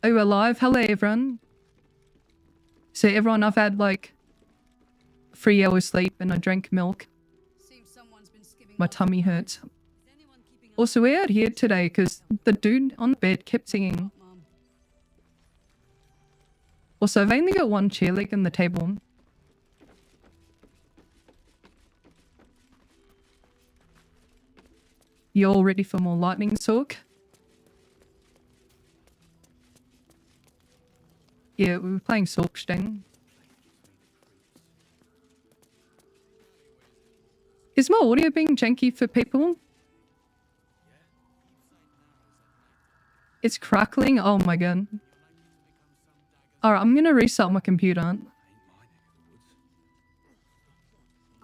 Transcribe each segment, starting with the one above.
Are you alive? Hello, everyone. So, everyone, I've had like 3 hours sleep and I drank milk. My tummy hurts. Also, we're out here today because the dude on the bed kept singing. Also, I've only got 1 chair leg on the table. You all ready for more lightning, Sorc? Yeah, we were playing Sorc today. Is my audio being janky for people? It's crackling? Oh my god. Alright, I'm gonna restart my computer.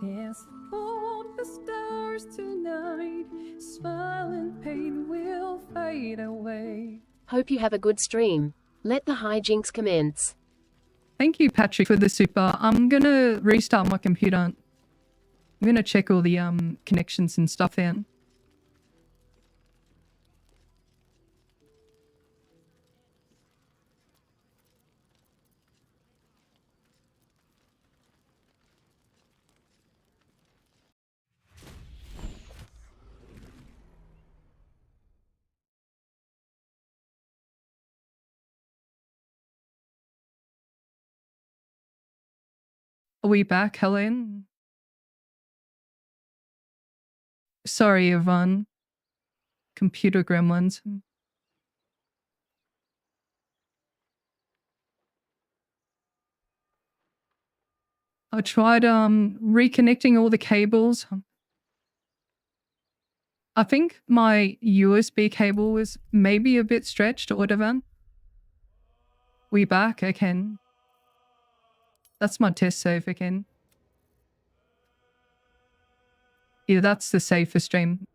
Yes, for the stars tonight, smile and pain will fade away. Hope you have a good stream. Let the hijinks commence. Thank you, Patrick, for the super. I'm gonna restart my computer. I'm gonna check all the connections and stuff out. Are we back, Helen? Sorry, Yvonne. Computer gremlins. I tried reconnecting all the cables. I think my USB cable was maybe a bit stretched or whatever. We back? Okay. That's my test save again. Yeah, that's the safest stream.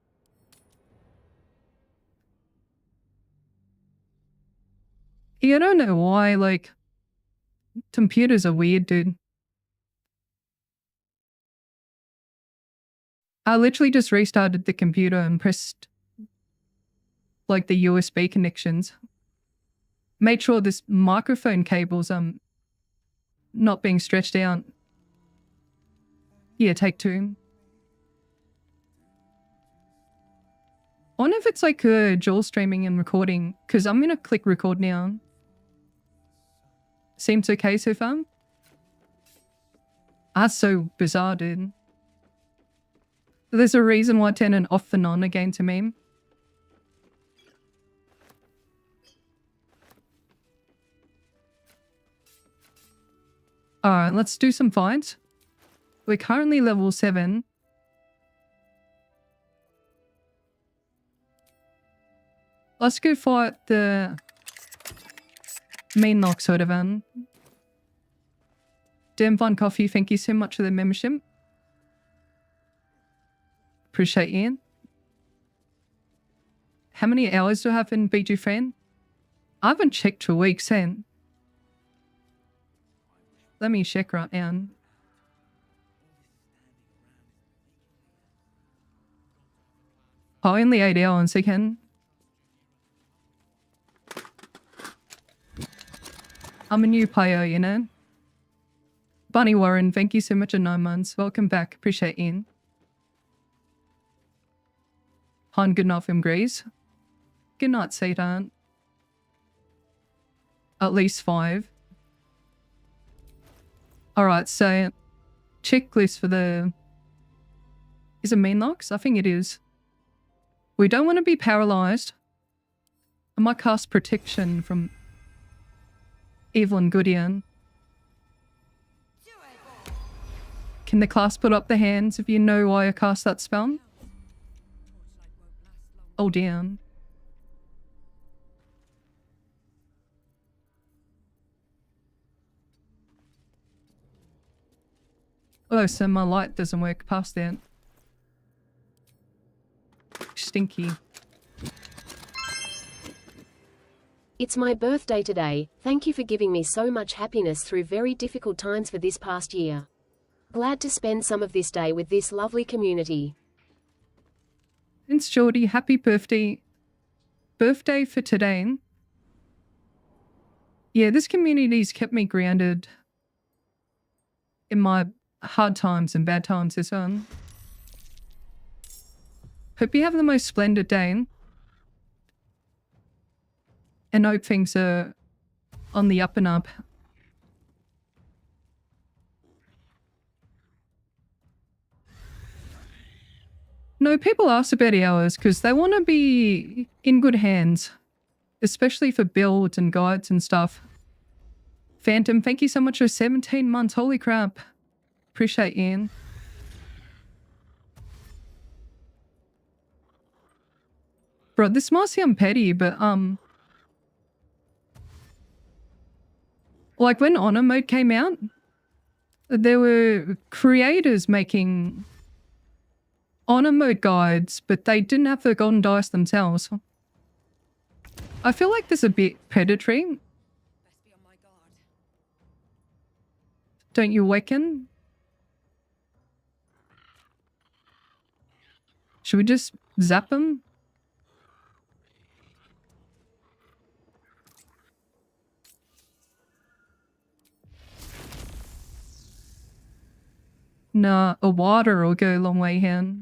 Yeah, I don't know why, like, computers are weird, dude. I literally just restarted the computer and pressed, like, the USB connections. Made sure this microphone cable's, not being stretched out. Yeah, take 2. I wonder if it's like dual streaming and recording, because I'm gonna click record now. Seems okay so far? That's so bizarre, dude. There's a reason why I turn it off and on again to me. Alright, let's do some fights. We're currently level 7. Let's go fight the main lock sort of van. Damn Fun Coffee, thank you so much for the membership. Appreciate Ian. How many hours do I have in BG Friend? I haven't checked for weeks, eh? Let me check right now. Oh, only 8 hours again. I'm a new player, you know. Bunny Warren, thank you so much for 9 months. Welcome back. Appreciate Ian. Han, good night from Grease. Good night, Satan. At least 5. Alright, so checklist for the... Is it main locks? I think it is. We don't want to be paralyzed. I might cast protection from evil and good Ian. Can the class put up the hands if you know why I cast that spell? Oh, damn. Oh, so my light doesn't work past that. Stinky. It's my birthday today. Thank you for giving me so much happiness through very difficult times for this past year. Glad to spend some of this day with this lovely community. Thanks, Geordie. Happy birthday. Birthday for today. Yeah, this community's kept me grounded in my hard times and bad times this one. Hope you have the most splendid day. And hope things are on the up and up. No, people ask about hours because they want to be in good hands. Especially for builds and guides and stuff. Phantom, thank you so much for 17 months. Holy crap. Appreciate Ian. Bro, this might sound petty, but like when Honor Mode came out, there were creators making Honor Mode guides, but they didn't have the golden dice themselves. I feel like this is a bit predatory. Don't you reckon? Should we just zap them? Nah, a water will go a long way here.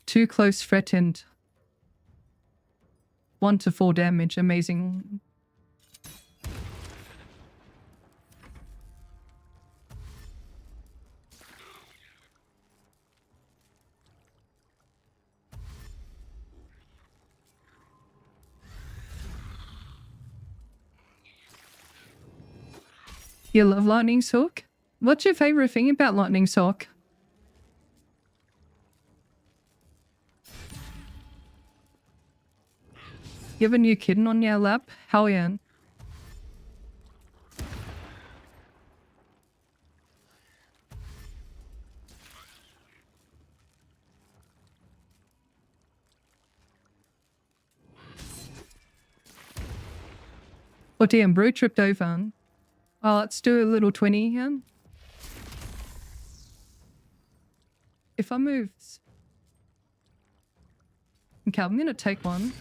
Too close threatened. 1 to 4 damage. Amazing. You love Lightning Sorc? What's your favorite thing about Lightning Sorc? You have a new kitten on your lap? Hell yeah. Oh damn, Brew tripped over. Oh, let's do a little 20 here. If I move... Okay, I'm gonna take one.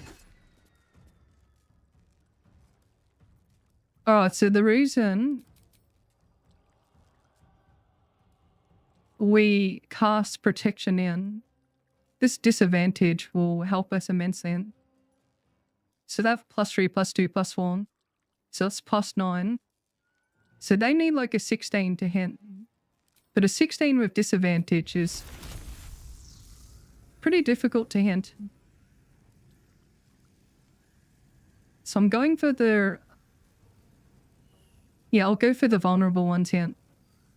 Alright, so the reason we cast protection in, this disadvantage will help us immensely. So they have +3, +2, +1. So that's +9. So they need like a 16 to hit. But a 16 with disadvantage is pretty difficult to hit. So I'm going for the... Yeah, I'll go for the vulnerable ones here.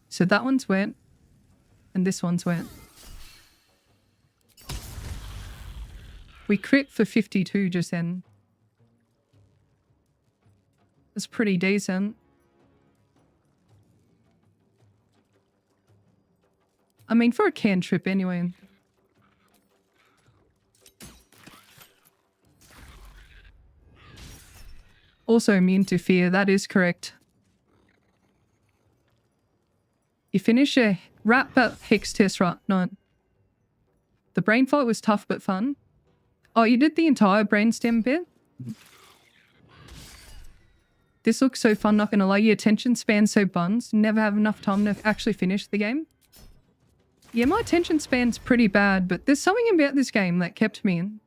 So that one's wet. And this one's wet. We crit for 52 just then. That's pretty decent. I mean, for a cantrip anyway. Also immune to fear, that is correct. You finish a rat hex test, right? No. The brain fight was tough but fun. Oh, you did the entire brainstem bit? This looks so fun, not gonna lie. Your attention span's so buns. Never have enough time to actually finish the game. Yeah, my attention span's pretty bad, but there's something about this game that kept me in.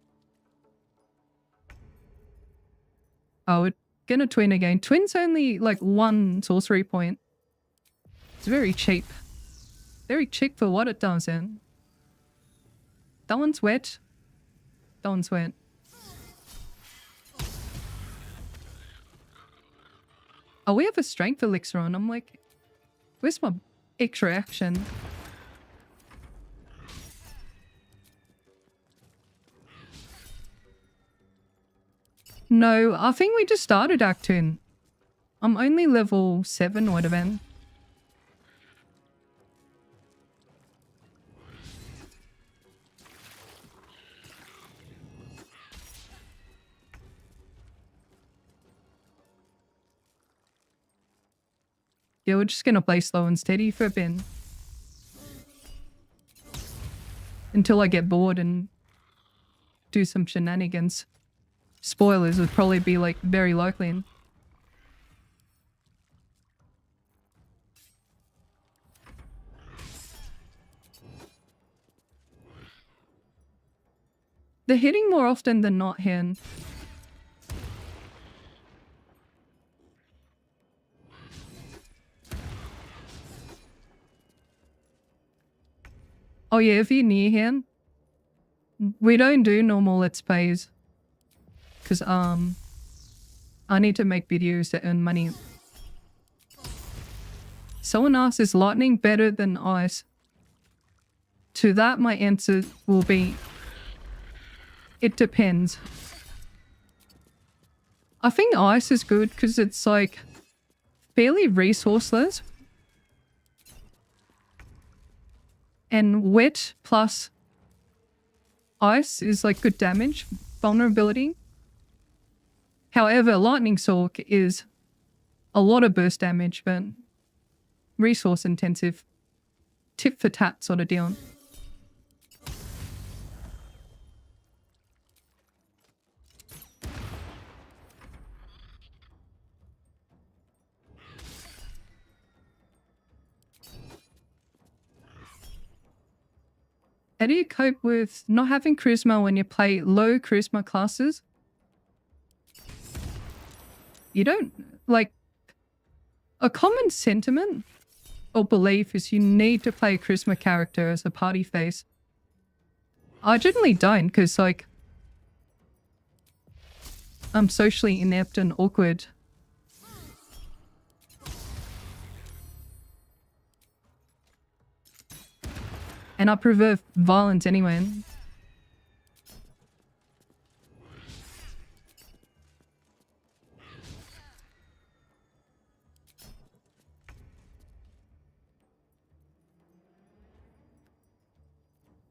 Oh, we're gonna twin again. Twin's only like 1 sorcery point. It's very cheap. Very cheap for what it does, then. That one's wet. That one's wet. Oh, we have a strength elixir on. I'm like, where's my extra action? No, I think we just started Act 2. I'm only level 7 would have been. Yeah, we're just gonna play slow and steady for a bit. Until I get bored and do some shenanigans. Spoilers would probably be like very likely. They're hitting more often than not here. Oh yeah, if you're near here, we don't do normal let's plays. Cause I need to make videos to earn money. Someone asked, is lightning better than ice? To that my answer will be, it depends. I think ice is good because it's like fairly resourceless. And wet plus ice is like good damage, vulnerability. However, Lightning Sorc is a lot of burst damage, but resource intensive. Tit for tat sort of deal. How do you cope with not having charisma when you play low charisma classes? You don't, like, a common sentiment or belief is you need to play a charisma character as a party face. I generally don't because, like, I'm socially inept and awkward. And I prefer violence anyway.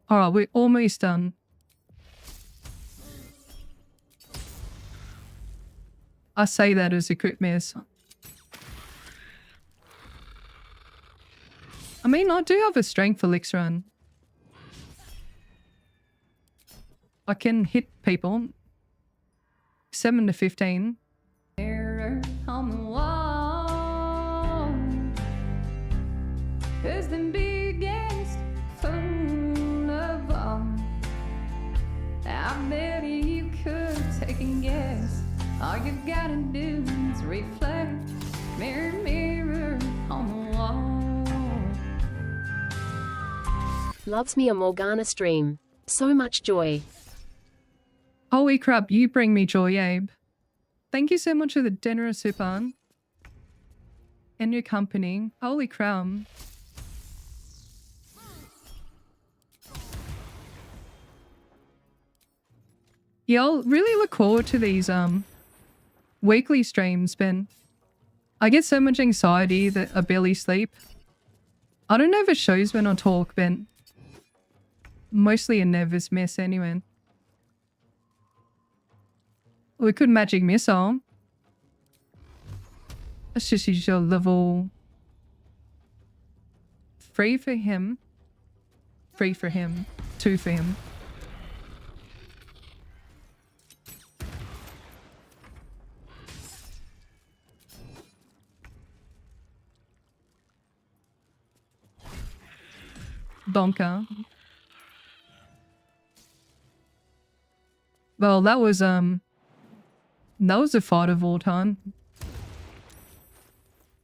Alright, we're almost done. I say that as a crit miss. I mean, I do have a strength elixir on. I can hit people. 7 to 15. Mirror on the wall is the biggest fool of all. I bet you could take a guess. All you gotta do is reflect. Mirror, mirror on the wall. Loves me a Morgana stream. So much joy. Holy crap, you bring me joy, Abe. Thank you so much for the dinner, super. And your company. Holy crap. Yeah, I'll really look forward to these weekly streams, Ben. I get so much anxiety that I barely sleep. I don't know if it shows when I talk, Ben. Mostly a nervous mess anyway. We could magic missile. Let's just use your level 3 for him. 3 for him. 2 for him. Bonker. Well, that was a fight of all time.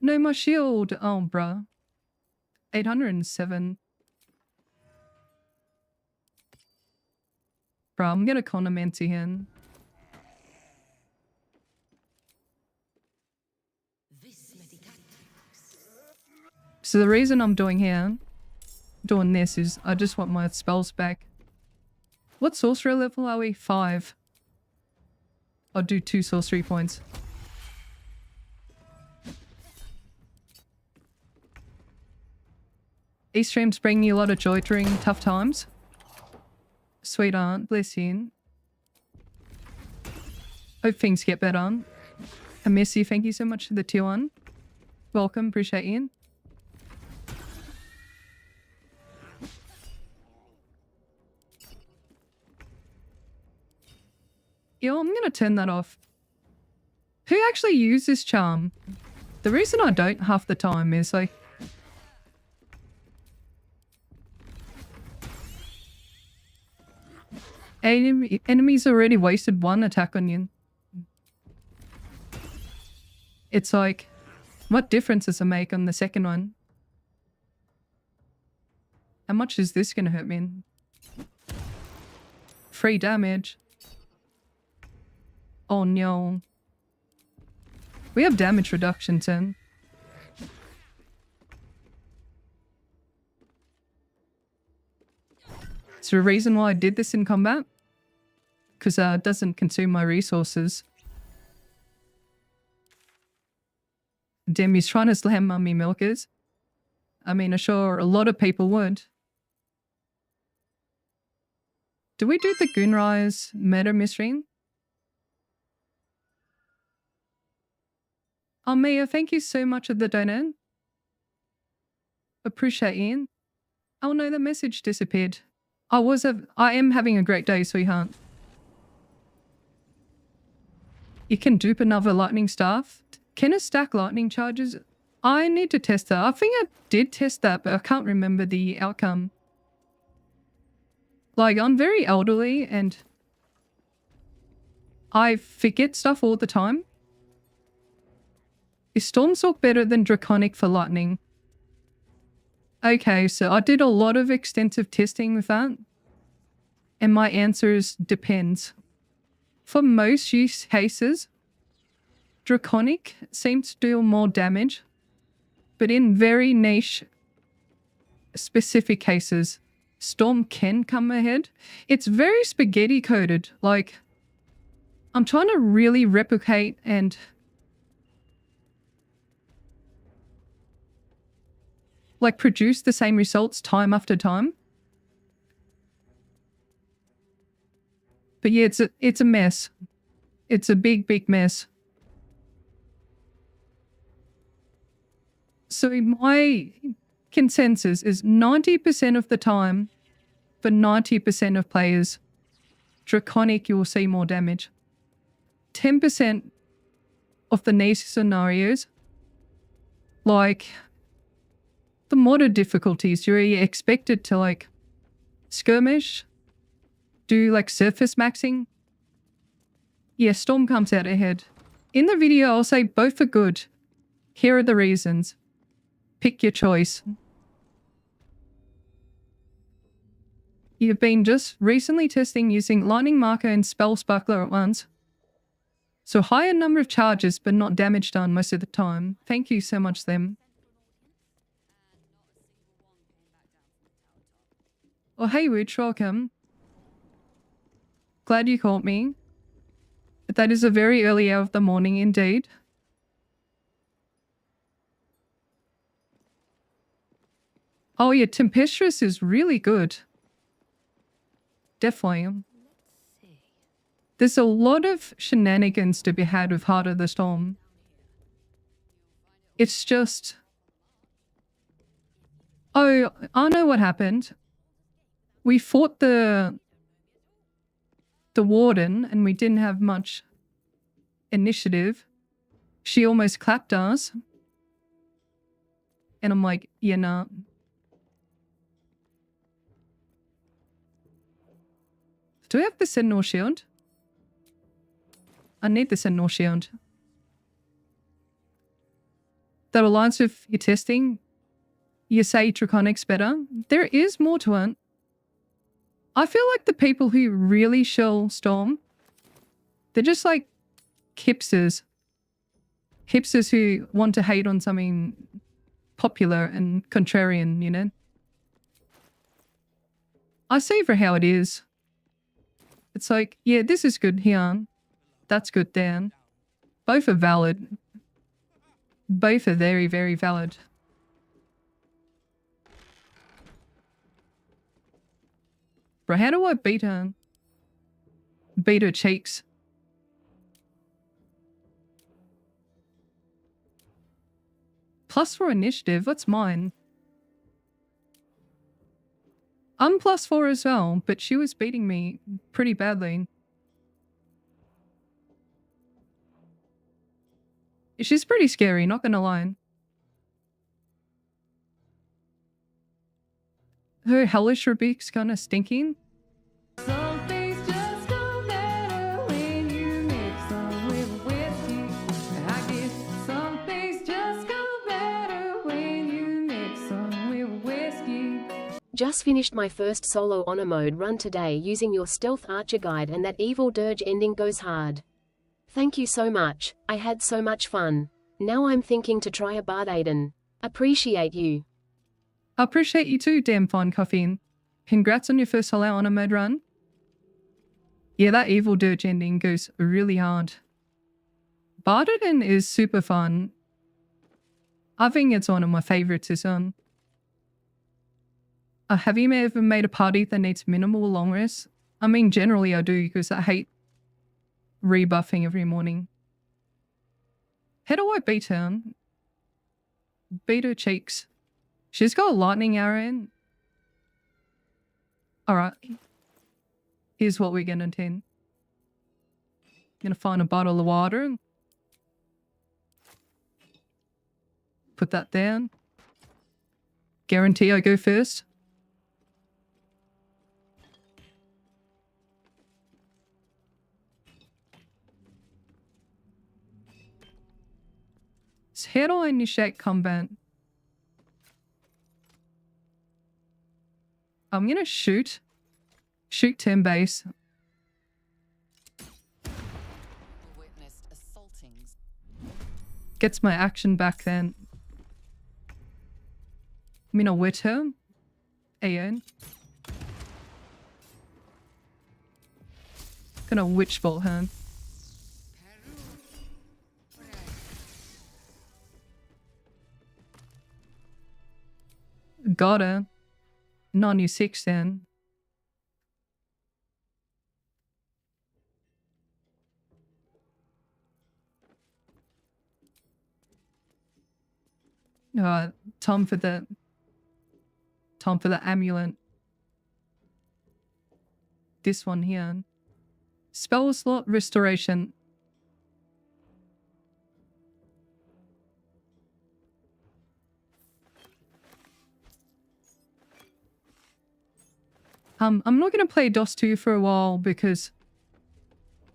No, my shield. Oh, bruh. 807. Bruh, I'm gonna Conomancy here. So the reason I'm doing this is I just want my spells back. What sorcerer level are we? 5. I'll do 2 sorcery points. These streams bring you a lot of joy during tough times. Sweetheart, bless you. Hope things get better. I miss you. Thank you so much for the tier 1. Welcome. Appreciate you. Yo, I'm gonna turn that off. Who actually uses charm? The reason I don't half the time is like... enemies already wasted 1 attack on you. It's like, what difference does it make on the second one? How much is this gonna hurt me? 3 damage. Oh no. We have damage reduction 10. Is there a reason why I did this in combat? Because it doesn't consume my resources. Damn, he's trying to slam mummy milkers. I mean, I'm sure a lot of people would. Do we do the Goonrise meta mystery? Oh, Mia, thank you so much for the donut. Appreciate you. Oh no, the message disappeared. I am having a great day, sweetheart. You can dupe another lightning staff. Can it stack lightning charges? I need to test that. I think I did test that, but I can't remember the outcome. Like, I'm very elderly and I forget stuff all the time. Is Storm Sorc better than Draconic for lightning? Okay, so I did a lot of extensive testing with that. And my answer is depends. For most use cases, Draconic seems to deal more damage. But in very niche, specific cases, Storm can come ahead. It's very spaghetti coded. Like, I'm trying to really replicate and like produce the same results time after time. But yeah, it's a mess. It's a big mess. So my consensus is 90% of the time, for 90% of players, Draconic you will see more damage. 10% of the niche scenarios, like the modder difficulties, you're expected to like skirmish, do like surface maxing. Yeah, Storm comes out ahead. In the video, I'll say both are good. Here are the reasons. Pick your choice. You've been just recently testing using Lightning Marker and Spell Sparkler at once. So higher number of charges, but not damage done most of the time. Thank you so much, them. Oh, hey, Witch, welcome. Glad you caught me. That is a very early hour of the morning indeed. Oh yeah, Tempestuous is really good. Definitely. There's a lot of shenanigans to be had with Heart of the Storm. It's just... Oh, I know what happened. We fought the warden and we didn't have much initiative. She almost clapped us. And I'm like, yeah, nah. Do we have the Sentinel Shield? I need the Sentinel Shield. That aligns with your testing. You say Draconic's better. There is more to it. I feel like the people who really shill Storm, they're just like hipsters. Hipsters who want to hate on something popular and contrarian, you know? I see for how it is. It's like, yeah, this is good here. That's good then. Both are valid. Both are very, very valid. Bro, how do I beat her? Beat her cheeks. +4 initiative, what's mine? I'm +4 as well, but she was beating me pretty badly. She's pretty scary, not gonna lie. Her hellish rebuke's kinda stinking. Just finished my first solo honor mode run today using your stealth archer guide, and that evil dirge ending goes hard. Thank you so much, I had so much fun. Now I'm thinking to try a bard Aiden. Appreciate you. I appreciate you too, damn fine caffeine. Congrats on your first solo honor mode run. Yeah, that evil dirge ending goes really hard. Bard Aiden is super fun. I think it's one of my favorites as well. Have you ever made a party that needs minimal long rest? I mean, generally I do, because I hate rebuffing every morning. How do I beat her? Beat her cheeks. She's got a lightning arrow in. Alright. Here's what we're gonna do. Gonna find a bottle of water. Put that down. Guarantee I go first. So how do I initiate combat? I'm gonna shoot. Shoot turn base. Gets my action back then. I'm gonna wit her. Aeon. Gonna witch bolt her. Got her. 96 then. Time for the amulet. This one here. Spell slot restoration. I'm not gonna play DOS 2 for a while because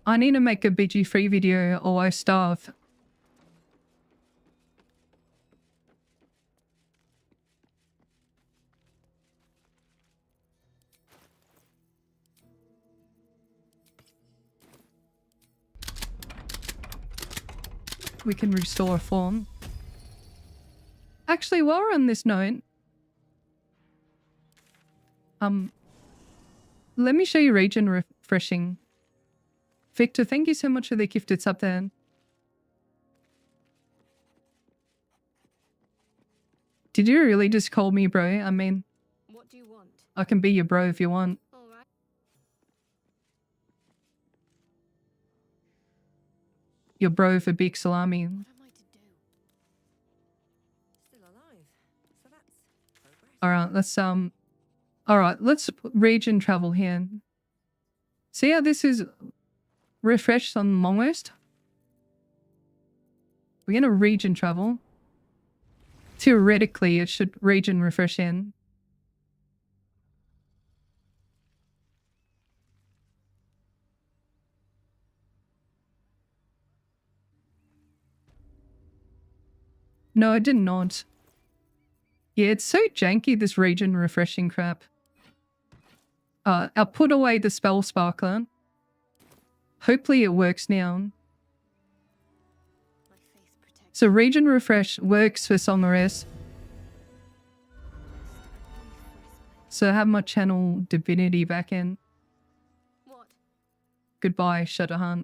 I need to make a BG3 video or I starve. We can restore form. Actually, while we're on this note, let me show you region refreshing. Victor, thank you so much for the gifted sub there. Did you really just call me bro? I mean, what do you want? I can be your bro if you want. All right. Your bro for big salami. What am I to do? Still alive. So that's progress. Alright, let's region travel here. See how this is refreshed on long rest? We're gonna region travel. Theoretically, it should region refresh in. No, I did not. Yeah, it's so janky, this region refreshing crap. I'll put away the spell sparkler. Hopefully it works now. My face protects. So region refresh works for Somnores. So I have my channel divinity back in. What? Goodbye, Shadowhunt.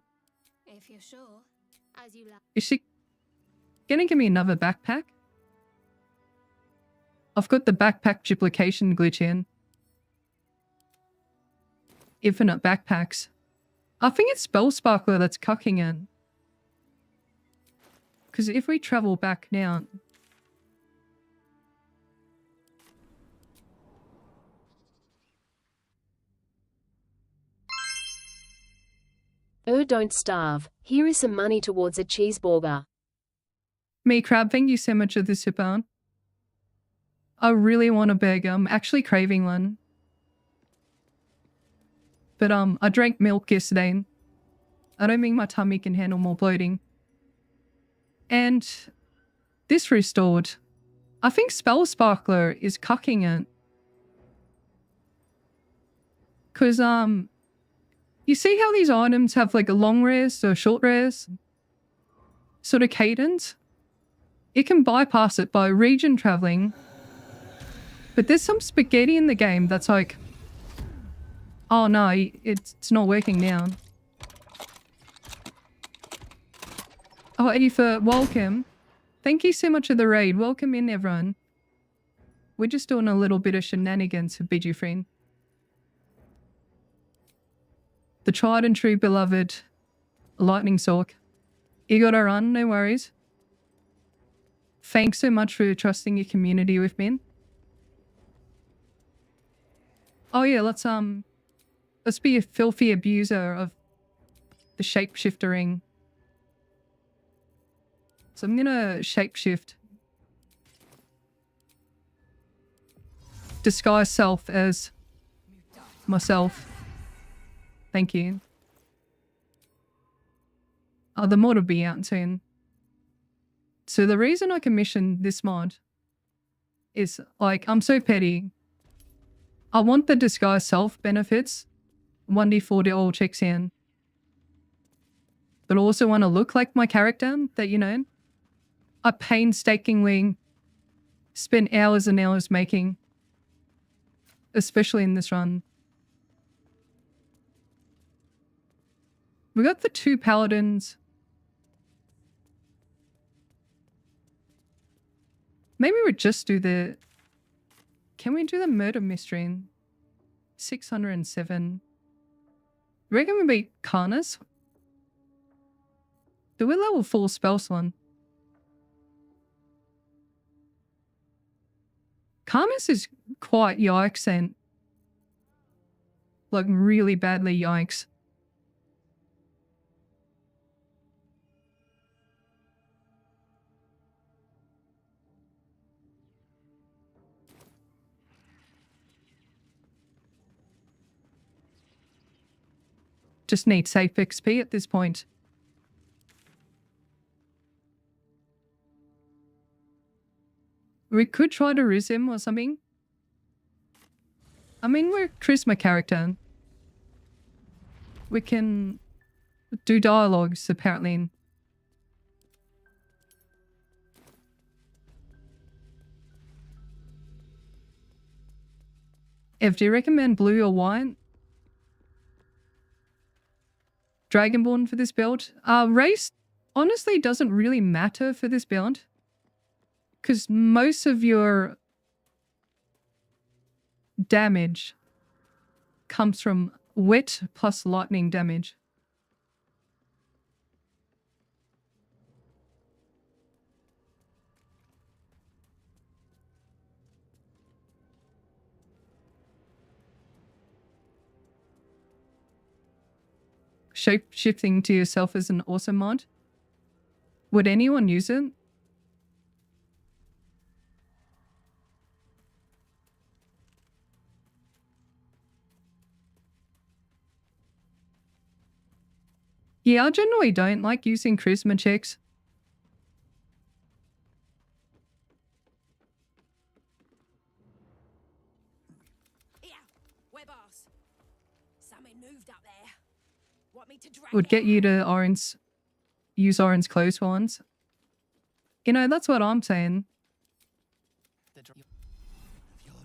If If you're sure. As you like. Is she gonna give me another backpack? I've got the backpack duplication glitch in. Infinite backpacks. I think it's Spell Sparkler that's cucking it. Because if we travel back now... Don't starve. Here is some money towards a cheeseburger. Me Crab, thank you so much for the super. I really want a burger. I'm actually craving one. But I drank milk yesterday. I don't think my tummy can handle more bloating. And this restored. I think Spell Sparkler is cucking it. Cause you see how these items have like a long rest or short rest sort of cadence? It can bypass it by region traveling. But there's some spaghetti in the game that's like, oh no, it's not working now. Oh, Aoife, welcome. Thank you so much for the raid. Welcome in, everyone. We're just doing a little bit of shenanigans for Biju friend. The tried and true beloved Lightning Sorc. You gotta run, no worries. Thanks so much for trusting your community with me. Oh yeah, let's be a filthy abuser of the shapeshifting. So I'm gonna shapeshift. Disguise self as myself. Thank you. Oh, the mod will be out soon. So the reason I commissioned this mod is, like, I'm so petty. I want the disguise self benefits. 1d4 to all checks in. But I also want to look like my character that, you know, I painstakingly spent hours and hours making. Especially in this run. We got the 2 paladins. Maybe we just do the... Can we do the murder mystery? 607. Reckon we beat Karnas? Do we level 4 spell slot? Karmas is quite yikes and... Like really badly yikes. Just need safe XP at this point. We could try to ruse him or something. I mean, we're a charisma character. We can do dialogues, apparently. Ev, do you recommend blue or white? Dragonborn for this build? Race honestly doesn't really matter for this build. Because most of your damage comes from wet plus lightning damage. Shape-shifting to yourself is an awesome mod. Would anyone use it? Yeah, I generally don't like using charisma checks. Yeah, we're boss. Something moved up there. Want me to drag Would it get you out? to use orange close ones. You know, that's what I'm saying. Your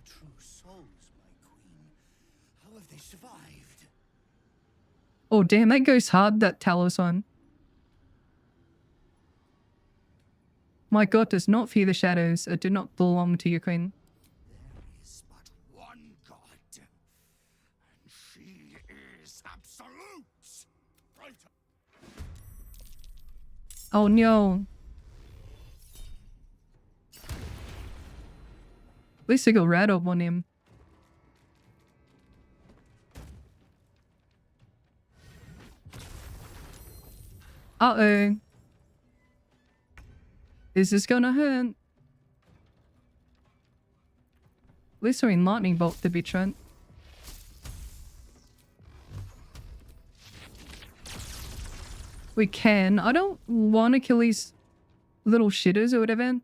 true souls, my queen. How have they survived? Oh damn, that goes hard, that Talos one. My god does not fear the shadows. It do not belong to your queen. There is but one God, and she is absolute. Right. Oh no. At least I got rat up on him. Uh-oh. Is this gonna hurt? At least we're in lightning bolt to be Trent. We can. I don't want to kill these little shitters or whatever.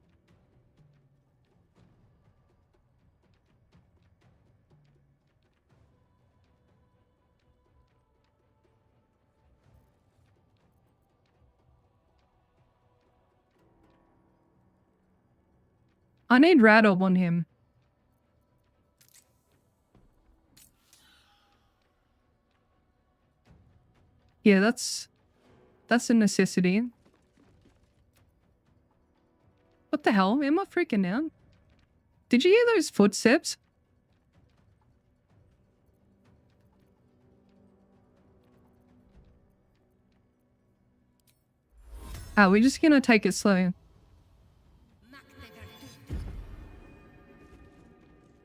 I need Radob on him. Yeah, that's a necessity. What the hell? Am I freaking out? Did you hear those footsteps? Ah, we're just gonna take it slow.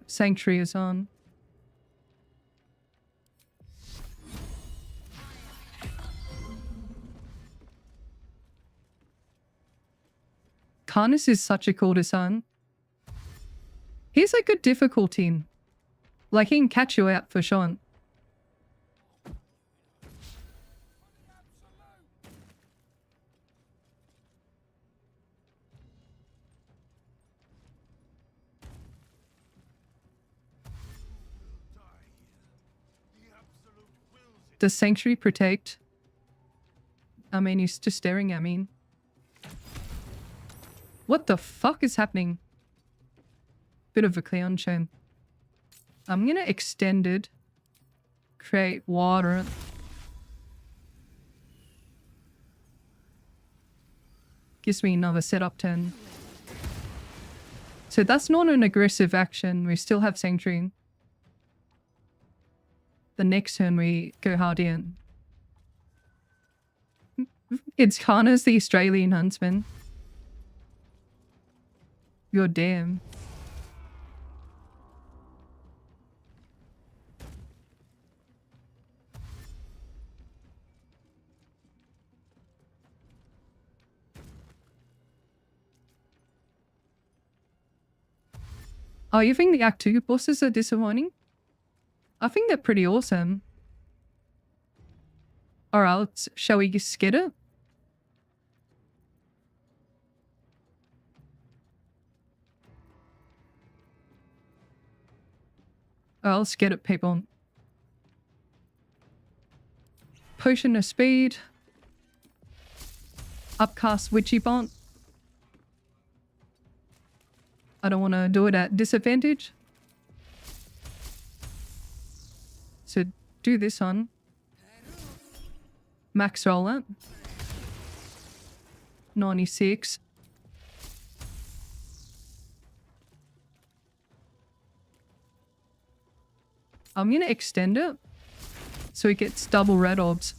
Sanctuary is on. Karnas is such a cool design. He's a good difficulty. Like, he can catch you out for sure. Does Sanctuary protect? I mean, he's just staring at me. What the fuck is happening? Bit of a clown show. I'm gonna extend it. Create water. Gives me another setup turn. So that's not an aggressive action. We still have Sanctuary. The next turn we go hard in. It's Karnas the Australian huntsman. You're damn. Oh, you think the Act 2 bosses are disappointing? I think they're pretty awesome. Alright, shall we just get it? Oh, let's get it, people. Potion of speed. Upcast witchy bot. I don't want to do it at disadvantage. So do this one. Max roll it. 96. I'm going to extend it so he gets double red orbs.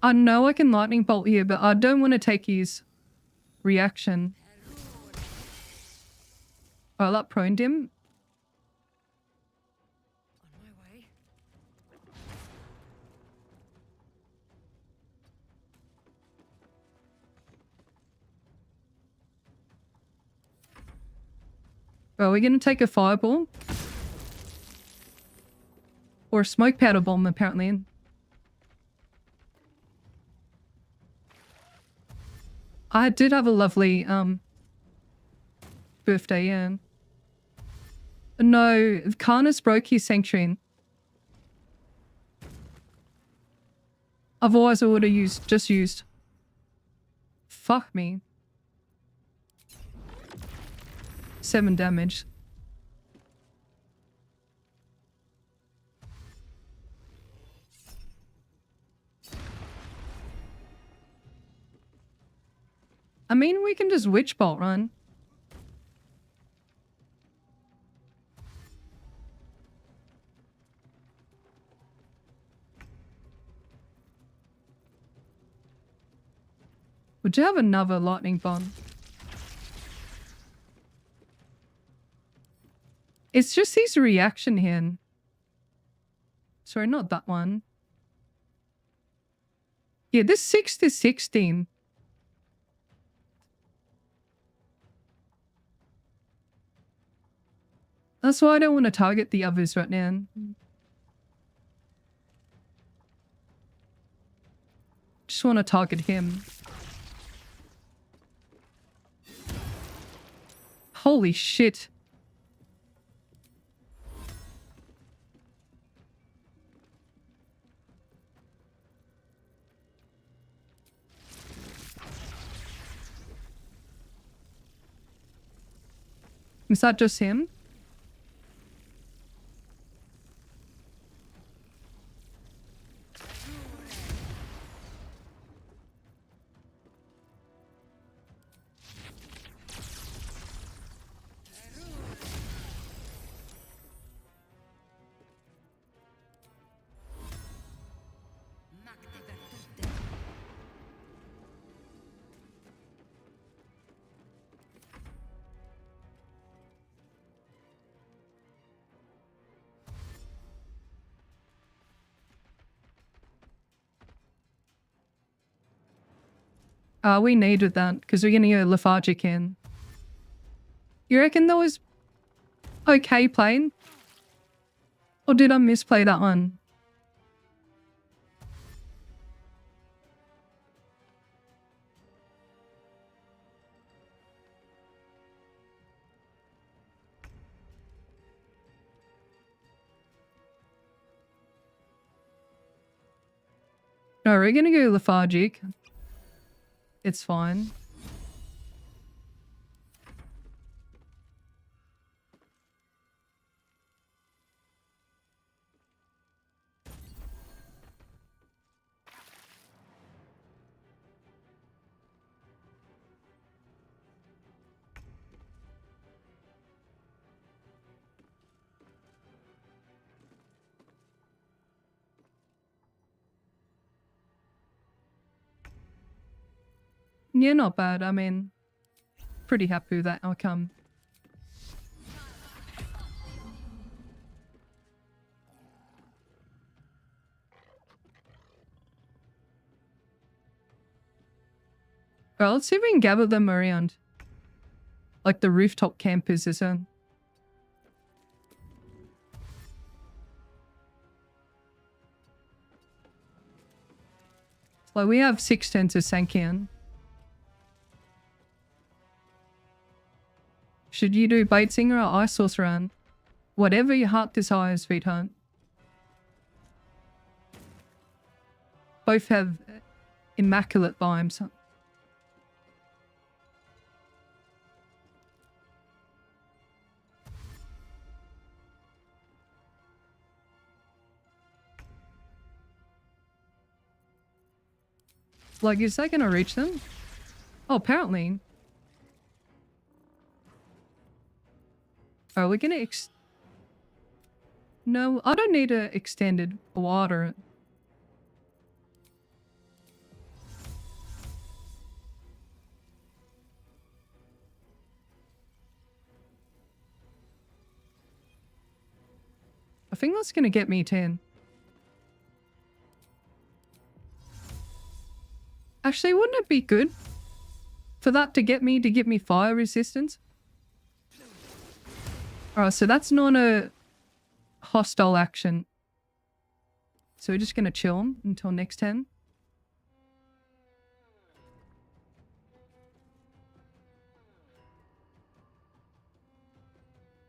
I know I can lightning bolt here, but I don't want to take his reaction. I'll up proned him. On my way. Well, we're going to take a fireball. Or a smoke powder bomb, apparently. I did have a lovely, birthday, yeah. No, Karnas broke his sanctuary. Otherwise I would have just used. Fuck me. 7 damage. I mean, we can just witch bolt run. Would you have another lightning bomb? It's just his reaction here. Sorry, not that one. Yeah, this 6 to 16. That's why I don't want to target the others right now. Just want to target him. Holy shit. Is that just him? We needed that because we're gonna go lethargic in. You reckon that was okay playing? Or did I misplay that one? No, we're gonna go lethargic. It's fine. Yeah, not bad. I mean, pretty happy with that outcome. Well, let's see if we can gather them around. Like the rooftop campers is in. Like we have 6 turns of Sankian. Should you do Bait Singer or Ice Sorcerer? Whatever your heart desires, sweetheart. Both have immaculate vibes. Like, is that gonna reach them? Oh, apparently. Are we gonna No, I don't need a extended water. I think that's gonna get me 10. Actually, wouldn't it be good for that to get me fire resistance? Alright, so that's not a hostile action. So we're just gonna chill until next turn.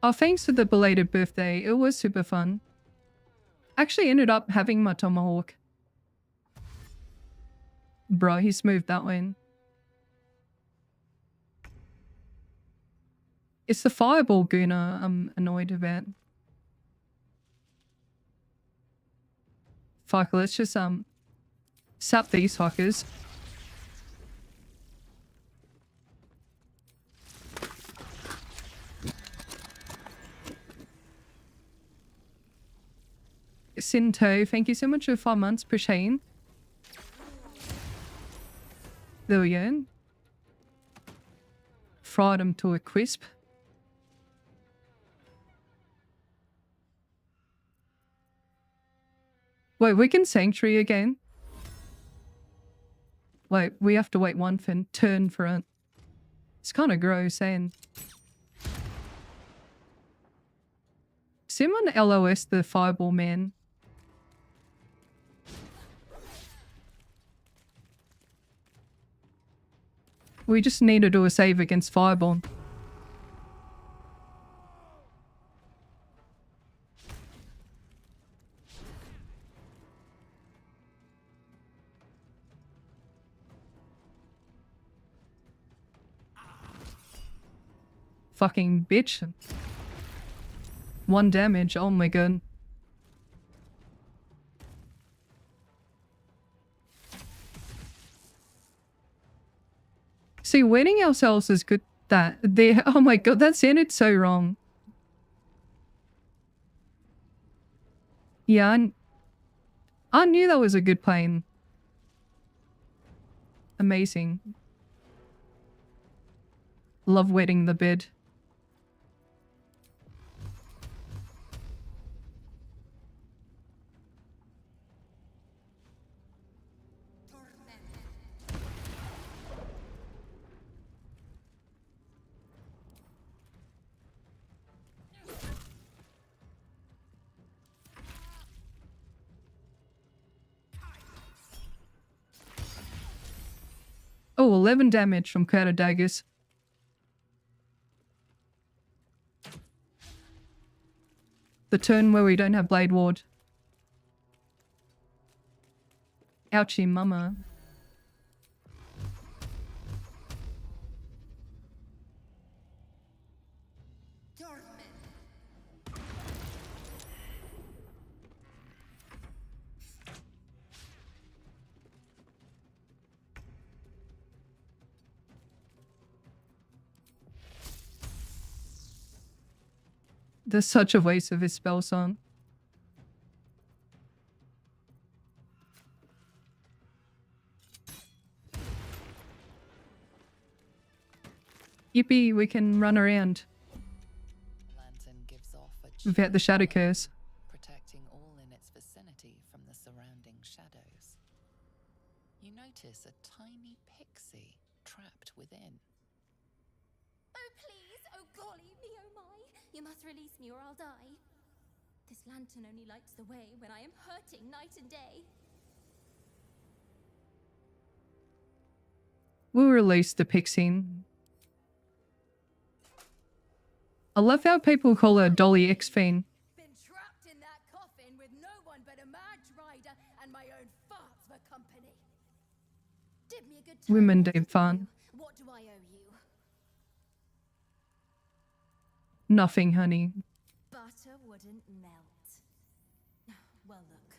Oh, thanks for the belated birthday. It was super fun. Actually ended up having my tomahawk. Bro, he's moved that way. It's the fireball Guna I'm annoyed about. Fuck, let's just sap these fuckers. Sinto, thank you so much for 5 months. Appreciate it. There we go. Fried them to a crisp. Wait, we can sanctuary again? Wait, we have to wait one turn for it. It's kind of gross, saying. Someone LOS the fireball man. We just need to do a save against fireball. Fucking bitch. 1 damage, oh my god. See, wedding ourselves is good. That there. Oh my god, that sounded so wrong. Yeah, I knew that was a good plane. Amazing. Love wetting the bed. Oh, 11 damage from Crowded Daggers. The turn where we don't have Blade Ward. Ouchie mama. There's such a waste of his spell song. Yippee, we can run around. Lantern gives off a Without the shadow curse. protecting all in its vicinity from the surrounding shadows. You notice a tiny pixie trapped within. Oh, please! Oh, golly me, oh my! You must release me or I'll die. This lantern only lights the way when I am hurting night and day. We'll release the pixie. I love how people call her Dolly X-Fiend. Been trapped in that coffin with no one but a mad rider and my own farts for company. Did me a good time. Women What do did fun. you? What do I owe you? Nothing, honey. Butter wouldn't melt. Well, look.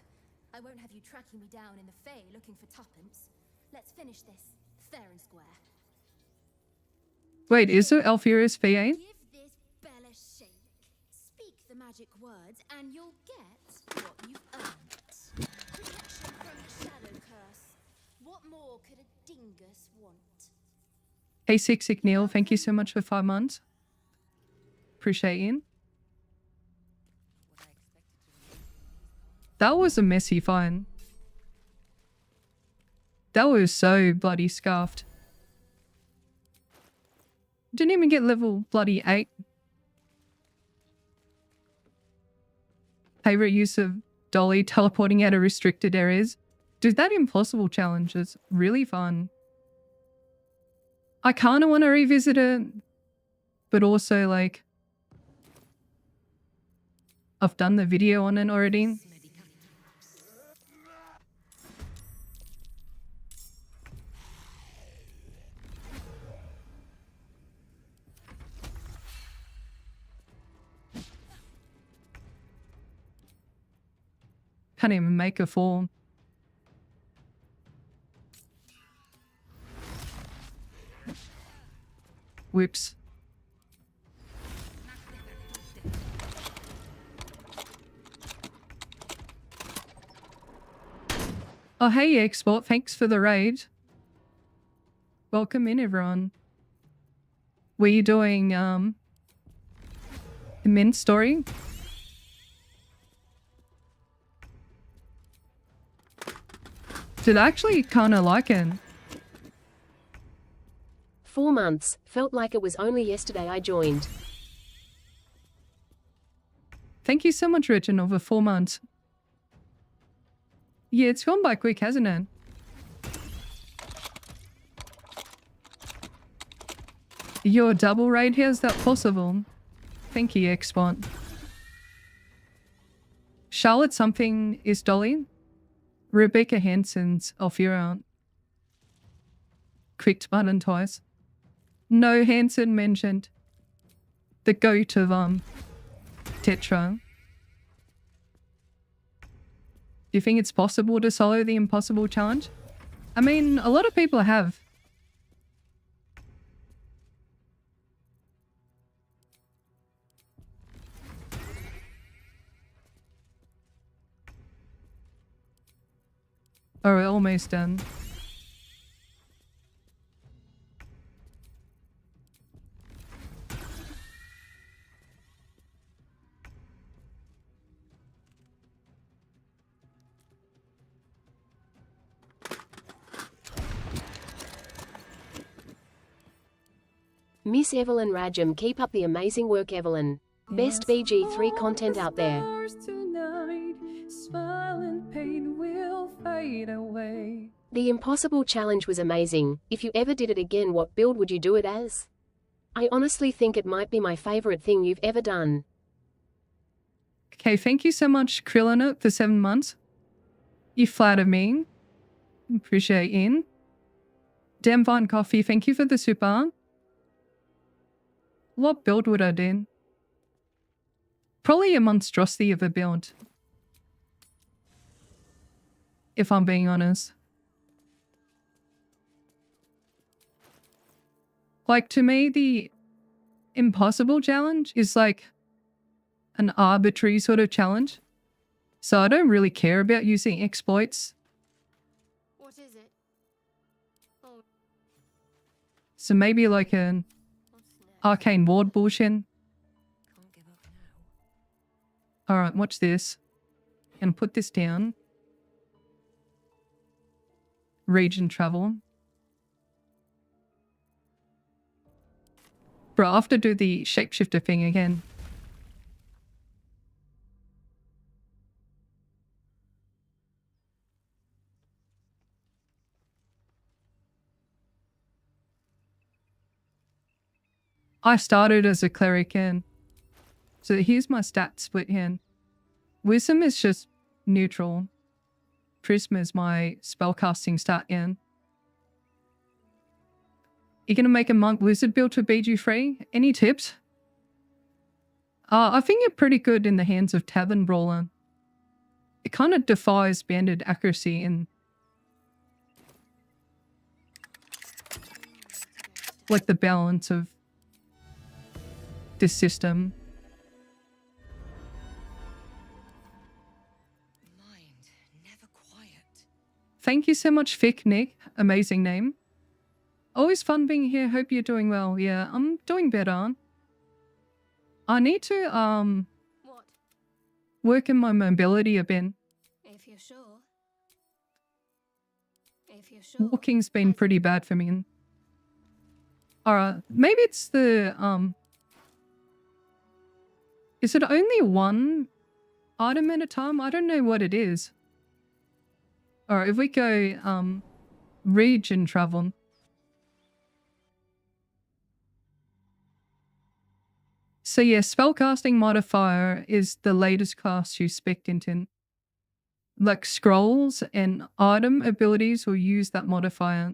I won't have you tracking me down in the Fae looking for tuppence. Let's finish this fair and square. Wait, is it Alfira's VA? Give this bell a shake. Speak the magic words and you'll get what you've earned. Protection from the shadow curse. What more could a dingus want? Hey, Six Neil, thank you so much for 5 months. Appreciate you. That was a messy fight. That was so bloody scuffed. Didn't even get level bloody 8. Favorite use of Dolly teleporting out of restricted areas. Dude, that impossible challenge is really fun. I kind of want to revisit it, but also like I've done the video on it already. Can't even make a fall. Whoops. Oh, hey, Export. Thanks for the raid. Welcome in, everyone. Were you doing, immense story? Did I actually kind of like it? 4 months. Felt like it was only yesterday I joined. Thank you so much, Richard, over 4 months. Yeah, it's gone by quick, hasn't it? Your double raid, how's that possible? Thank you, Export. Charlotte something is Dolly. Rebecca Hansen's off your aunt. Clicked button twice. No, Hansen mentioned the goat of Tetra. Do you think it's possible to solo the impossible challenge? I mean, a lot of people have. Oh, we're almost done. Miss Evelyn Rajam, keep up the amazing work, Evelyn. Best BG3 content out there. Tonight, smile and pain will fade away. The impossible challenge was amazing. If you ever did it again, what build would you do it as? I honestly think it might be my favorite thing you've ever done. Okay, thank you so much, Krillin, for 7 months. You flatter me. Appreciate it. Damn Vine Coffee, thank you for the super. What build would I do? Probably a monstrosity of a build. If I'm being honest. Like, to me, the impossible challenge is like an arbitrary sort of challenge. So I don't really care about using exploits. What is it? Oh, So maybe like an what's next? arcane ward bullshit. Can't give up now. Alright, watch this. And put this down. Region travel. Bro, I have to do the shapeshifter thing again. I started as a cleric and so here's my stat split here. Wisdom is just neutral. Prism is my spellcasting stat in. You're gonna make a monk wizard build for BG3? Any tips? I think you're pretty good in the hands of Tavern Brawler. It kind of defies banded accuracy in like the balance of this system. Mind never quiet. Thank you so much, Fick Nick. Amazing name. Always fun being here. Hope you're doing well. Yeah, I'm doing better. I need to What? work in my mobility a bit. If you're sure. If you're sure. Walking's been pretty bad for me. Alright, maybe it's the is it only one item at a time? I don't know what it is. Alright, if we go region travel. So yeah, spellcasting modifier is the latest class you spec'd into. Like scrolls and item abilities will use that modifier.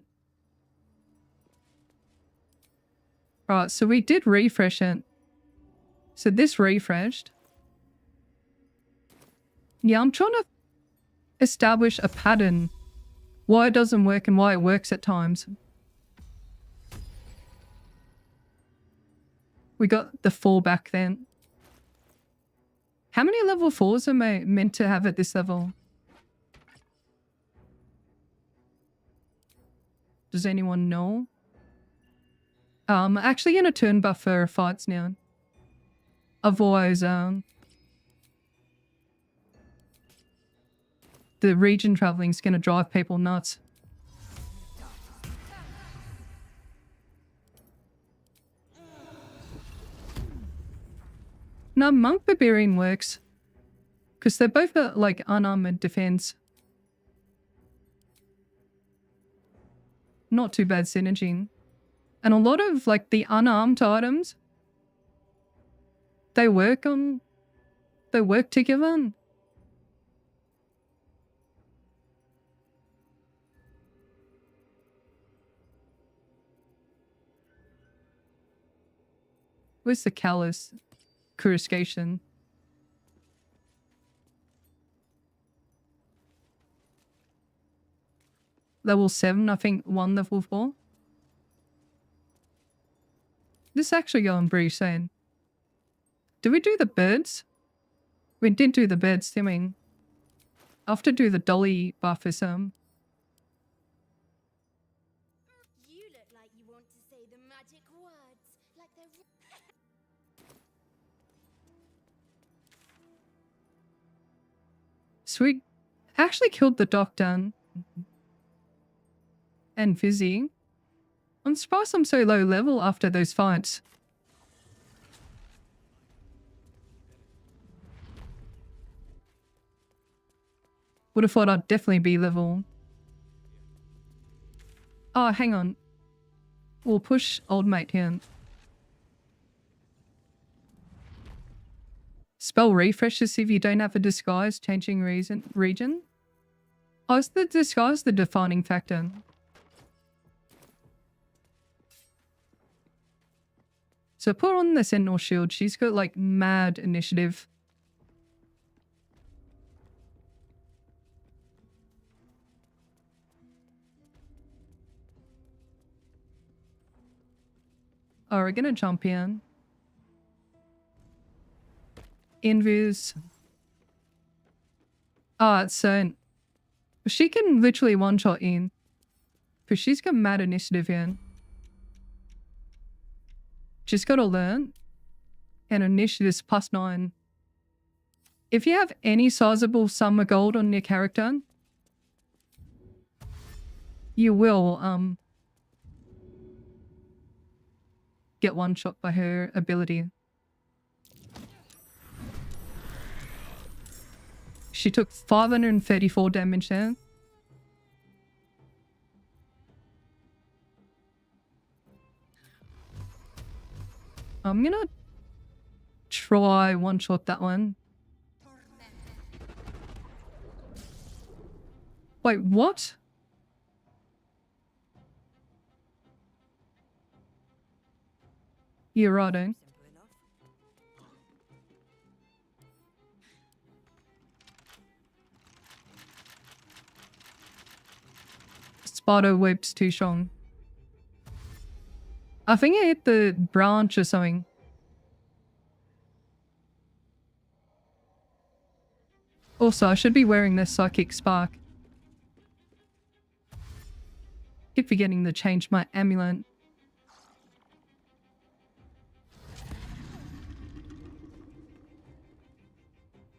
Right, so we did refresh it. So this refreshed. Yeah, I'm trying to establish a pattern. Why it doesn't work and why it works at times. We got the fallback then. How many level 4s am I meant to have at this level? Does anyone know? Actually in a turn buff for fights now. Otherwise, the region traveling is going to drive people nuts. No, Monk Barbarian works. Because they're both like unarmored defense. Not too bad synergy. And a lot of like the unarmed items, they work together. Where's the callous coruscation? Level 7, I think 1 level 4. This is actually going pretty soon. Did we do the birds? We did do the birds, didn't we? I'll have to do the dolly buff or some. You look like you want to say the magic words, like they're... Sweet. Actually killed the doctor. And Fizzy. I'm surprised I'm so low level after those fights. Would have thought I'd definitely be level. Oh, hang on. We'll push old mate here. Spell refreshes if you don't have a disguise changing region. Oh, is the disguise the defining factor? So put on the Sentinel shield. She's got like mad initiative. Oh, we're gonna jump in. Invis. Oh, so she can literally one-shot in. But she's got mad initiative in. She's got to learn. And initiative's +9. If you have any sizable sum of gold on your character, you will get one shot by her ability. She took 534 damage there. I'm gonna try one-shot that one. Wait, what? You're right, eh? Spider web's too strong. I think I hit the branch or something. Also, I should be wearing this Psychic Spark. Keep forgetting to change my amulet.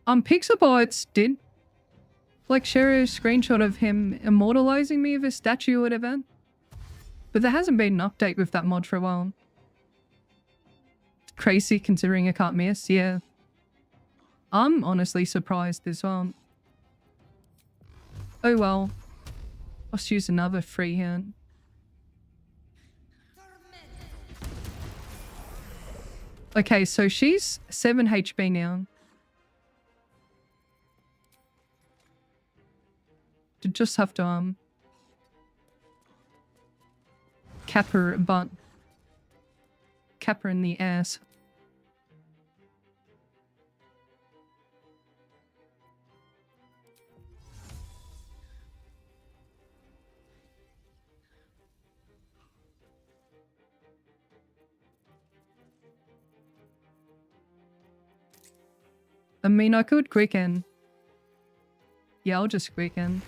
Pixelbytes did like share a screenshot of him immortalizing me with a statue or whatever. But there hasn't been an update with that mod for a while. It's crazy considering I can't miss, yeah. I'm honestly surprised as well. Oh well. Let's use another free hand. Okay, so she's 7 HP now. To just have to cap her butt. Cap her in the ass. I mean, I could quicken. Yeah, I'll just quicken.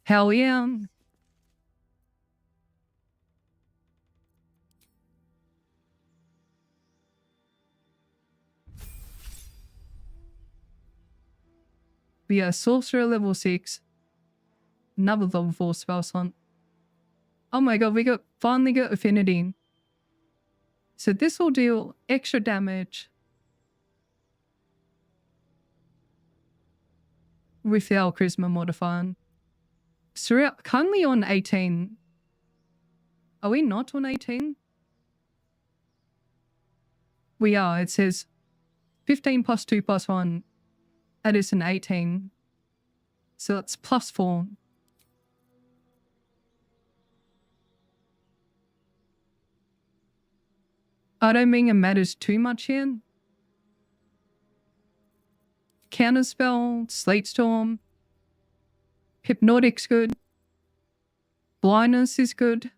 Hell yeah. We are sorcerer level 6. Another level 4 spell slot. Oh my god, we finally got affinity. So this will deal extra damage with our charisma modifier. So we're currently on 18. Are we not on 18? We are. It says 15 plus 2 plus 1. That is an 18. So that's plus 4. I don't think it matters too much here. Counterspell, Slate Storm, Hypnotic's good, Blindness is good.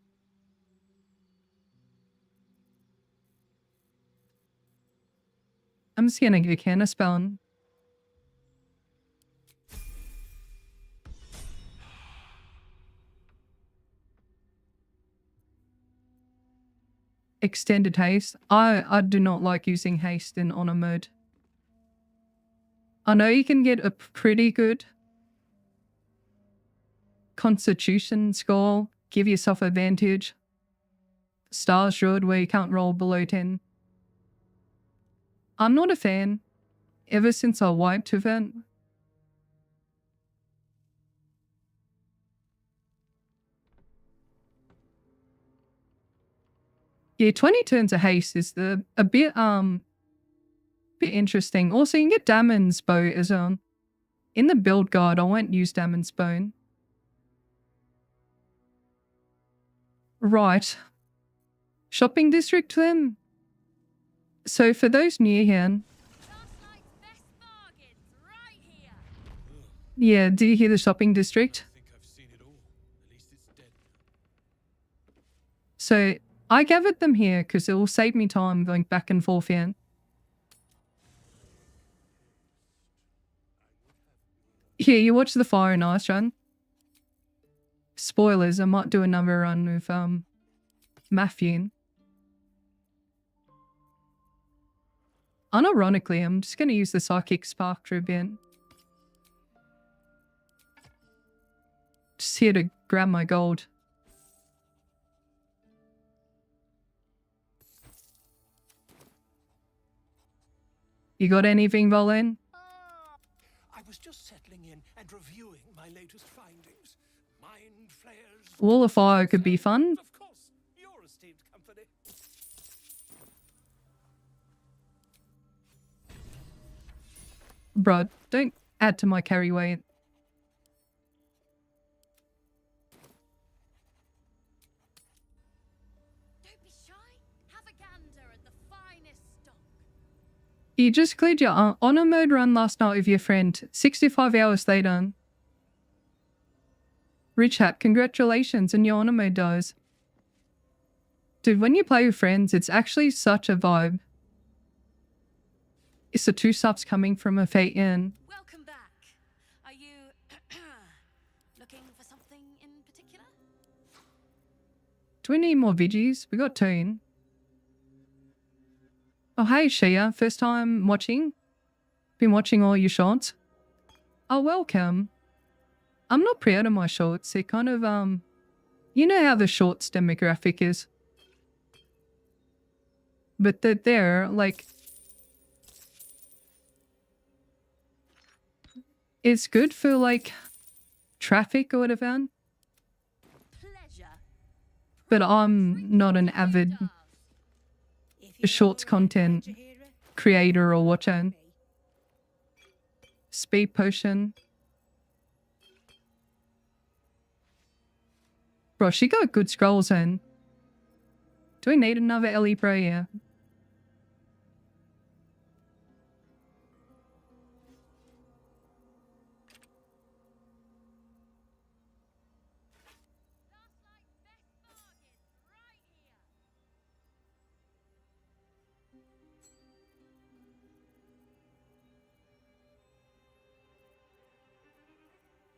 I'm just gonna go Counterspell. Extended haste. I do not like using haste in honor mode. I know you can get a pretty good constitution score, give yourself advantage. Stars Druid where you can't roll below 10. I'm not a fan. Ever since I wiped event. Yeah, 20 turns of haste is a bit interesting. Also, you can get Damon's bow as well. In the build guide, I won't use Damon's bow. Right. Shopping district then. So for those near here. Yeah, do you hear the shopping district? I think I've seen it all. At least it's dead now. So I gathered them here because it will save me time going back and forth here. Here, you watch the fire and ice run. Spoilers, I might do another run with Matthew. Unironically, I'm just going to use the Psychic Spark for a bit. Just here to grab my gold. You got anything, Volin? I was just settling in and reviewing my latest findings. Mind flayers. Wall of Fire could be fun. Of course, your esteemed company. Bruh, don't add to my carry weight. Don't be shy. Have a gander at the finest stock. You just cleared your honor mode run last night with your friend. 65 hours later. Rich Hat, congratulations on your honor mode dies. Dude, when you play with friends, it's actually such a vibe. It's the 2 subs coming from a Fate Inn. Welcome back. Are you looking for something in particular? Do we need more Viggies? We got 2. Oh, hey, Shia. First time watching? Been watching all your shorts? Oh, welcome. I'm not proud of my shorts. They're kind of, you know how the shorts demographic is. But they're there, like... It's good for, like, traffic or whatever. Pleasure. But I'm not an avid shorts content creator or watcher. Speed potion. Bro, she got good scrolls in. Do we need another Ellie Pro? Yeah.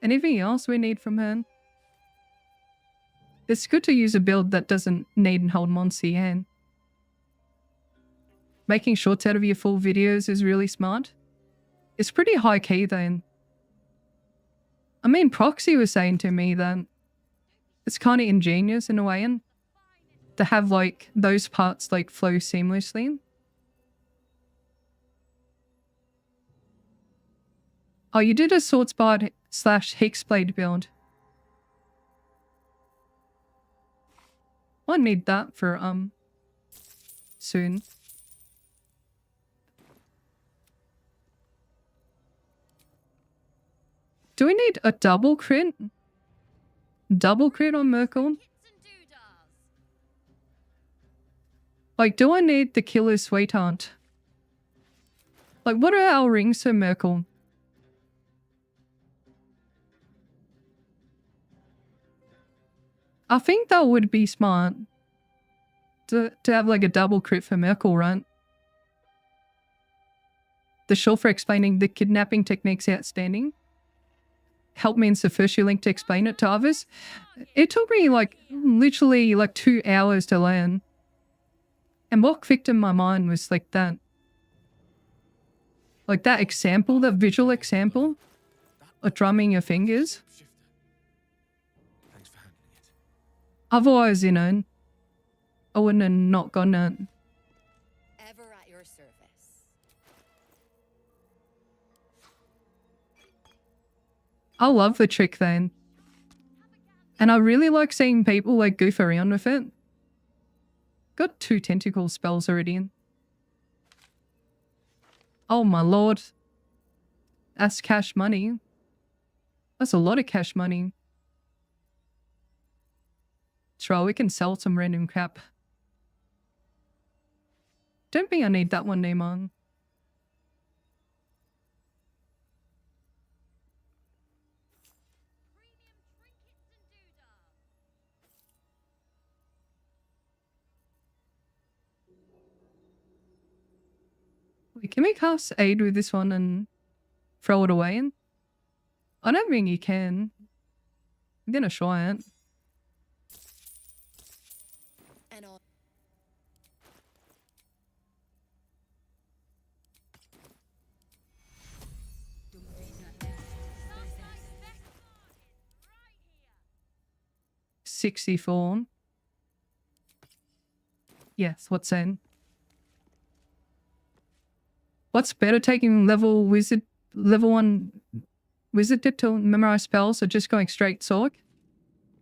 Anything else we need from her? It's good to use a build that doesn't need and hold monster hand. Making shorts out of your full videos is really smart. It's pretty high key then. I mean, Proxy was saying to me that it's kind of ingenious in a way, and to have like those parts like flow seamlessly. Oh, you did a Swordsbard / Hexblade build. I need that for soon. Do we need a double crit? Double crit on Merkel? Like, do I need the killer sweetheart? Like, what are our rings for Merkel? I think that would be smart. To have like a double crit for Merkel, right? The short for explaining the kidnapping technique's outstanding. Help means the first you link to explain it to others. It took me like literally like 2 hours to learn. And what clicked in my mind was like that. Like that example, that visual example of drumming your fingers. Thanks for handling it. Otherwise, you know, I wouldn't have not gotten it. Ever at your service. I love the trick then. And I really like seeing people like goof around with it. Got 2 tentacle spells already in. Oh my lord. That's cash money. That's a lot of cash money. Sure, we can sell some random crap. Don't think I need that one, Neymar. Wait, can we cast aid with this one and throw it away? And I don't think you can. I'm gonna try it. And all. — 64. Yes, what's in? What's better, taking level 1 wizard tip to memorize spells or just going straight Sorc?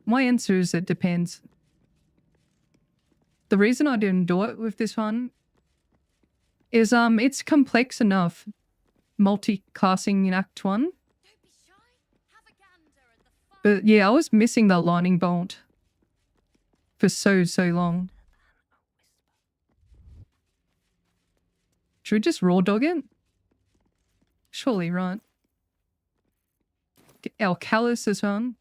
My answer is it depends. The reason I didn't do it with this one is it's complex enough multi-classing in Act 1. Don't be shy. Have a gander at the fun. But yeah, I was missing that lightning bolt for so long. Should we just raw dog it? Surely, right? Get our callus as well.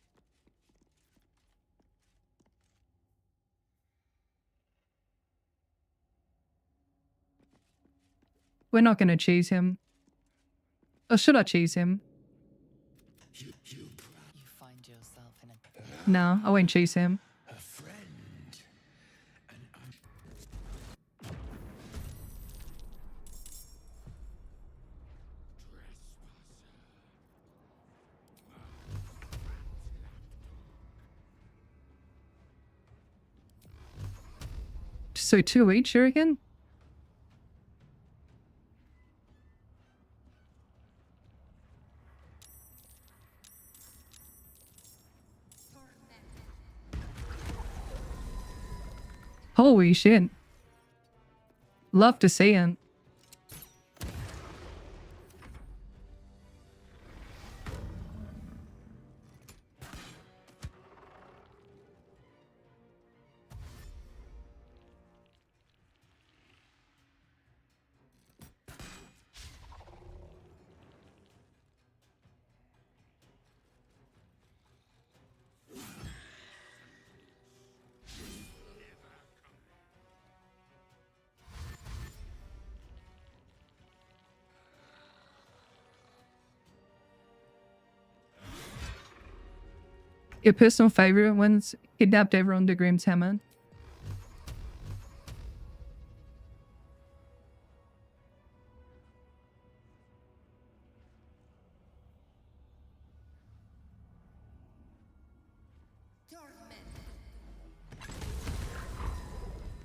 We're not gonna cheese him. Or should I cheese him? You find yourself in a No, I won't cheese him. A friend. So 2 each, you reckon? Holy shit. Love to see it. Your personal favorite ones kidnapped everyone to Grimm's Hammer.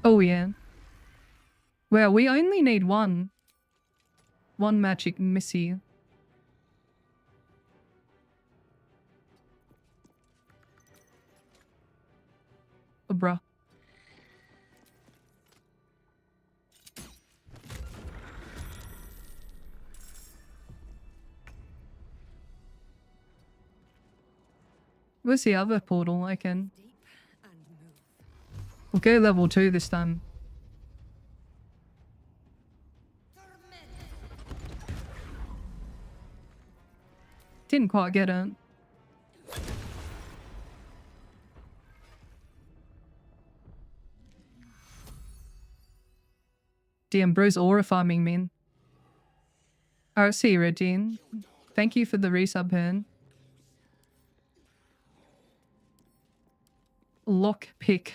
Oh yeah. Well, we only need one. One magic missy. Oh, bruh. Where's the other portal I can? We'll go level 2 this time. Didn't quite get it. Damn, bro's aura farming, man. Alright, see you, Regine. Thank you for the resub, Hearn. Lockpick.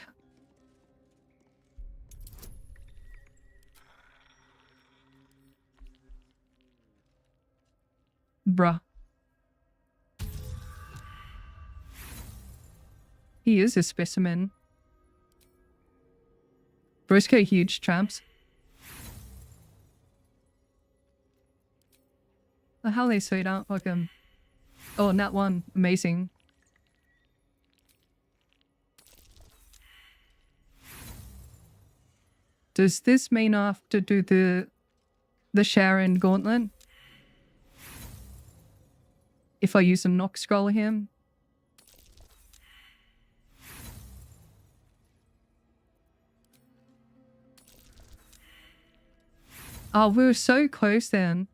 Bruh. He is a specimen. Bro's got huge traps. The hell they sweet out, like oh, nat 1. Amazing. Does this mean I have to do the Sharon Gauntlet? If I use a knock scroll here? Oh, we were so close then.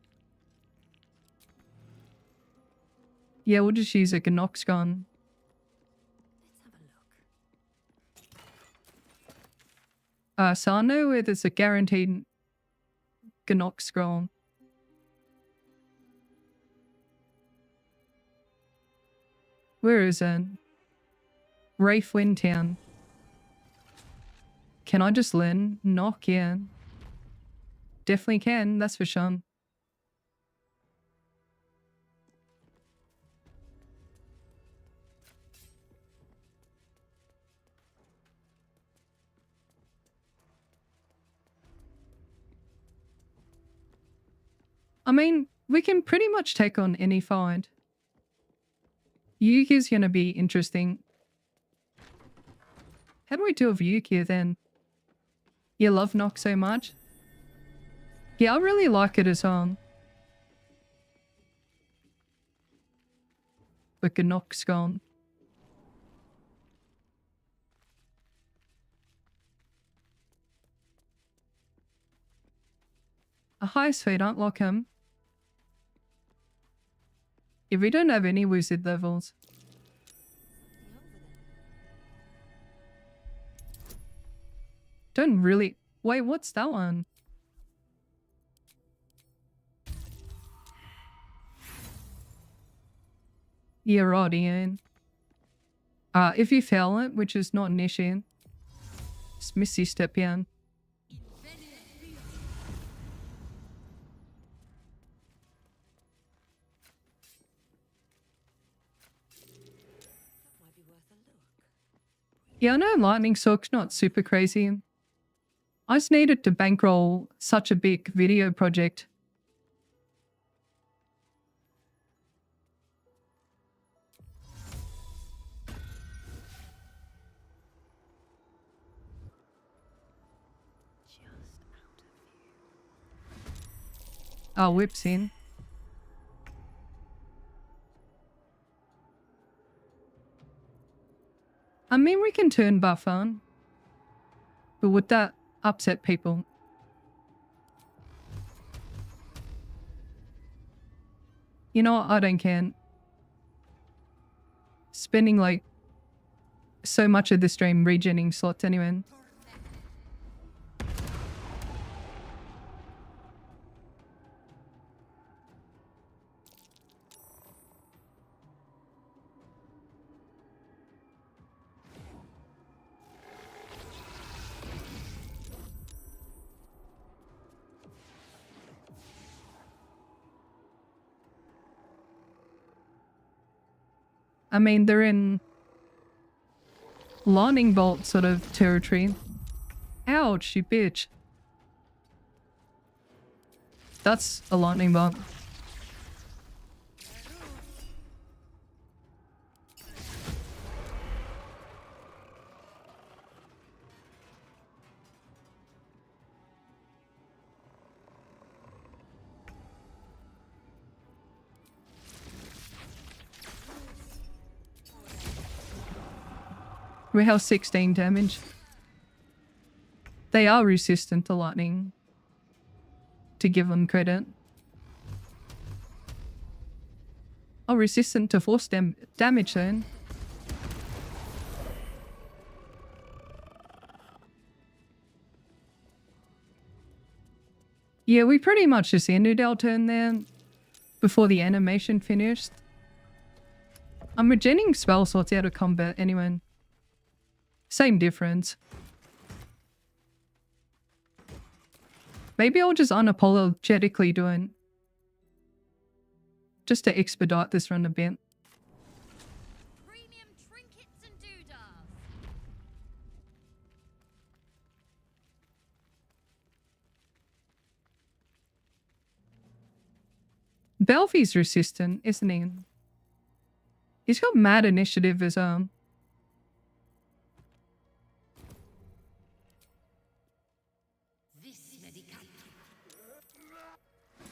Yeah, we'll just use a Gnox gun. So I know where there's a guaranteed Gnox scroll. Where is it? Wraith Windtown. Can I just learn knock? Yeah. Definitely can, that's for sure. I mean, we can pretty much take on any fight. Yuki's gonna be interesting. How do we do with Yuki then? You love Nox so much? Yeah, I really like it as well. But Nox gone. A high speed, don't lock him. If we don't have any wizard levels. Don't really... Wait, what's that one? Yeah, right, Ian. If you fail it, which is not an issue, just missy step in. Yeah, I know Lightning Sorc's not super crazy. I just needed to bankroll such a big video project. Oh, whips in. I mean, we can turn buff on. But would that upset people? You know what? I don't care. Spending like so much of the stream regenning slots anyway. I mean, they're in lightning bolt sort of territory. Ouch, you bitch. That's a lightning bolt. We have 16 damage. They are resistant to lightning, to give them credit. Oh, resistant to force damage then. Yeah, we pretty much just ended our turn there before the animation finished. I'm regenerating spell slots out of combat anyway. Same difference. Maybe I'll just unapologetically do it. Just to expedite this run a bit. Premium trinkets and doodads. Belfie's resistant, isn't he? He's got mad initiative as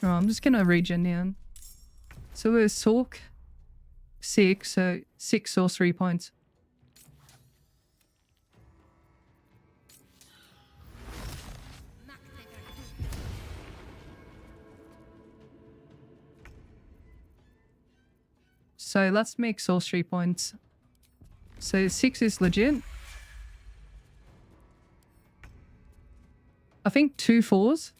Oh, I'm just gonna regen in. So we're Sorc 6, so 6 sorcery points. So let's make sorcery points. So 6 is legit. I think 2 4s.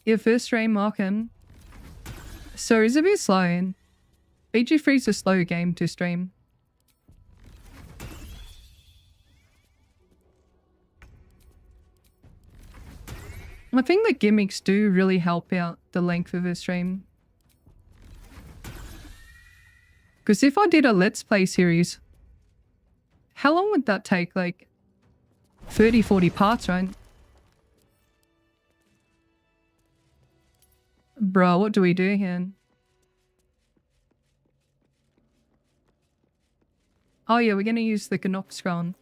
Yeah, first rain marking. So it's a bit slow. BG3 is a slow game to stream. I think the gimmicks do really help out the length of a stream. Because if I did a Let's Play series, how long would that take? Like 30, 40 parts, right? Bro, what do we do here? Oh yeah, we're gonna use the Gnopskron.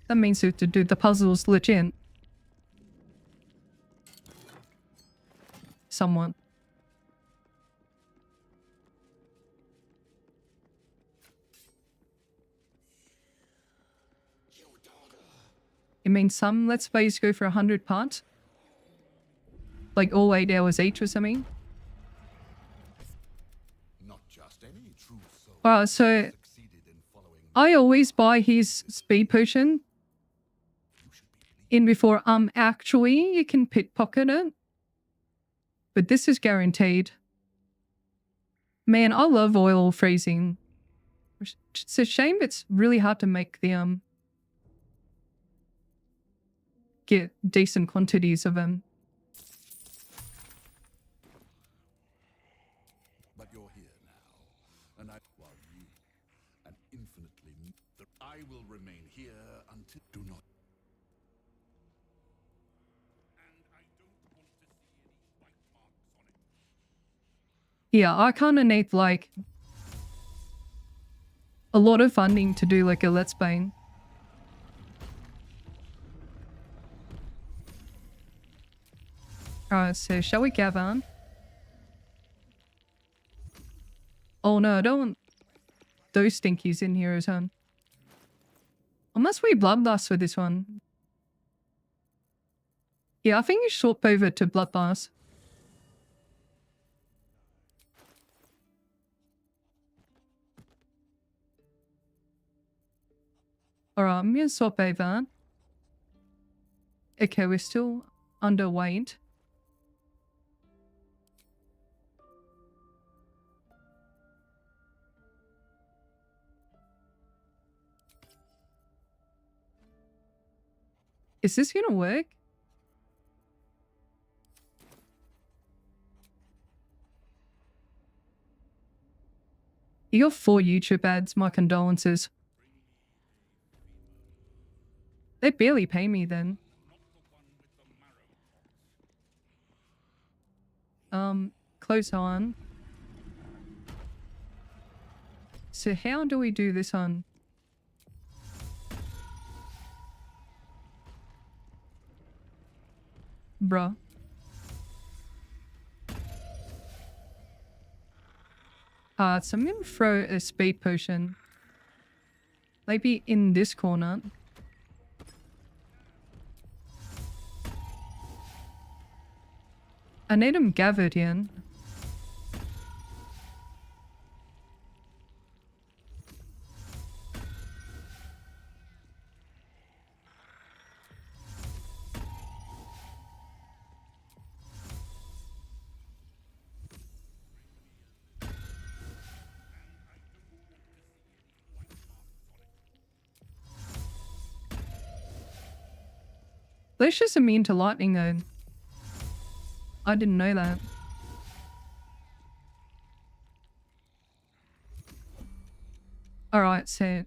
That means we have to do the puzzles legit. Someone. It means some Let's Plays go for 100 parts. Like all 8 hours each or something. Not just any true soul Wow, so succeeded in following. I always buy his speed potion in before actually you can pickpocket it. But this is guaranteed. Man, I love oil freezing. It's a shame it's really hard to make the get decent quantities of them. But you're here now, and while you, and infinitely, I will remain here until do not. And I don't want to see any white marks on it. Yeah, I kind of need like a lot of funding to do like a Let's Play. Alright, so shall we gather? Oh no, I don't want those stinkies in here as well. Unless we bloodlust for this one. Yeah, I think you swap over to bloodlust. Alright, I'm gonna swap over. Okay, we're still underweight. Is this gonna work? You got 4 YouTube ads, my condolences. They barely pay me then. Close on. So how do we do this on? Bruh. So I'm gonna throw a speed potion. Maybe in this corner. I need them gathered in. They're just immune to lightning though. I didn't know that. Alright, so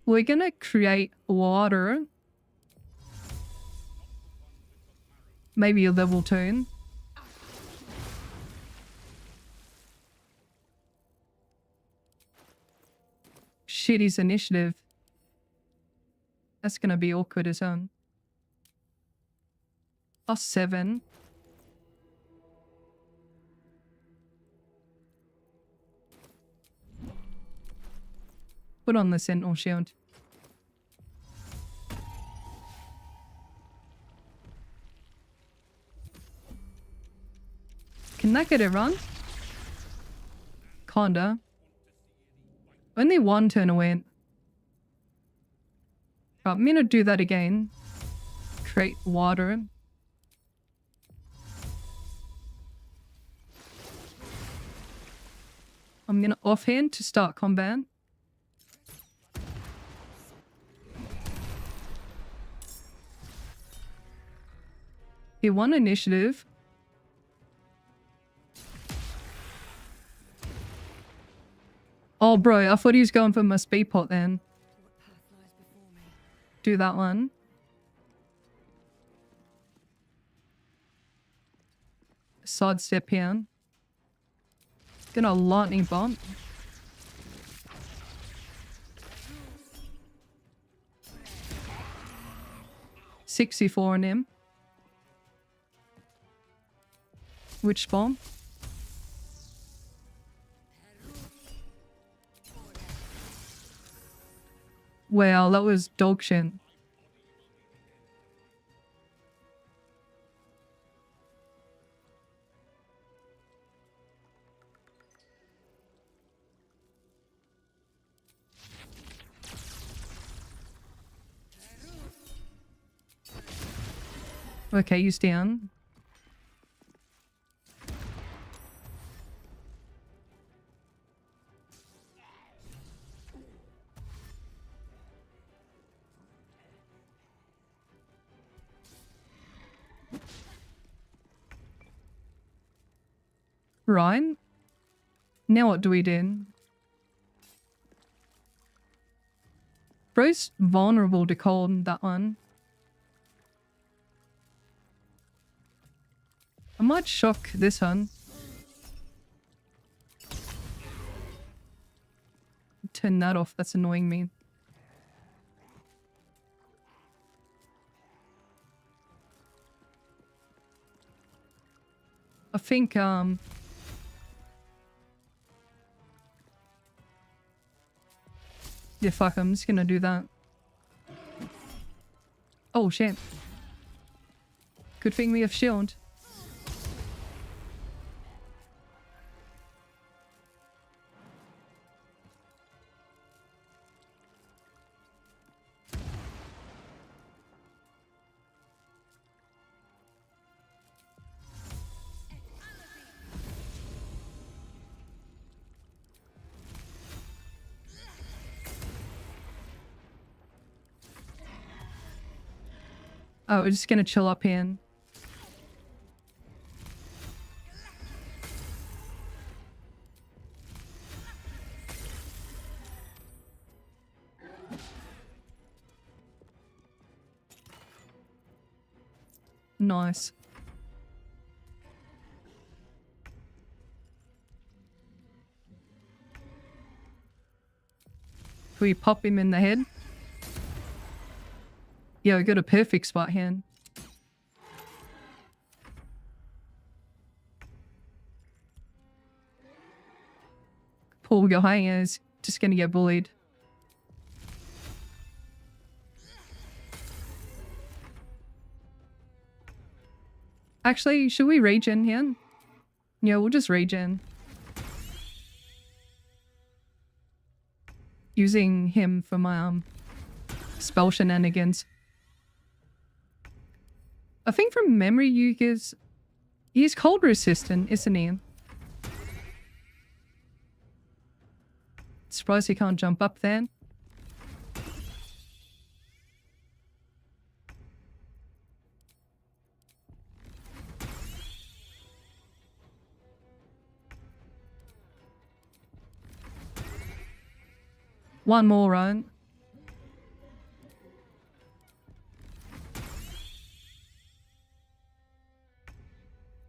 we're gonna create water. Maybe a level 2. Shitty's initiative. That's gonna be awkward as hell. +7. Put on the Sentinel Shield. Can that get it run? Kinda. Only 1 turn away. Right, I'm gonna do that again. Create water. I'm gonna offhand to start combat. He won initiative. Oh bro, I thought he was going for my speed pot then. Do that one. Sidestep here. Gonna lightning bomb. $64 on him. Witch bomb. Wow, that was dog shit. Okay, he's down. Right. Now what do we do? Bro's vulnerable to cold, that one. I might shock this one. Turn that off, that's annoying me. I think, yeah, fuck, I'm just gonna do that. Oh, shit. Good thing we have shield. Oh, we're just gonna chill up here. Nice. Can we pop him in the head? Yeah, we got a perfect spot here. Poor guy is just gonna get bullied. Actually, should we regen here? Yeah, we'll just regen. Using him for my spell shenanigans. I think from memory he's cold resistant, isn't he? Surprised he can't jump up there. One more, right?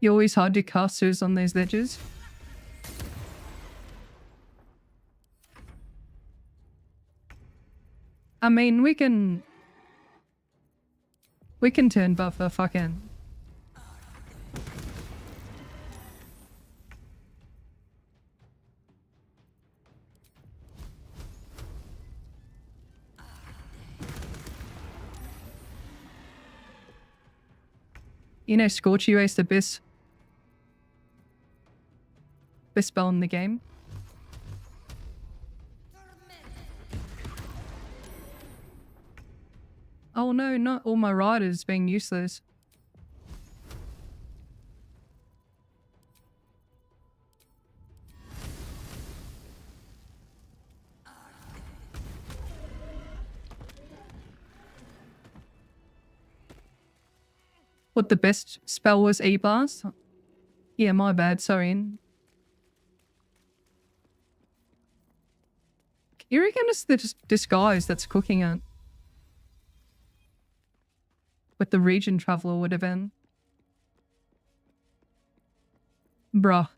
You always hard to casters on these ledges. I mean, we can turn buffer fucking. You know, Scorch you is the best spell in the game. Oh no, not all my riders being useless. What the best spell was E-Blast? Yeah, my bad, sorry. You reckon it's the disguise that's cooking it? With the region traveler would have been. Bruh.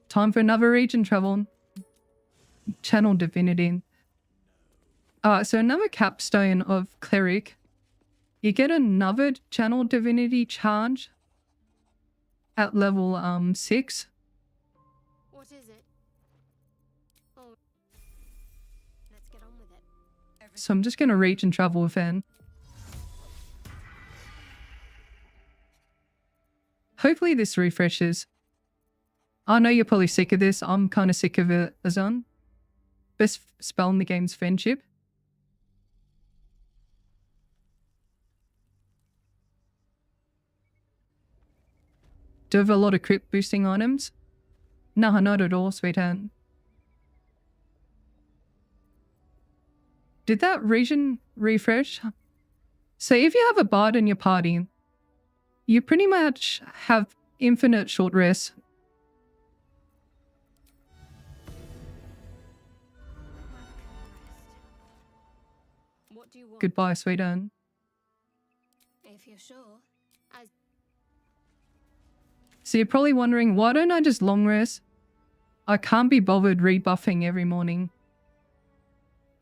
Time for another region travel. Channel divinity. So another capstone of cleric. You get another channel divinity charge at level 6. What is it? Oh, let's get on with it. So I'm just gonna reach and travel within. Hopefully this refreshes. I know you're probably sick of this. I'm kind of sick of it, Azan. Best spell in the game's friendship. Do you have a lot of crit boosting items? Nah, not at all, sweetheart. Did that region refresh? So if you have a bard in your party, you pretty much have infinite short rest. What do you want? Goodbye, sweetheart. If you're sure. So you're probably wondering, why don't I just long rest? I can't be bothered rebuffing every morning.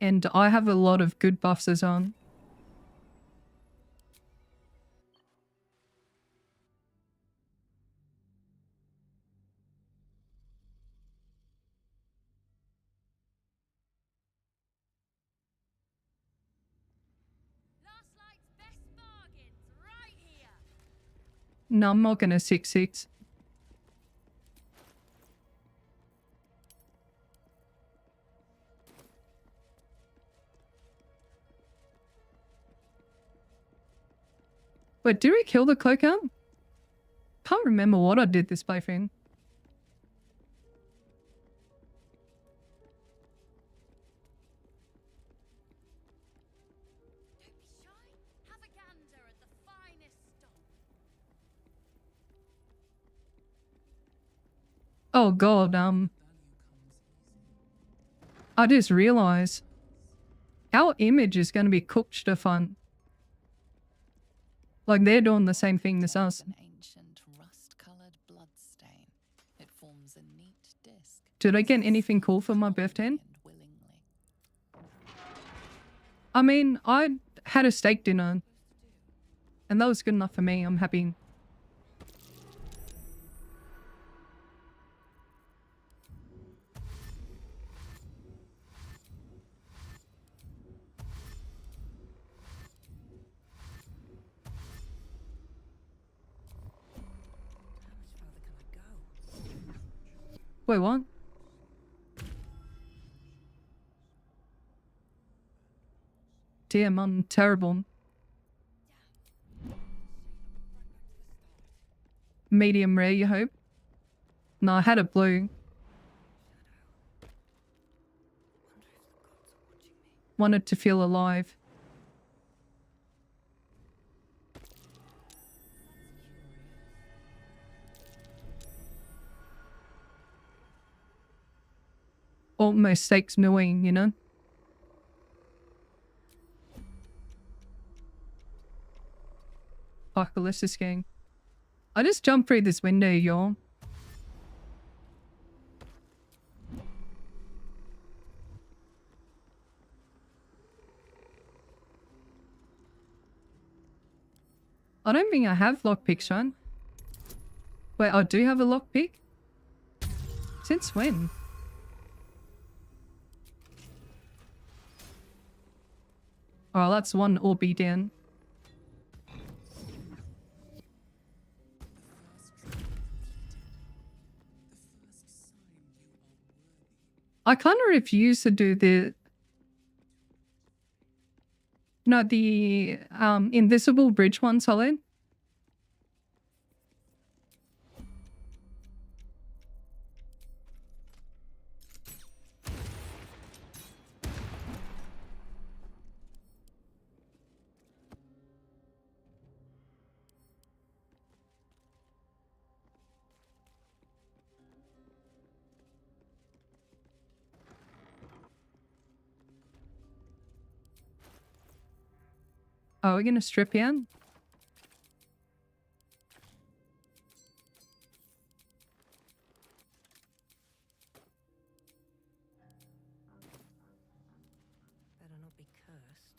And I have a lot of good buffs as on. Last night's best bargains right here. No, I'm not gonna 6-6. Wait, did we kill the cloaker? Can't remember what I did this playthrough. Don't be shy. Have a gander at Oh god, I just realized our image is going to be cooked to fun. Like they're doing the same thing as us. An ancient rust-colored blood stain. It forms a neat disc. Did I get anything cool for my birthday? And willingly. I mean, I had a steak dinner. And that was good enough for me. I'm happy. Wait, what? Damn, I'm terrible. Medium rare, you hope? No, I had it blue. Wanted to feel alive. Almost steaks milling, you know? Fuck, let's just gang. I just jumped through this window, y'all. I don't think I have lockpicks, right? Wait, I do have a lockpick? Since when? Oh, that's one orby down. I kind of refuse to do the invisible bridge one, Solid. Oh, we're gonna strip in? Better not be cursed.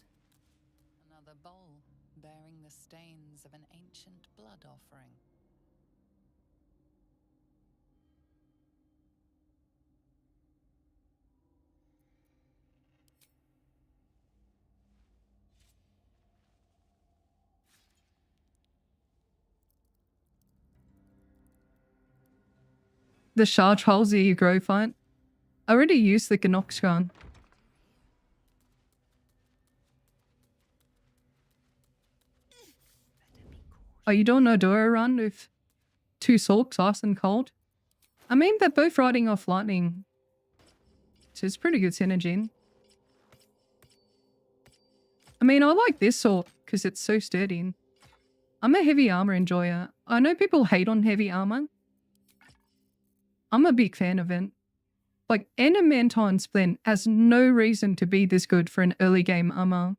Another bowl bearing the stains of an ancient blood offering. The shard holes that you grow fight. I already used the Gnoxgon. Are you doing a duo run with 2 Sorcs, ice and cold? I mean, they're both riding off lightning. So it's pretty good synergy. I mean, I like this Sorc because it's so sturdy. I'm a heavy armor enjoyer. I know people hate on heavy armor. I'm a big fan of it. Like, Adamantine Splint has no reason to be this good for an early game armor.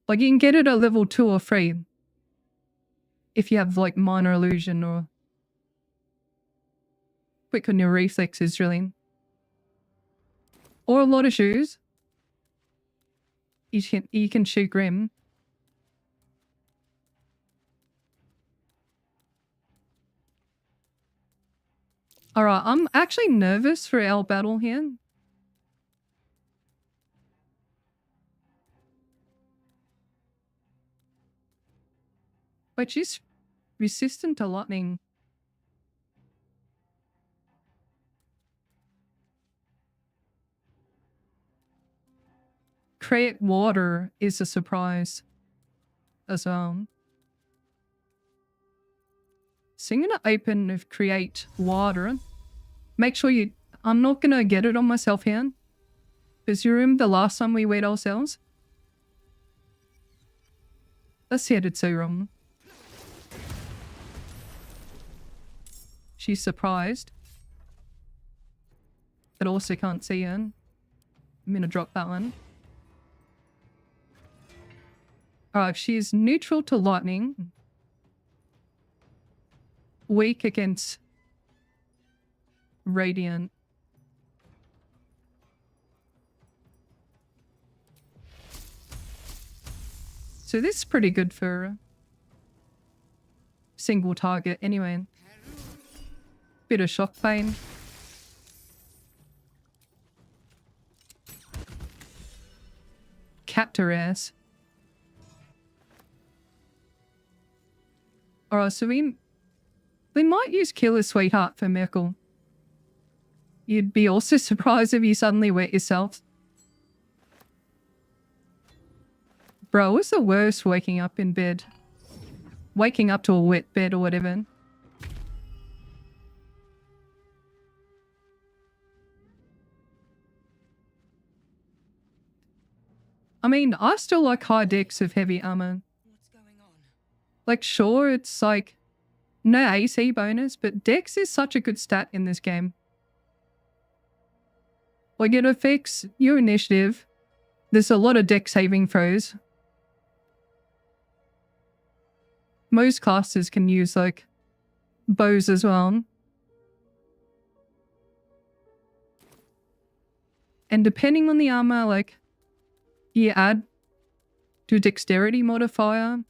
Like, you can get it at level 2 or 3. If you have, like, minor illusion or quick on your reflexes, really. Or a lot of shoes. You can shoot Grim. Alright, I'm actually nervous for our battle here. But she's resistant to lightning. Create water is a surprise as well. So I'm going to open with create water. Make sure you... I'm not going to get it on myself here. Because you remember the last time we weighed ourselves? Let's see how it so wrong. She's surprised. But also can't see her. I'm gonna drop that one. Alright, she's neutral to lightning. Weak against radiant. So this is pretty good for single target anyway. Bit of shock pain. Capped her ass. Alright, so we might use Killer Sweetheart for Merkel. You'd be also surprised if you suddenly wet yourself. Bro, it's the worst waking up in bed. Waking up to a wet bed or whatever. I mean, I still like high decks of heavy armor. What's going on? Like, sure, it's like no AC bonus, but dex is such a good stat in this game. Like, it affects your initiative. There's a lot of dex saving throws. Most classes can use, like, bows as well. And depending on the armor, like, you add to dexterity modifier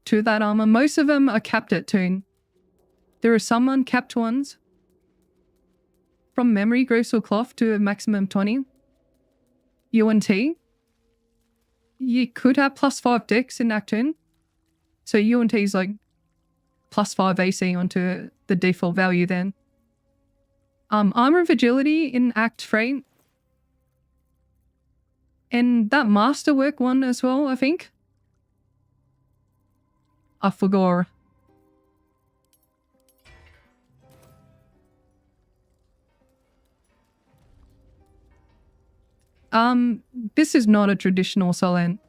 to that armor. Most of them are capped at 2. There are some uncapped ones. From memory, Graceful Cloth to a maximum 20. UNT. You could have +5 dex in Act 2. So UNT is like +5 AC onto the default value then. Armor of Agility in Act 3. And that Masterwork one as well, I think. I forgot. This is not a traditional Solent.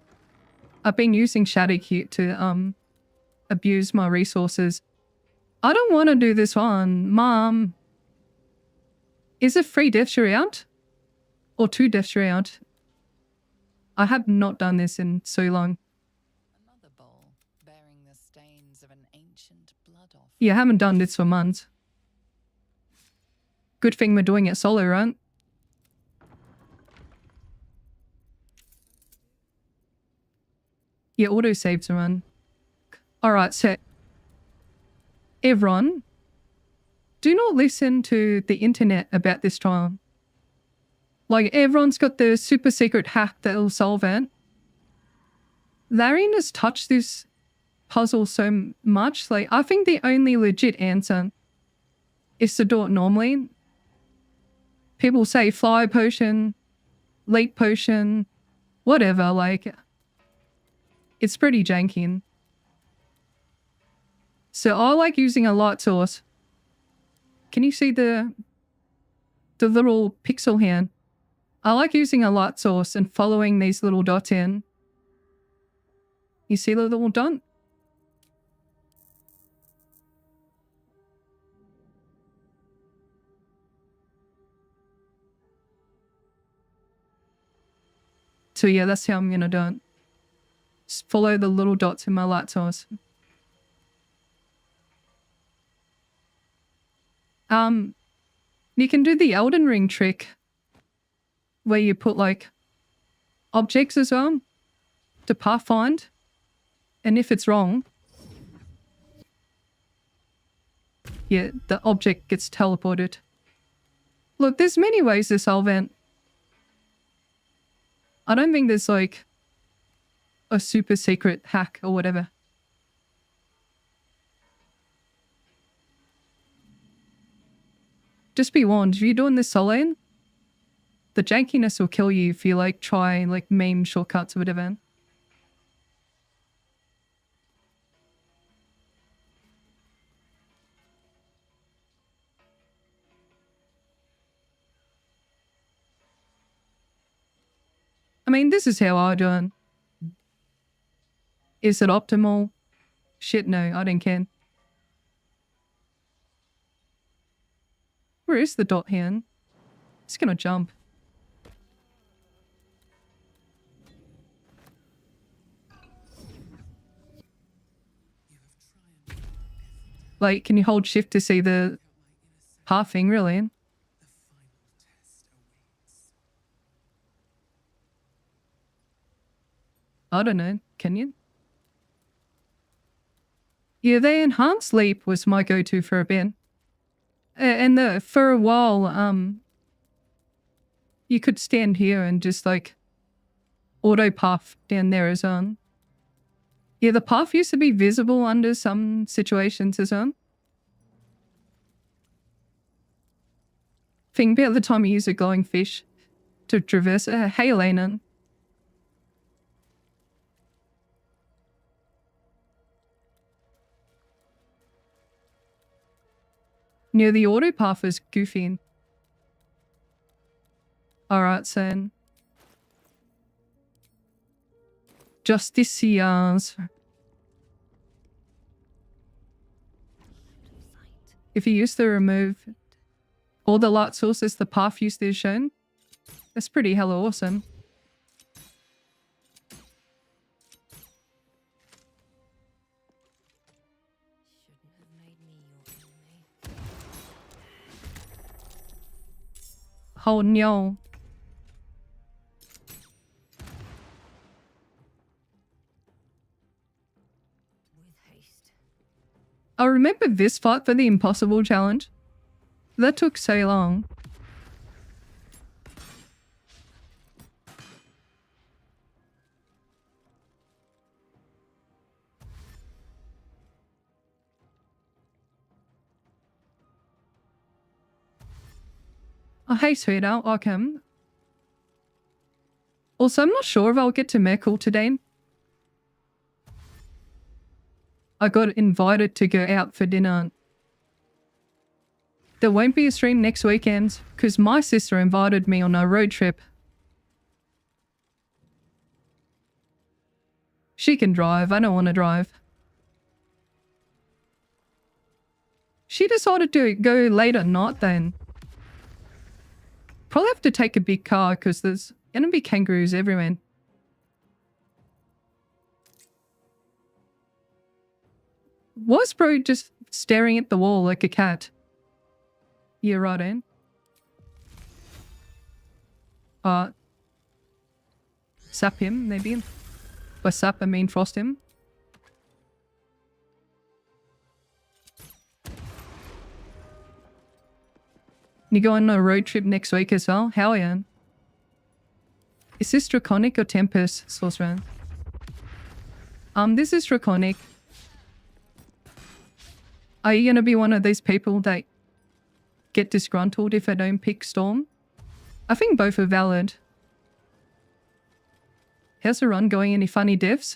I've been using Shadowcute to abuse my resources. I don't want to do this one. Mom. Is it 3 deaths you're out? Or 2 deaths you're out? I have not done this in so long. Another bowl bearing the stains of an ancient blood offering. Yeah, I haven't done this for months. Good thing we're doing it solo, right? Yeah, autosaves are on. Alright, so everyone, do not listen to the internet about this trial. Like, everyone's got the super secret hack that'll solve it. Larian has touched this puzzle so much. Like, I think the only legit answer is to do it normally. People say fly potion, leap potion, whatever, like, it's pretty janky. So I like using a light source. Can you see the little pixel here? I like using a light source and following these little dots in. You see the little dot? So yeah, that's how I'm gonna do it. Just follow the little dots in my light source. You can do the Elden Ring trick where you put like objects as well to pathfind, and if it's wrong, yeah, the object gets teleported. Look, there's many ways to solve it. I don't think there's like a super secret hack or whatever. Just be warned, if you're doing this solo, the jankiness will kill you if you like try like meme shortcuts or whatever. I mean, this is how I do it. Is it optimal? Shit, no, I don't care. where is the dot here? It's gonna jump. Like, can you hold shift to see the pathing, really? I don't know, can you? Yeah, the enhanced leap was my go-to for a bit. And for a while, you could stand here and just like auto path down there as well. Yeah, the path used to be visible under some situations as well. Think about the time you use a glowing fish to traverse. Hey, Elena. Yeah, the auto path is goofy. Alright, so Justiciars. If you use to remove all the light sources, the path used is shown. That's pretty hella awesome. Shouldn't have made me your enemy. Oh no. With haste. I remember this fight for the impossible challenge. That took so long. Oh, hey, sweetheart. Welcome. Also, I'm not sure if I'll get to Merkel today. I got invited to go out for dinner. There won't be a stream next weekend because my sister invited me on a road trip. She can drive. I don't want to drive. She decided to go late at night then. Probably have to take a big car because there's gonna be kangaroos everywhere. Was bro just staring at the wall like a cat? Yeah, right in. Sap him, maybe. By sap, I mean frost him. You go on a road trip next week as well? Hell yeah. Is this Draconic or Tempest, Sorcerer? This is Draconic. Are you gonna be one of these people that get disgruntled if I don't pick Storm? I think both are valid. How's the run going? Any funny diffs?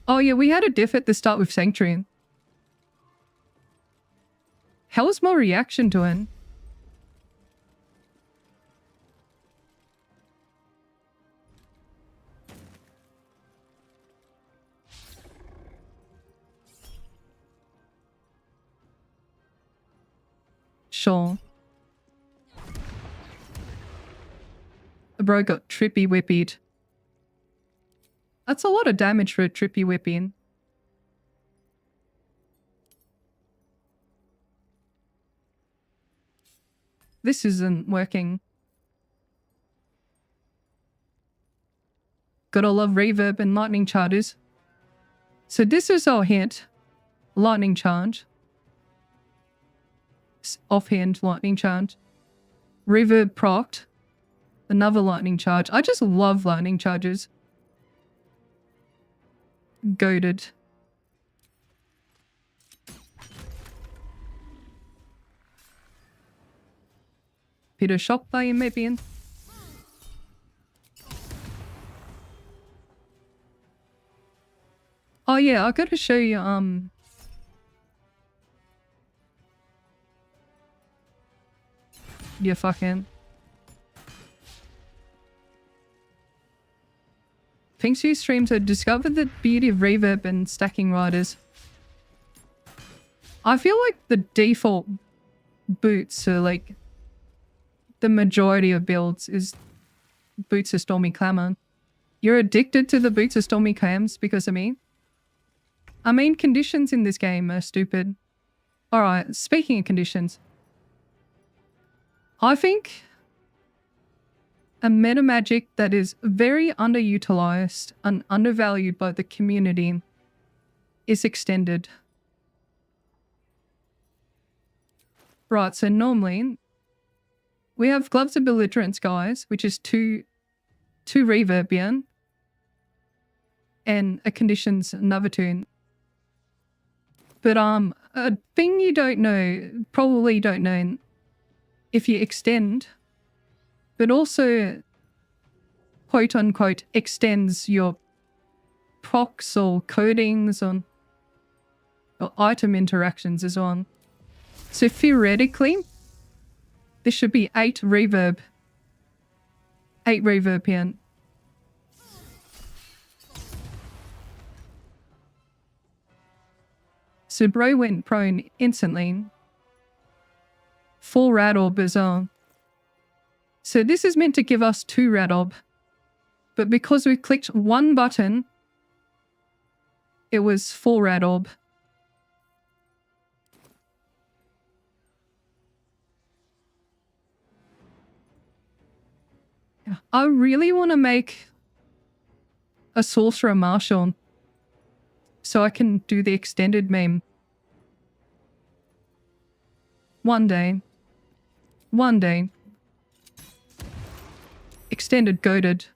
Oh yeah, we had a diff at the start with Sanctuary. How was my reaction to it? Sure. The bro got trippy whippied. That's a lot of damage for a trippy whipping. This isn't working. Gotta love reverb and lightning charges. So this is our hint. Lightning charge. Offhand lightning charge. Reverb procced. Another lightning charge. I just love lightning charges. Goated. Peter shocked by him maybe. Oh yeah, I gotta show you you fucking Thanks to your streams, I discovered the beauty of reverb and stacking riders. I feel like the default boots are like the majority of builds is Boots of Stormy Clamor. You're addicted to the Boots of Stormy Clams because of me. I mean, conditions in this game are stupid. Alright, speaking of conditions. I think a meta magic that is very underutilized and undervalued by the community is extended. Right, so normally we have Gloves of Belligerence, guys, which is two reverb, yeah? And a conditions another tune. But a thing you don't know, probably don't know, if you extend, but also quote unquote extends your procs or codings on or item interactions as well. So theoretically, this should be 8 reverb. 8 reverb here. So bro went prone instantly. 4 Radob as well. So this is meant to give us 2 Radob. But because we clicked one button, it was 4 Radob. I really want to make a Sorcerer Marshal so I can do the extended meme. One day. One day. Extended goaded.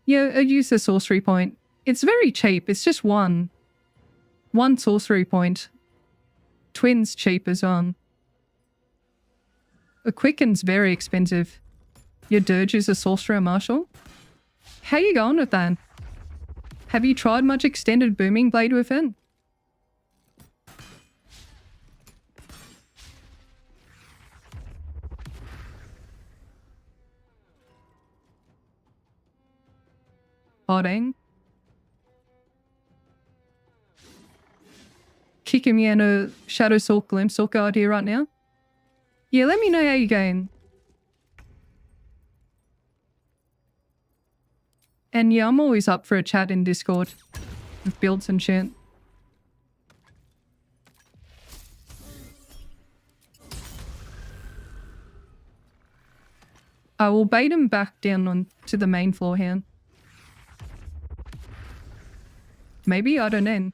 Yeah, I use the sorcery point. It's very cheap. It's just one. One sorcery point. Twins cheap as well. A quicken's very expensive. Your dirge is a Sorcerer Marshal? How you going with that? Have you tried much extended Booming Blade with it? Harding. Kicking me in a Shadow Sorc Glimpse Sorc idea right now. Yeah, let me know how you're going. And yeah, I'm always up for a chat in Discord with builds and shit. I will bait him back down on to the main floor here. Maybe, I don't know.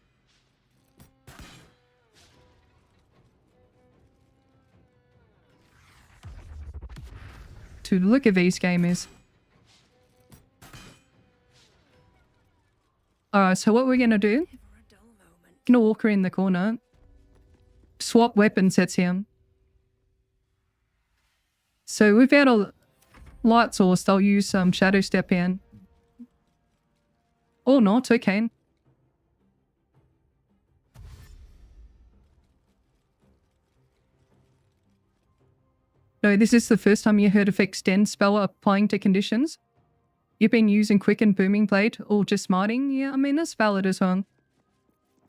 Dude, look at these gamers. Alright, so what we're gonna do, gonna walk around the corner, swap weapon sets here. So without a light source, they'll use some Shadow Step in. Or not, okay. No, this is the first time you heard of extend spell applying to conditions. You've been using Quicken Booming Blade or just smarting? Yeah, I mean, that's valid as well.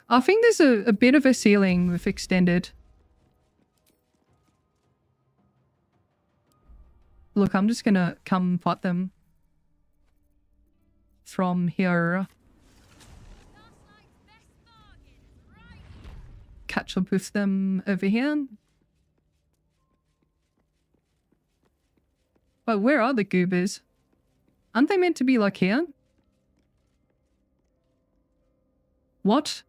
I think there's a bit of a ceiling with extended. Look, I'm just gonna come fight them from here. Catch up with them over here. But where are the goobers? Aren't they meant to be like here? What?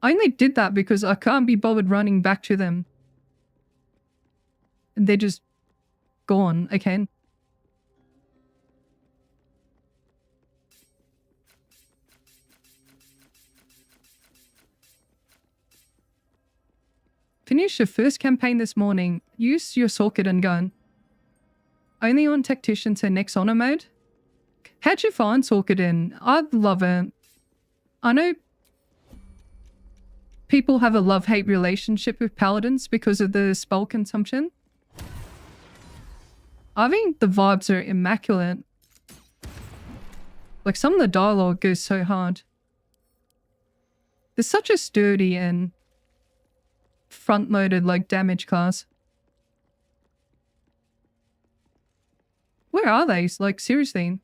I only did that because I can't be bothered running back to them. And they're just gone, okay? Finish your first campaign this morning. Use your Sorc and gun. Only on Tactician to next honor mode? How'd you find Sorc? I'd love it. I know people have a love-hate relationship with paladins because of the spell consumption. I think the vibes are immaculate. Like, some of the dialogue goes so hard. There's such a sturdy and front-loaded, like, damage class. Where are they? Like, seriously.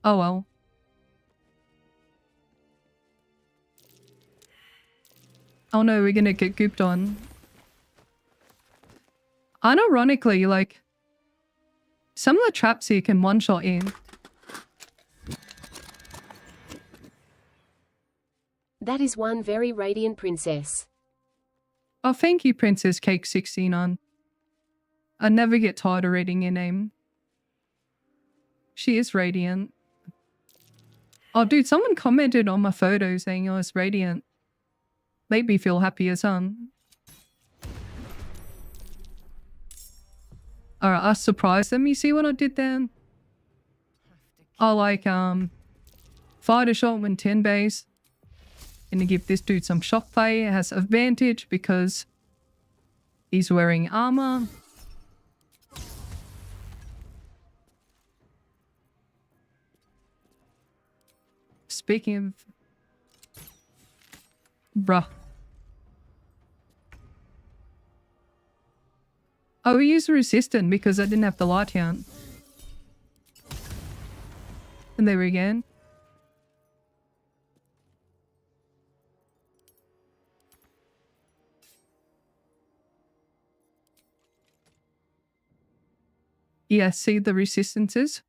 Oh well. Oh no, we're gonna get gooped on. Unironically, like, some of the traps here can one-shot in. That is one very radiant princess. Oh, thank you, Princess Cake 69. I never get tired of reading your name. She is radiant. Oh, dude, someone commented on my photo saying I was radiant. Made me feel happy as hell. Alright, I surprised them. You see what I did there? I like, fired a shot when 10 base. Gonna give this dude some shock play. It has advantage because he's wearing armor. Speaking of... Bruh. Oh, we used resistant because I didn't have the light out. And there we go. Yeah, see the resistances?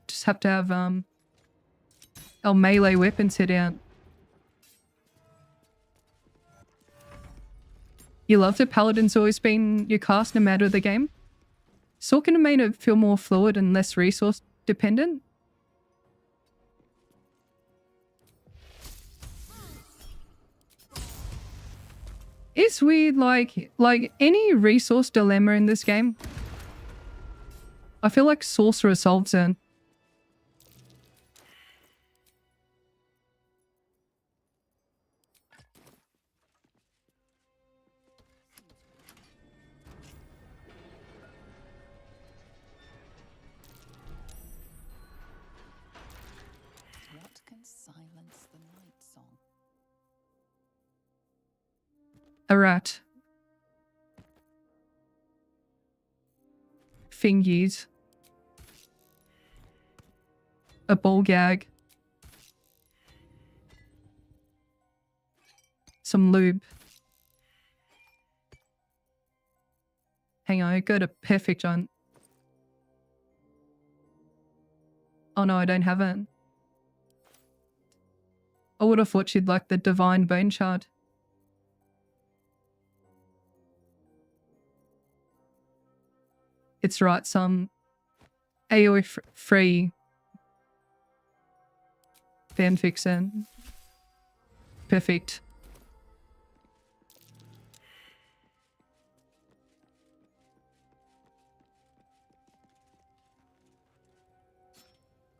Just have to have our melee weapon set out. You loved it? Paladin's always been your cast no matter the game? Sorc can have made it feel more fluid and less resource dependent. It's weird, like any resource dilemma in this game, I feel like Sorcerer solves it. What can silence the night song? A rat. Fingies. A ball gag. Some lube. Hang on, I got a perfect one. Oh no, I don't have it. I would have thought she'd like the divine bone shard. It's right, some AoE free fanfiction. Perfect.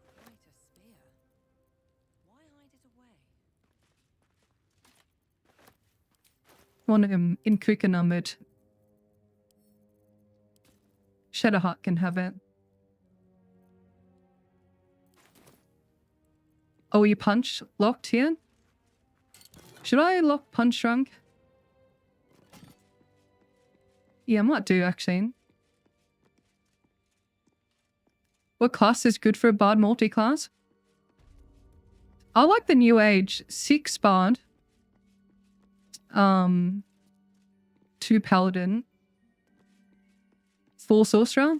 Quite a spear. Why hide it away? One of them in quicker numbered. Shadowheart can have it. Oh, you punch locked here? Should I lock punch drunk? Yeah, I might do actually. What class is good for a bard multi-class? I like the new age 6 bard. 2 paladin. 4 sorcerer.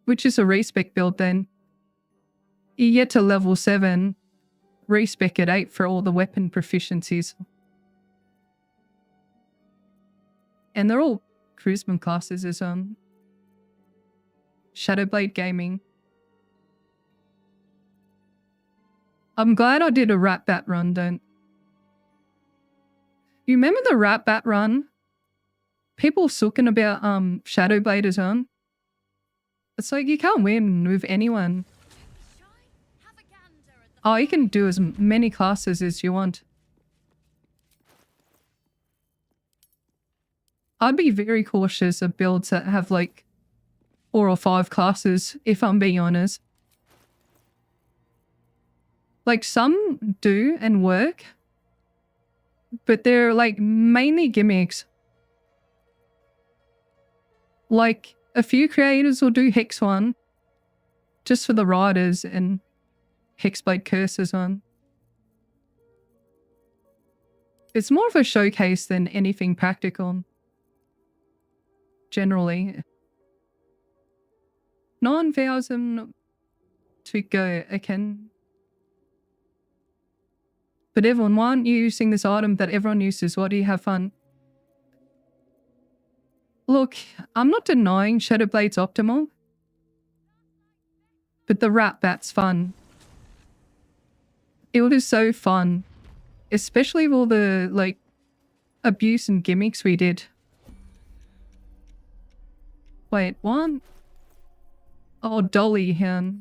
Which is a respec build then. You get to level 7. Respec at 8 for all the weapon proficiencies. And they're all Cruiseman classes as Shadowblade Gaming. I'm glad I did a rat bat run, don't. You remember the rat bat run? People sulking about Shadowblade as well. It's like you can't win with anyone. Oh, you can do as many classes as you want. I'd be very cautious of builds that have like 4 or 5 classes, if I'm being honest. Like some do and work, but they're like mainly gimmicks. Like, a few creators will do Hex 1 just for the riders and Hexblade Curses 1. It's more of a showcase than anything practical. Generally. 9,000 to go again. But everyone, why aren't you using this item that everyone uses? Why do you have fun? Look, I'm not denying Shadowblade's optimal. But the rat bat's fun. It was so fun. Especially with all the, like, abuse and gimmicks we did. Wait, what? Oh, Dolly here.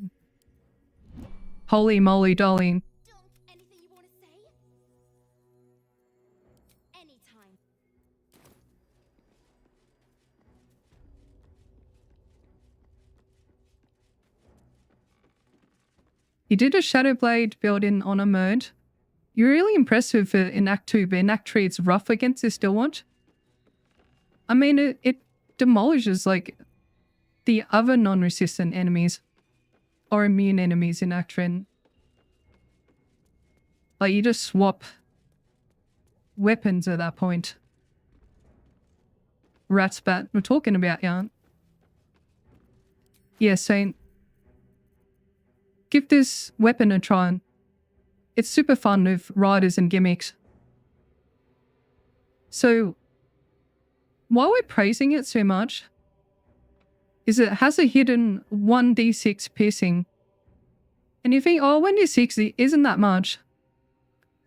Holy moly, Dolly. Dunk, anything you want to say? Anytime. You did a Shadowblade build in Honor mode. You're really impressive in Act 2, but in Act 3 it's rough against this still watch. I mean, it demolishes, like, the other non-resistant enemies or immune enemies in Act 3. Like, you just swap weapons at that point. Ratsbat, we're talking about, yeah. Yeah, Saint. Give this weapon a try. It's super fun with riders and gimmicks. So, why we're praising it so much is it has a hidden 1d6 piercing. And you think, oh, 1d6 isn't that much.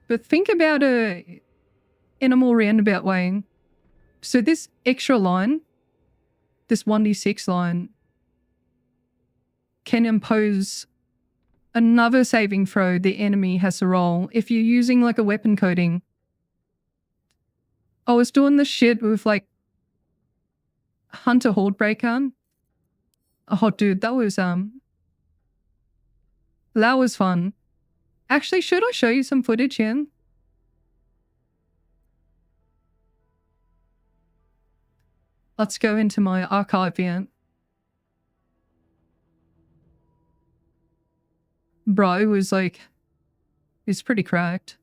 But think about it in a more roundabout way. So this extra line, this 1d6 line, can impose another saving throw the enemy has to roll if you're using like a weapon coding. I was doing this shit with like Hunter Hordebreaker. Oh dude, that was fun. Actually, should I show you some footage here? Let's go into my archive here. Bro was like, he's pretty cracked.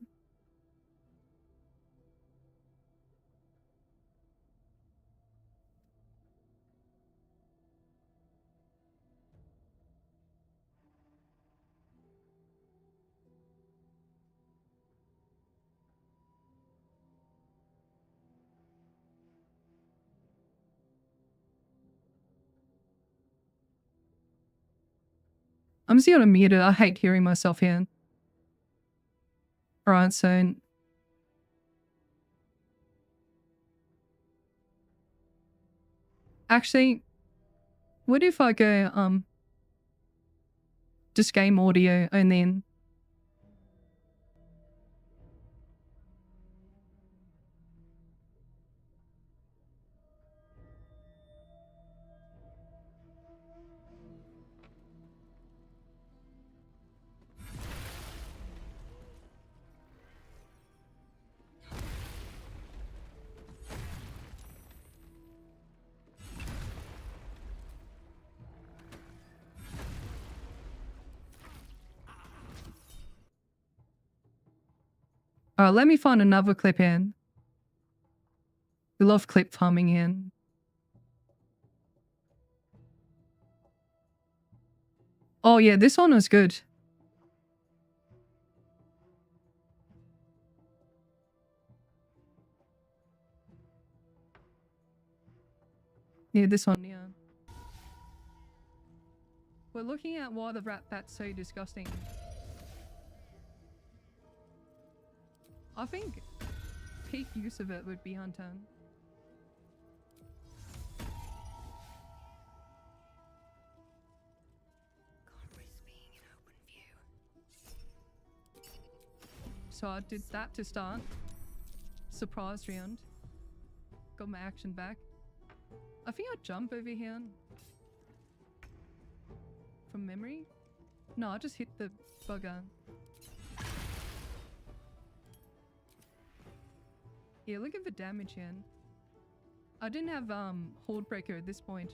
I'm just gonna mute it. I hate hearing myself here. Alright, so actually, what if I go just game audio and then alright, let me find another clip in. We love clip farming in. Oh yeah, this one was good. Yeah, this one, yeah. We're looking at why the rat bat's so disgusting. I think peak use of it would be Hunter. Can't risk being in open view. So I did that to start. Surprise round. Got my action back. I think I jump over here. From memory? No, I just hit the bugger. Yeah, look at the damage here. I didn't have Hordebreaker at this point.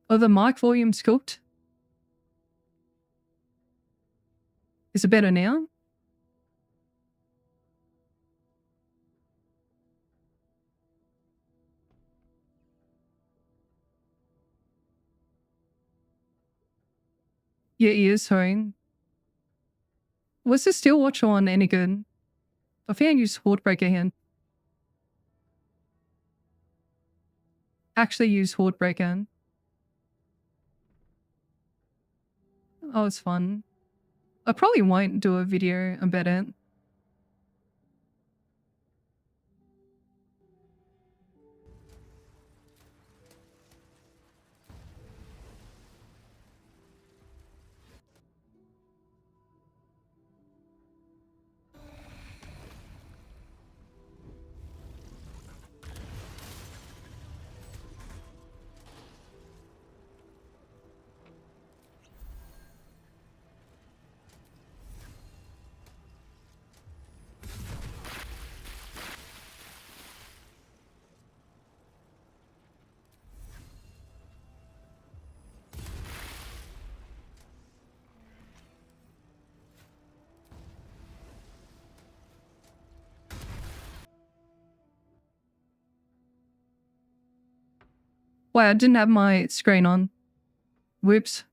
Oh, the mic volume's cooked. Is it better now? Yeah, he is, sorry. Was the Steel Watcher one any good? I think I used Hordebreaker here. Actually use Hordebreaker. Oh, it's fun. I probably won't do a video about it. Wow, I didn't have my screen on. Whoops.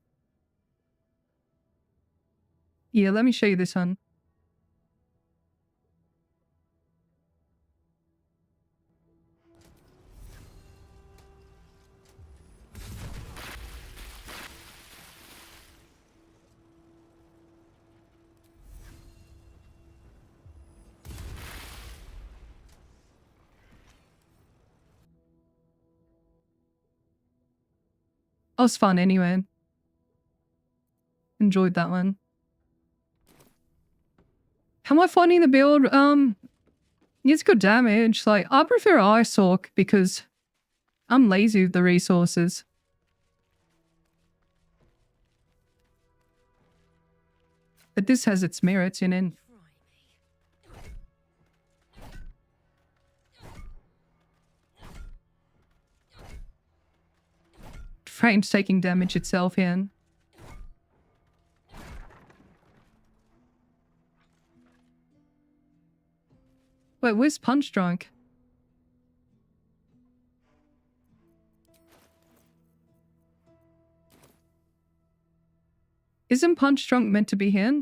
Yeah, let me show you this one. That was fun anyway. Enjoyed that one. How am I finding the build? It's good damage. Like, I prefer Ice Sorc because I'm lazy with the resources. But this has its merits in it. Frame's taking damage itself here. Wait, where's Punch Drunk? Isn't Punch Drunk meant to be here?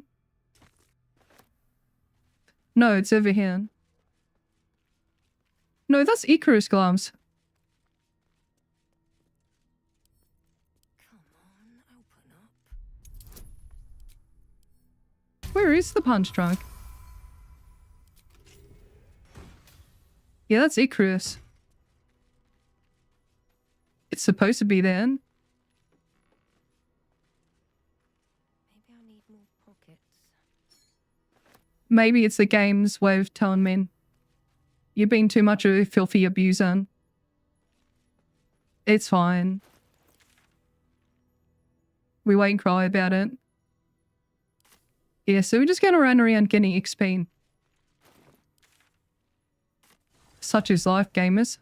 No, it's over here. No, that's Icarus gloves. Come on, open up. Where is the Punch Drunk? Yeah, that's Icarus. It's supposed to be there. Maybe I need more pockets. Maybe it's the game's way of telling men you've been too much of a filthy abuser. It's fine. We won't cry about it. Yeah, so we're just going to run around getting XP. Such is life, gamers.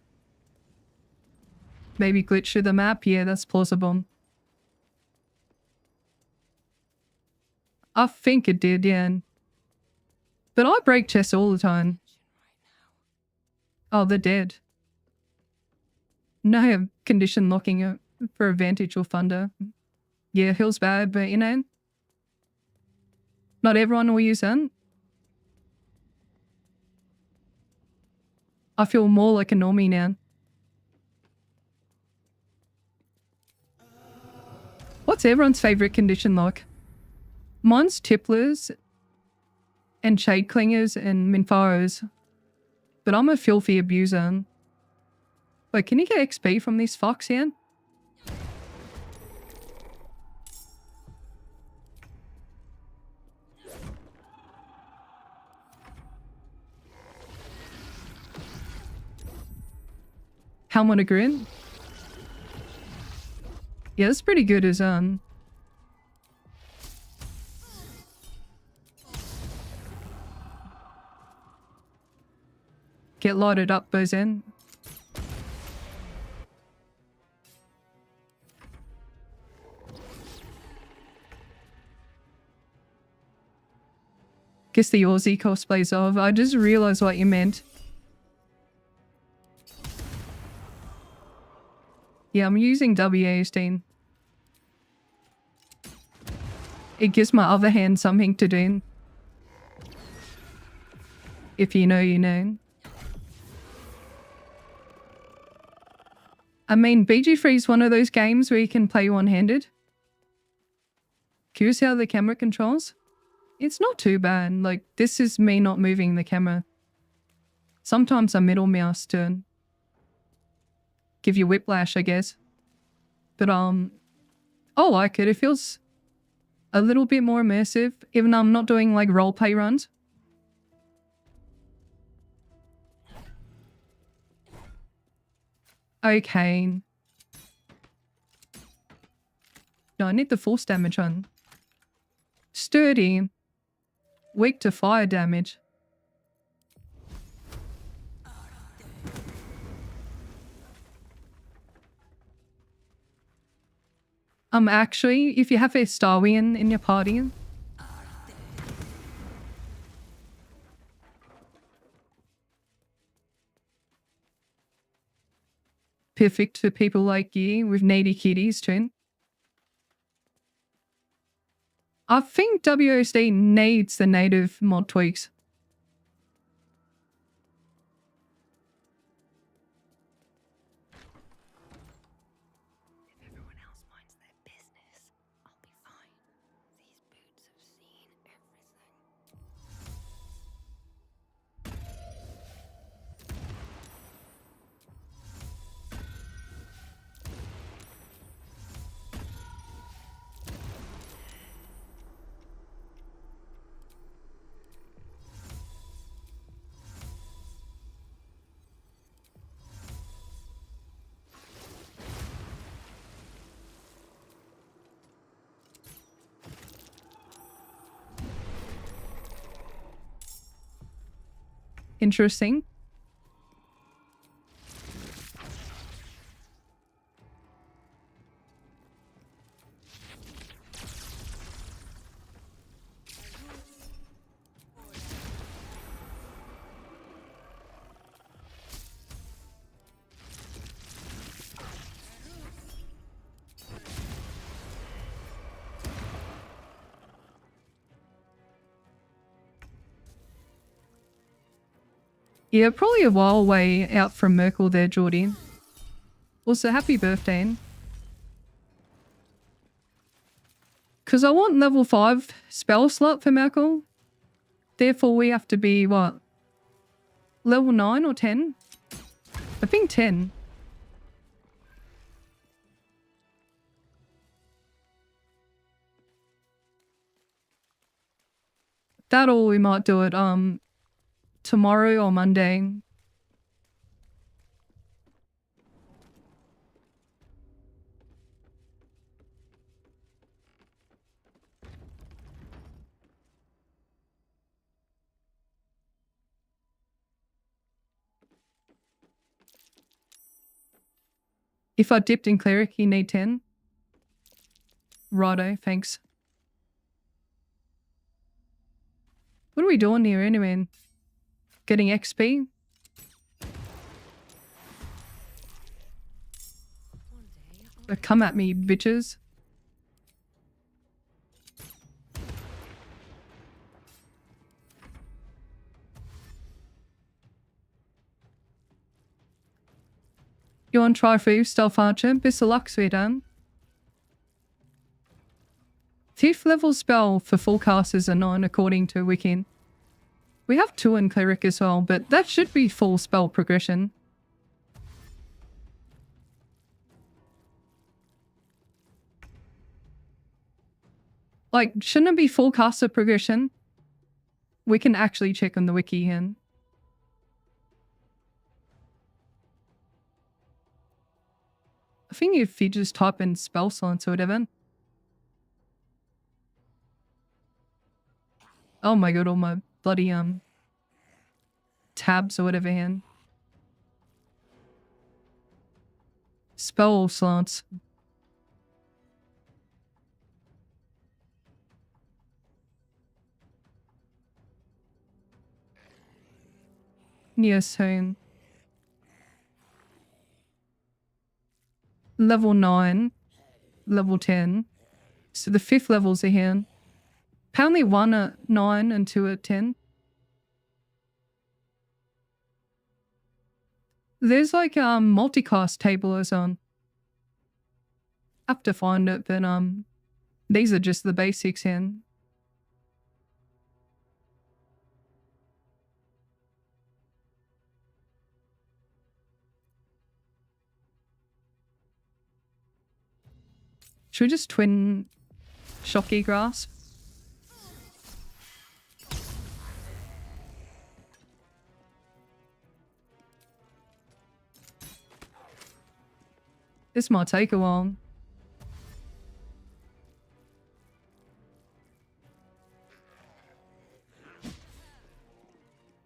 Maybe glitch through the map. Yeah, that's plausible. I think it did, yeah. But I break chests all the time. Oh, they're dead. No condition locking it for advantage or thunder. Yeah, heal's bad, but you know, not everyone will use that. I feel more like a normie now. What's everyone's favourite condition lock? Mine's Tipplers and Shade Clingers and Minfaros. But I'm a filthy abuser. Wait, can you get XP from these fucks here? Helmet of Grit. Yeah, that's pretty good as get lighted up, Bozen. Guess the Aussie cosplays of. I just realized what you meant. Yeah, I'm using W18. It gives my other hand something to do. If you know, you know. I mean, BG3 is one of those games where you can play one-handed. Curious how the camera controls? It's not too bad. Like, this is me not moving the camera. Sometimes I middle mouse to give you whiplash, I guess. But, I like it. It feels a little bit more immersive, even though I'm not doing, like, roleplay runs. Okay. No, I need the force damage on. Sturdy. Weak to fire damage. Actually, if you have a Starwian in your party, perfect for people like you with needy kitties too. I think WSD needs the native mod tweaks. If everyone else minds their business, I'll be fine. These boots have seen everything. Interesting. Yeah, probably a while away out from Merkel there, Geordie. Also, happy birthday. Because I want level 5 spell slot for Merkel. Therefore, we have to be, what? Level 9 or 10? I think 10. That or we might do it, tomorrow or Monday. If I dipped in cleric, you need 10. Righto, thanks. What are we doing here anyway? Getting XP? Come at me, bitches. You want to try for Stealth Archer? Best of luck, sweetheart. Thief level spell for full casters are 9 according to Wiki. We have 2 in Cleric as well, but that should be full spell progression. Like, shouldn't it be full caster progression? We can actually check on the Wiki here. I think if you just type in spell science or whatever. Oh my god, all my bloody tabs or whatever here. Spell slants. Neosone. Level 9. Level 10. So the 5th levels are here. Apparently 1 at 9 and 2 at 10. There's like a multicast table or something. I have to find it, but these are just the basics here. Should we just twin shocky grasp? This might take a while.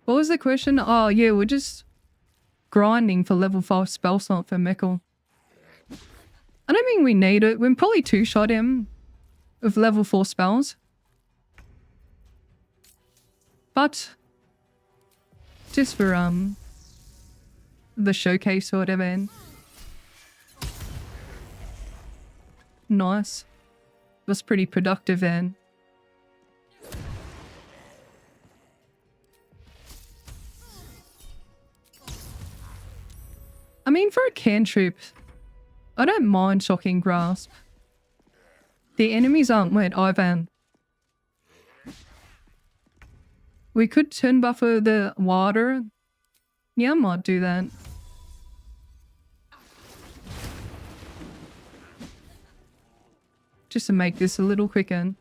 What was the question? Oh yeah, we're just grinding for level 5 spell slot for Mickle. I don't think we need it. We'll probably two-shot him with level 4 spells. But just for the showcase or whatever. Nice. Was pretty productive then. I mean, for a cantrip, I don't mind shocking grasp. The enemies aren't wet either. We could turn buffer the water. Yeah, I might do that. Just to make this a little quicker.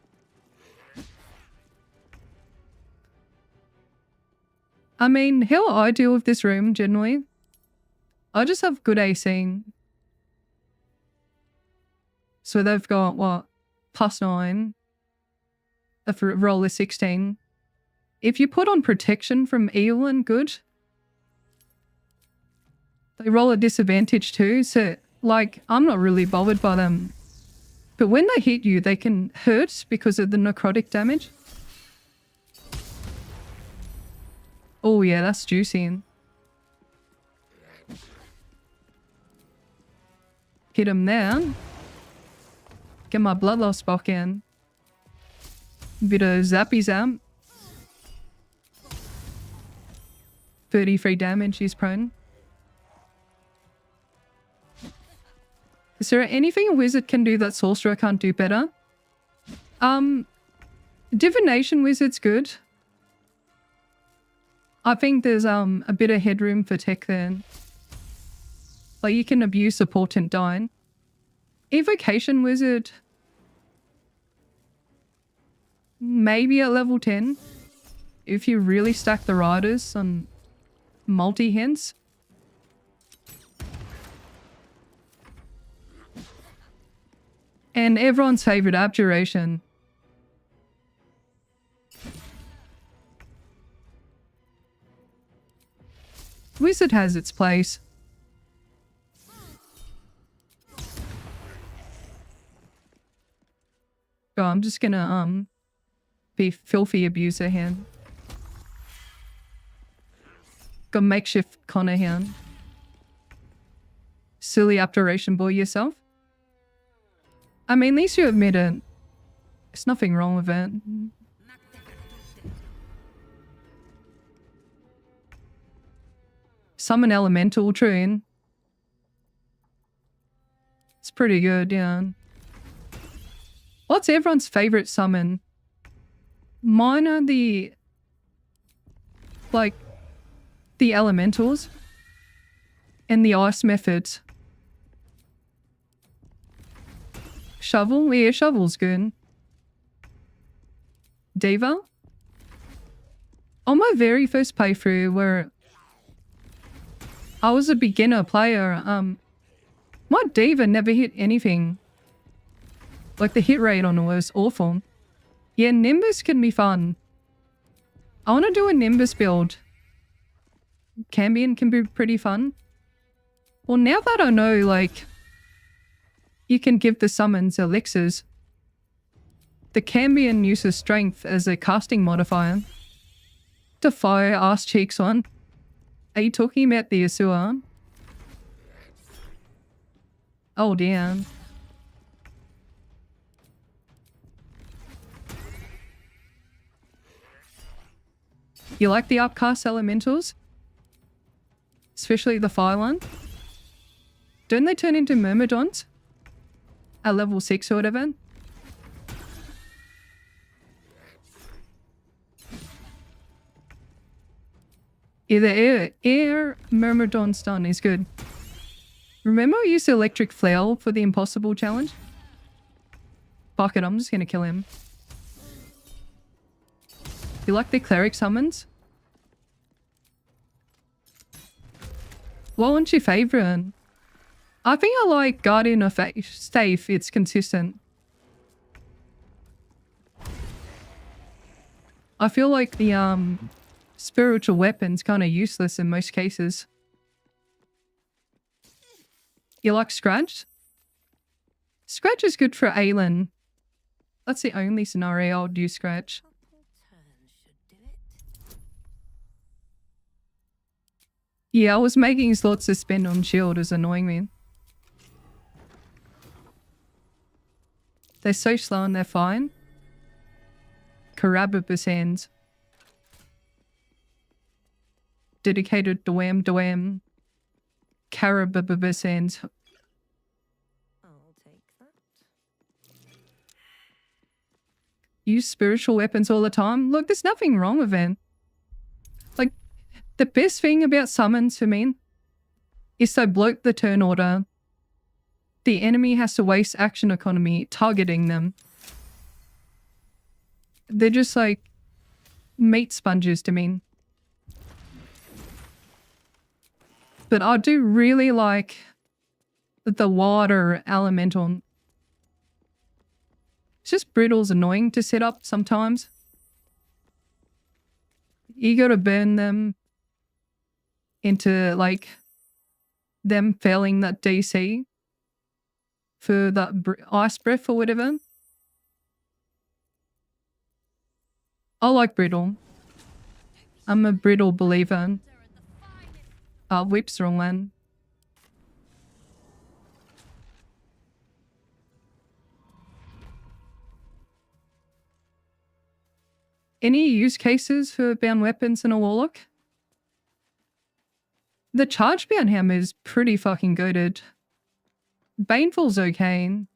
I mean, how I deal with this room generally, I just have good AC. So they've got, what, +9. If roll is 16. If you put on protection from evil and good, they roll a disadvantage too. So, like, I'm not really bothered by them. But when they hit you, they can hurt because of the necrotic damage. Oh yeah, that's juicy. Hit him there. Get my bloodlust back in. Bit of zappy zap. 33 damage, he's prone. Is there anything a wizard can do that sorcerer can't do better? Divination wizard's good. I think there's a bit of headroom for tech there. Like you can abuse a portent dying. Evocation wizard, maybe at level 10. If you really stack the riders on multi-hints. And everyone's favorite abjuration. Wizard has its place. Oh, I'm just gonna be filthy abuser here. Got makeshift Connor here. Silly abjuration boy yourself. I mean, at least you admit it. There's nothing wrong with it. Summon elemental true. It's pretty good, yeah. What's everyone's favorite summon? Mine are the elementals and the ice methods. Shovel? Yeah, shovel's good. Diva? On my very first playthrough where I was a beginner player, My diva never hit anything. Like the hit rate on it was awful. Yeah, Nimbus can be fun. I want to do a Nimbus build. Cambion can be pretty fun. Well, now that I know, like, you can give the summons elixirs. The Cambion uses strength as a casting modifier. The fire ass cheeks one. Are you talking about the Asura? Oh, damn. You like the upcast elementals? Especially the fire one? Don't they turn into myrmidons? At level 6 or whatever? Yeah, the air myrmidon stun is good. Remember I used the electric flail for the impossible challenge? Fuck it, I'm just gonna kill him. You like the cleric summons? What one's your favourite? I think I like Guardian of Safe, it's consistent. I feel like the spiritual weapon's kind of useless in most cases. You like Scratch? Scratch is good for Aelin. That's the only scenario I'll do Scratch. Yeah, I was making slots to spend on shield, is annoying me. They're so slow and they're fine. Karababus hands. Dedicated Dwam Dwam. Karababus hands. I'll take that. Use spiritual weapons all the time. Look, there's nothing wrong with it. Like, the best thing about summons for me is they bloat the turn order. The enemy has to waste action economy targeting them. They're just like meat sponges to me. But I do really like the water elemental. It's just brittle's annoying to set up sometimes. You gotta burn them into like them failing that DC for that ice breath or whatever. I like brittle. I'm a brittle believer. Whip's the wrong one. Any use cases for bound weapons in a warlock? The charge bound hammer is pretty fucking goated. Baneful's okay.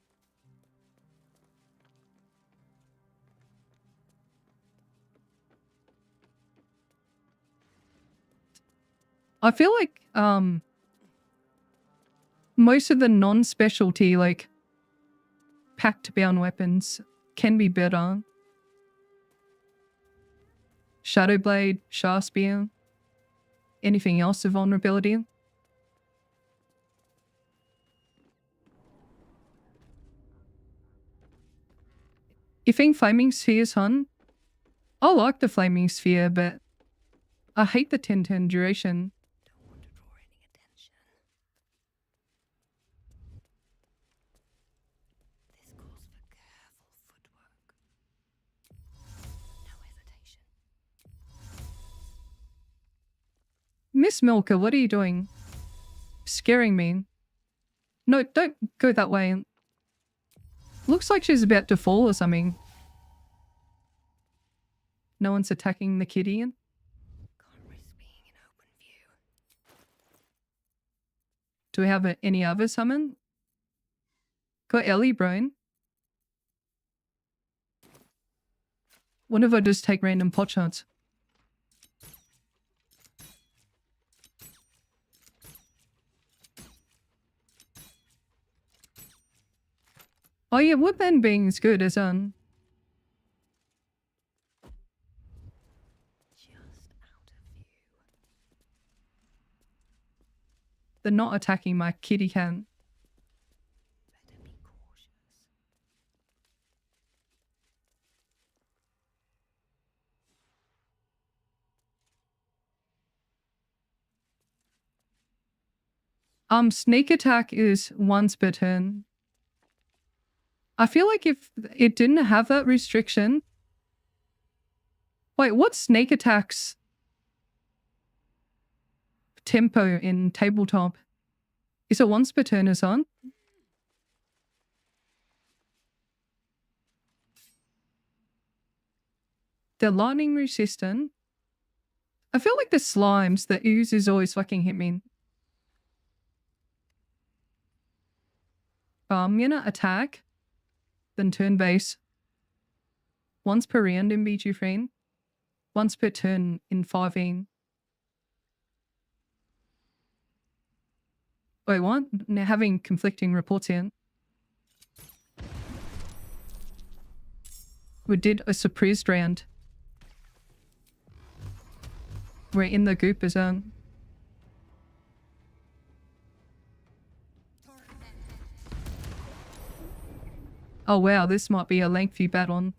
I feel like most of the non-specialty like packed bound weapons can be better. Shadowblade, Sharspear, anything else of vulnerability. You think Flaming Sphere's fun? I like the Flaming Sphere, but I hate the 10-turn duration. Don't want to draw any attention. This calls for careful footwork. No hesitation. Miss Milker, what are you doing? Scaring me. No, don't go that way. Looks like she's about to fall or something. No one's attacking the kitty. Can't risk being in open view. Do we have any other summon? Got Ellie Brone. What if I just take random pot shots? Oh yeah, woodland being is good as Just out of view. they're not attacking my kitty cat. Sneak attack is once per turn. I feel like if it didn't have that restriction... Wait, what's sneak attack's tempo in tabletop? Is it once per turn or something? They're lightning resistant. I feel like the slimes, the oozes always fucking hit me. I'm gonna attack, then turn base. Once per round in BG frame. Once per turn in 5e. Wait, what? Now having conflicting reports here. We did a surprised round. We're in the goop as well. Oh wow, this might be a lengthy battle.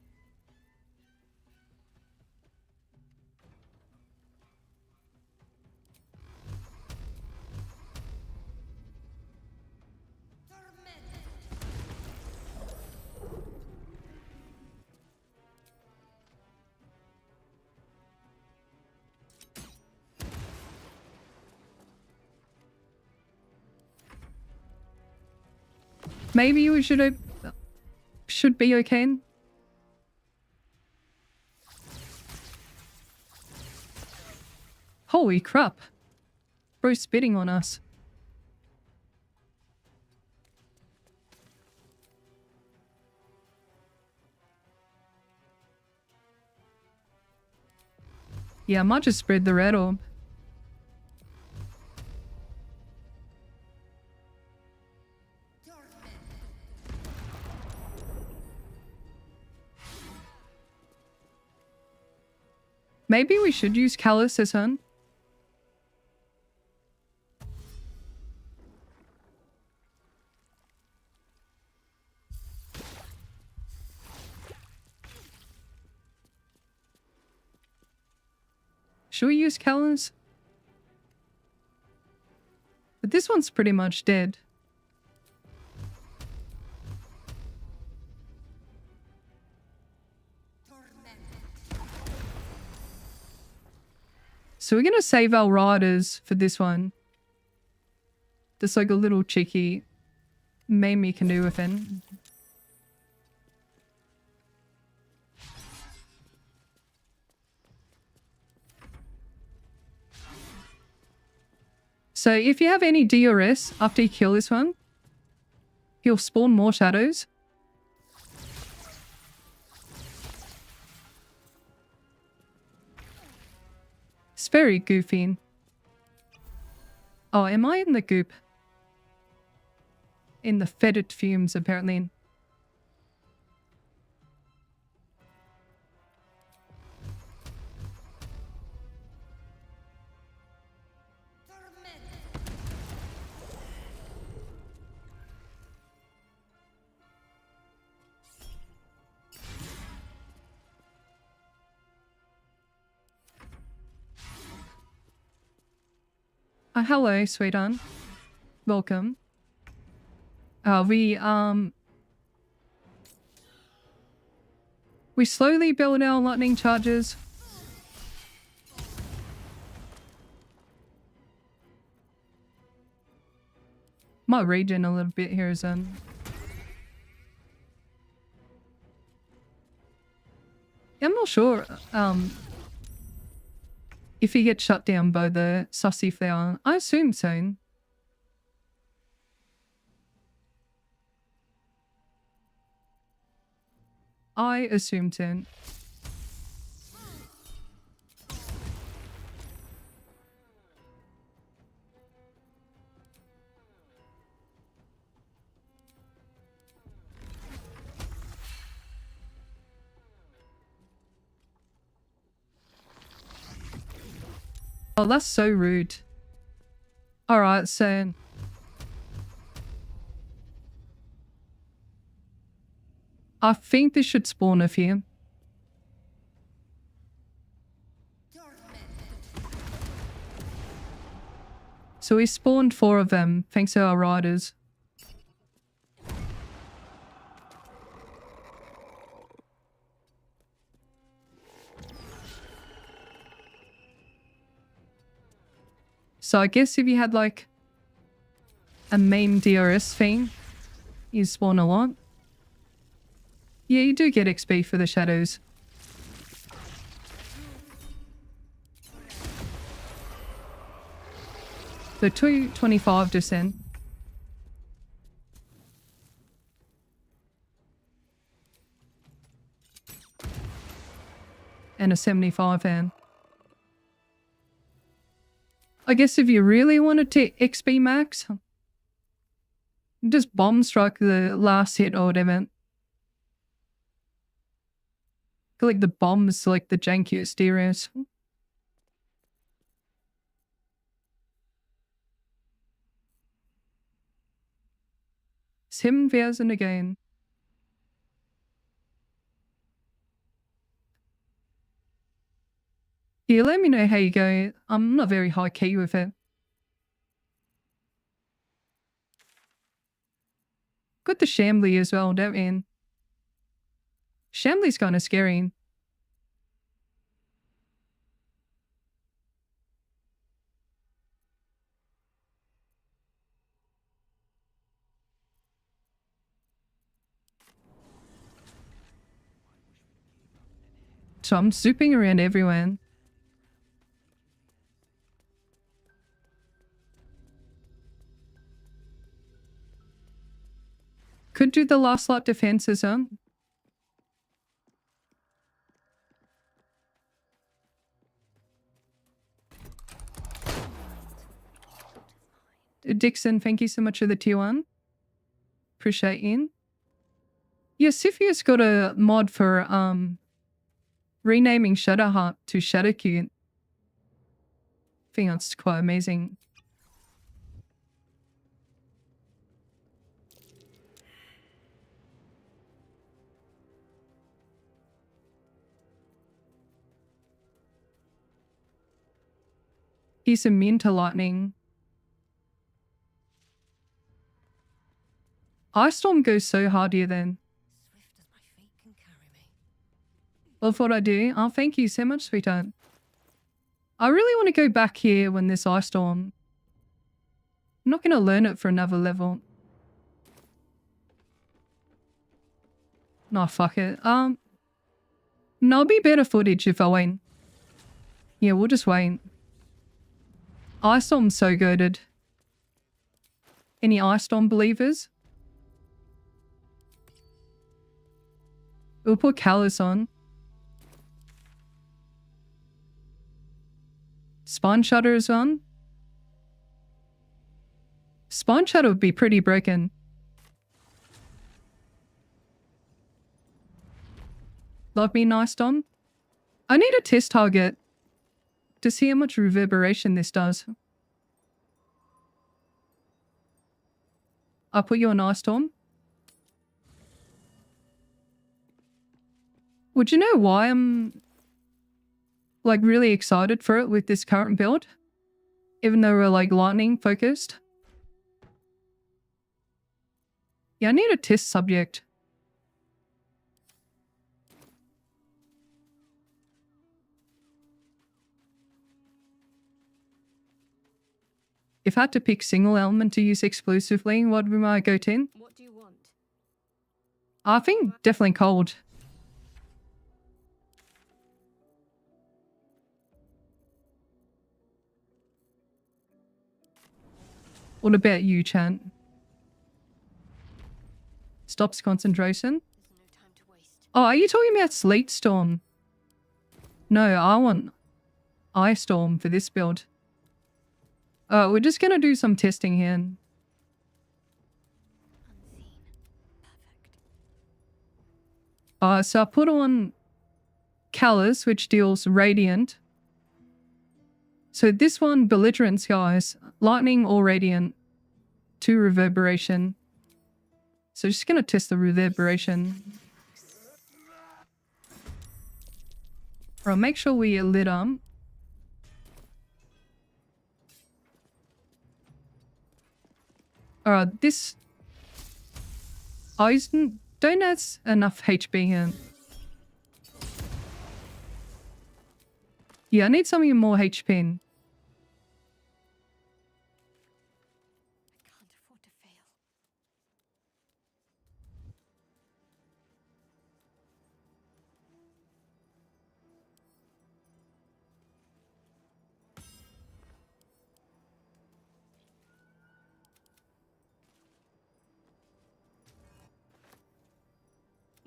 Maybe we should be okay. Holy crap. Bro's spitting on us. Yeah, I might just spread the red orb. Maybe we should use Callus as hun. Should we use Callus? But this one's pretty much dead. So we're gonna save our riders for this one. There's like a little cheeky Mamie can do with it. So if you have any DRS after you kill this one, he'll spawn more shadows. It's very goofy. Oh, am I in the goop? In the fetid fumes, apparently. Hello, sweetheart. Welcome. We slowly build our lightning charges. Might regen a little bit here, Zen. I'm not sure, if he gets shut down by the sussy flower. I assume so. I assume so. Oh, that's so rude. Alright, so... I think this should spawn a few. So we spawned 4 of them, thanks to our riders. So I guess if you had like a main DRS thing, you spawn a lot. Yeah, you do get XP for the shadows. So 225 descent. And a 75 hand. I guess if you really wanted to XP max, just bomb strike the last hit or whatever. I feel like the bomb's like the jankiest areas. $7,000 again. Yeah, let me know how you go. I'm not very high key with it. Got the Shambly as well, don't we? Shambly's kind of scary. So I'm zooping around everywhere. Could do the last slot defenses, huh? Dixon, thank you so much for the tier 1. Appreciate you. Yeah, Siphia's got a mod for renaming Shadowheart to Shadowcute. I think that's quite amazing. He's immune to lightning. Ice Storm goes so hard here then. Swift as my feet can carry me. Love what I do. Oh, thank you so much, sweetheart. I really want to go back here when this Ice Storm. I'm not going to learn it for another level. No, fuck it. No, it'll be better footage if I wait. Yeah, we'll just wait. Ice Storm's so goated. Any Ice Storm believers? We'll put Callus on. Spine Shutter is on. Spine Shutter would be pretty broken. Love me, nice Dom. I need a test target to see how much reverberation this does. I'll put you on Ice Storm. Would you know why I'm like really excited for it with this current build? Even though we're like lightning focused. Yeah, I need a test subject. If I had to pick single element to use exclusively, what would be my go-to? What do you want? I think definitely cold. What about you, Chan? Stops concentration? There's no time to waste. Oh, are you talking about Sleet Storm? No, I want Ice Storm for this build. We're just gonna do some testing here. Unseen. Perfect. So I put on Callus, which deals Radiant. So this one, Belligerence, guys. Lightning or Radiant. 2 reverberation. So just gonna test the reverberation. Alright, make sure we lit up. Alright, this... I don't have enough HP here. Yeah, I need something more HP. I can't afford to fail.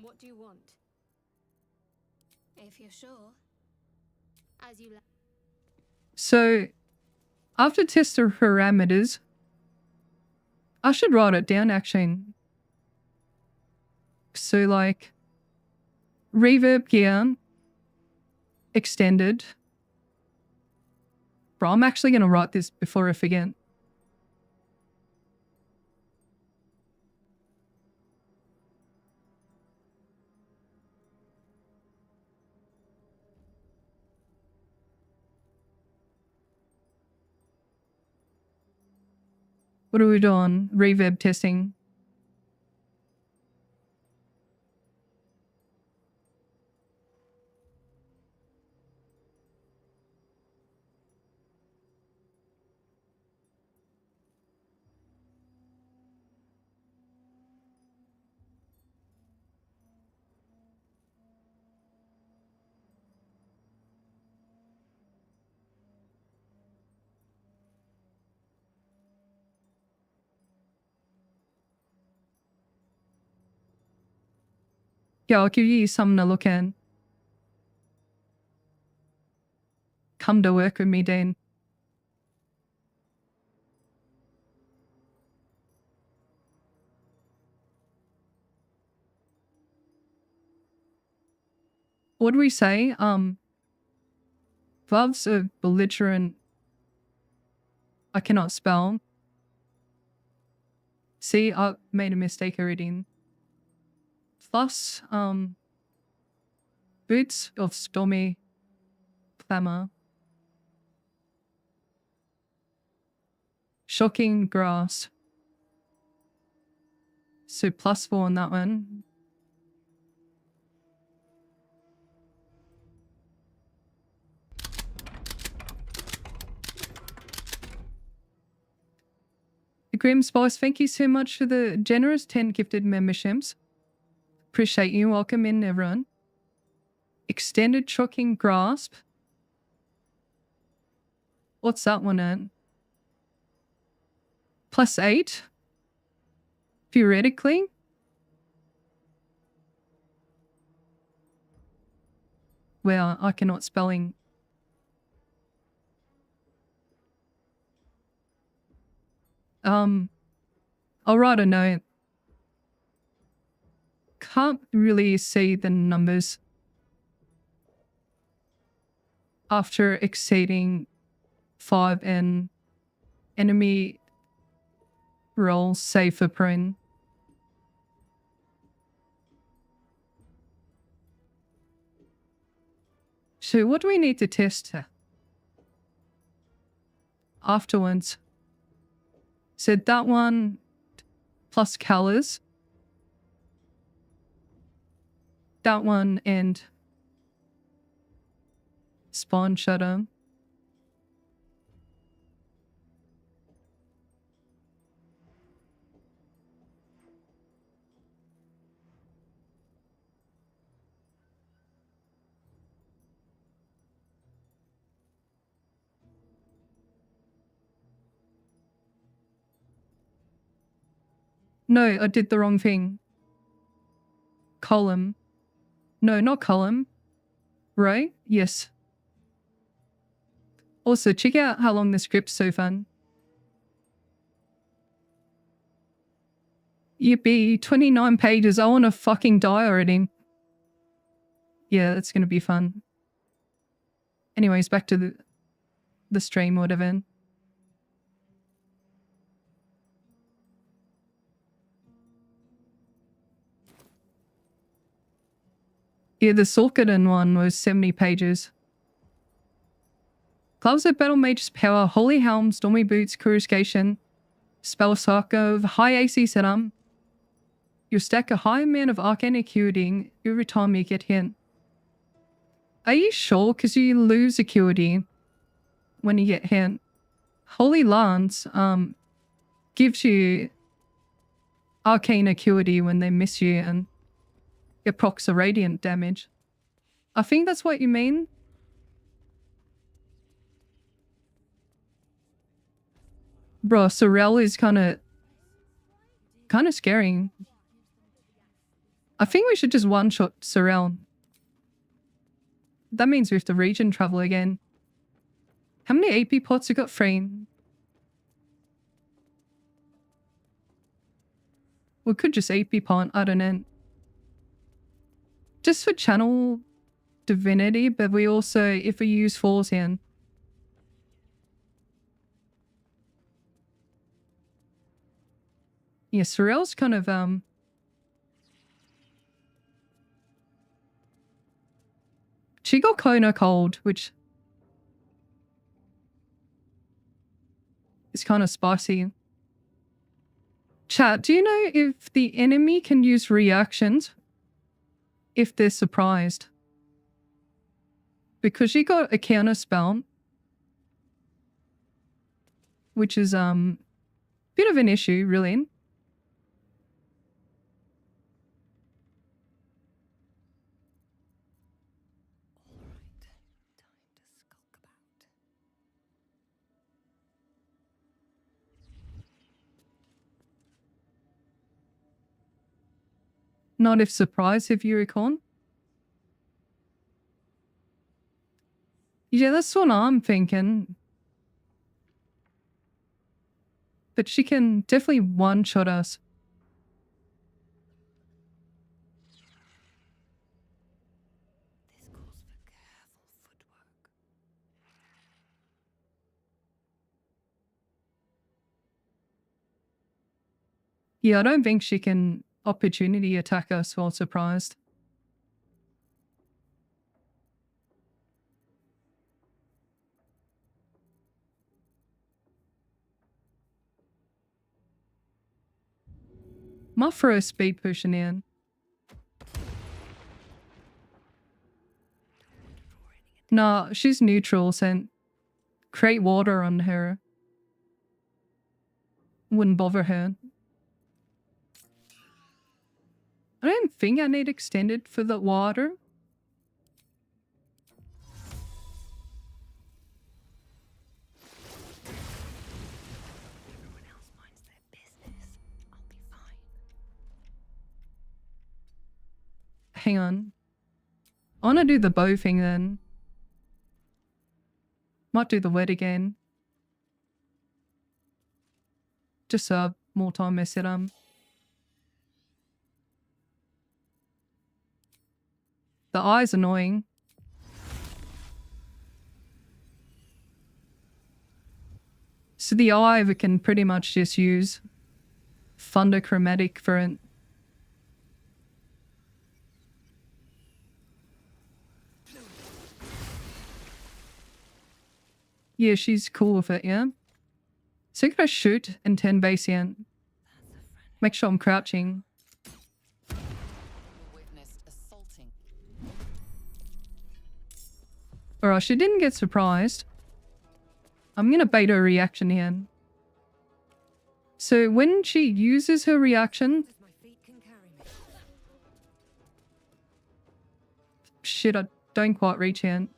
What do you want? If you're sure. As you like. So, after test the parameters, I should write it down actually. So like, reverb gear, extended. Bro, I'm actually going to write this before I forget. What are we doing? Reverb testing. Yeah, I'll give you something to look at. Come to work with me, Dean. What do we say? Gloves are belligerent. I cannot spell. See, I made a mistake already. Plus, boots of stormy clamor. Shocking grass. So +4 on that one. Grim Spice, thank you so much for the generous 10 gifted memberships. Appreciate you. Welcome in, everyone. Extended shocking grasp. What's that one at? +8. Theoretically. Well, I cannot spelling. I'll write a note. Can't really see the numbers after exceeding 5 and enemy rolls save for prone. So what do we need to test afterwards? So that one plus colors. That one and spawn shutter. No, I did the wrong thing. Column. No, not column. Right? Yes. Also, check out how long the script's so fun. Yippee, 29 pages. I want to fucking die already. Yeah, that's going to be fun. Anyways, back to the stream or whatever. Yeah, the Sorcaden one was 70 pages. Gloves of Battle Mage's Power, Holy Helm, Stormy Boots, Coruscation, Spell Sorc of high AC setup. You stack a high amount of arcane acuity every time you get hit. Are you sure? Because you lose acuity when you get hit. Holy Lance gives you arcane acuity when they miss you and it procs a radiant damage. I think that's what you mean. Bro, Sorrel is kind of scary. I think we should just one-shot Sorrel. That means we have to region travel again. How many AP pots you got? 3. We could just AP pot, I don't know. Just for channel divinity, but we also, if we use Falls Hand. Yeah, Sorrel's kind of, she got Kona cold, which is kind of spicy. Chat, do you know if the enemy can use reactions if they're surprised? Because she got a counter spell, which is bit of an issue, really. Not if surprise, if you recall. Yeah, that's what I'm thinking. But she can definitely one-shot us. This calls for careful footwork. Yeah, I don't think she can opportunity attack us while surprised. Might throw a speed potion in. Nah, she's neutral, so create water on her. Wouldn't bother her. I don't think I need extended for the water. Everyone else minds their business. I'll be fine. Hang on. I want to do the bow thing then. Might do the wet again. Just so I have more time mess it up. The eye's annoying. So the eye we can pretty much just use Thunder Chromatic for it. Yeah, she's cool with it, yeah? So can I shoot and turn base in? Make sure I'm crouching. Witnessed assaulting. Alright, she didn't get surprised. I'm gonna bait her reaction here. So when she uses her reaction... Shit, I don't quite reach in.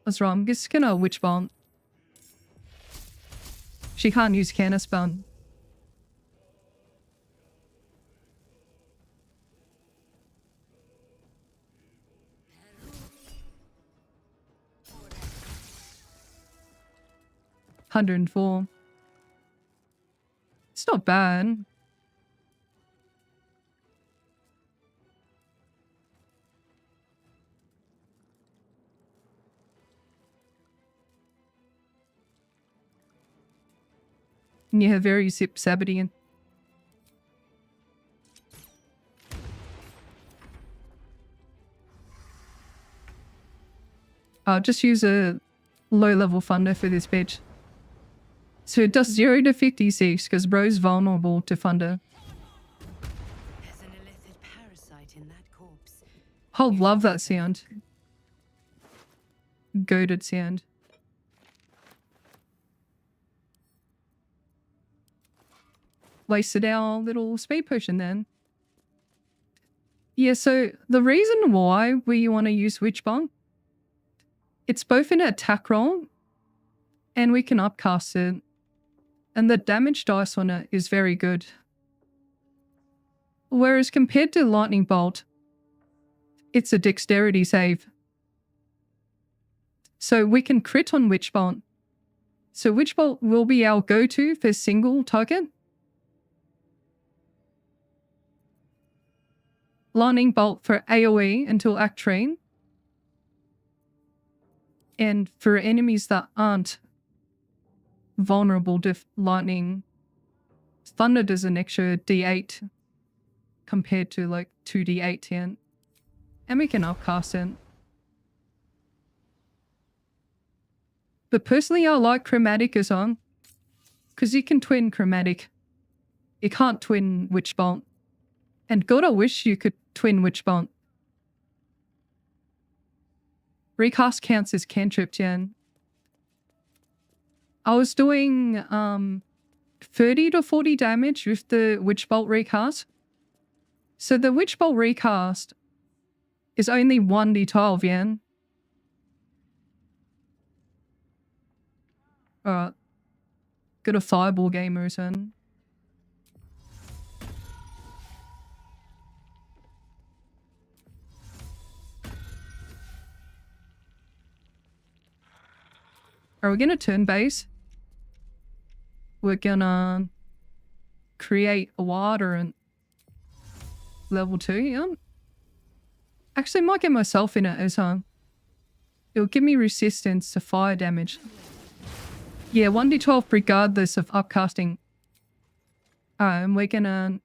That's right, I'm just gonna witch bomb. She can't use canna spell. $104. It's not bad. Yeah, very zip Sabadian. I'll just use a low level thunder for this bitch. So it does 0 to 56 because bro's vulnerable to thunder. There's an illicit parasite in that corpse. I love that sound. Goated sound. Wasted our little speed potion then. Yeah, so the reason why we want to use Witch Bolt, it's both an attack roll and we can upcast it. And the damage dice on it is very good. Whereas compared to Lightning Bolt, it's a dexterity save. So we can crit on Witch Bolt. So Witch Bolt will be our go-to for single target. Lightning Bolt for AoE until Act 3. And for enemies that aren't vulnerable to lightning, Thunder does an extra D8 compared to like 2D8 here. And we can upcast it. But personally I like Chromatic as well. Because you can twin Chromatic. You can't twin Witch Bolt. And God, I wish you could twin Witch Bolt. Recast counts as cantrip, Jen. I was doing 30 to 40 damage with the Witch Bolt recast. So the Witch Bolt recast is only 1d12, yeah? Alright. Got a fireball gamer then. Are we gonna turn base? We're gonna create a water and level 2, yeah? Actually, I might get myself in it as well. It'll give me resistance to fire damage. Yeah, 1d12 regardless of upcasting. And we're gonna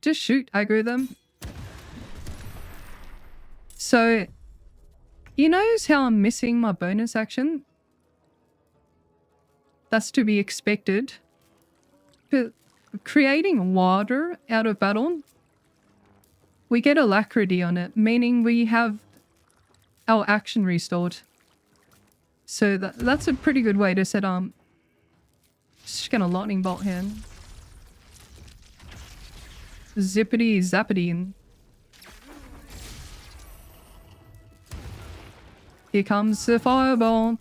just shoot aggro them. So, you notice how I'm missing my bonus action? That's to be expected. But creating water out of battle, we get alacrity on it, meaning we have our action restored. So that's a pretty good way to set just gonna lightning bolt him. Zippity zappity. Here comes the fireball.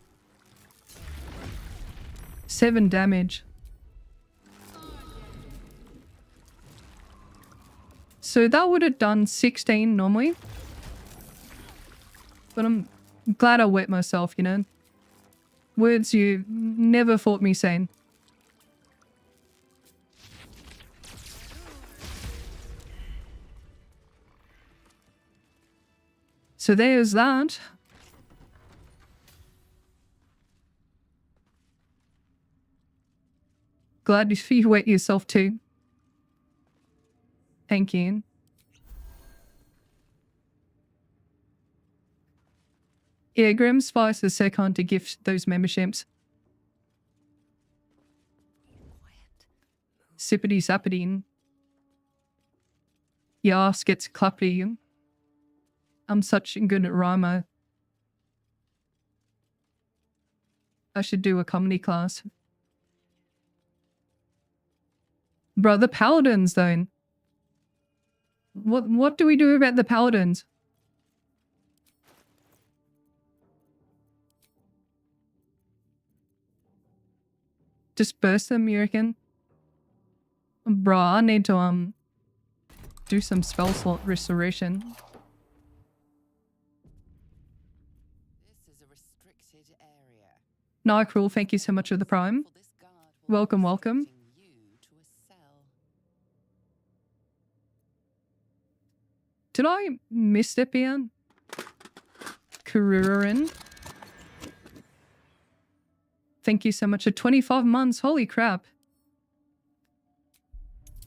7 damage. So that would have done 16 normally. But I'm glad I wet myself, you know. Words you never thought me saying. So there's that. Glad you wet yourself too. Thank you. Yeah, Grim Spice is second to gift those memberships. Sippity zappity. Your ass gets clappy. I'm such good at rhyme. I should do a comedy class. Bro, the paladins though. What do we do about the paladins? Just burst them, you reckon? Bro, I need to do some spell slot restoration. This is a restricted area. Nightcrawler, thank you so much for the prime. Welcome, welcome. Did I misstep in? Kururin. Thank you so much for 25 months. Holy crap.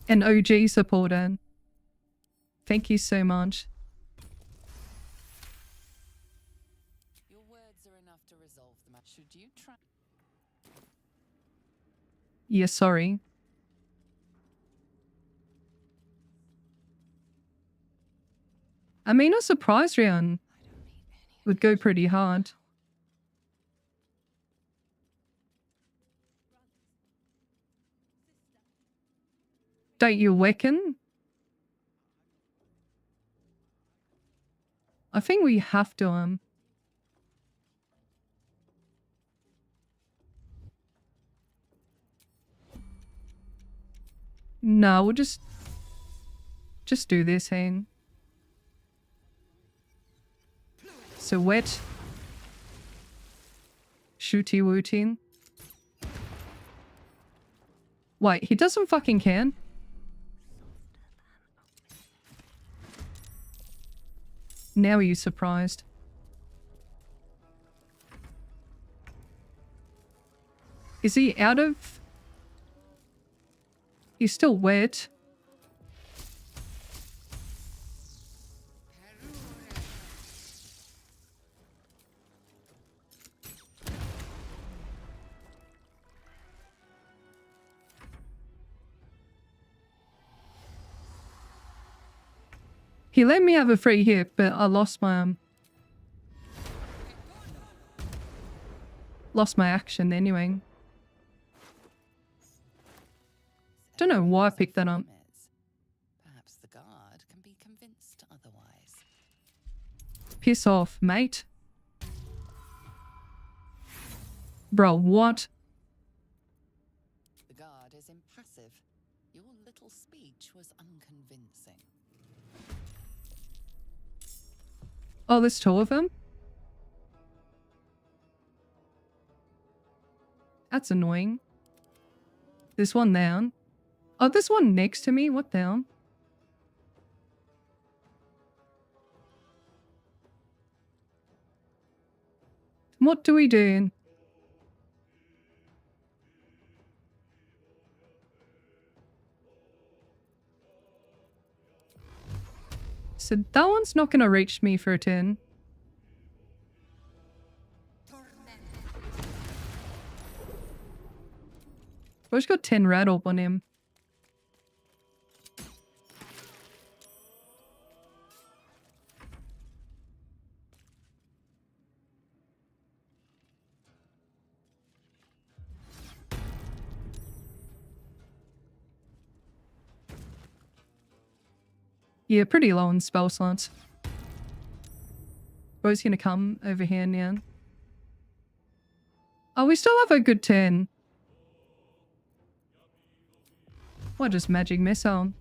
An OG supporter. Thank you so much. Your words are enough to resolve the matter. Should you try? Yeah, sorry. I mean, a surprise round would go pretty hard. Don't you reckon? I think we have to, No, we'll just do this, hey? So wet. Shooty wooting. Wait, he doesn't fucking can? Now are you surprised? Is he out of... He's still wet. He let me have a free hit, but I lost my action anyway. Don't know why I picked that up. Perhaps the guard can be convinced otherwise. Piss off, mate. Bro, what? The guard is impassive. Your little speech was unconvincing. Oh, there's two of them? That's annoying. There's one down. Oh, there's one next to me. What down? What do we do? So that one's not going to reach me for a turn. Bro's got 10 rattle on him. Yeah, pretty low on spell slots. Bro's gonna come over here now. Oh, we still have a good turn. What, just magic missile?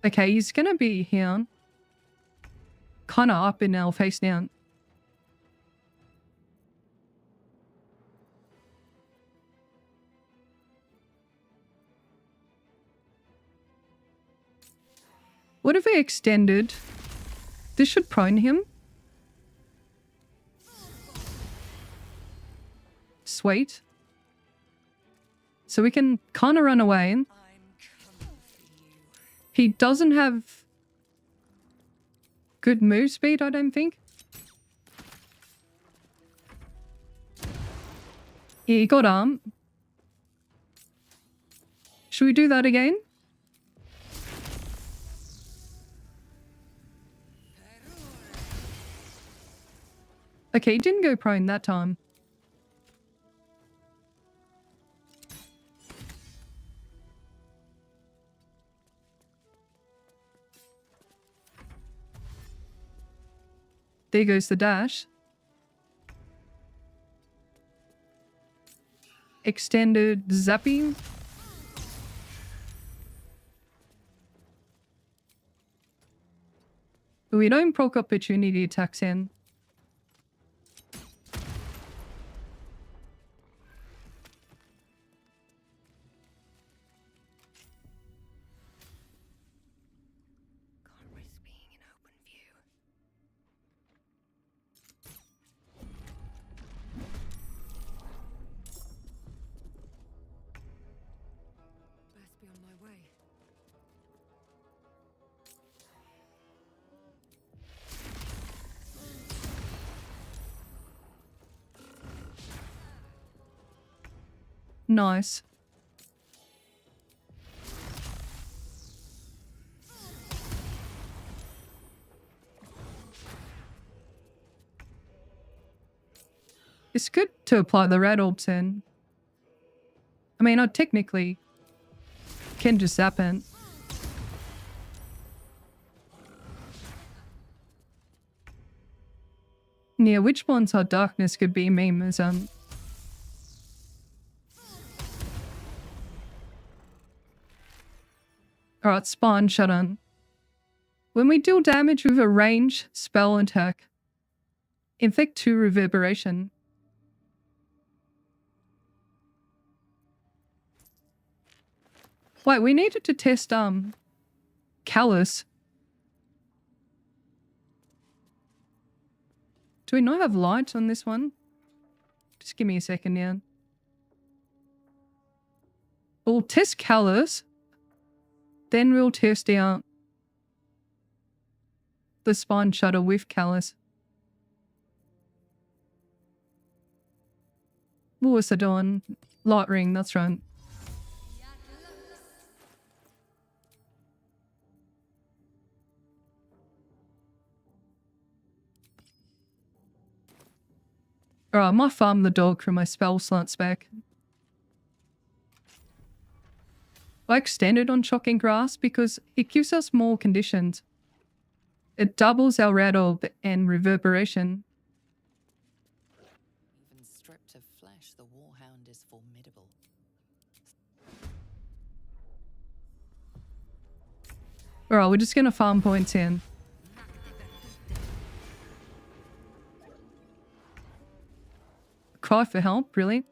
Okay, he's gonna be here. Kinda up in our face down. What if we extended? This should prone him. Sweet. So we can kind of run away. He doesn't have good move speed, I don't think. He got arm. Should we do that again? Okay, he didn't go prone that time. There goes the dash. Extended zappy. But we don't proc opportunity attacks in. Can't risk being in open view. Nice. It's good to apply the red orbs in. I mean, I technically can just zap it. Yeah, which ones are darkness could be meme as Alright, spawn shut on. When we deal damage with a range spell attack, inflict 2 reverberation. Wait, we needed to test Callus. Do we not have light on this one? Just give me a second now. We'll test Callus. Then we'll test out the spawn shutter with Callus. What was I doing? Light ring, that's right. Alright, I might farm the dog for my spell slots back. I extended on shocking grasp because it gives us more conditions. It doubles our red orb and reverberation. Even stripped of flesh, the warhound is formidable. Alright, we're just gonna farm points in. Cry for help, really?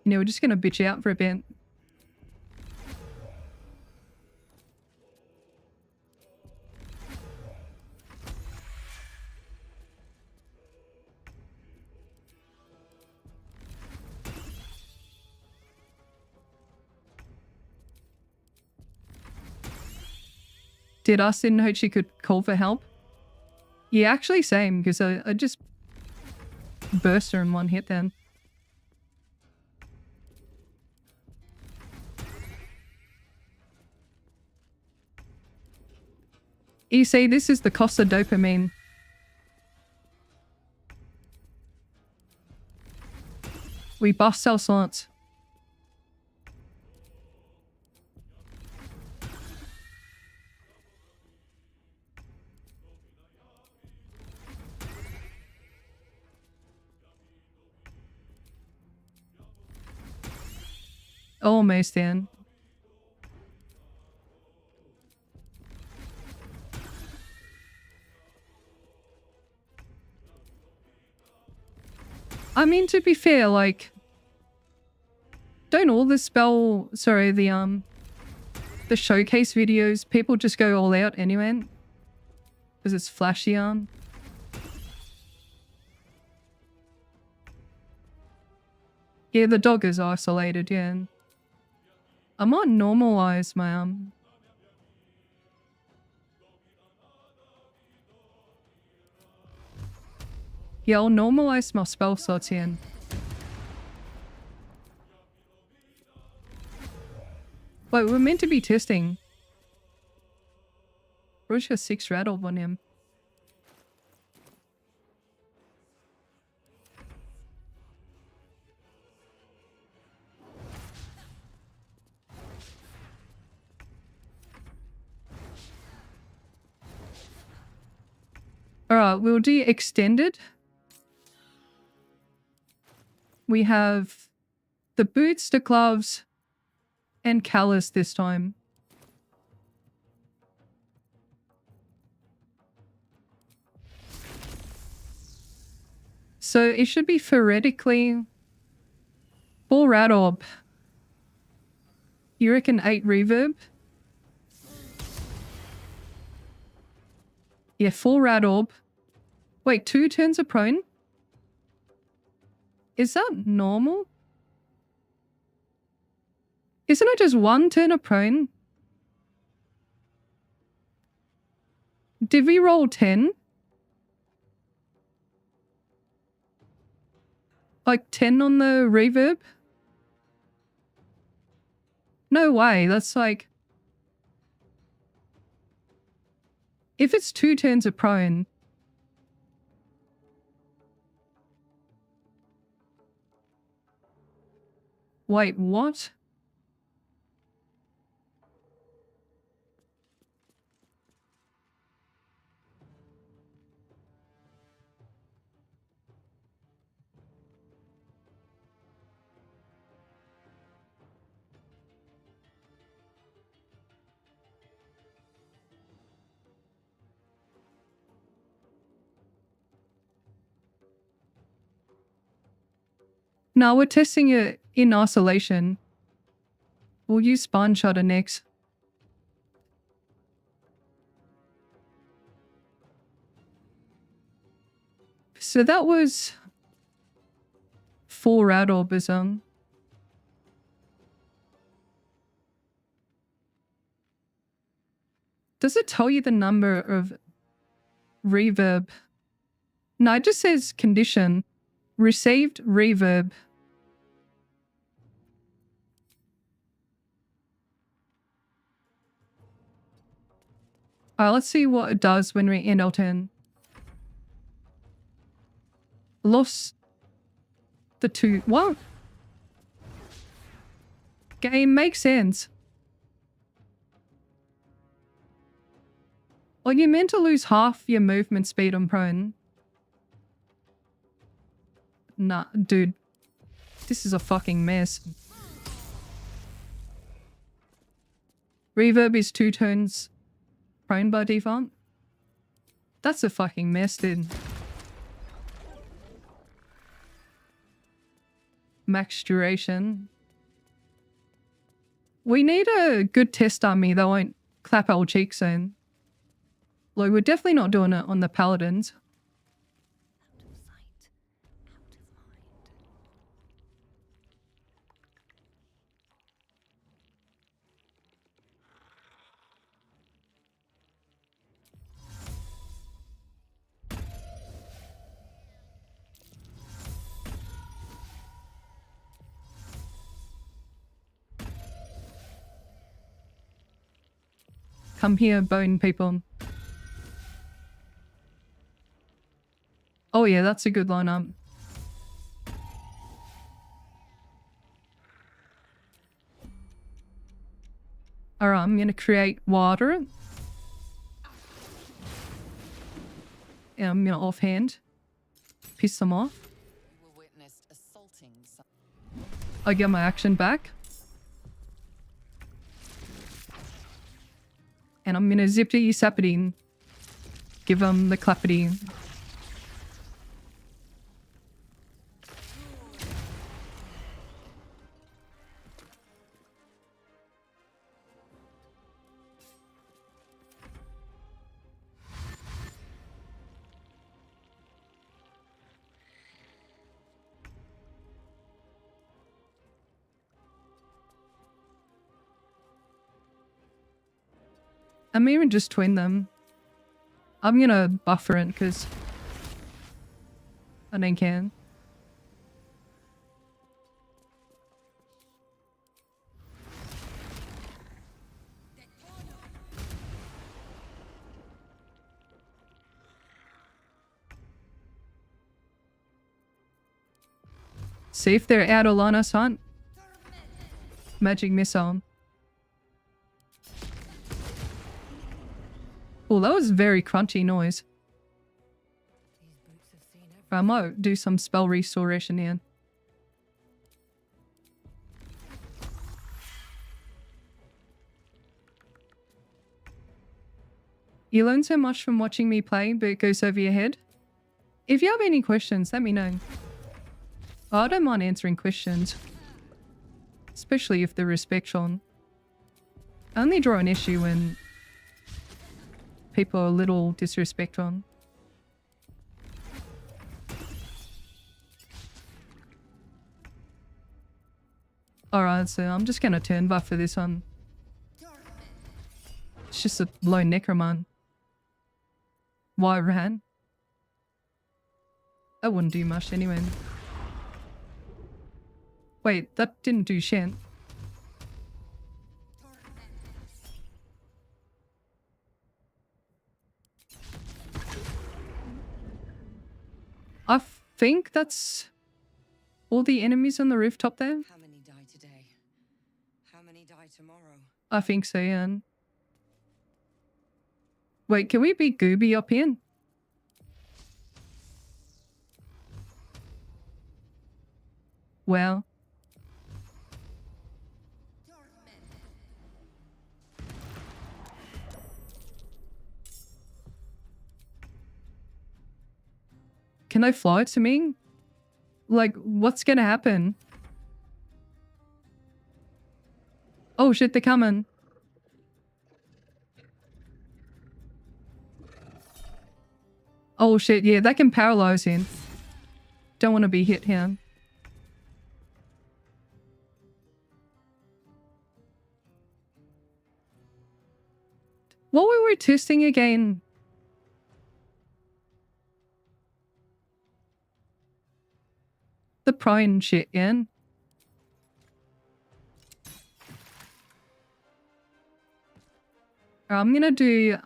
You know, we're just gonna bitch out for a bit. Did us didn't know she could call for help? Yeah, actually same, because I just burst her in one hit then. You see, this is the cost of dopamine. We bust our slots. Almost then. I mean, to be fair, like, don't all the the showcase videos, people just go all out anyway? Because it's flashy Yeah, the dog is isolated, yeah. I might normalize my Yeah, I'll normalize my spell slots in. Wait, we're meant to be testing. Roach has 6 rattle on him. Alright, we'll do extended. We have the boots, the gloves, and Callus this time. So it should be theoretically 4 rat orb. You reckon 8 reverb? Yeah, 4 rat orb. Wait, 2 turns of prone? Is that normal? Isn't it just 1 turn of prone? Did we roll 10? Like 10 on the reverb? No way, that's like... If it's 2 turns of prone... Wait, what? No, we're testing it in isolation. We'll use Spine Shutter next. So that was 4 Radorbism. Does it tell you the number of reverb? No, it just says condition. Received reverb. Alright, let's see what it does when we end L10. Lost the 2. What? Game makes sense. Well, you're meant to lose half your movement speed on prone. Nah, dude. This is a fucking mess. Reverb is 2 turns prone by default. That's a fucking mess, dude. Max duration. We need a good test army that won't clap our cheeks in. Like, we're definitely not doing it on the paladins. Out of sight, out of mind. Come here, bone people. Oh yeah, that's a good lineup. Alright, I'm gonna create water. And I'm gonna offhand piss them off. You were witnessed assaulting some. I get my action back. And I'm gonna zippity sappity. Give them the clappity. I'm even just twin them. I'm gonna buffer it because I don't can. See if they're out of line of sight. Magic missile. Oh, that was very crunchy noise. I might do some spell restoration here. You learn so much from watching me play, but it goes over your head. If you have any questions, let me know. I don't mind answering questions. Especially if they're respectful. I only draw an issue when people are a little disrespectful. Alright, so I'm just gonna turn buff for this one. It's just a low necromant. Why I ran? That wouldn't do much anyway. Wait, that didn't do shit. I think that's all the enemies on the rooftop there. How many die today? How many die tomorrow? I think so, yeah. Wait, can we be Gooby up here? Wow. Can they fly to me? Like, what's gonna happen? Oh shit, they're coming. Oh shit, yeah, that can paralyze him. Don't want to be hit here. What were we testing again? The prime shit, yeah? I'm gonna do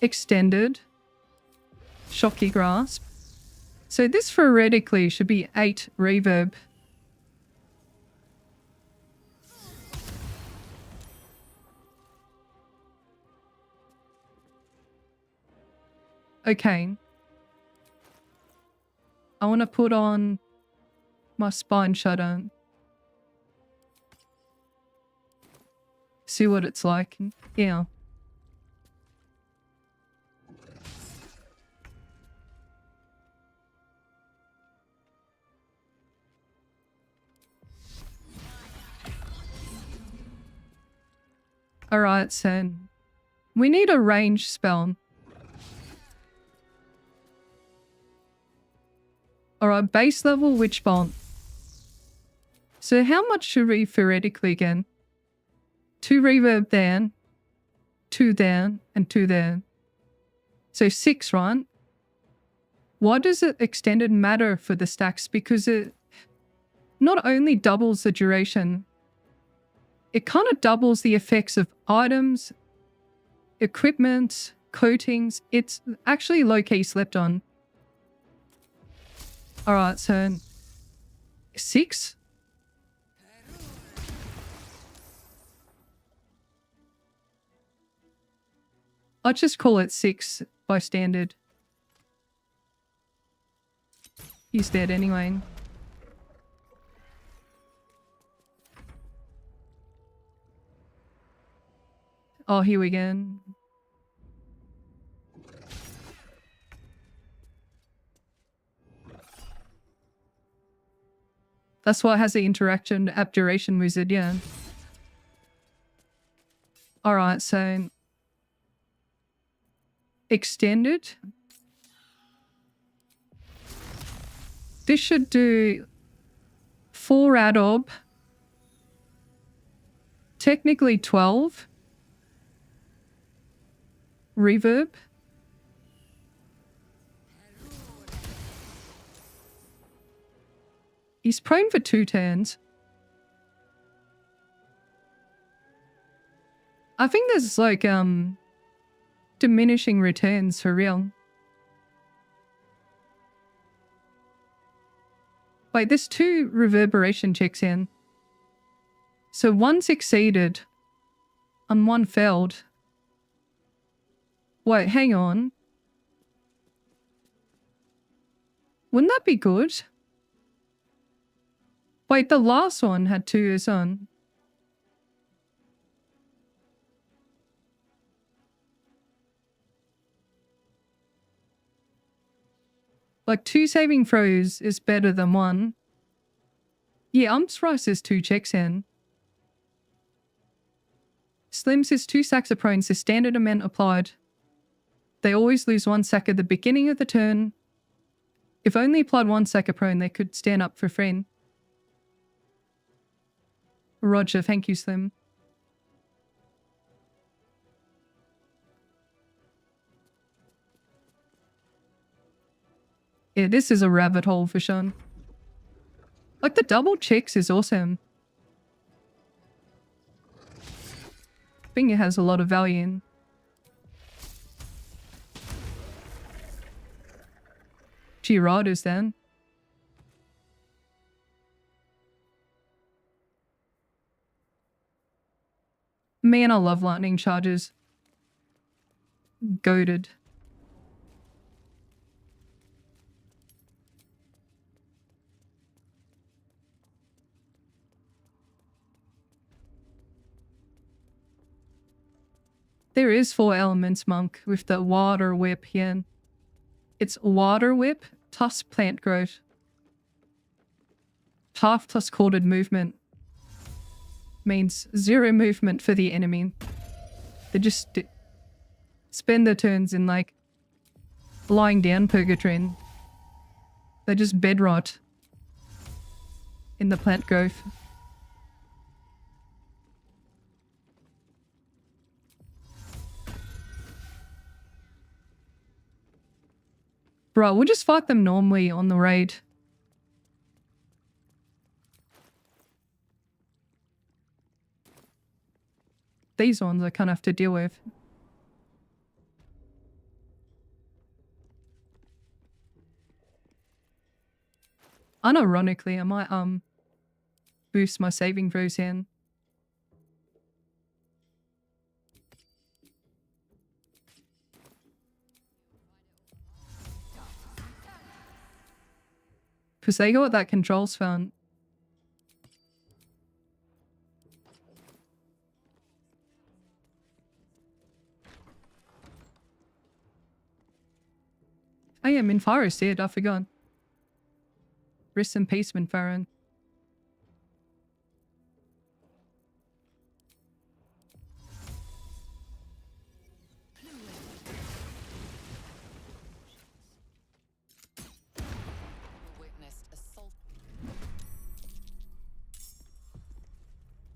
extended shocky grasp. So this theoretically should be 8 reverb. Okay. I want to put on my spine shutter. See what it's like. Yeah. Alright, so we need a range spell. Alright, base level witch bolt. So how much should we theoretically get? 2 reverb there, 2 there, and 2 there. So 6, right? Why does it extended matter for the stacks? Because it not only doubles the duration, it kind of doubles the effects of items, equipment, coatings. It's actually low-key slept on. Alright, so 6? I'll just call it 6 by standard. He's dead anyway. Oh, here we go. That's why it has the interaction abjuration wizard, yeah. Alright, so extended. This should do 4 adob. Technically 12. Reverb. He's prone for 2 turns. I think there's like diminishing returns for real. Wait, there's 2 reverberation checks in. So 1 succeeded and 1 failed. Wait, hang on. Wouldn't that be good? Wait, the last one had 2 as on. Like 2 saving throws is better than 1. Yeah, I'm surprised there's 2 checks in. Slim says 2 sacks of prone, says standard amount applied. They always lose 1 sack at the beginning of the turn. If only applied 1 sack of prone, they could stand up for friend. Roger, thank you, Slim. Yeah, this is a rabbit hole for sure. Like, the double checks is awesome. I think it has a lot of value in. Riders then. Man, I love lightning charges. Goated. There is 4 elements, monk, with the water whip here. It's water whip plus plant growth. Path plus corded movement. Means 0 movement for the enemy. They just spend their turns in like lying down purgatory. They just bed rot in the plant growth. Bro, we'll just fight them normally on the raid. These ones I kind of have to deal with. Unironically, I might boost my saving throws here. Because they got that controls found. I am in forest here, I forgot. Rest in peace, Minfarin.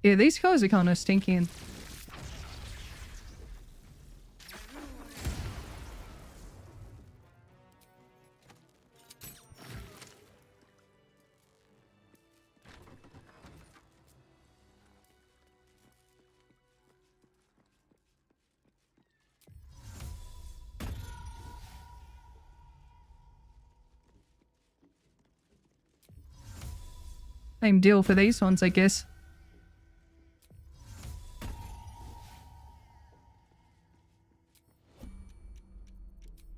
Yeah, these guys are kind of stinking. Same deal for these ones, I guess.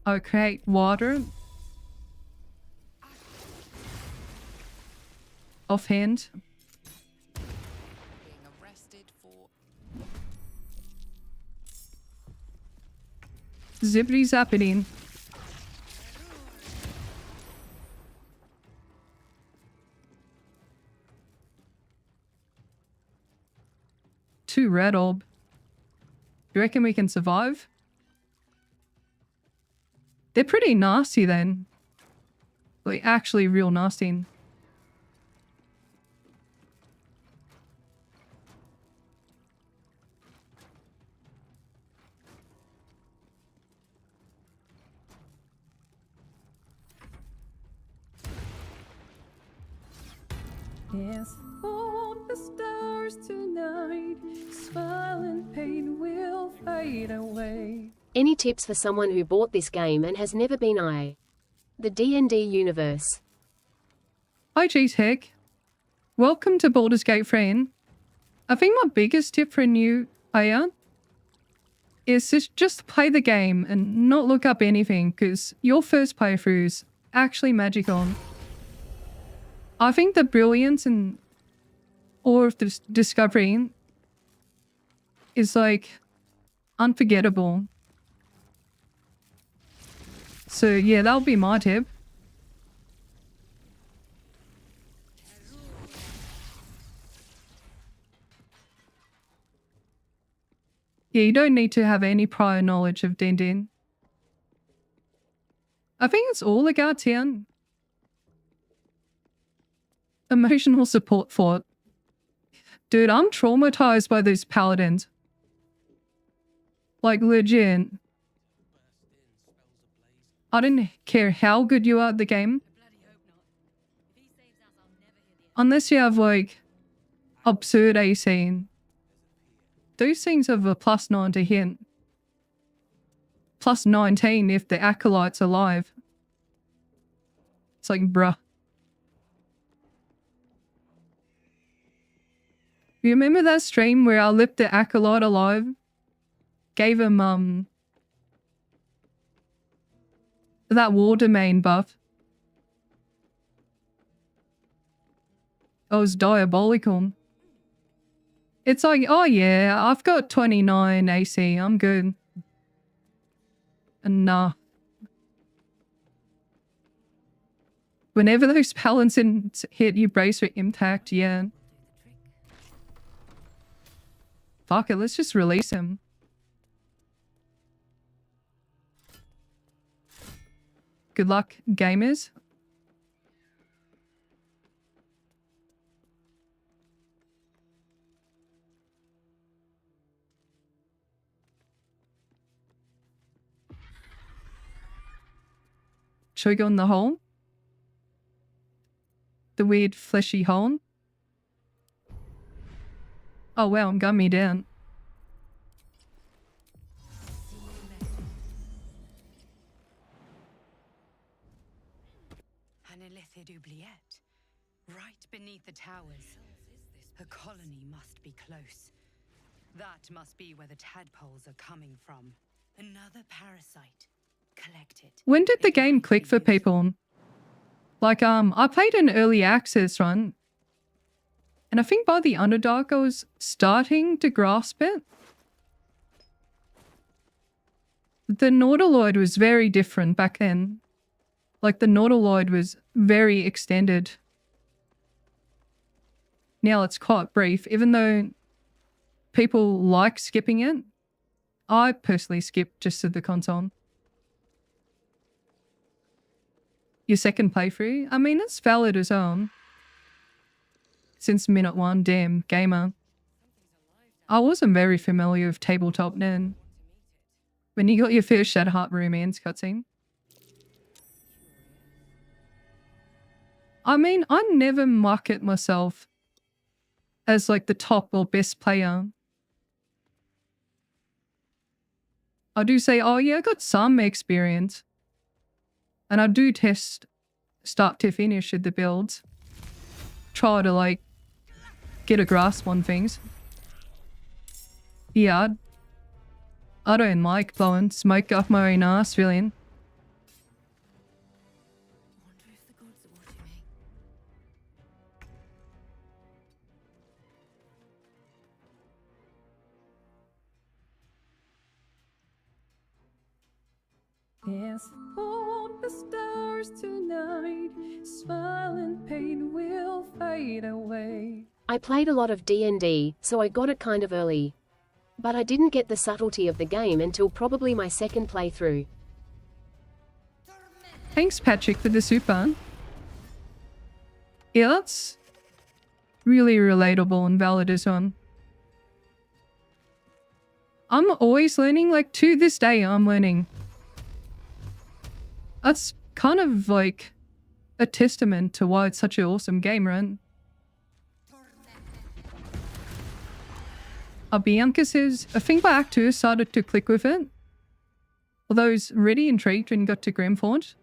I'll create water. Offhand. Being arrested for Zippity zappity. Two red orb. You reckon we can survive? They're pretty nasty then. Like, actually real nasty. Yes, hold the stars tonight. Smile and pain will fade away. Any tips for someone who bought this game and has never been the D&D universe? Hi, geez, heck. Welcome to Baldur's Gate, friend. I think my biggest tip for a new player is to just play the game and not look up anything, because your first playthrough is actually magical. I think the brilliance and awe of this discovery is like unforgettable. So yeah, that'll be my tip. Yeah, you don't need to have any prior knowledge of D&D. I think it's all the Guardian. Emotional support for it. Dude, I'm traumatized by those paladins. Like, legit. I don't care how good you are at the game. Unless you have like absurd AC. Those things have a +9 to hit. +19 if the acolyte's alive. It's like, bruh. You remember that stream where I left the acolyte alive? Gave him, that war domain buff. It was diabolical. It's like, oh yeah, I've got 29 AC, I'm good. And nah. Whenever those paladins hit, you brace for impact, yeah. Fuck it, let's just release him. Good luck, gamers. Should we go in the hole? The weird fleshy hole? Oh wow, I'm got me down. Right beneath the towers. A colony must be close. That must be where the tadpoles are coming from. Another parasite. Collect it. When did the game click for people? Like, I played an early access run. And I think by the Underdark I was starting to grasp it. The Nautiloid was very different back then. Like, the Nautiloid was very extended. Now it's quite brief, even though people like skipping it. I personally skip just to the console. Your second playthrough? I mean, it's valid as well. Since minute 1, damn, gamer. I wasn't very familiar with tabletop then. When you got your first Shadowheart romance cutscene. I mean, I never market myself as like the top or best player. I do say, oh yeah, I got some experience. And I do test start to finish at the builds. Try to like get a grasp on things. Yeah, I don't like blowing smoke off my own ass, really. Yes, hold the stars tonight. Smile and pain will fade away. I played a lot of D&D, so I got it kind of early. But I didn't get the subtlety of the game until probably my second playthrough. Thanks, Patrick, for the super. Yeah, that's really relatable and valid as well. I'm always learning, like to this day I'm learning. That's kind of like a testament to why it's such an awesome game, right? Bianca says, I think by Act 2 started to click with it. Although I was really intrigued when you got to Grimforge.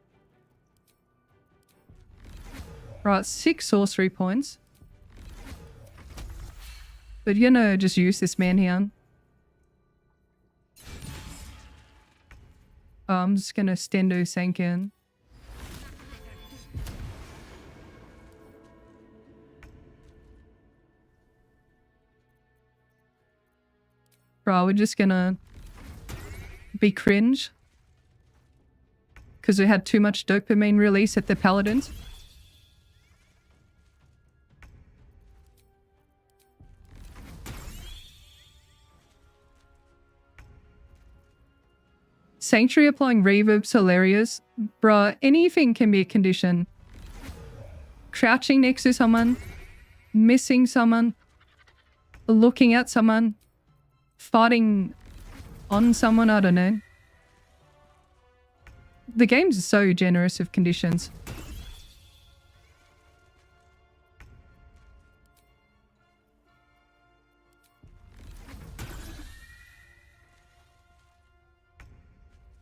Right, 6 sorcery points. But you know, just use this man here. I'm just gonna Stendo Sank in. Bro, we're just gonna be cringe. Because we had too much dopamine release at the Paladins. Sanctuary applying reverb's hilarious. Bruh, anything can be a condition. Crouching next to someone, missing someone, looking at someone, fighting on someone, I don't know. The game's so generous with conditions.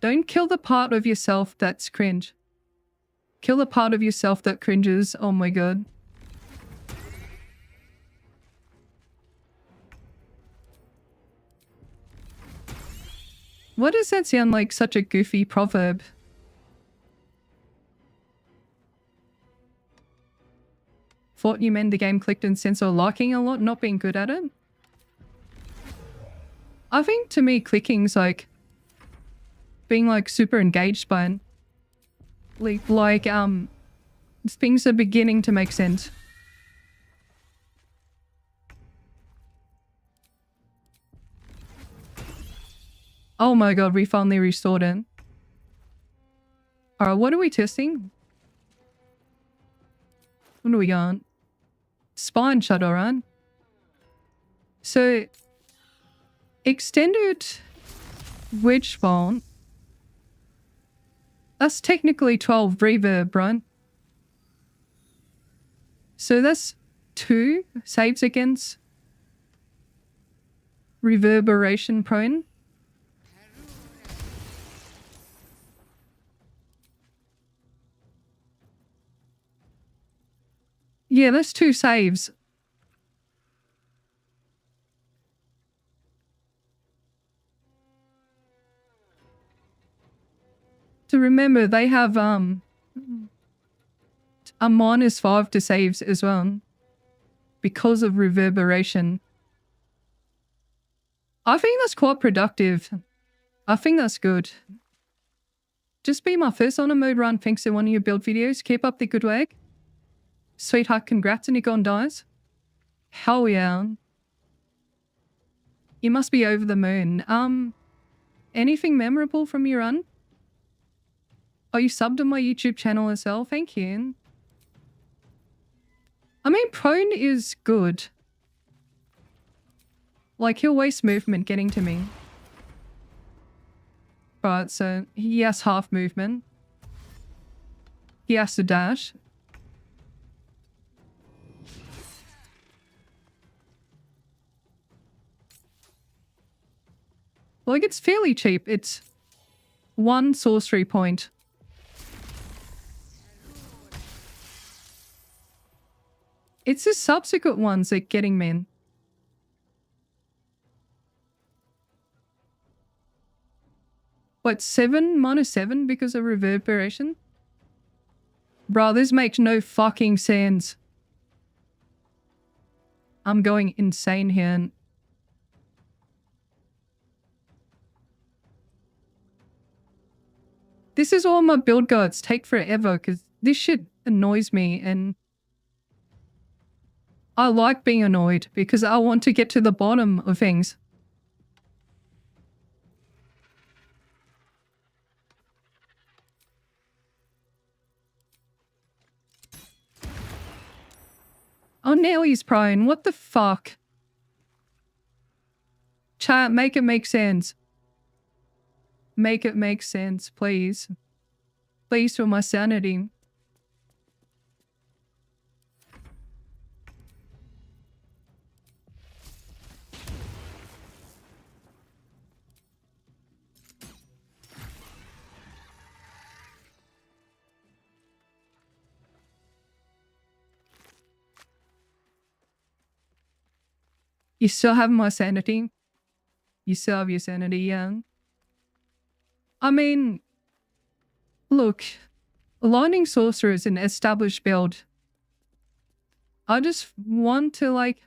Don't kill the part of yourself that's cringe. Kill the part of yourself that cringes. Oh my god. What does that sound like? Such a goofy proverb. Thought you meant the game clicked and sensor liking a lot, not being good at it. I think to me clicking's like being like super engaged by it. Like things are beginning to make sense. Oh my god, we finally restored it. Alright, what are we testing? What do we got? Spine shuttle, right? So, extended wedge bolt. That's technically 12 reverb, right? So that's 2 saves against reverberation prone. Yeah, that's 2 saves. To remember, they have a -5 to saves as well because of reverberation. I think that's quite productive. I think that's good. Just be my first honor mode run thanks to one of your build videos. Keep up the good work. Sweetheart, congrats on Nikon dies. Hell yeah. You must be over the moon. Anything memorable from your run? Oh, you subbed on my YouTube channel as well? Thank you. I mean, prone is good. Like, he'll waste movement getting to me. Right, so he has half movement. He has to dash. Like, it's fairly cheap. It's 1 sorcery point. It's the subsequent ones that getting me. What, 7 -7 because of reverberation? Bruh, this makes no fucking sense. I'm going insane here. This is all my build guides take forever because this shit annoys me and I like being annoyed because I want to get to the bottom of things. Oh, now he's prone. What the fuck? Chat, make it make sense. Make it make sense, please. Please, for my sanity. You still have my sanity? You still have your sanity, yeah. I mean, look, Lightning Sorcerer is an established build. I just want to, like,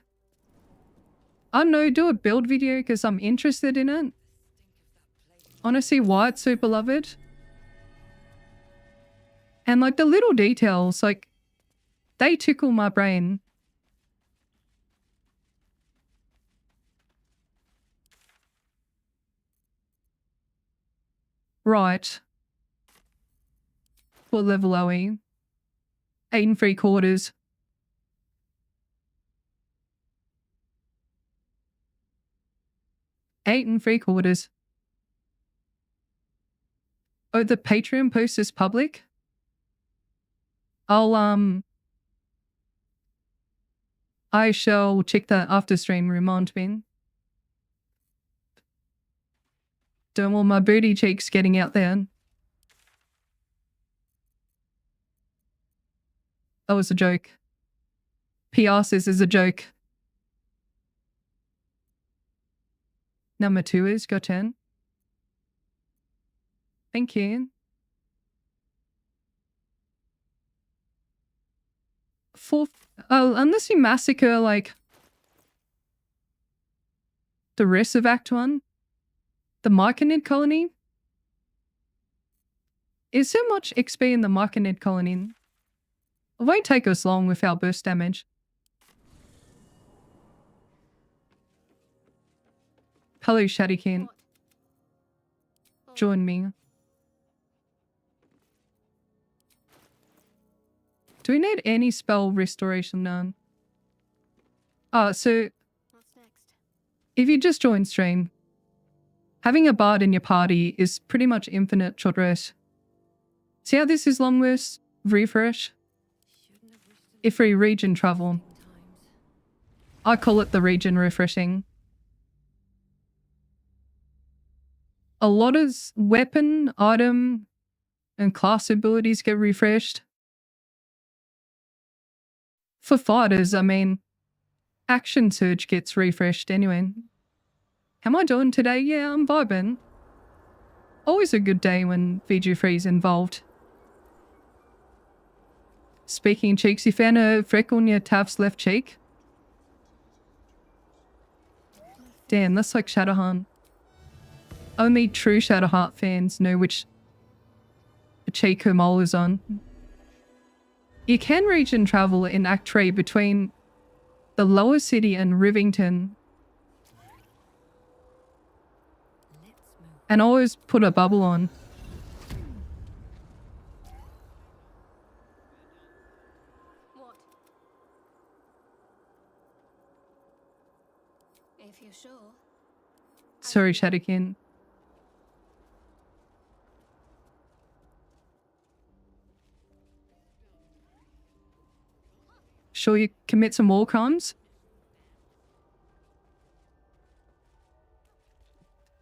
I don't know, do a build video because I'm interested in it. Honestly, why it's so beloved. And, like, the little details, like, they tickle my brain. Right. What level are we? 8 3/4. Eight and 3/4. Oh, the Patreon post is public? I shall check that after stream, remind me. Don't want my booty cheeks getting out there. That was a joke. PR says is a joke. Number 2 is got 10. Thank you. 4th. Oh, unless you massacre like the rest of Act 1, the Marconid colony. Is there much XP in the Marconid colony? It won't take us long without burst damage. Hello, Shadowkin. Join me. Do we need any spell restoration? None. So if you just join stream, having a bard in your party is pretty much infinite childress. See how this is long rest? Refresh? Every region travel. I call it the region refreshing. A lot of weapon, item, and class abilities get refreshed. For fighters, I mean, Action Surge gets refreshed anyway. How am I doing today? Yeah, I'm vibing. Always a good day when VG3's involved. Speaking cheeks, you found a freckle on your Tav's left cheek? Damn, that's like Shadowheart. Only true Shadowheart fans know which cheek her mole is on. You can region travel in Act 3 between the lower city and Rivington. And always put a bubble on. What? If you're sure. Sorry, Shadowkin. Sure you commit some war crimes?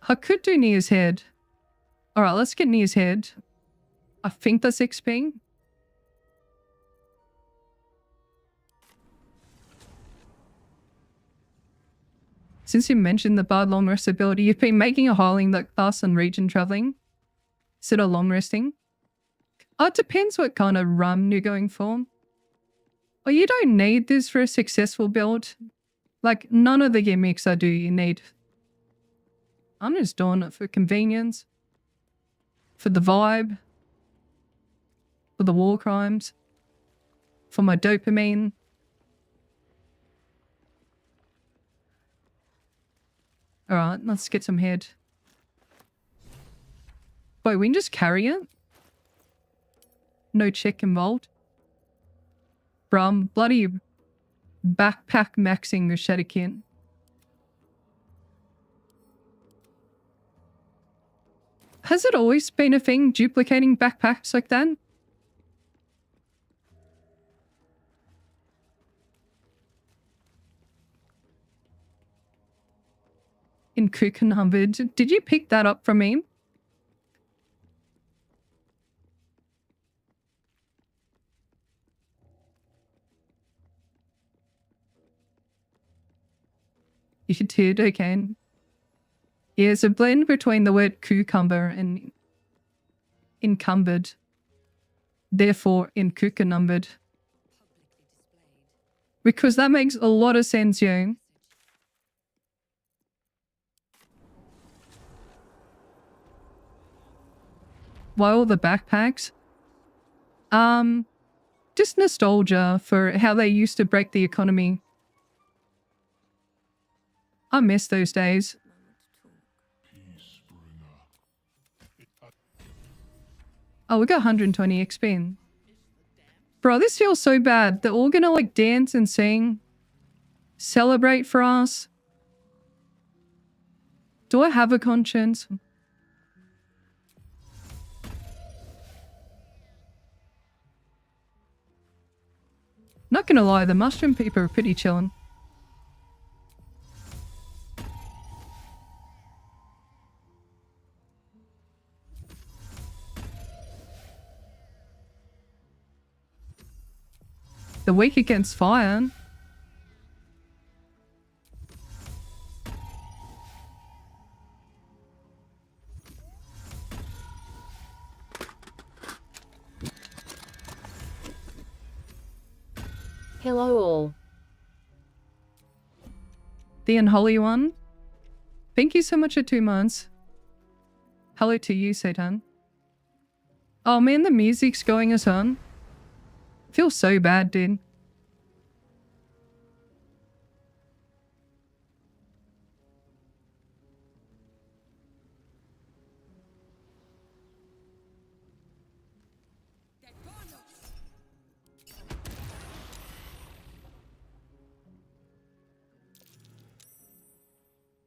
I could do Nia's head. Alright, let's get Nia's head. I think that's XP. Since you mentioned the bard long rest ability, you've been making a highling that class on region traveling. Instead of long resting. It depends what kind of run you're going for. Well, you don't need this for a successful build. Like, none of the gimmicks I do you need. I'm just doing it for convenience. For the vibe. For the war crimes. For my dopamine. Alright, let's get some head. Wait, we can just carry it? No check involved? Bro, I'm bloody backpack maxing the Shadowkin. Has it always been a thing, duplicating backpacks like that? In Kukenhumbered. Did you pick that up from me? You did, okay. Yeah, it's a blend between the word cucumber and encumbered. Therefore, incucanumbered. Because that makes a lot of sense, yo. Why all the backpacks? Just nostalgia for how they used to break the economy. I miss those days. Oh, we got 120 XP. Bro, this feels so bad. They're all gonna like dance and sing. Celebrate for us. Do I have a conscience? Not gonna lie, the mushroom people are pretty chillin'. They're weak against fire. Hello all. The unholy one. Thank you so much for 2 months. Hello to you, Satan. Oh man, the music's going us on. Feels so bad, dude.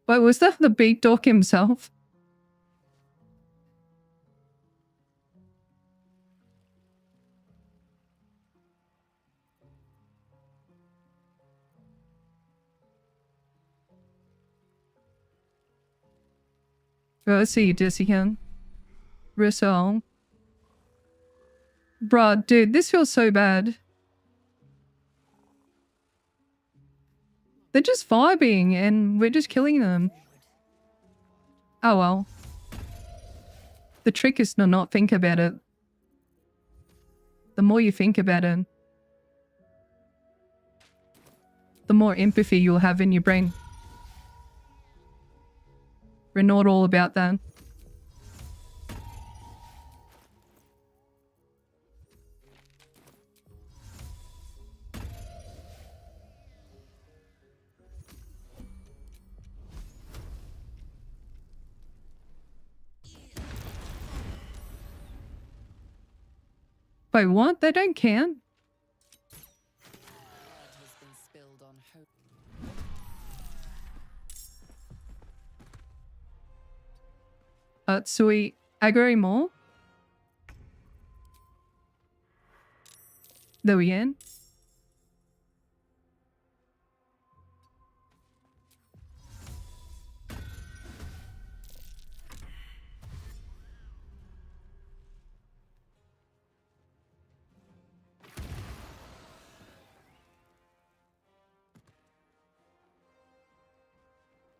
Wait, was that the beat dog himself? Well, let's see, Jessica. Russell. Bruh, dude, this feels so bad. They're just vibing and we're just killing them. Oh well. The trick is to not think about it. The more you think about it, the more empathy you'll have in your brain. We're not all about that. Wait, what? They don't can? Blood has been spilled on hope. So we aggro more? There we go.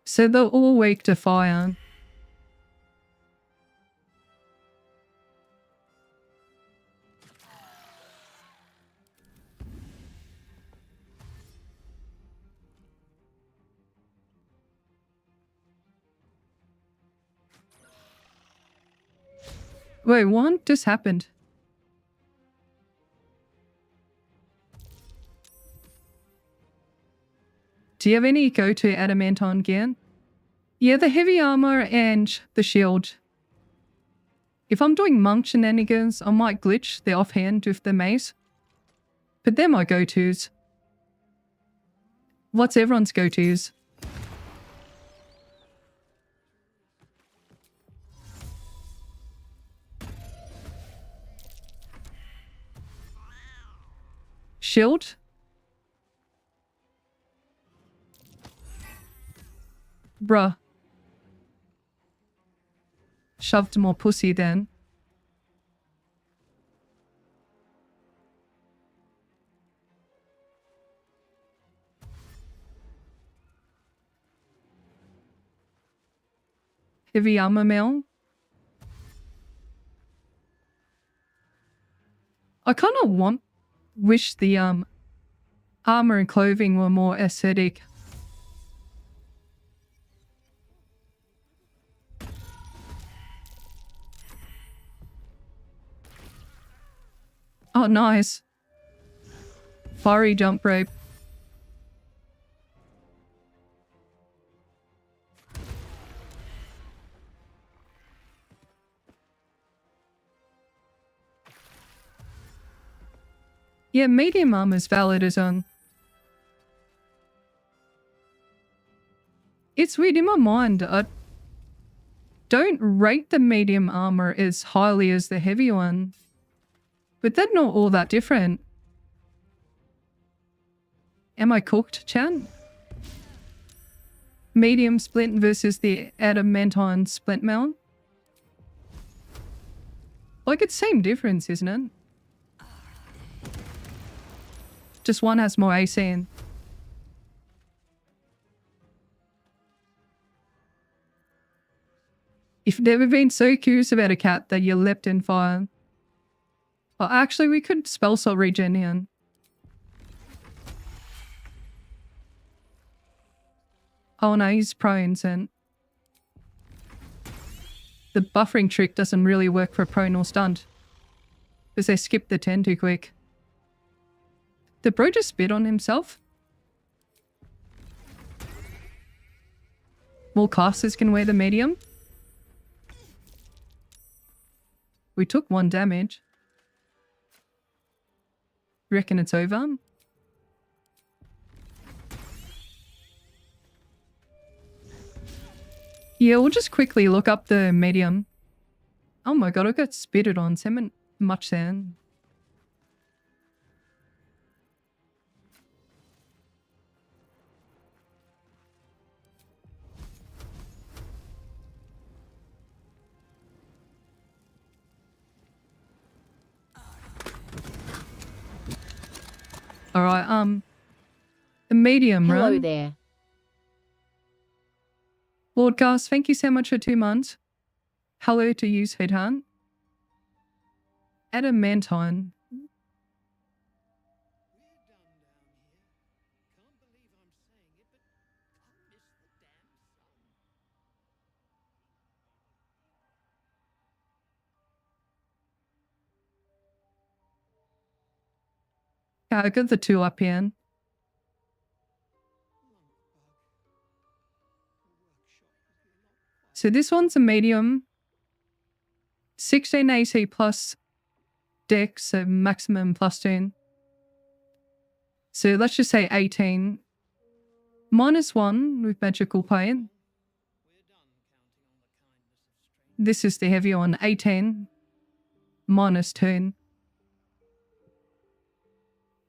So they're all weak to fire. Wait, what just happened? Do you have any go-to adamantine gear? Yeah, the heavy armor and the shield. If I'm doing monk shenanigans, I might glitch the offhand with the mace. But they're my go-tos. What's everyone's go-tos? Shield? Bruh. Shoved more pussy then. Heavy armor mail. I kind of wish the armor and clothing were more aesthetic. Oh, nice. Fiery jump rope. Yeah, medium armor is valid as on. It's weird in my mind. I don't rate the medium armor as highly as the heavy one. But they're not all that different. Am I cooked, chat? Medium splint versus the adamantine splint mount. Like, it's same difference, isn't it? Just one has more AC in. If you've ever been so curious about a cat that you leapt in fire. Well, actually, we could spell slot regen here. Oh no, he's prone, and the buffering trick doesn't really work for prone or stunned. Because they skip the 10 too quick. Did bro just spit on himself? More casters can wear the medium. We took 1 damage. Reckon it's over? Yeah, we'll just quickly look up the medium. Oh my god, I got spitted on. So much sand. Alright, the medium, right? Hello there. Broadcast, thank you so much for 2 months. Hello to you, sweetheart. Adamantine. Yeah, I got the 2 up here. So this one's a medium. 16 AC plus dex, so maximum plus 10. So let's just say 18. -1 with magical paint. This is the heavy one, 18. -10.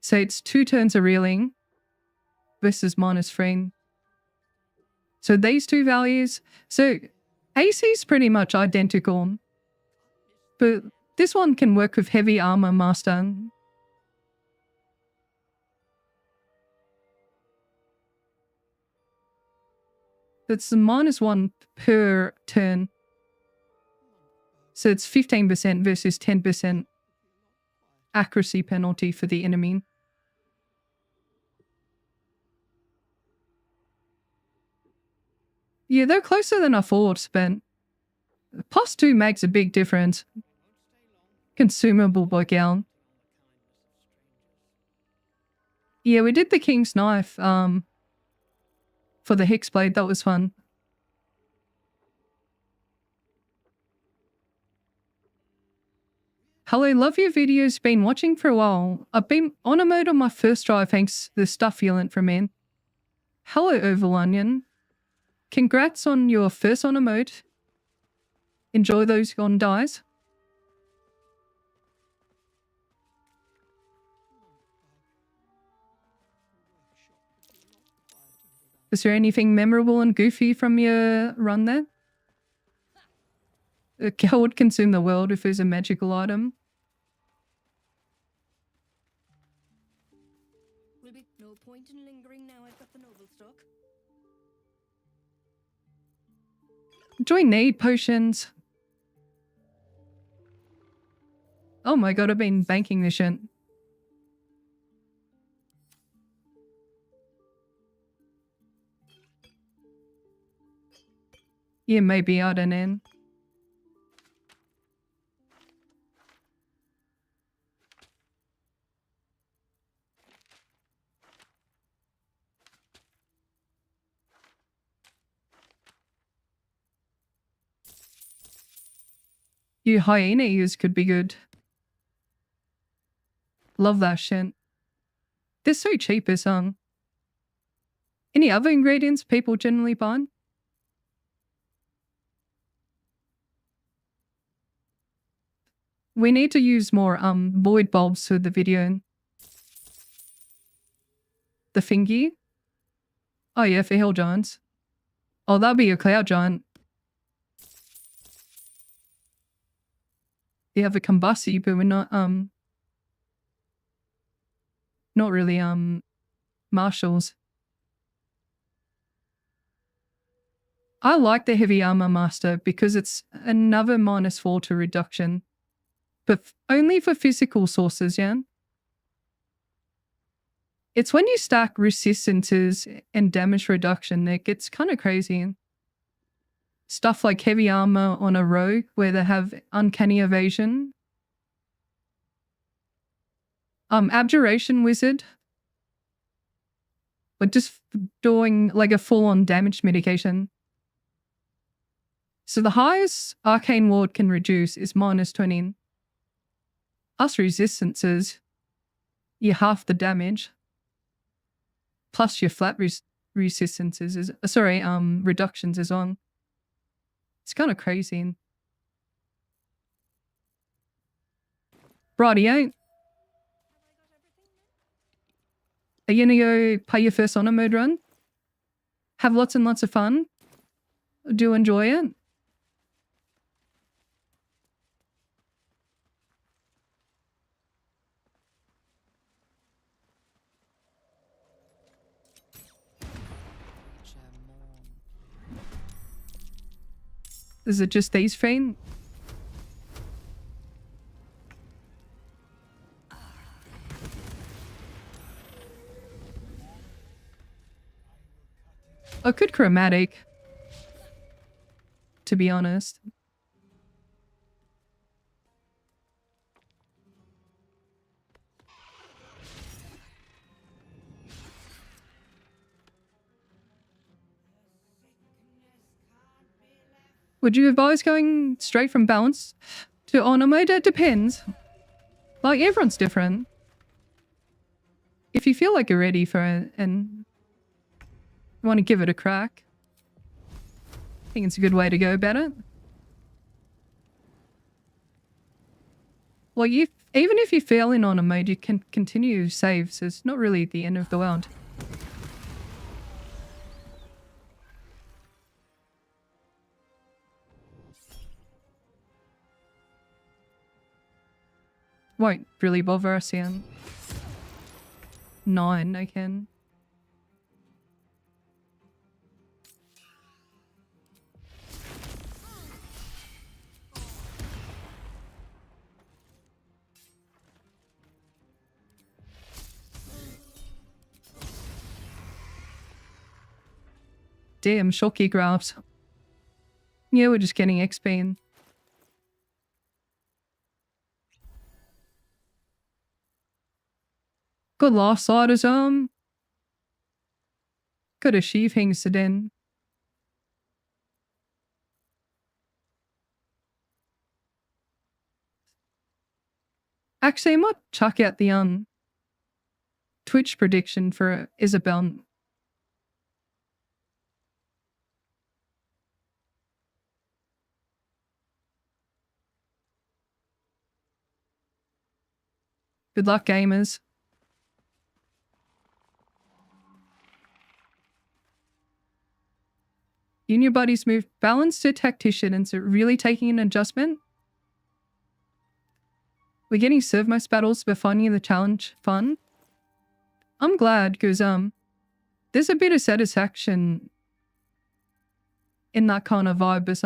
So it's 2 turns of reeling versus -3. So these 2 values. So AC is pretty much identical. But this one can work with heavy armor master. It's -1 per turn. So it's 15% versus 10% accuracy penalty for the enemy. Yeah, they're closer than I thought, but +2 makes a big difference. Consumable by gal. Yeah, we did the King's Knife for the Hexblade. That was fun. Hello, love your videos. Been watching for a while. I've been on a mode on my first try thanks to the stuff you lent from me. Hello, Oval Onion. Congrats on your first on a mode. Enjoy those gone dies. Is there anything memorable and goofy from your run there? A cow would consume the world if there's a magical item. Will be no point in lingering now I've got the novel stock. Do I need potions? Oh my god, I've been banking this shit. Yeah, maybe, I don't know. You hyena ears could be good. Love that shit. They're so cheap as Any other ingredients people generally buy? We need to use more void bulbs for the video. The thingy. Oh yeah, for hill giants. Oh, that'll be a cloud giant. You have a combusty, but we're not really marshals. I like the heavy armor master because it's another -4 to reduction, but only for physical sources, yeah? It's when you stack resistances and damage reduction that gets kind of crazy. Stuff like heavy armor on a rogue where they have uncanny evasion. Abjuration wizard. But just doing like a full-on damage mitigation. So the highest arcane ward can reduce is -20. Us resistances, you half the damage. Plus your flat resistances is reductions is on. It's kind of crazy. Rightio. Are you gonna go play your first honor mode run? Have lots and lots of fun. Do enjoy it. Is it just these three? A good chromatic, to be honest. Would you advise going straight from balance to honor mode? It depends. Like, everyone's different. If you feel like you're ready for it and you want to give it a crack, I think it's a good way to go about it. Well, even if you fail in honor mode, you can continue saves. So it's not really the end of the world. Won't really bother us in 9, I can. Damn, shocky graphs. Yeah, we're just getting XP in. Good last siders, Good achieve things to den. Actually, I might chuck out the Twitch prediction for Isabel. Good luck, gamers. You and your buddies move balance to tactician, and so really taking an adjustment. We're getting served most battles, but finding the challenge fun. I'm glad, because there's a bit of satisfaction in that kind of vibe as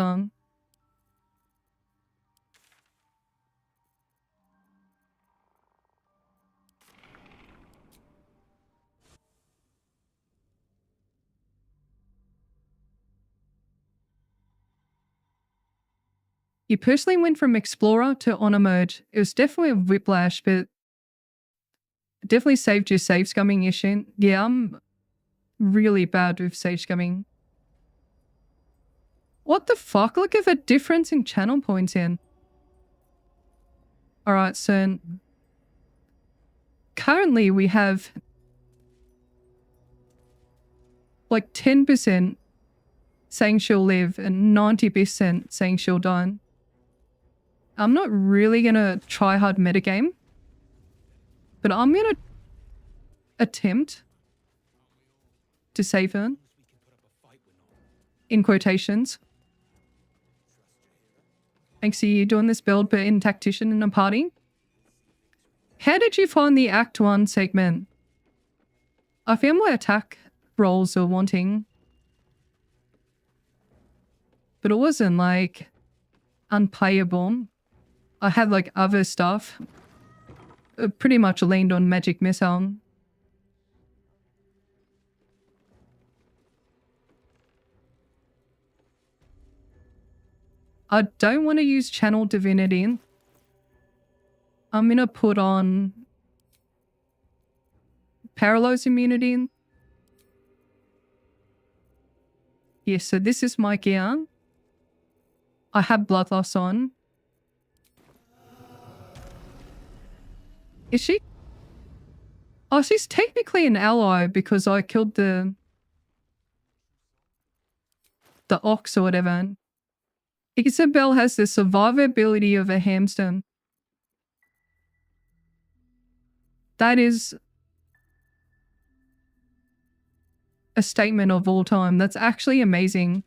You personally went from Explorer to Honor mode. It was definitely a whiplash, but it definitely saved your save scumming issue. Yeah, I'm really bad with save scumming. What the fuck? Look at the difference in channel points in. Alright, so currently we have like 10% saying she'll live and 90% saying she'll die. I'm not really gonna try hard metagame, but I'm gonna attempt to save her. In quotations. Thanks to you doing this build, but in tactician in a party. How did you find the Act 1 segment? I found my attack rolls are wanting. But it wasn't like unplayable. I had like other stuff. It pretty much leaned on magic missile. I don't want to use channel divinity. I'm gonna put on paralyze immunity. Yeah, so this is my gear. I have blood loss on. Is she? Oh, she's technically an ally because I killed the ox or whatever. Isabel has the survivability of a hamster. That is a statement of all time. That's actually amazing.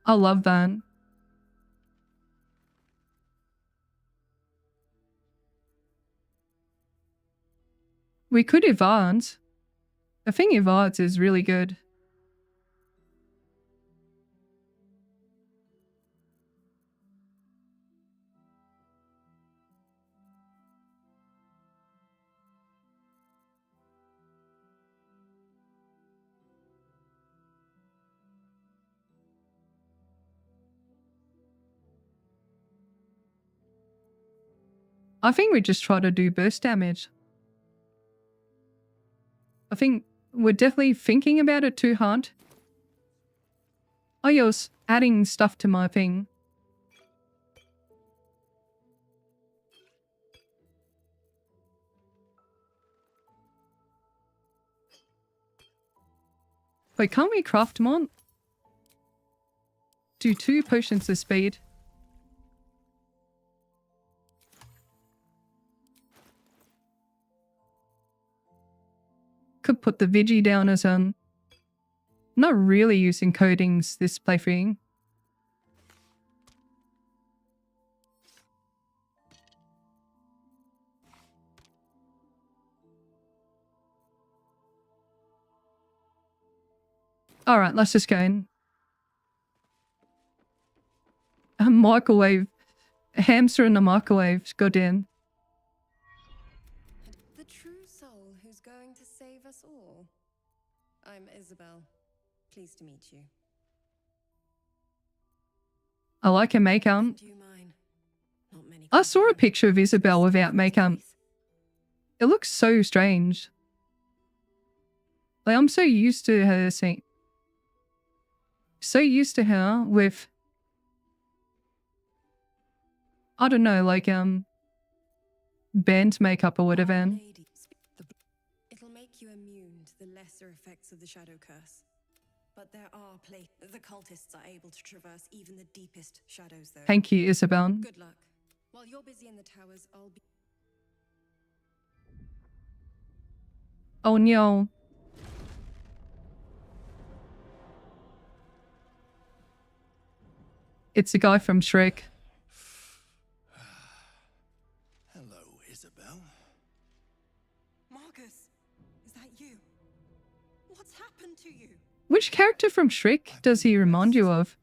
I love that. We could advance. I think advance is really good. I think we just try to do burst damage. I think we're definitely thinking about it too hard. Oh, yeah, I was adding stuff to my thing. Wait, can't we craft more? Do 2 potions of speed. Could put the Vigi down as not really using codings this playthrough. Alright, let's just go in. A microwave. A hamster in a microwave. Go down. The true soul who's going to save us all. I'm Isabel. Pleased to meet you. I like her makeup. Do you mind? Not many I saw a picture of Isabel without makeup. It looks so strange. Like, I'm so used to her saying... So used to her with... I don't know, like, band makeup or whatever. It'll make you immune to the lesser effects of the shadow curse. But there are the cultists are able to traverse even the deepest shadows though. Thank you, Isabel. Good luck. While you're busy in the towers, I'll be... Oh no. It's the guy from Shrek. Hello, Isabel. Marcus, is that you? What's happened to you? Which character from Shrek does he remind you of?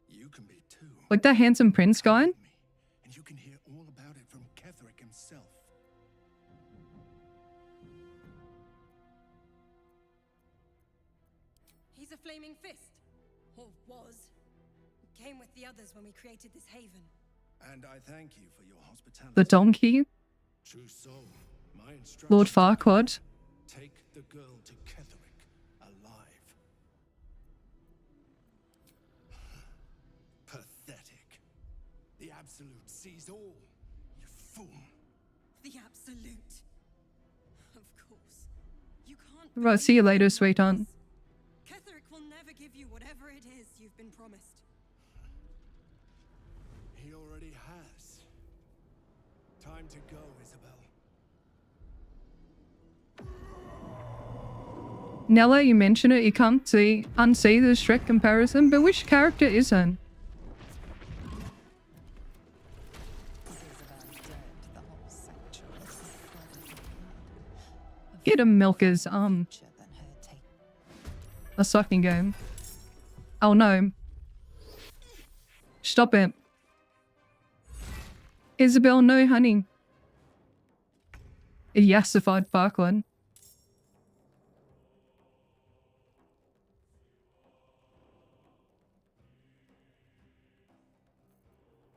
You can be too. Like that handsome prince guy? And you can hear all about it from Ketheric himself. He's a flaming fist. Or was. Came with the others when we created this haven. And I thank you for your hospitality. The donkey? True soul, my instruction. Lord Farquaad? Take the girl to Ketheric alive. Pathetic. The Absolute sees all. You fool. The Absolute. Of course. You can't... Right, see you later, sweetheart. Ketheric will never give you whatever it is you've been promised. He already has. Time to go, Isabel. Now that you mention it, you can't unsee the Shrek comparison, but which character isn't? Get him, Milkers, a sucking game. Oh no. Stop it. Isabel, no honey. A yassified Parkland.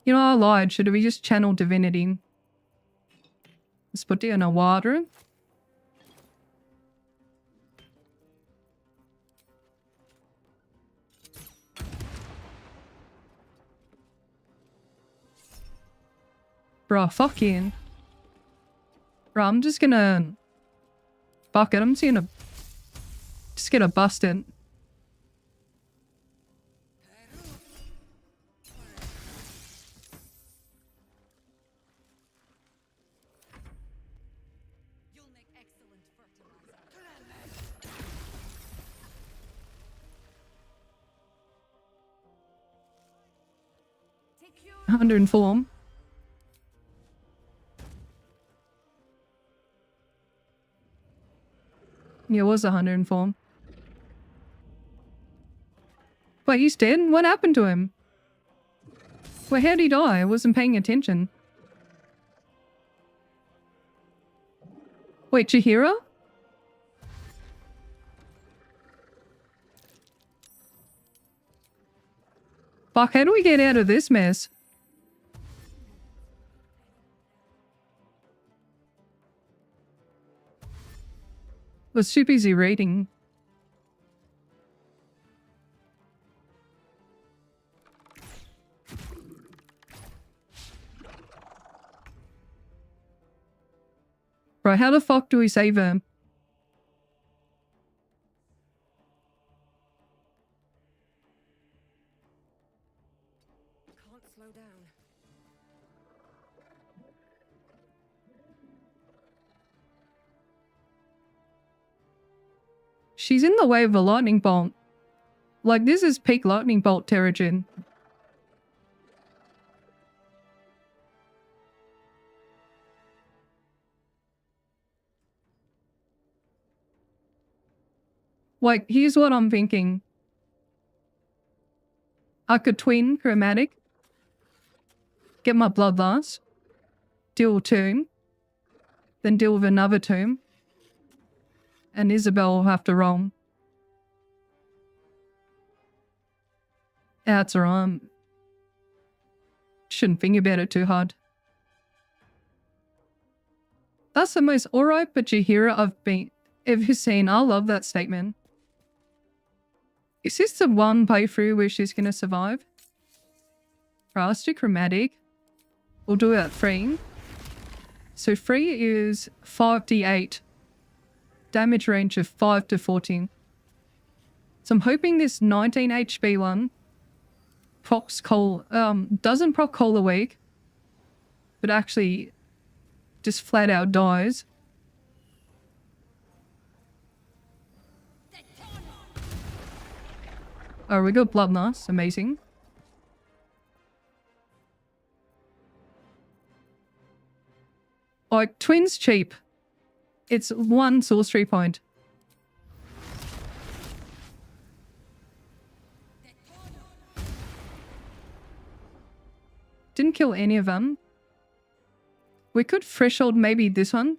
You know, I lied. Should we just channel divinity? Let's put it in a water. Bro, fucking. Bro, I'm just gonna... Fuck it, I'm just gonna... Just gonna bust it. You'll make excellent fertilizer. 104. Yeah, it was 104. Wait, he's dead? What happened to him? Wait, how'd he die? I wasn't paying attention. Wait, Chihiro? Fuck, how do we get out of this mess? Was too busy reading. Bro, how the fuck do we save him? Can't slow down. She's in the way of a lightning bolt. Like, this is peak lightning bolt terrigen. Like, here's what I'm thinking. I could twin chromatic. Get my bloodlust. Deal tomb. Then deal with another tomb. And Isabel will have to roam. Yeah, it's alright. Shouldn't think about it too hard. That's the most alright but Chihiro I've ever seen. I love that statement. Is this the one playthrough where she's gonna survive? Right, let's do chromatic. We'll do it at 3. So 3 is 5d8. Damage range of 5 to 14. So I'm hoping this 19 HP one doesn't proc Cola Weak, but actually just flat out dies. Oh, we got Bloodlust. Amazing. Like, twin's cheap. It's 1 sorcery point. Didn't kill any of them. We could threshold maybe this one.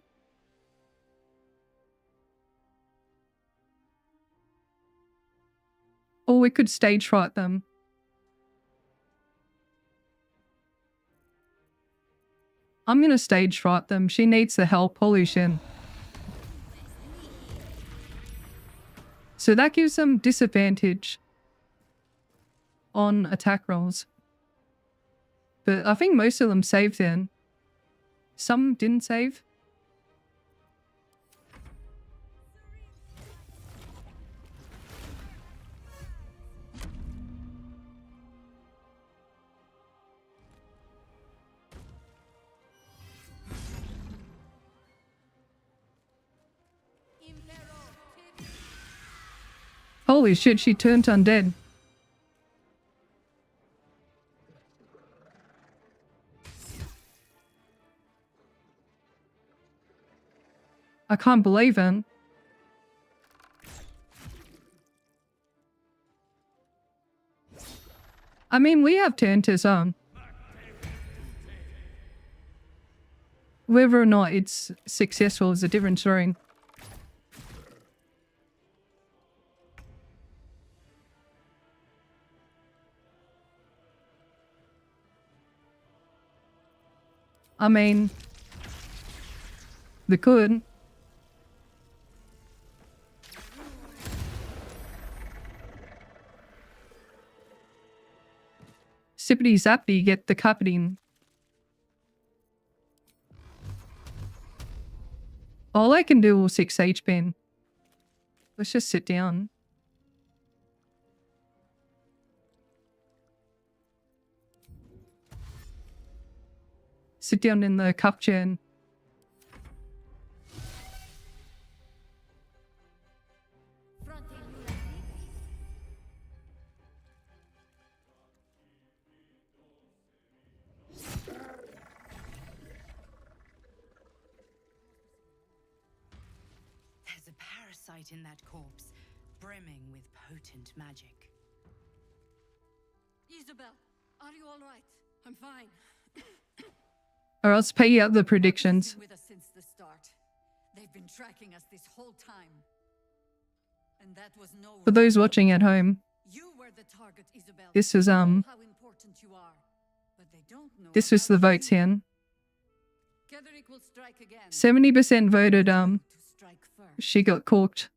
Or we could stage fright them. I'm gonna stage fright them. She needs the help. Holy shit. So that gives them disadvantage on attack rolls. But I think most of them saved then. Some didn't save. Holy shit, she turned undead. I can't believe it. I mean, we have turned his own. Whether or not it's successful is a different story. I mean, they could. Sippity zappy, get the carpeting. All I can do will 6 HP. Let's just sit down. Sit down in the cup chair. There's a parasite in that corpse, brimming with potent magic. Isabel, are you all right? I'm fine. Or else pay out the predictions. With us since the start. They've been tracking us this whole time. And that was no For those watching at home, You were the target, Isabel. this is How important you are. But they don't know this was the about votes you. here. Kedrick will strike again. 70% voted To strike first. she got corked.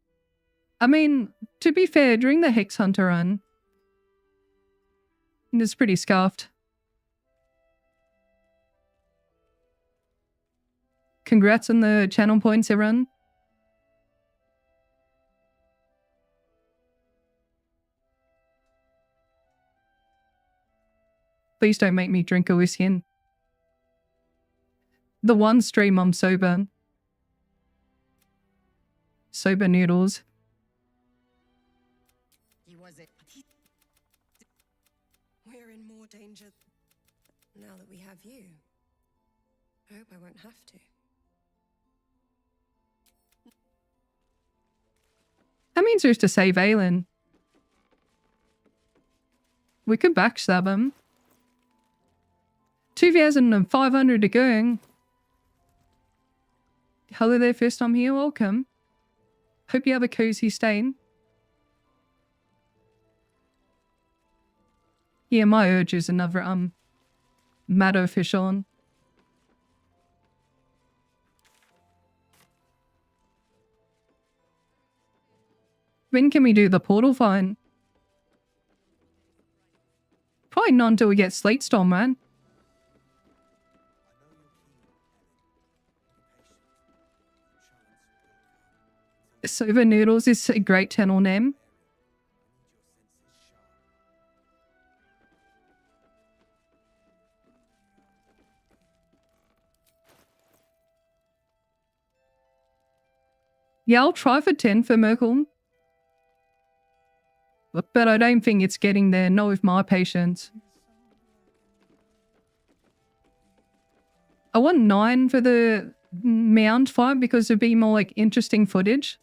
I mean, to be fair, during the Hex Hunter run, it was pretty scuffed. Congrats on the channel points, everyone. Please don't make me drink a whiskey. The one stream I'm sober. Sober noodles. He was it. We're in more danger now that we have you. I hope I won't have to. That means there's to save Aelin. We could backstab him. 2,500 to go. Hello there, first time here, welcome. Hope you have a cozy stay. Yeah, my urge is another matter fish on. When can we do the portal find? Probably not until we get Slate Storm, man. Soba Noodles is a great channel name. Yeah, I'll try for 10 for Merkel. But I don't think it's getting there, not with my patience. I want 9 for the Mound fight because it'd be more like interesting footage.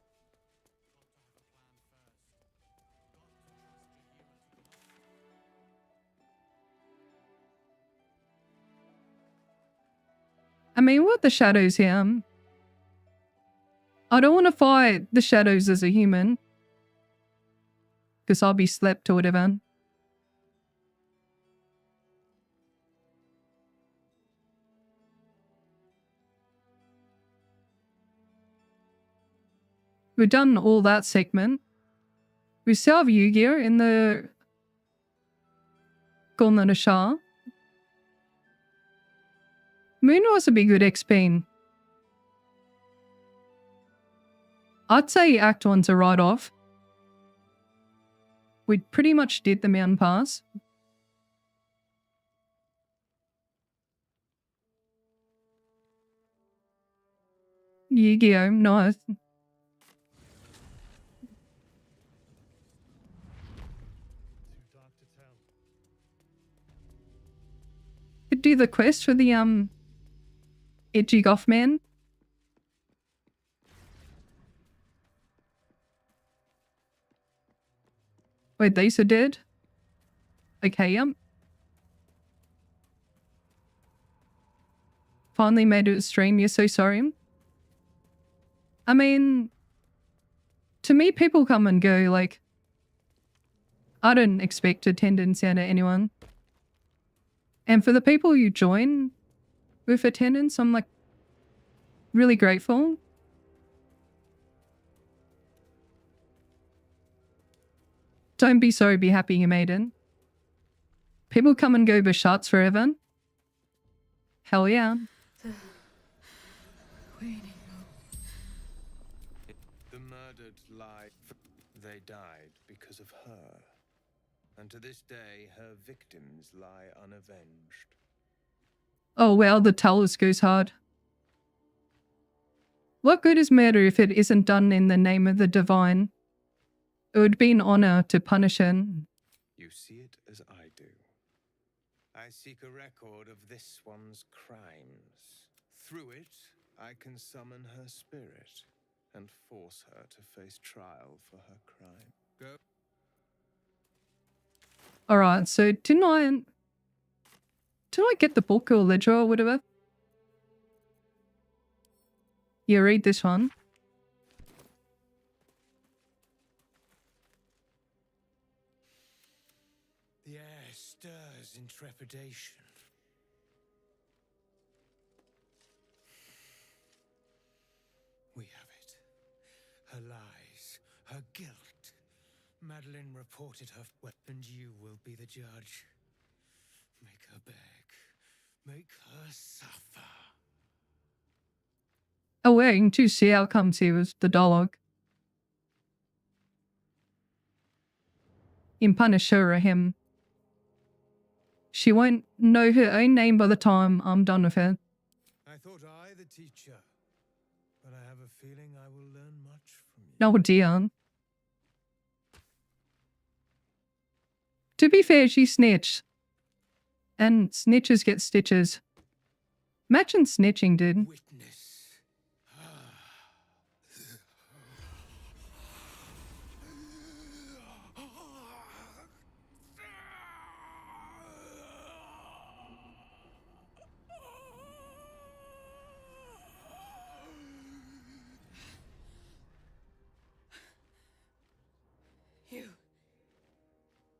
I mean, what the shadows here? I don't want to fight the shadows as a human. Because I'll be slept or whatever. We've done all that segment. We still have Yu-Gi-Oh! In the Gauntlet of Shah. Moon was a big good XP. I'd say Act 1's a write-off. We pretty much did the mountain pass. Yu-Gi-Oh! Nice. do the quest for the edgy goth man. Wait, these are dead? Okay, Finally made it to stream, you're so sorry. I mean, to me, people come and go, like, I don't expect attendance out of anyone. And for the people you join with attendance, I'm like, really grateful. Don't be sorry, be happy you made it. People come and go but sharts forever. Hell yeah. The murdered lie. They died because of her. And to this day, her victims lie unavenged. Oh well, the Talus goes hard. What good is murder if it isn't done in the name of the divine? It would be an honor to punish it. You see it as I do. I seek a record of this one's crimes. Through it, I can summon her spirit and force her to face trial for her crime. Go. Alright, so didn't I get the book or ledger or whatever? Yeah, read this one. The air stirs in trepidation. We have it. Her lies, her guilt. Madeline reported her, and you will be the judge. Make her beg. Make her suffer. Oh, wait, you can choose the outcomes here with the dialogue. In punish her or him. She won't know her own name by the time I'm done with her. I thought I the teacher, but I have a feeling I will learn much from you. Oh dear. To be fair, she snitched. And snitches get stitches. Imagine snitching, dude. Witness.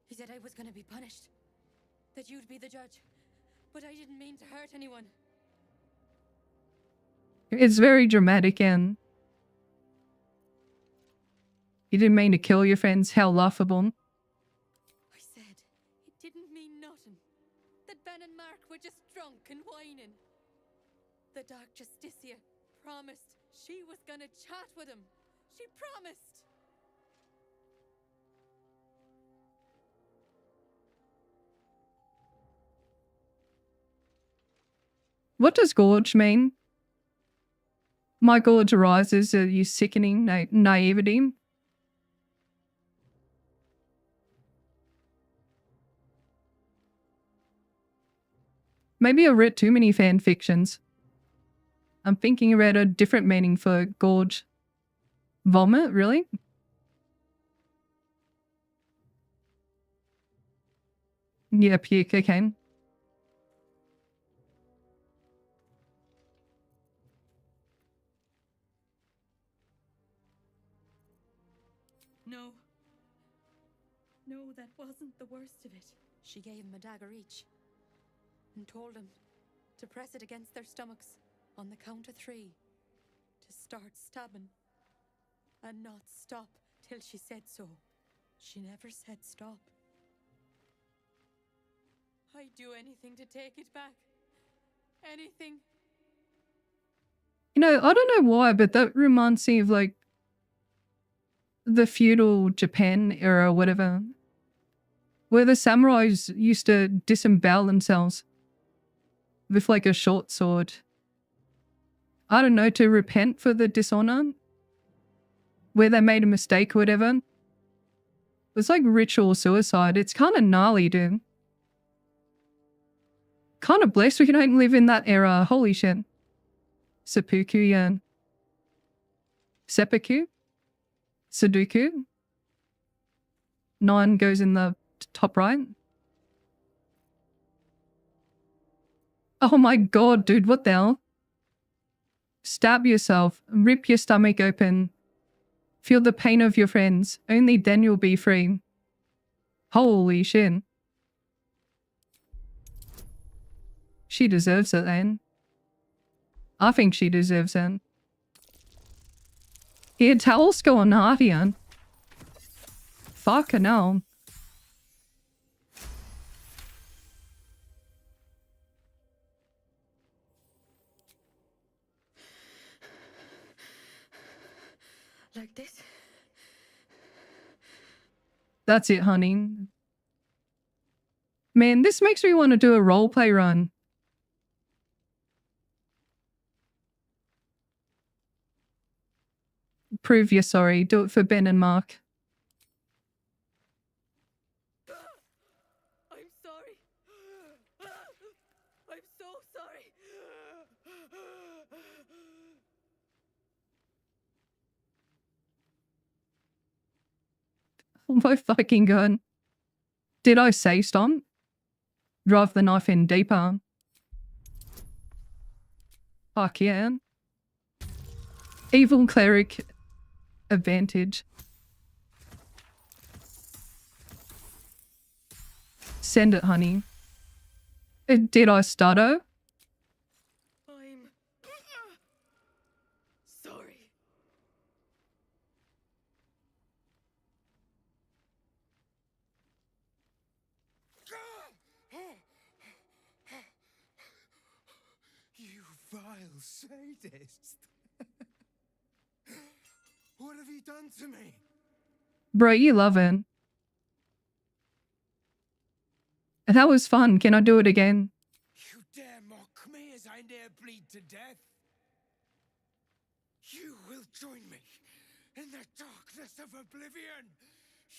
He said I was going to be punished. That you'd be the judge. But I didn't mean to hurt anyone. It's very dramatic and... You didn't mean to kill your friends, how laughable. I said it didn't mean nothing. That Ben and Mark were just drunk and whining. The Dark Justicia promised she was going to chat with him. She promised. What does gorge mean? My gorge arises at you sickening naivety. Maybe I read too many fan fictions. I'm thinking about a different meaning for gorge. Vomit, really? Yeah, puke, okay. No. No, that wasn't the worst of it. She gave him a dagger each and told him to press it against their stomachs on the count of 3 to start stabbing and not stop till she said so. She never said stop. I'd do anything to take it back. Anything. You know, I don't know why, but that reminds me of like the feudal Japan era or whatever, where the samurais used to disembowel themselves with like a short sword. I don't know, to repent for the dishonor, where they made a mistake or whatever. It was like ritual suicide. It's kind of gnarly, dude. Kind of blessed we don't live in that era. Holy shit. Seppuku, yeah. Seppuku? Sudoku? 9 goes in the top right. Oh my god, dude, what the hell? Stab yourself. Rip your stomach open. Feel the pain of your friends. Only then you'll be free. Holy shit. She deserves it then. I think she deserves it. Here, towels go on half here. Fucking hell. Like this? That's it, honey. Man, this makes me want to do a roleplay run. Prove you're sorry. Do it for Ben and Mark. I'm sorry. I'm so sorry. Oh my fucking god. Did I say stomp? Drive the knife in deeper. Fuck yeah. Evil cleric advantage. Send it, honey. Did I stutter? I'm sorry. You vile sadist. What have you done to me? Bro, you love it. That was fun. Can I do it again? You dare mock me as I near bleed to death? You will join me in the darkness of oblivion,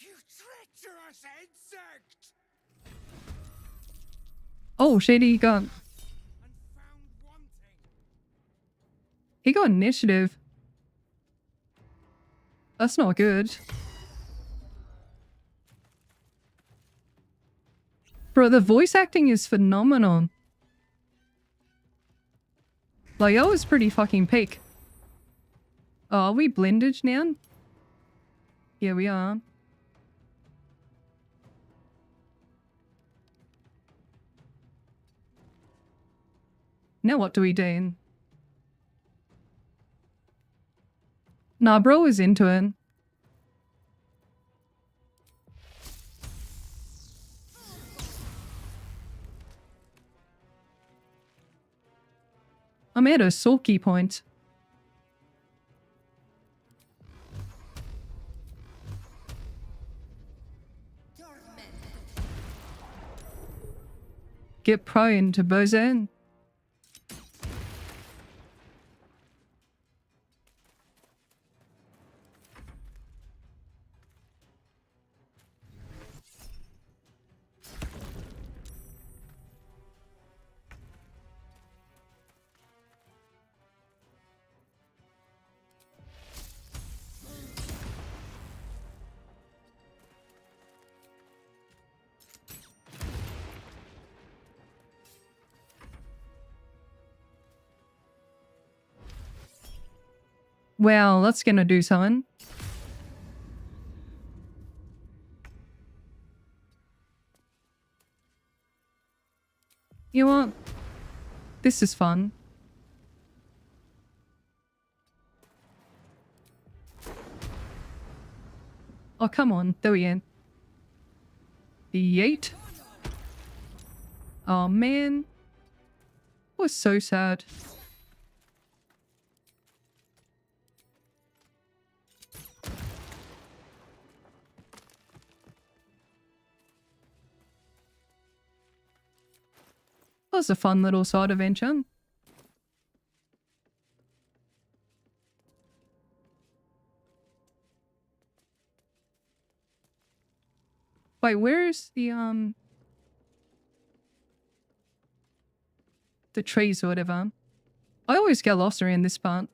you treacherous insect! Oh shit, he got initiative. That's not good. Bro, the voice acting is phenomenal. Like, that was pretty fucking peak. Oh, are we blended now? Yeah, we are. Now what do we do? Nah, bro is into it. I'm at a sulky point. Get prone to Bozan. Well, that's gonna do something. You know what? This is fun. Oh, come on. There we go. Yeet. Oh, man. That was so sad. That was a fun little side adventure. Wait, where is the the trees or whatever. I always get lost around this part.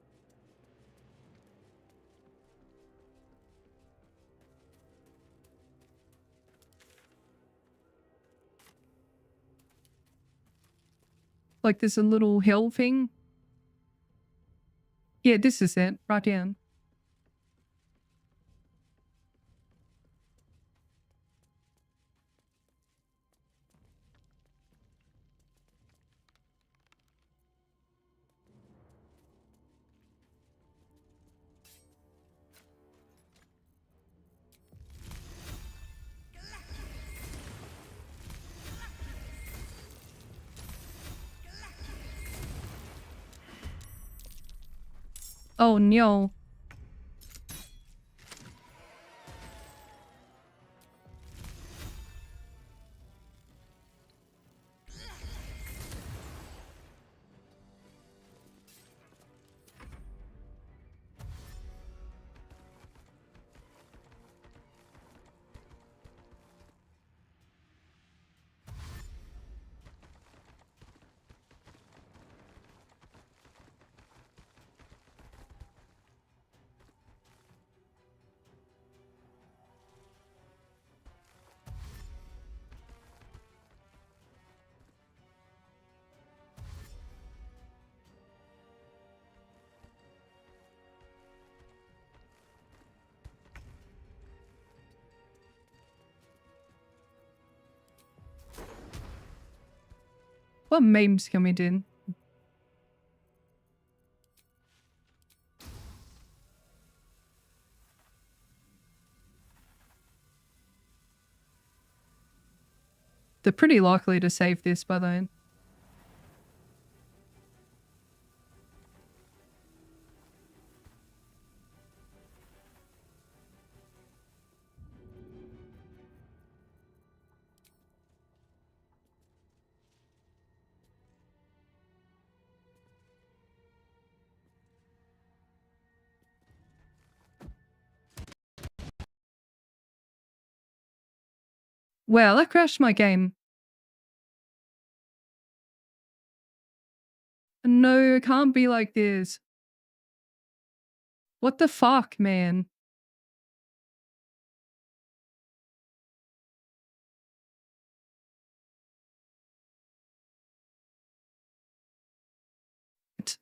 Like there's a little hill thing. Yeah, this is it. Right down. Oh no. What memes can we do? They're pretty likely to save this by then. Well, I crashed my game. No, it can't be like this. What the fuck, man?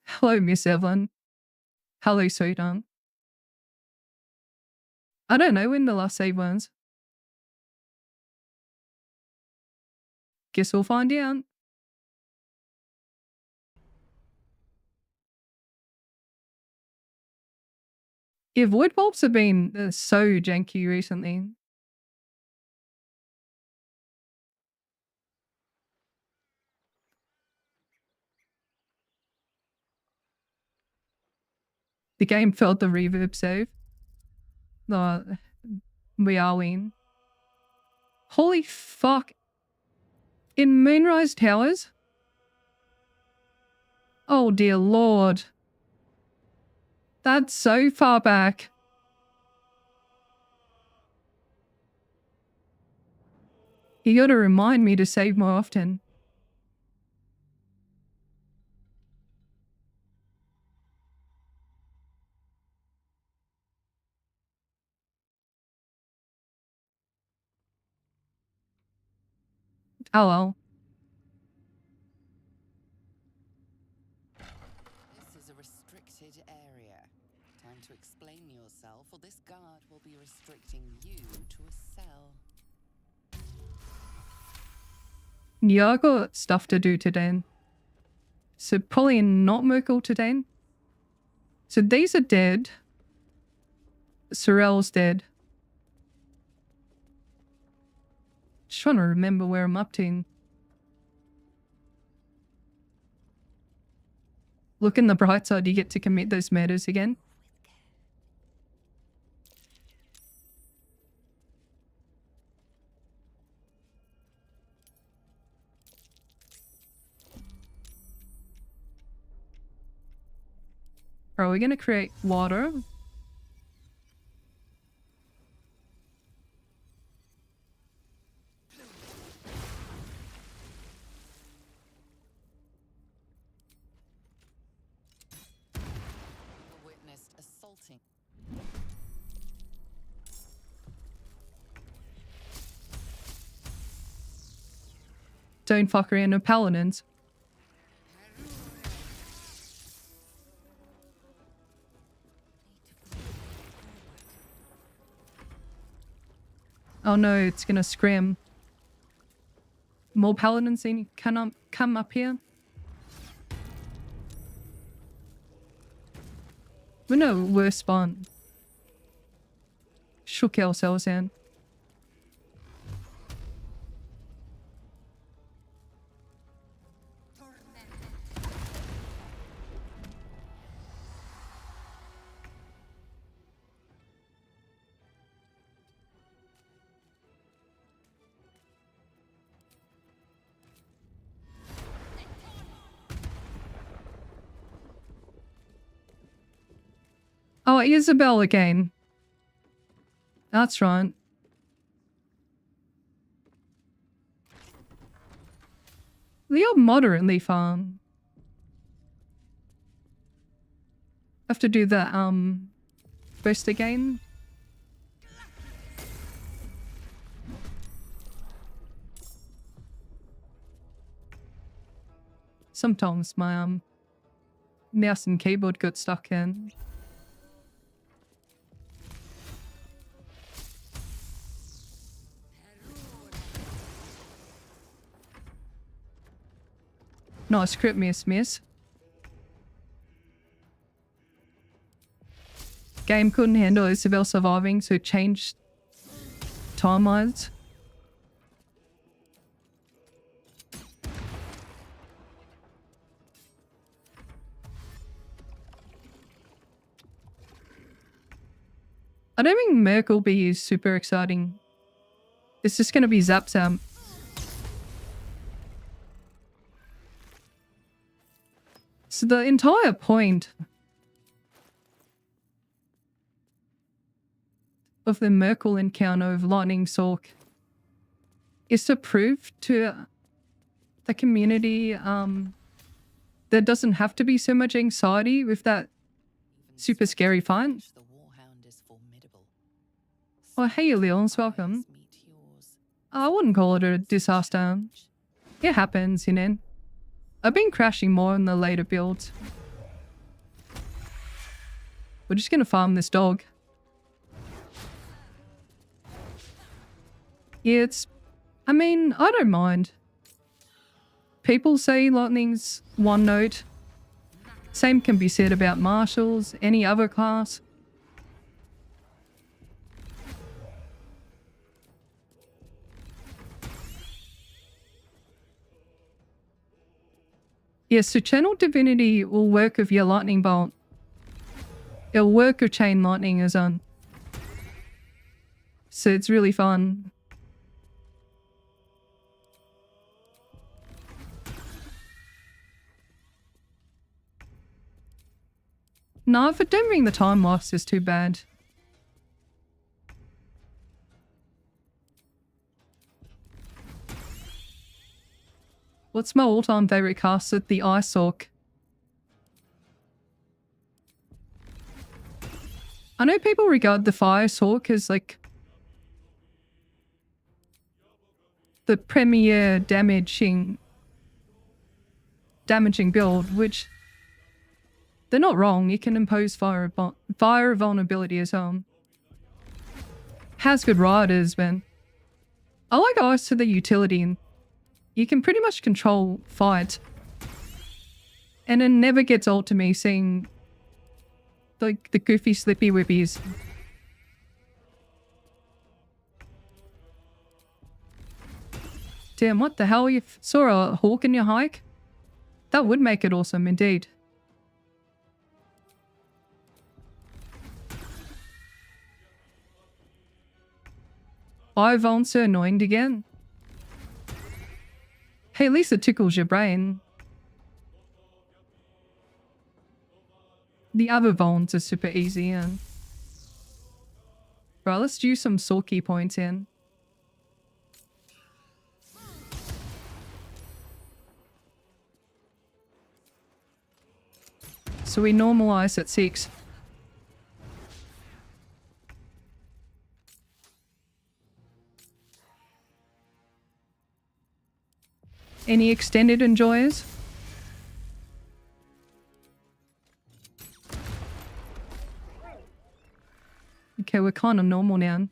Hello, Miss Evelyn. Hello, sweetheart. I don't know when the last save was. Guess we'll find out. Yeah, void bulbs have been so janky recently. The game felt the reverb save. No, we are win. Holy fuck. In Moonrise Towers? Oh dear lord. That's so far back. You gotta remind me to save more often. Oh well. This is a restricted area. Time to explain yourself, or this guard will be restricting you to a cell. Yeah, I got stuff to do today. So probably not Merkel today. So these are dead. Sorrel's dead. Just trying to remember where I'm up to. Look in the bright side, you get to commit those murders again. Are we gonna create water? melting. Don't fuck around with paladins. Oh no, it's gonna scrim. More paladins can come up here. We're no worse spawn. Shook ourselves in. Oh, Isabel again. That's right. They are moderately fun. Have to do the burst again. Sometimes my mouse and keyboard got stuck in. Nice crit miss. Game couldn't handle Isabel surviving, so changed timelines. I don't think Merkel B is super exciting. It's just gonna be Zap. So the entire point of the Merkel encounter of Lightning Sorc is to prove to the community there doesn't have to be so much anxiety with that super scary fight. Oh, hey Leons, welcome. I wouldn't call it a disaster. It happens, you know. I've been crashing more in the later builds. We're just gonna farm this dog. Yeah, I mean, I don't mind. People say Lightning's one note. Same can be said about Marshals, any other class. Yes, so Channel Divinity will work with your Lightning Bolt. It'll work with Chain Lightning as on. So it's really fun. No, if I don't bring the time loss is too bad. What's my all-time favorite cast at the Ice Sorc? I know people regard the Fire Sorc as like the premier damaging build, which they're not wrong. You can impose fire vulnerability as well. Has good riders, man. I like Ice to the utility. You can pretty much control fight. And it never gets old to me seeing like the goofy slippy whippies. Damn, what the hell? You saw a hawk in your hike? That would make it awesome indeed. Vaults are annoying again. Hey, at least it tickles your brain. The other vaults are super easy, and right, let's do some Sorky points in. So we normalize at 6. Any extended enjoyers? Okay, we're kind of normal now.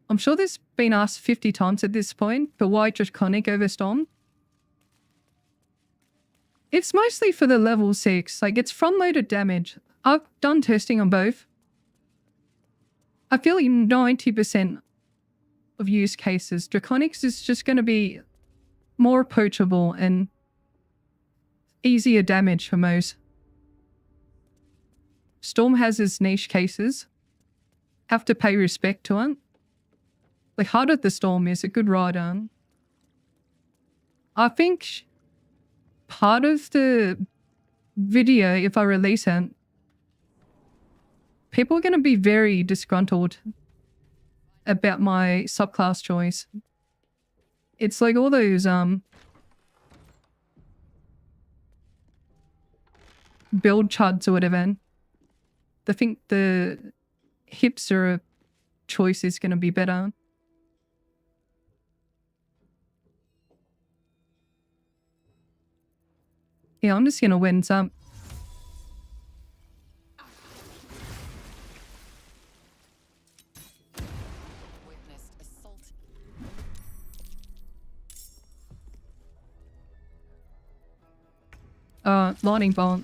I'm sure this has been asked 50 times at this point, but why Draconic over Storm? It's mostly for the level 6, like it's front-loaded damage. I've done testing on both. I feel like 90% of use cases, Draconics is just going to be more approachable and easier damage for most. Storm has its niche cases. Have to pay respect to it. Like Heart of the Storm is a good rider. I think part of the video, if I release it, people are going to be very disgruntled about my subclass choice. It's like all those build chuds or whatever. They think the hipster choice is going to be better. Yeah, I'm just going to win some. Lightning bolt.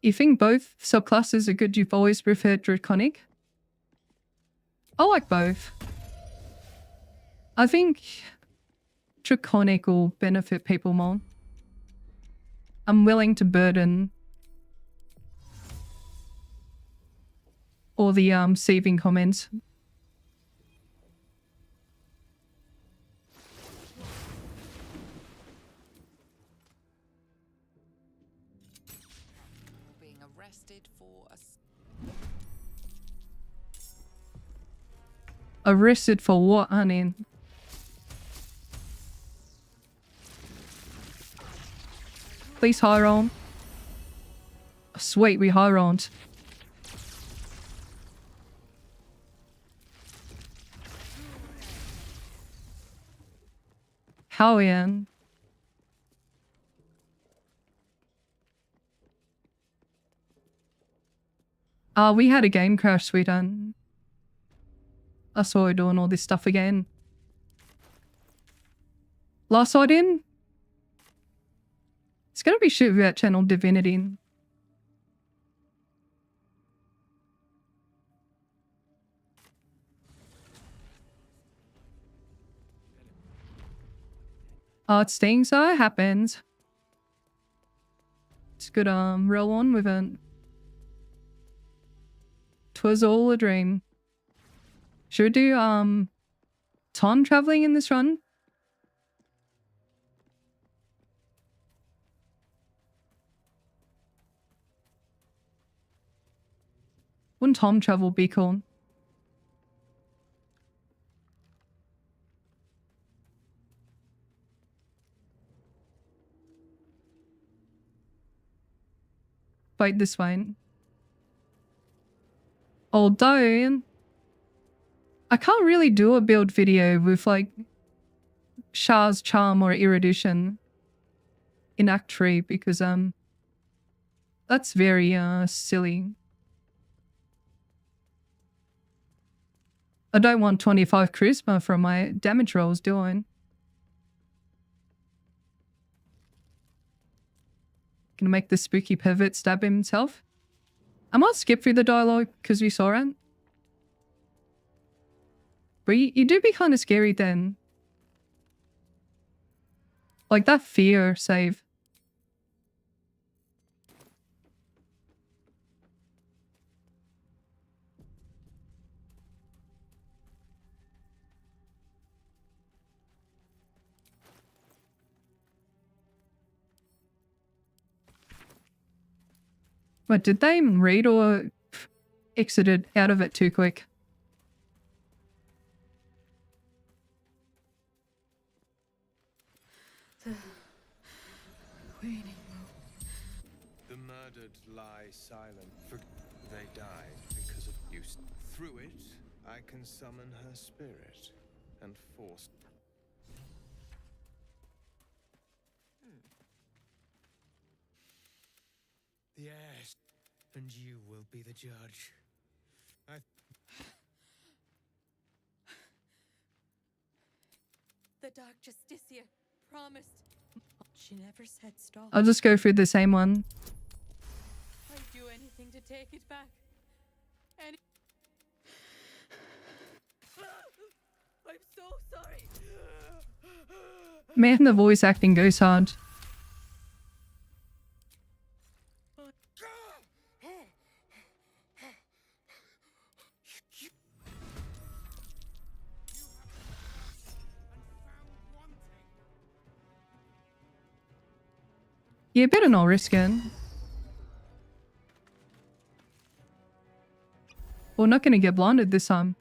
You think both subclasses are good? You've always preferred Draconic? I like both. I think Draconic will benefit people more. I'm willing to burden all the saving comments. Being arrested for Arrested for what, honey? Please high roll. Sweet, we high rolled. Hell yeah. We had a game crash, sweetheart. I saw her doing all this stuff again. Last sight in? It's gonna be shit without channel divinity. Oh, it stings, so it happens. It's good, roll on with it. 'Twas all a dream. Should we do, time traveling in this run? Wouldn't time travel be cool? Wait, this way. Although I can't really do a build video with like Shah's Charm or Erudition in Act 3 because that's very silly. I don't want 25 charisma from my damage rolls, do I? Gonna make the spooky pervert stab himself. I might skip through the dialogue because we saw it. But you do be kind of scary then. Like that fear save. What, did they read or exited out of it too quick? silent. They died because of use. Through it, I can summon her spirit and force. Yes, and you will be the judge. The Dark Justicia promised. She never said stop. I'll just go through the same one. I'd do anything to take it back. I'm so sorry. Man, the voice acting goes hard. Yeah, better not risk it. We're not gonna get blinded this time.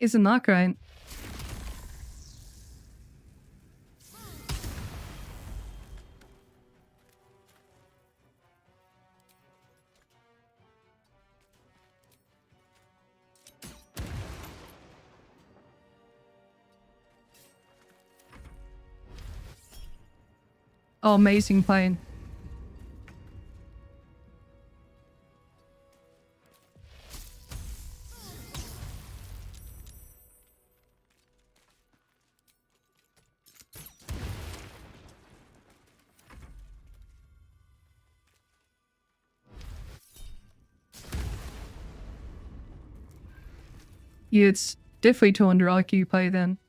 Isn't that great? Oh, amazing playing. Yeah, it's definitely 200 IQ play then.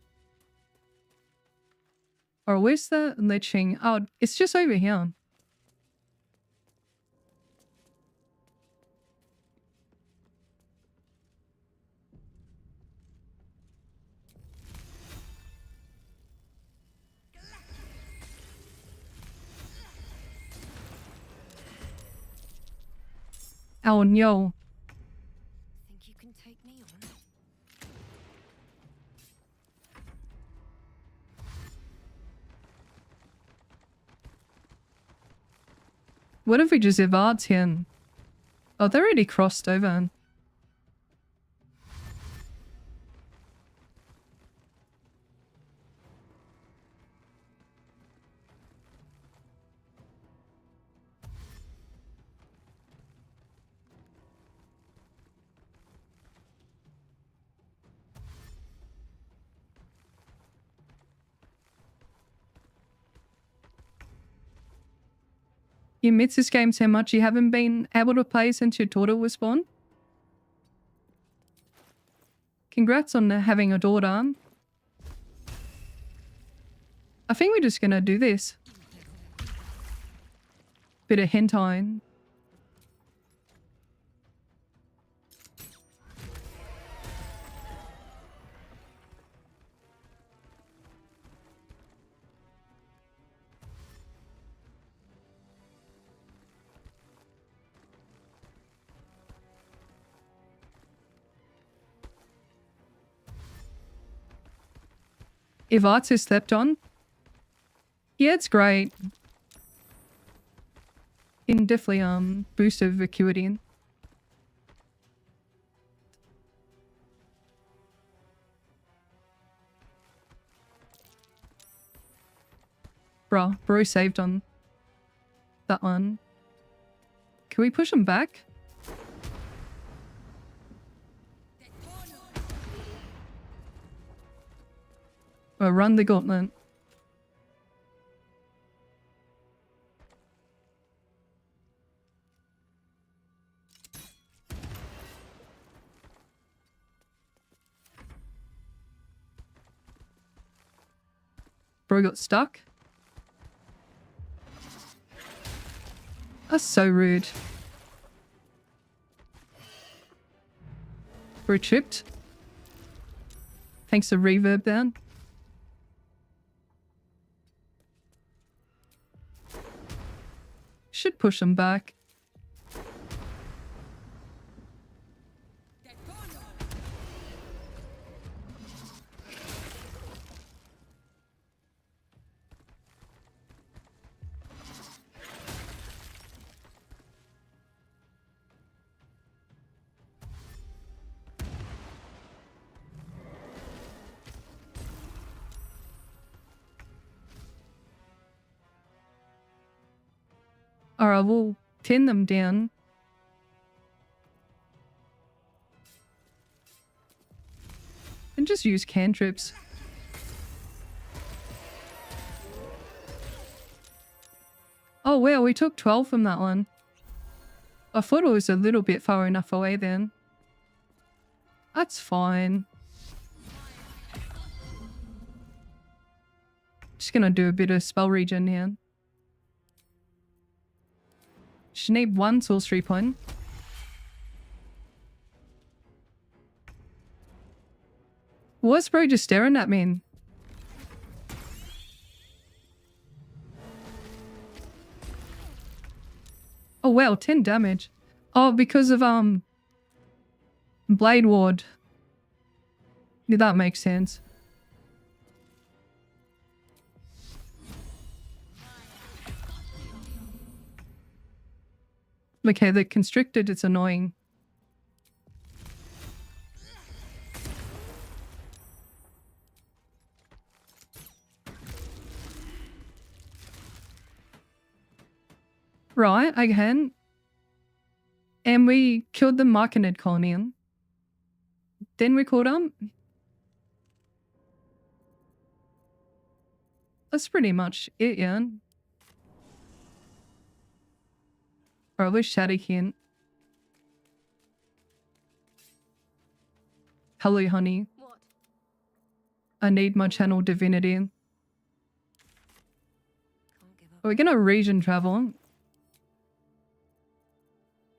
Or where's the leching? Oh, it's just over here. Oh no. Think you can take me on? What if we just advance him? Oh, they're already crossed over. You miss this game so much you haven't been able to play since your daughter was born? Congrats on having a daughter. I think we're just gonna do this. Bit of hentai. If Arts is slept on, yeah, it's great. Can definitely boost over acuity. Bruh, bro saved on that one. Can we push him back? Or run the gauntlet. Bro got stuck. That's so rude. Bro tripped. Thanks to reverb down. Should push him back. Alright, we'll pin them down. And just use cantrips. Oh wow, we took 12 from that one. I thought it was a little bit far enough away then. That's fine. Just gonna do a bit of spell regen here. Should need 1 sorcery point. What's bro just staring at me? Oh wow, 10 damage. Oh, because of Blade Ward. Yeah, that makes sense. Okay, the constricted is annoying. Right, again. And we killed the Markinid colony. Then we called them. That's pretty much it, yeah. Probably Shadowkin. Hello, honey. What? I need my channel divinity. Are we gonna region travel?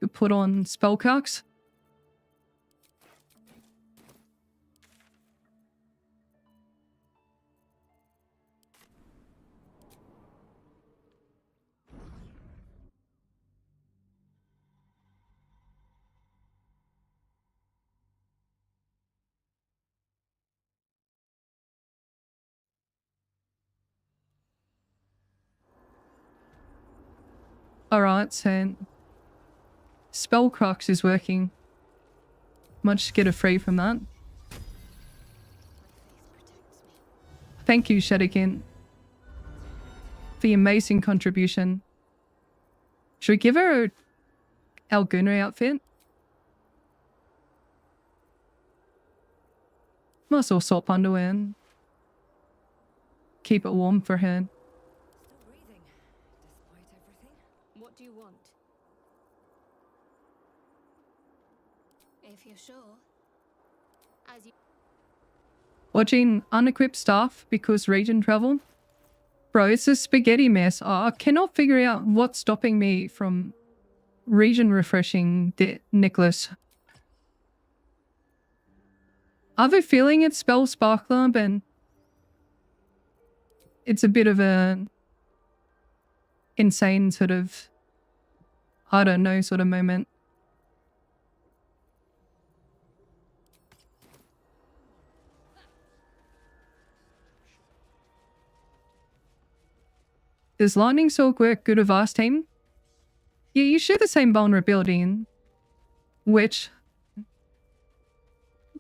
You put on spellcocks. Alright, so Spellcrux is working. Might just get a free from that. Thank you, Shadowkin, for the amazing contribution. Should we give her our Gunner outfit? Might as well swap underwear and keep it warm for her. Still breathing, despite everything. What do you want? If you're sure. As you Watching unequipped staff because region travel? Bro, it's a spaghetti mess. Oh, I cannot figure out what's stopping me from region refreshing Nicholas. I have a feeling it's Spell Sparkler, but it's a bit of a insane sort of, I don't know, sort of moment. Does Lightning Sorc work good with Vast Team? Yeah, you share the same vulnerability, which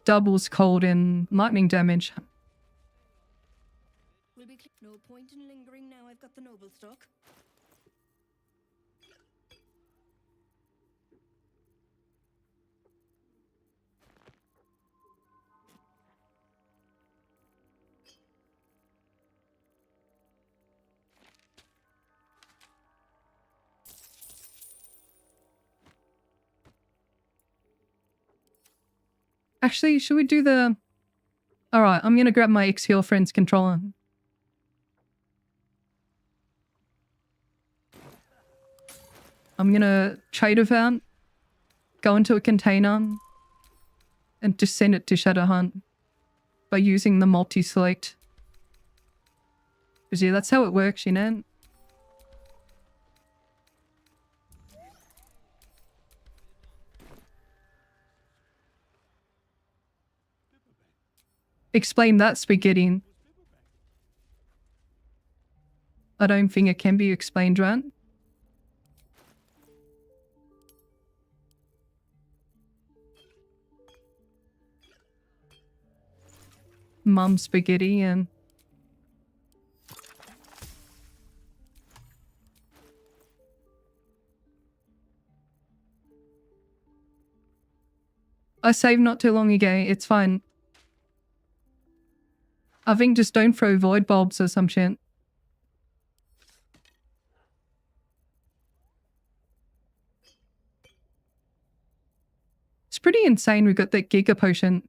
doubles cold and lightning damage. Will be no point in lingering now I've got the noble stock. Actually, should we do the... Alright, I'm gonna grab my X-Heal friend's controller. I'm gonna trade with that, go into a container, and just send it to Shadowhunt by using the multi-select. Because yeah, that's how it works, you know? Explain that, spaghetti. I don't think it can be explained, right? Mum spaghetti and... I saved not too long ago. It's fine. I think just don't throw void bulbs or some shit. It's pretty insane we got that Giga Potion.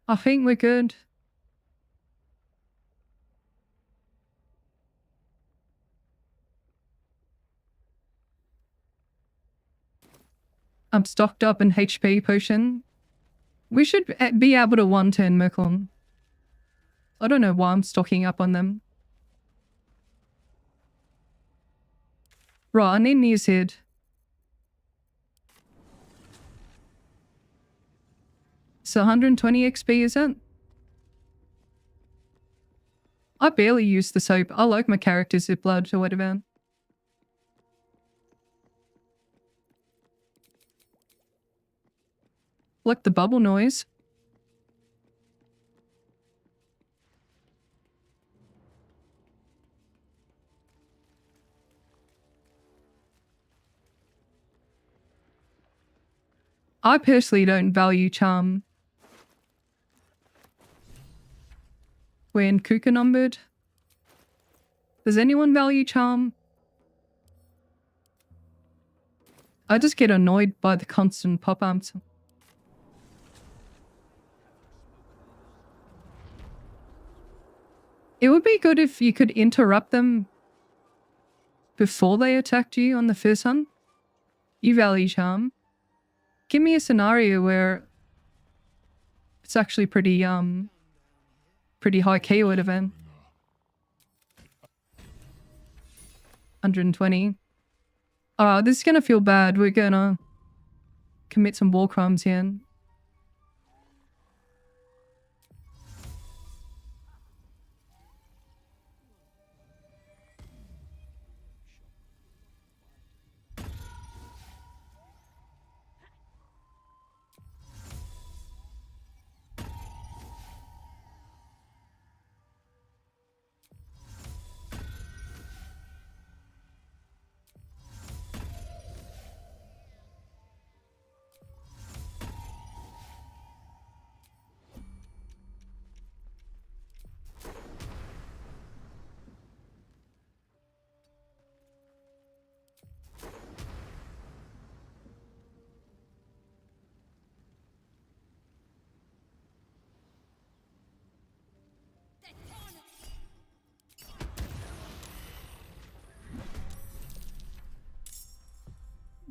I think we're good. I'm stocked up in HP potion. We should be able to one-turn Merklon. I don't know why I'm stocking up on them. Right, I need Near's Head. So 120 XP, is it? I barely use the soap. I like my characters with blood or whatever. Like the bubble noise. I personally don't value charm. When Kuka numbered. Does anyone value charm? I just get annoyed by the constant pop-ups. It would be good if you could interrupt them before they attacked you on the first hunt. You value charm. Give me a scenario where it's actually pretty high keyword event. 120. Oh, this is gonna feel bad. We're gonna commit some war crimes here.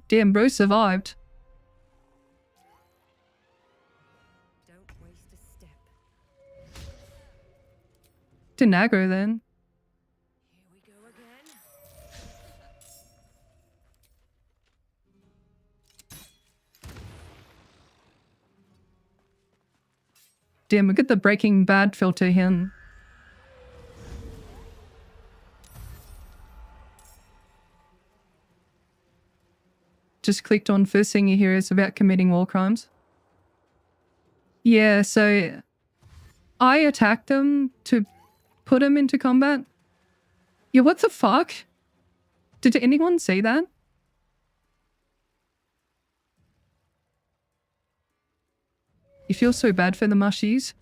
Damn, bro survived. Don't waste a step. Didn't aggro then. Here we go again. Damn, we got the Breaking Bad filter here. Just clicked on first thing you hear is about committing war crimes. Yeah, so I attacked them to put him into combat. Yeah, what the fuck? Did anyone see that? You feel so bad for the mushies.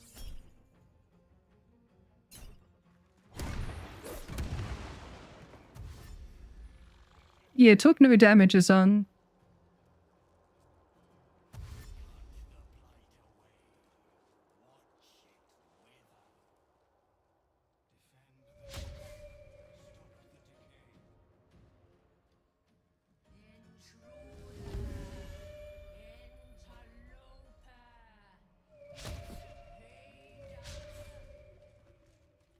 Yeah, took no damages on.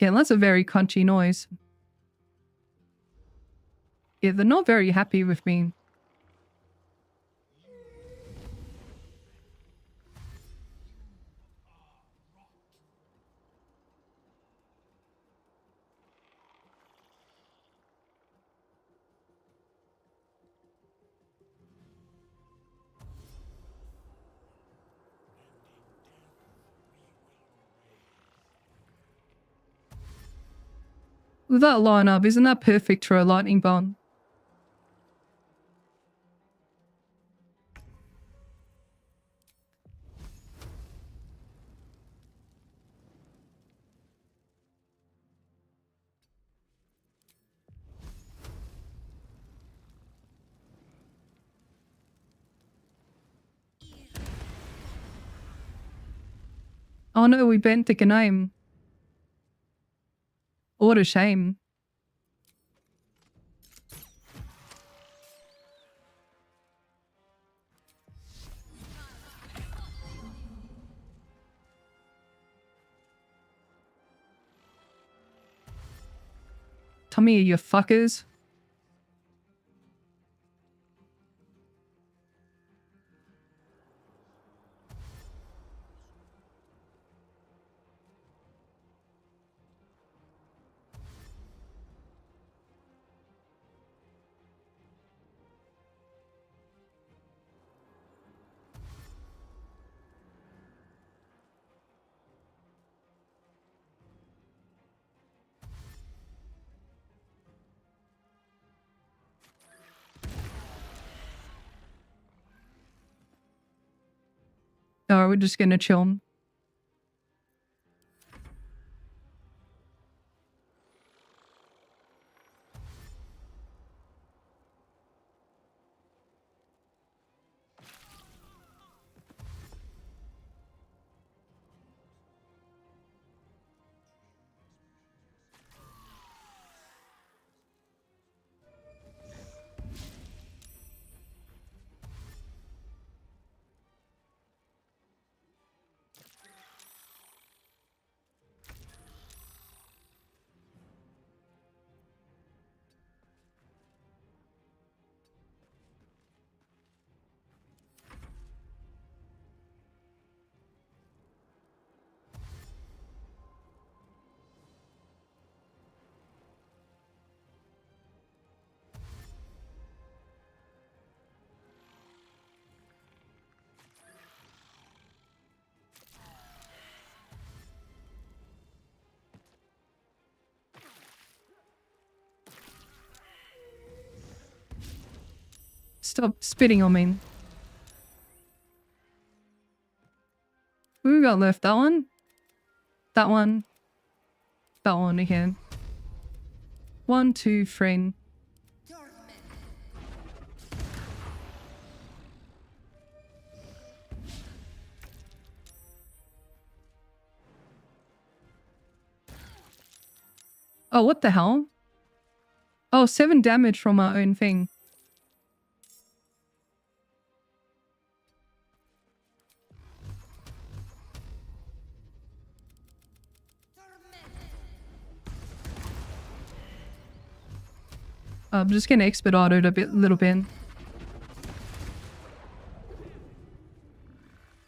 Yeah, that's a very crunchy noise. Yeah, they're not very happy with me. With that lineup, isn't that perfect for a lightning bolt? Oh no, we bent the name. What a shame. Tell me, you fuckers. No, we're just gonna chill. Stop spitting on me. Who we got left? That one? That one? That one again. 1, 2, 3. Oh, what the hell? Oh, 7 damage from our own thing. I'm just gonna expedite it a little bit.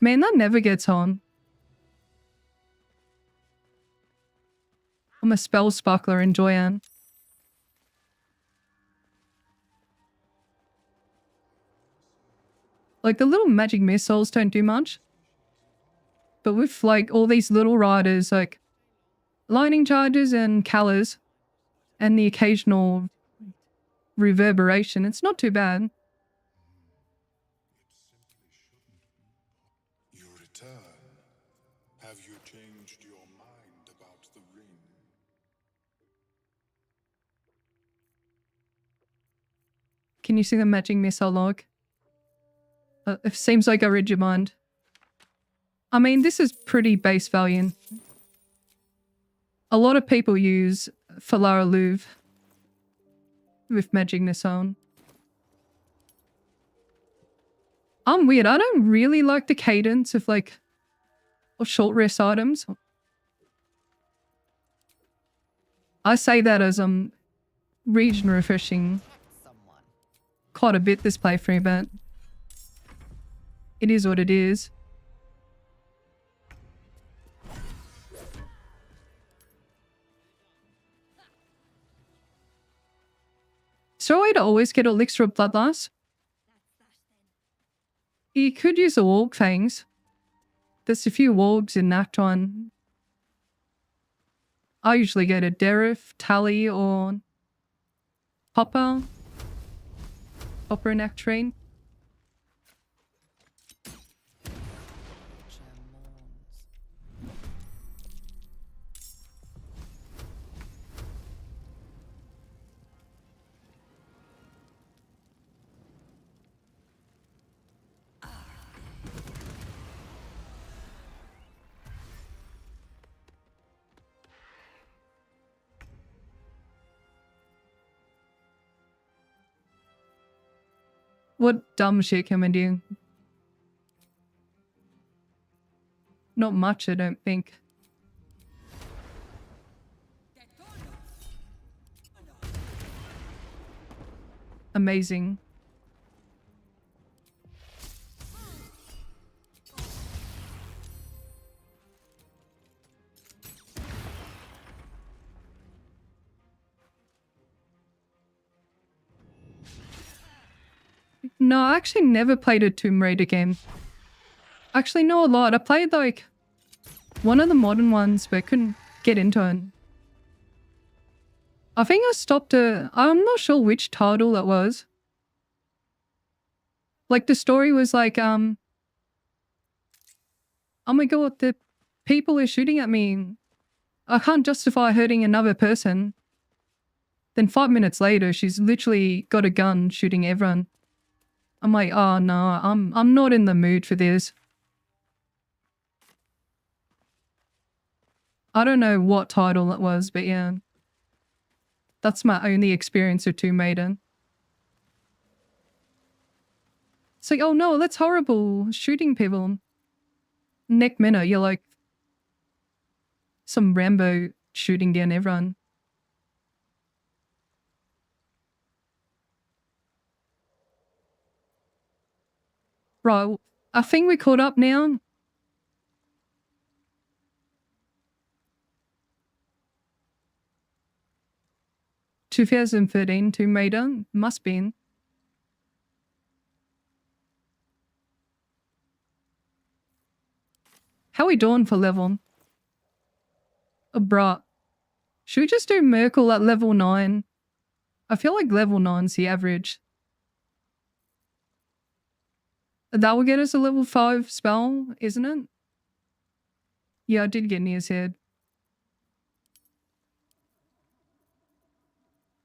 Man, that never gets on. I'm a spell sparkler in Joyanne. Like, the little magic missiles don't do much. But with, like, all these little riders, like, lightning charges and callers, and the occasional reverberation, it's not too bad. You return. Have you changed your mind about the ring? Can you see the magic missile log? It seems like I read your mind. I mean, this is pretty base value. A lot of people use Falara Louvre with magic missile. I'm weird. I don't really like the cadence of like short rest items. I say that as region refreshing quite a bit this playthrough, but it is what it is. Is there a way to always get elixir of bloodlust? You could use the warg fangs. There's a few wargs in Act 1. I usually go to Derif, Tally, or Hopper. Hopper and Actrine. What dumb shit can we do? Not much, I don't think. Amazing. No, I actually never played a Tomb Raider game. I actually know a lot. I played like one of the modern ones, but couldn't get into it. I think I stopped I'm not sure which title it was. Like the story was like, oh my god, the people are shooting at me. I can't justify hurting another person. Then 5 minutes later, she's literally got a gun shooting everyone. I'm like, oh no, I'm not in the mood for this. I don't know what title it was, but yeah. That's my only experience with Tomb Raider. It's like, oh no, that's horrible. Shooting people. Next minute, you're like some Rambo shooting down everyone. Right, I think we're caught up now. "2013 Tomb Raider must be in. How we doing for level? Oh, bruh. Should we just do Merkel at level 9? I feel like level 9's the average. That will get us a level 5 spell, isn't it? Yeah, I did get near his head.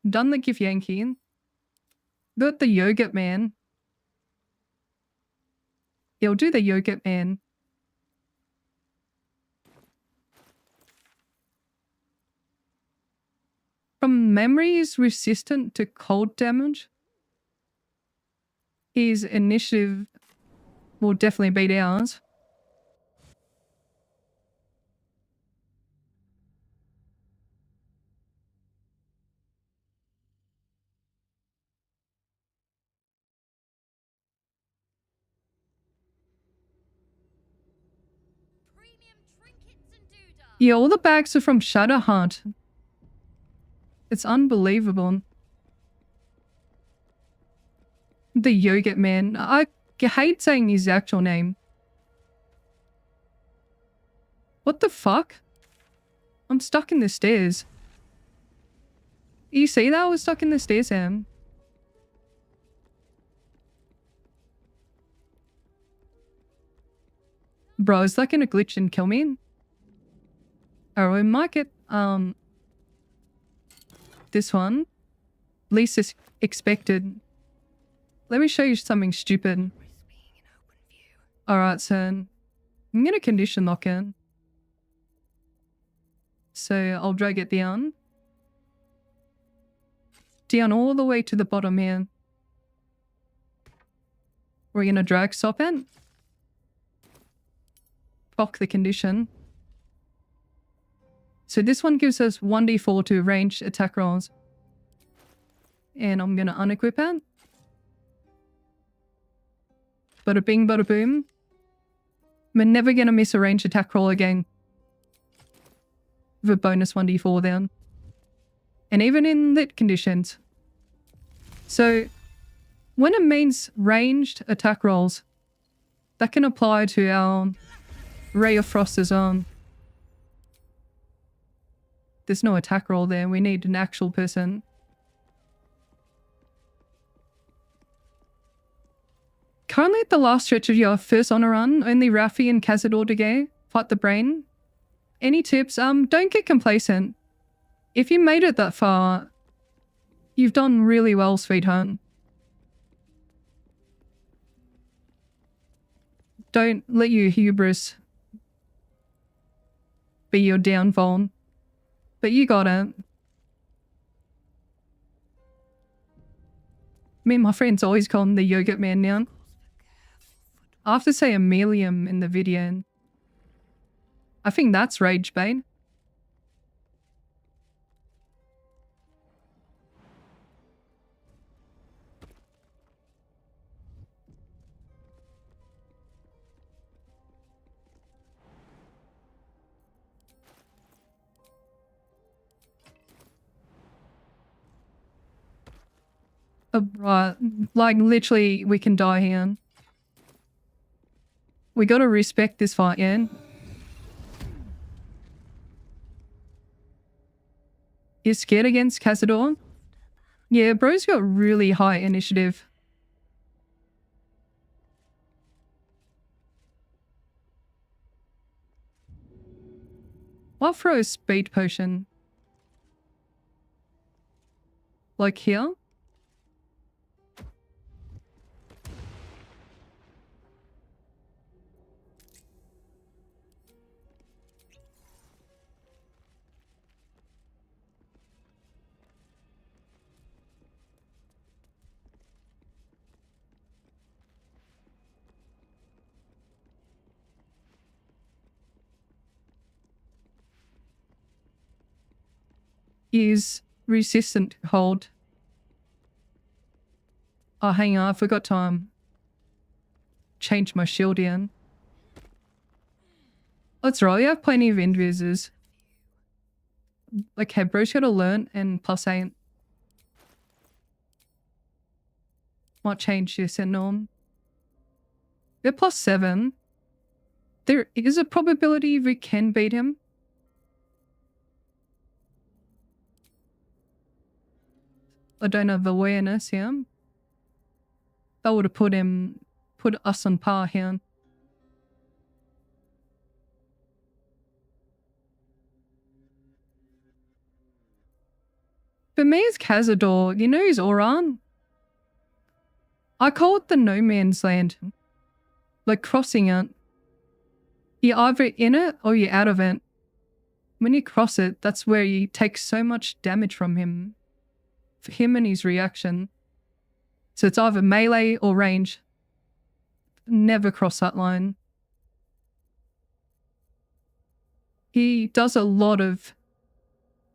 Done the Gif Yankee. Got the Yogurt Man. Yeah, I'll do the Yogurt Man. From memory, is resistant to cold damage. His initiative will definitely beat ours. Yeah, all the bags are from Shadowheart. It's unbelievable. The Yogurt Man. I hate saying his actual name. What the fuck? I'm stuck in the stairs. You see that? I was stuck in the stairs, Sam. Bro, is that gonna glitch and kill me? Or we might get, this one. Least is expected. Let me show you something stupid. Alright, so I'm gonna condition lock in. So I'll drag it down. Down all the way to the bottom here. We're gonna drag stop it. Proc the condition. So this one gives us 1d4 to ranged attack rolls. And I'm gonna unequip it. Bada bing, bada boom. We're never gonna miss a ranged attack roll again. With a bonus 1d4 then. And even in lit conditions. So when it means ranged attack rolls, that can apply to our Ray of Frost as well. There's no attack roll there. We need an actual person. Currently at the last stretch of your first honor run, only Raffi and Cazador to go. Fight the brain. Any tips? Don't get complacent. If you made it that far, you've done really well, sweetheart. Don't let your hubris be your downfall. But you got it. Me and my friends always call him the yogurt man now. I have to say Emilium in the video. I think that's rage bait. Right, like literally we can die here. We gotta respect this fight, yeah? You're scared against Cazador? Yeah, bro's got really high initiative. I'll throw a speed potion. Like here? Is resistant hold. Oh, hang on, I forgot to change my shield in. That's right, you have plenty of invisors. Okay, bro's gotta learn and +8. Might change this at norm. They're +7. There is a probability we can beat him. I don't have awareness here. That would have put us on par here. For me, it's Cazador. You know who's Oran? I call it the no man's land. Like crossing it. You're either in it or you're out of it. When you cross it, that's where you take so much damage from him. For him and his reaction. So it's either melee or range. Never cross that line. He does a lot of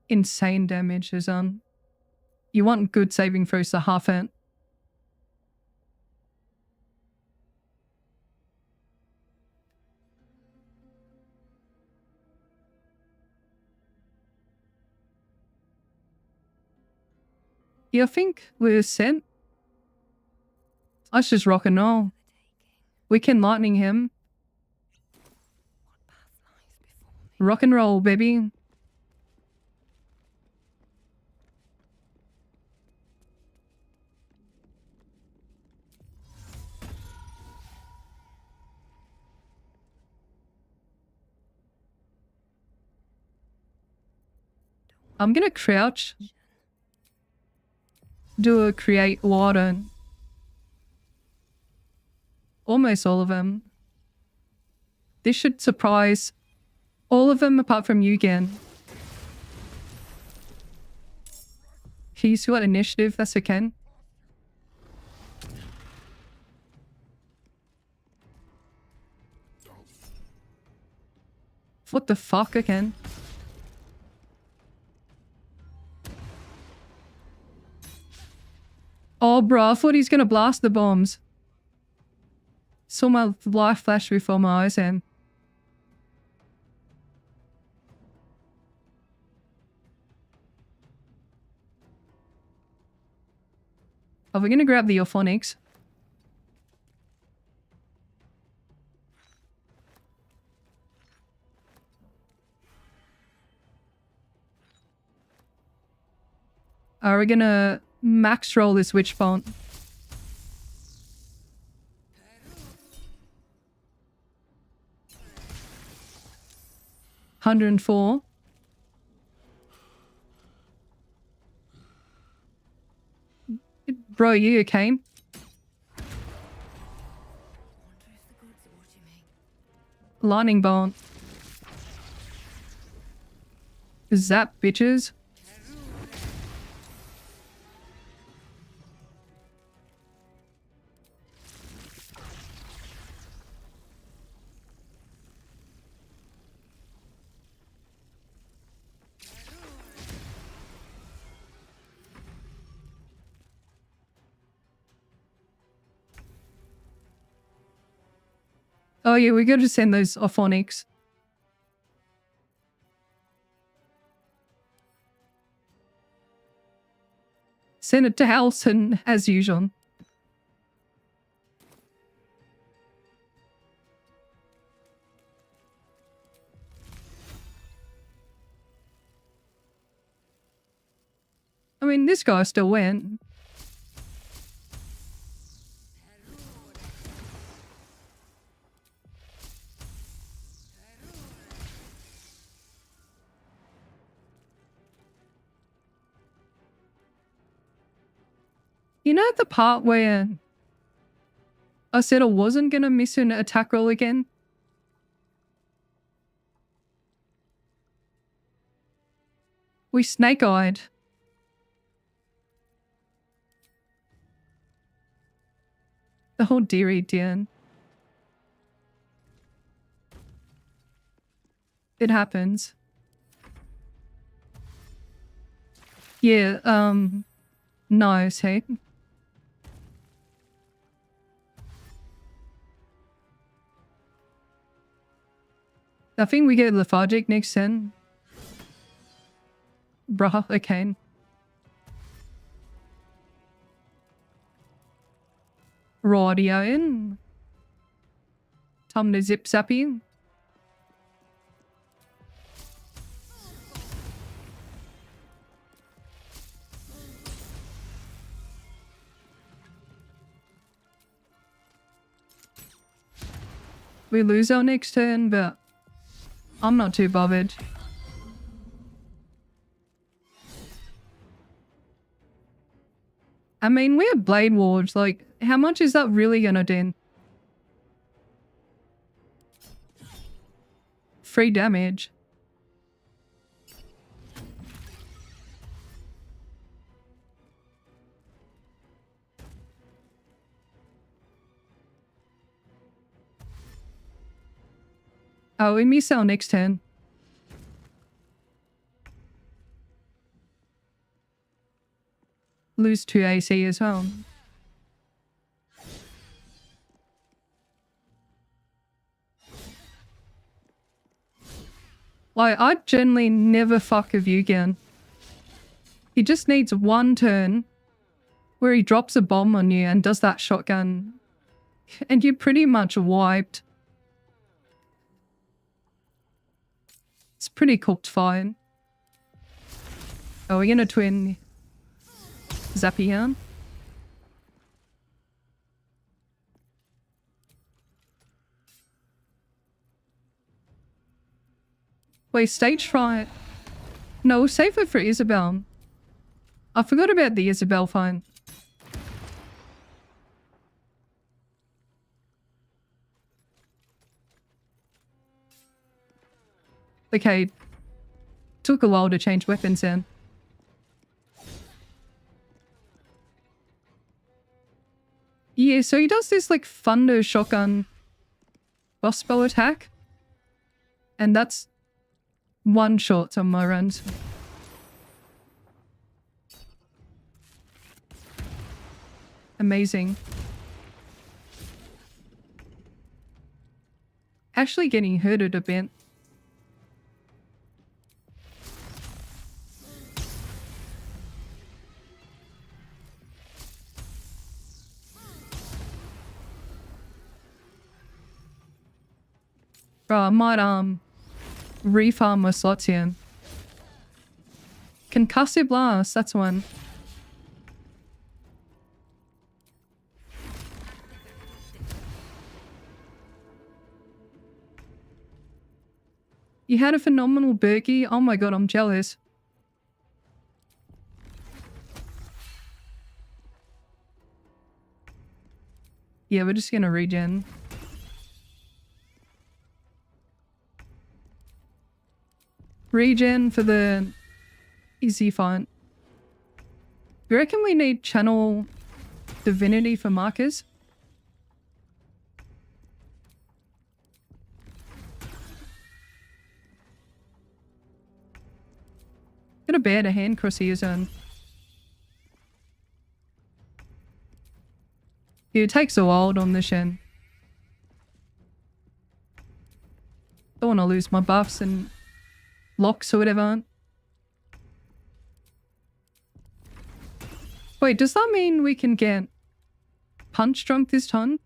insane damage. You want good saving throws to half it. Yeah, I think we're set. Let's just rock and roll. We can lightning him. Rock and roll, baby. I'm gonna crouch. Do a create water. Almost all of them. This should surprise all of them apart from you again. He's got initiative, that's okay. What the fuck again? Oh, bro, I thought he's gonna blast the bombs. Saw my life flash before my eyes and... Are we gonna grab the Orphonics? Are we gonna max roll this witch font? $104. Bro, you okay? Lightning bolt. Zap, bitches. Oh yeah, we gotta send those ophonics. Send it to Halson as usual. I mean, this guy still went. You know the part where I said I wasn't gonna miss an attack roll again? We snake-eyed. The whole dearie dear. It happens. Yeah, no, see? I think we get lethargic next turn. Bruh, okay. Radio in. Time to zip zappy. We lose our next turn, but I'm not too bothered. I mean, we have Blade Wars. Like, how much is that really gonna do? 3 damage. Oh, we miss our next turn. Lose 2 AC as well. Like, I generally never fuck with you again. He just needs one turn where he drops a bomb on you and does that shotgun. And you're pretty much wiped. It's pretty cooked fine. Oh, we're gonna twin Zappy yarn. Wait, stage fright. No, we'll save it for Isabel. I forgot about the Isabel find. Okay. Took a while to change weapons in. Yeah, so he does this like thunder shotgun boss spell attack. And that's one shot on my runs. Amazing. Actually getting hurted a bit. Bro, I might refarm my slots here. Concussive blast, that's one. You had a phenomenal Berkey. Oh my god, I'm jealous. Yeah, we're just gonna regen. Regen for the easy fight. You reckon we need channel divinity for markers? Got a bear to hand cross here zone. Yeah, it takes a while on the Shen. Don't want to lose my buffs and locks or whatever. Wait, does that mean we can get punch drunk this time?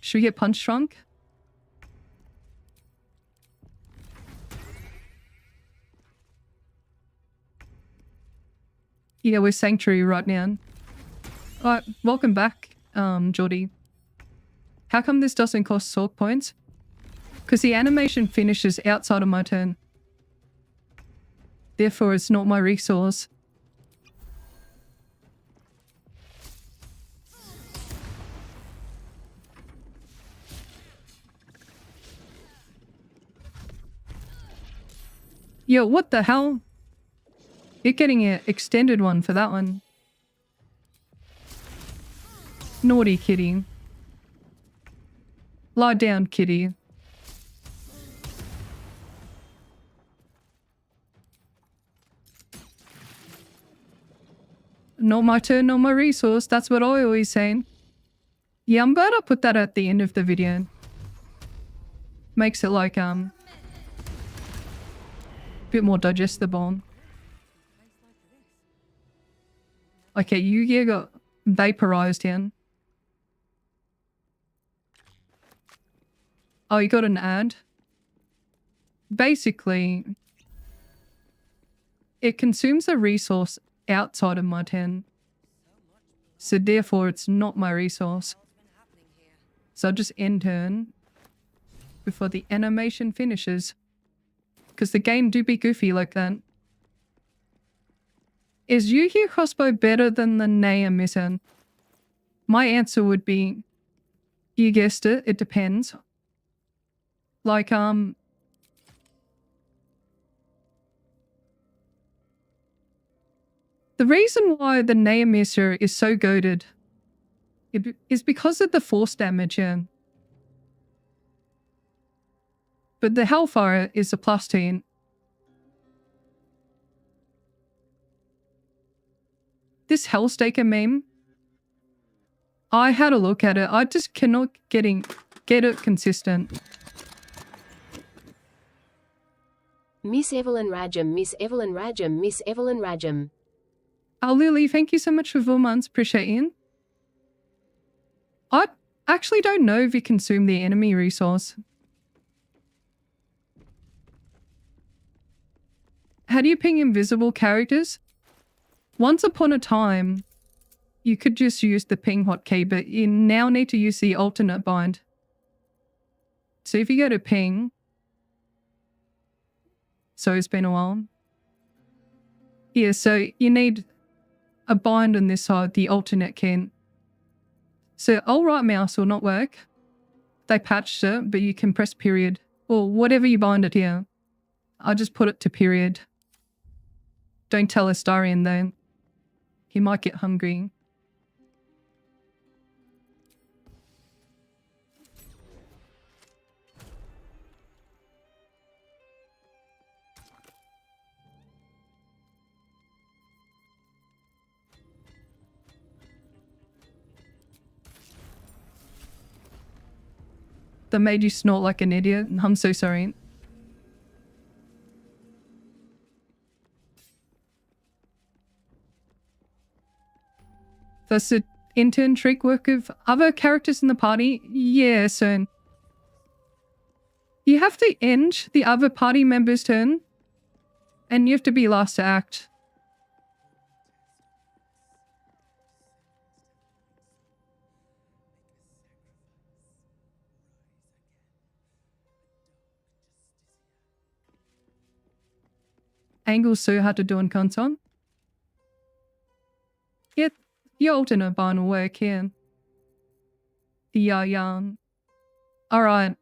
Should we get punch drunk? Yeah, we're Sanctuary right now. Alright, welcome back, Geordie. How come this doesn't cost Sorc points? Because the animation finishes outside of my turn. Therefore, it's not my resource. Yo, what the hell? You're getting an extended one for that one. Naughty kitty. Lie down, kitty. Not my turn, not my resource. That's what I always say. Yeah, I'm glad I put that at the end of the video. Makes it like, a bit more digestible. Okay, you got vaporized in. Oh, you got an ad? Basically, it consumes a resource outside of my turn. So therefore, it's not my resource. So I'll just end turn before the animation finishes. Because the game do be goofy like that. Is Yu-Gi-Oh! Crossbow better than the Naya Mitten? My answer would be, you guessed it, it depends. Like, the reason why the Naya is so goated is because of the force damage, yeah. But the Hellfire is a +10. This Hellstaker meme, I had a look at it. I just cannot get it consistent. Miss Evelyn Rajam, Miss Evelyn Rajam, Miss Evelyn Rajam. Oh, Lily, thank you so much for 4 months. Appreciate it. I actually don't know if you consume the enemy resource. How do you ping invisible characters? Once upon a time, you could just use the ping hotkey, but you now need to use the alternate bind. So if you go to ping, so it's been a while. Yeah, so you need a bind on this side, the alternate key. So alt right mouse will not work. They patched it, but you can press period. Or whatever you bind it here. I'll just put it to period. Don't tell Astarion though. He might get hungry. That made you snort like an idiot. I'm so sorry. Does the intern trick work with other characters in the party? Yeah, so you have to end the other party member's turn, and you have to be last to act. Angles so hard to do in Canton. Yeah, the alternate barn will work here. The yarn. Alright.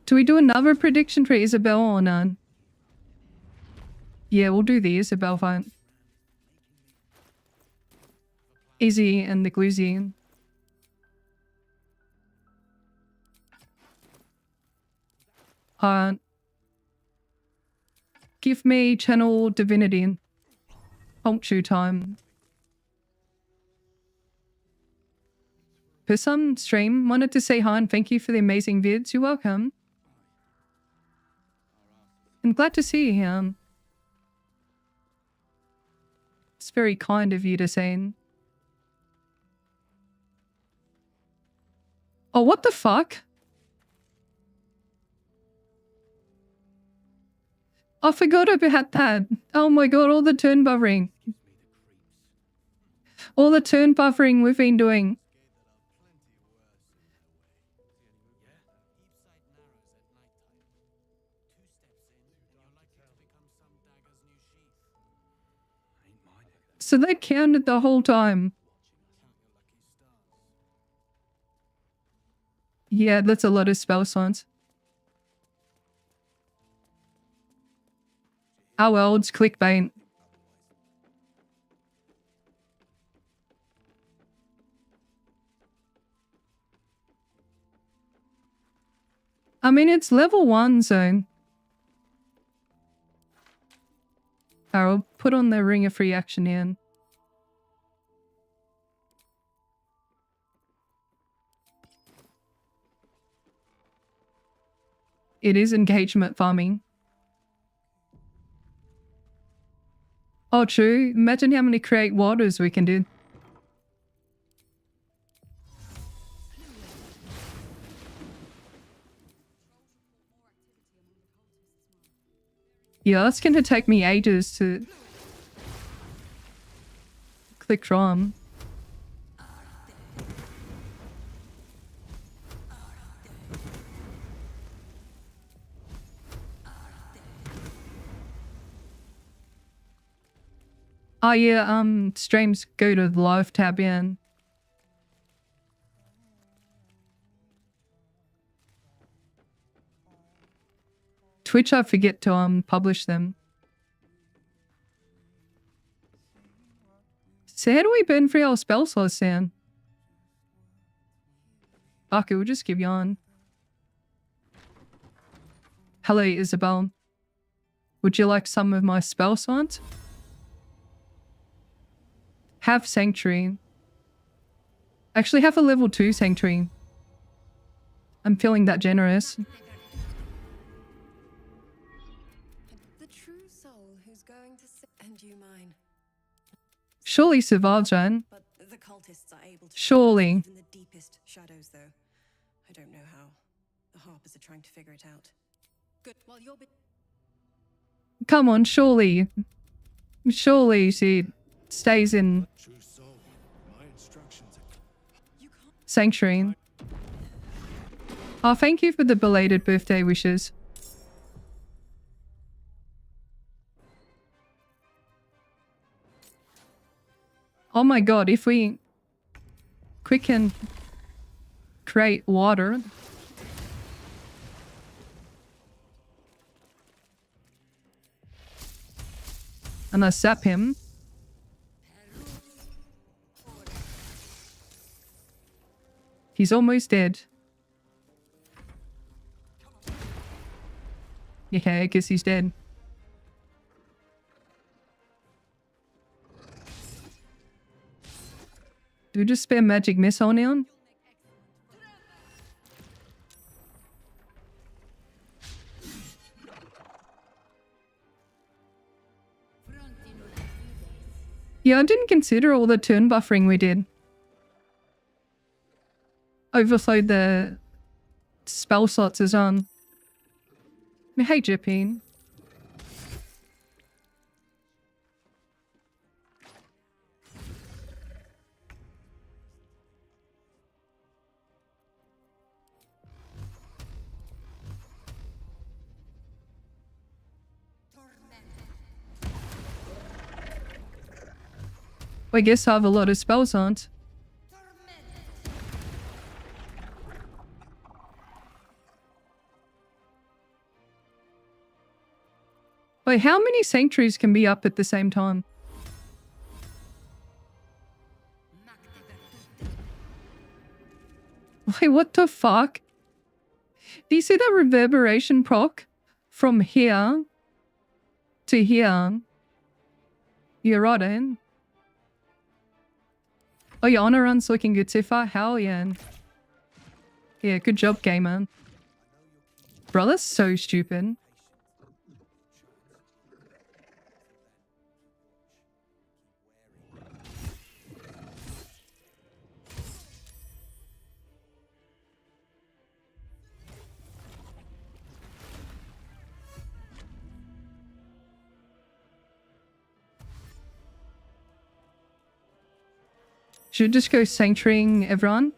Do we do another prediction for Isabel or none? Yeah, we'll do the Isabel fight. Izzy and the Gloozy. Give me channel divinity. Puncture time. For some stream, wanted to say hi and thank you for the amazing vids. You're welcome. I'm glad to see you here. It's very kind of you to say. Oh, what the fuck? I forgot about that. Oh my god, all the turn buffering. All the turn buffering we've been doing. So they counted the whole time. Yeah, that's a lot of spell signs. Oh well, it's clickbait. I mean, it's level 1 zone. I'll put on the ring of free action in. It is engagement farming. Oh, true. Imagine how many create waters we can do. Yeah, that's going to take me ages to click ROM. Oh yeah, streams go to the live tab in. Twitch, I forget to publish them. So how do we burn through our spell slots then? Fuck it, we'll just keep on. Hello, Isabel. Would you like some of my spell slots? Have Sanctuary. Actually, have a level 2 Sanctuary. I'm feeling that generous. The true soul who's going to and you mine. Surely survives, right? But the cultists are able to surely. Even the deepest shadows, though. I don't know how. The Harpers are trying to figure it out. Good. While you're Come on, surely. Surely she stays in Sanctuary. Oh, thank you for the belated birthday wishes. Oh my god, if we quicken create water. And I zap him. He's almost dead. Okay, I guess he's dead. Do we just spam magic missile now? Yeah, I didn't consider all the turn buffering we did. Overflowed the spell slots is on. Hey, Jippine. I guess I have a lot of spells on it. Wait, how many sanctuaries can be up at the same time? Wait, what the fuck? Do you see that reverberation proc? From here to here. You're right in. Oh, your honor run's looking good so far? Hell yeah. Yeah, good job, gamer. Bro, that's so stupid. Should just go sanctuarying everyone.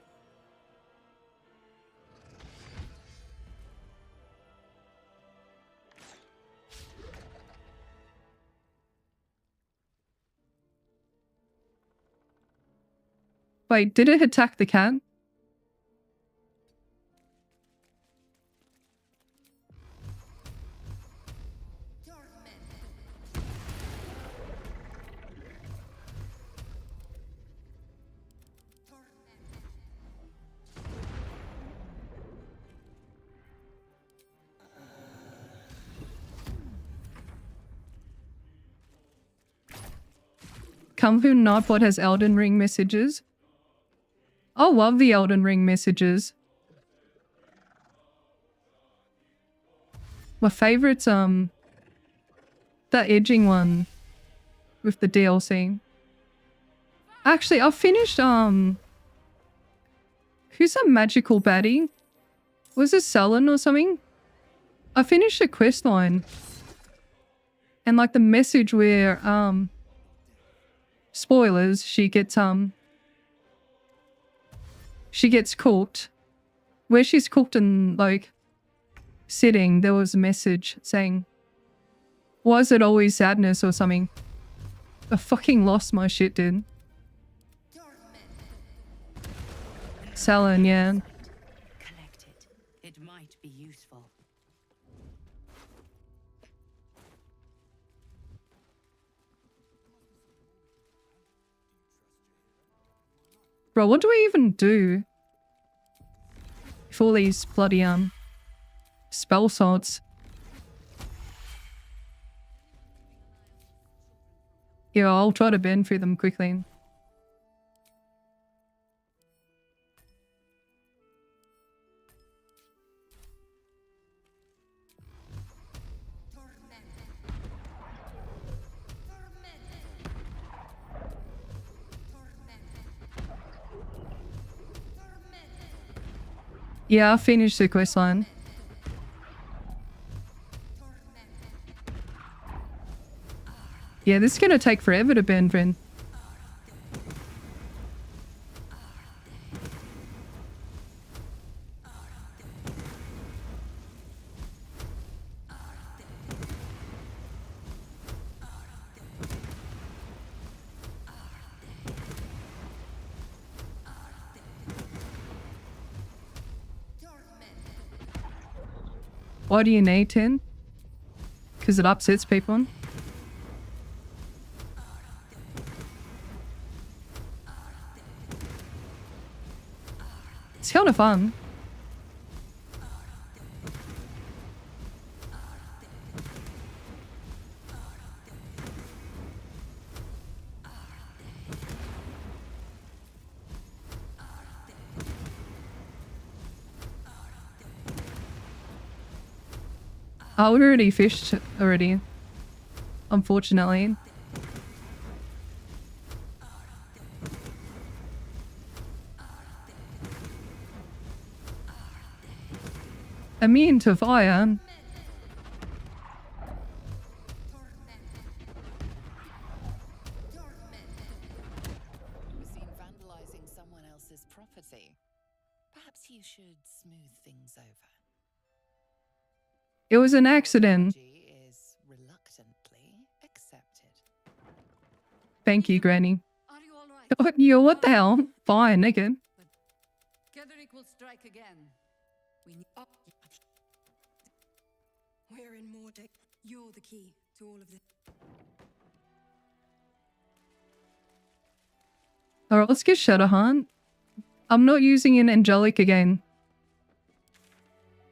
Wait, did it attack the cat? Comfort Nightbot has Elden Ring messages. I love the Elden Ring messages. My favorite's that edging one with the DLC. Actually, I finished who's that magical baddie? Was it Sullen or something? I finished a quest line. And like the message where spoilers, she gets cooked. Where she's cooked and like sitting, there was a message saying, "Was it always sadness?" or something. I fucking lost my shit, dude. Salon, yeah. Collect it. It might be useful. Bro, what do we even do? With all these bloody spell swords. Yeah, I'll try to burn through them quickly. Yeah, I finished the quest line. Yeah, this is gonna take forever to burn, friend. Why do you need 10? Because it upsets people. It's kind of fun. Oh, we already fished already. Unfortunately. Immune to fire. Was seen vandalizing someone else's property. Perhaps you should smooth things over. It was an accident. Is reluctantly accepted. Thank you, Granny. Are you What the hell? Fire, naked. Ketherick will strike again. We need. We're in more danger. You're the key to all of this. Alright, let's get Shadowhunt. I'm not using an Angelic again.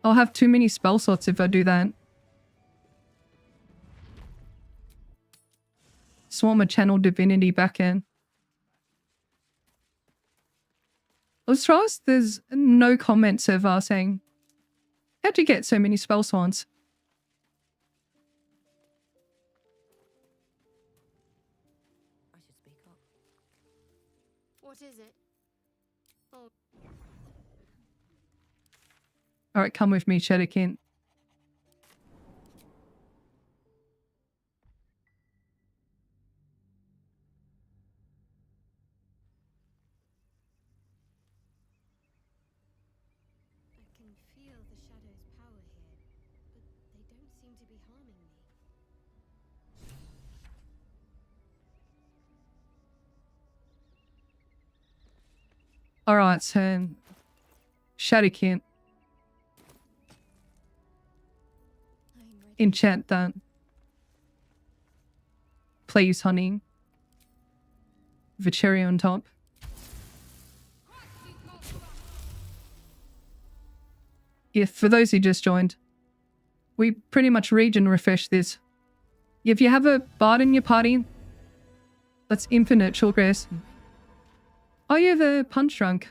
I'll have too many spell slots if I do that. Swarm a channel divinity back in. Let's try this. There's no comments of saying, how'd you get so many spell swans? I should speak up. What is it? Oh. Alright, come with me, Shadowkin. Feel the shadow's power here, but they don't seem to be harming me. Alright, so Shadowkin. Enchant that. Please, honey. With a cherry on top. Yeah, for those who just joined, we pretty much region refresh this. If you have a bard in your party, that's infinite shortgrace. Oh, you have a punch drunk.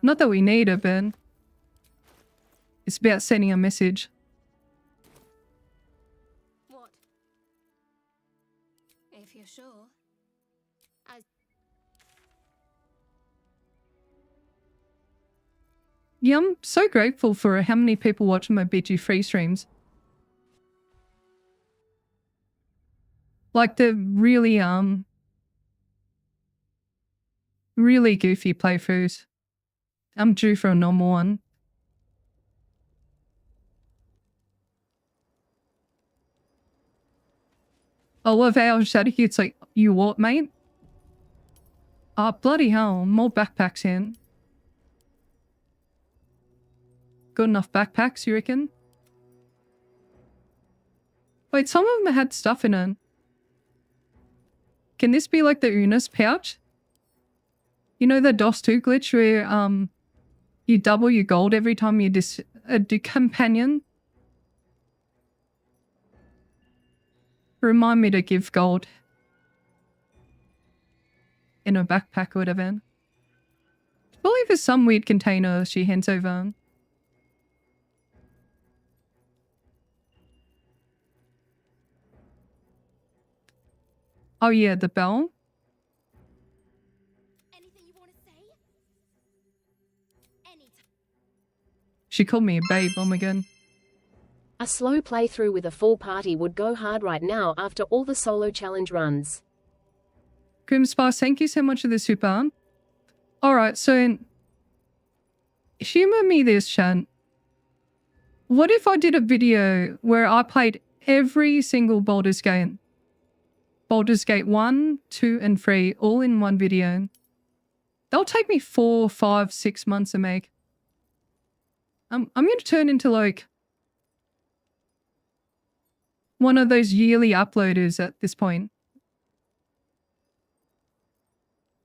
Not that we need it, but it's about sending a message. What? If you're sure. Yeah, I'm so grateful for how many people watch my BG3 streams. Like the really really goofy playthroughs. I'm due for a normal one. I love how Shadowkin, it's like, you what, mate? Ah, bloody hell, more backpacks in. Good enough backpacks, you reckon? Wait, some of them had stuff in it. Can this be like the Unis pouch? You know the DOS 2 glitch where you double your gold every time you do companion? Remind me to give gold in a backpack or whatever. I believe there's some weird container she hands over. Oh yeah, the bell. Anything you want to say? She called me a babe, oh my god. A slow playthrough with a full party would go hard right now after all the solo challenge runs. Grimsparse, thank you so much for the super. Alright, so humor me this, Shan. What if I did a video where I played every single Baldur's Gate? Baldur's Gate 1, 2, and 3 all in one video. They'll take me 4, 5, 6 months to make. I'm going to turn into like one of those yearly uploaders at this point.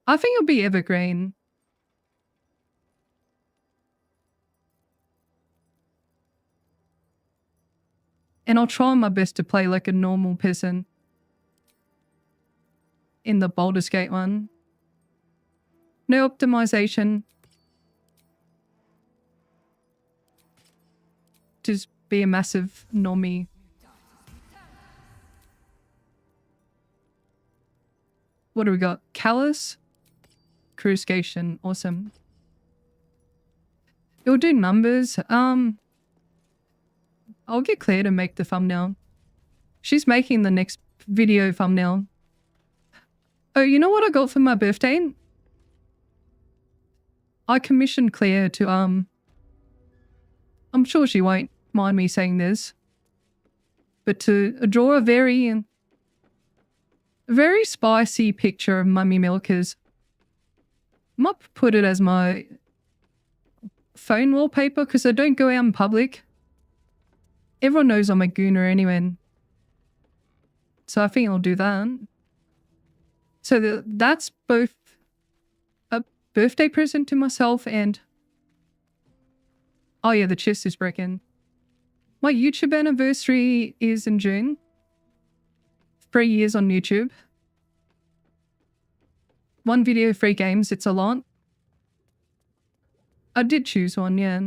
I think it'll be evergreen. And I'll try my best to play like a normal person in the Baldur's Gate one. No optimization. Just be a massive normie. What do we got? Callus? Cruiscation. Awesome. It'll do numbers. I'll get Claire to make the thumbnail. She's making the next video thumbnail. Oh, you know what I got for my birthday? I commissioned Claire to, I'm sure she won't mind me saying this, but to draw a very Very spicy picture of mummy milkers. Might put it as my phone wallpaper because I don't go out in public. Everyone knows I'm a gooner anyway. So I think I'll do that. So that's both a birthday present to myself and... Oh yeah, the chest is broken. My YouTube anniversary is in June. 3 years on YouTube. 1 video, 3 games, it's a lot. I did choose one, yeah.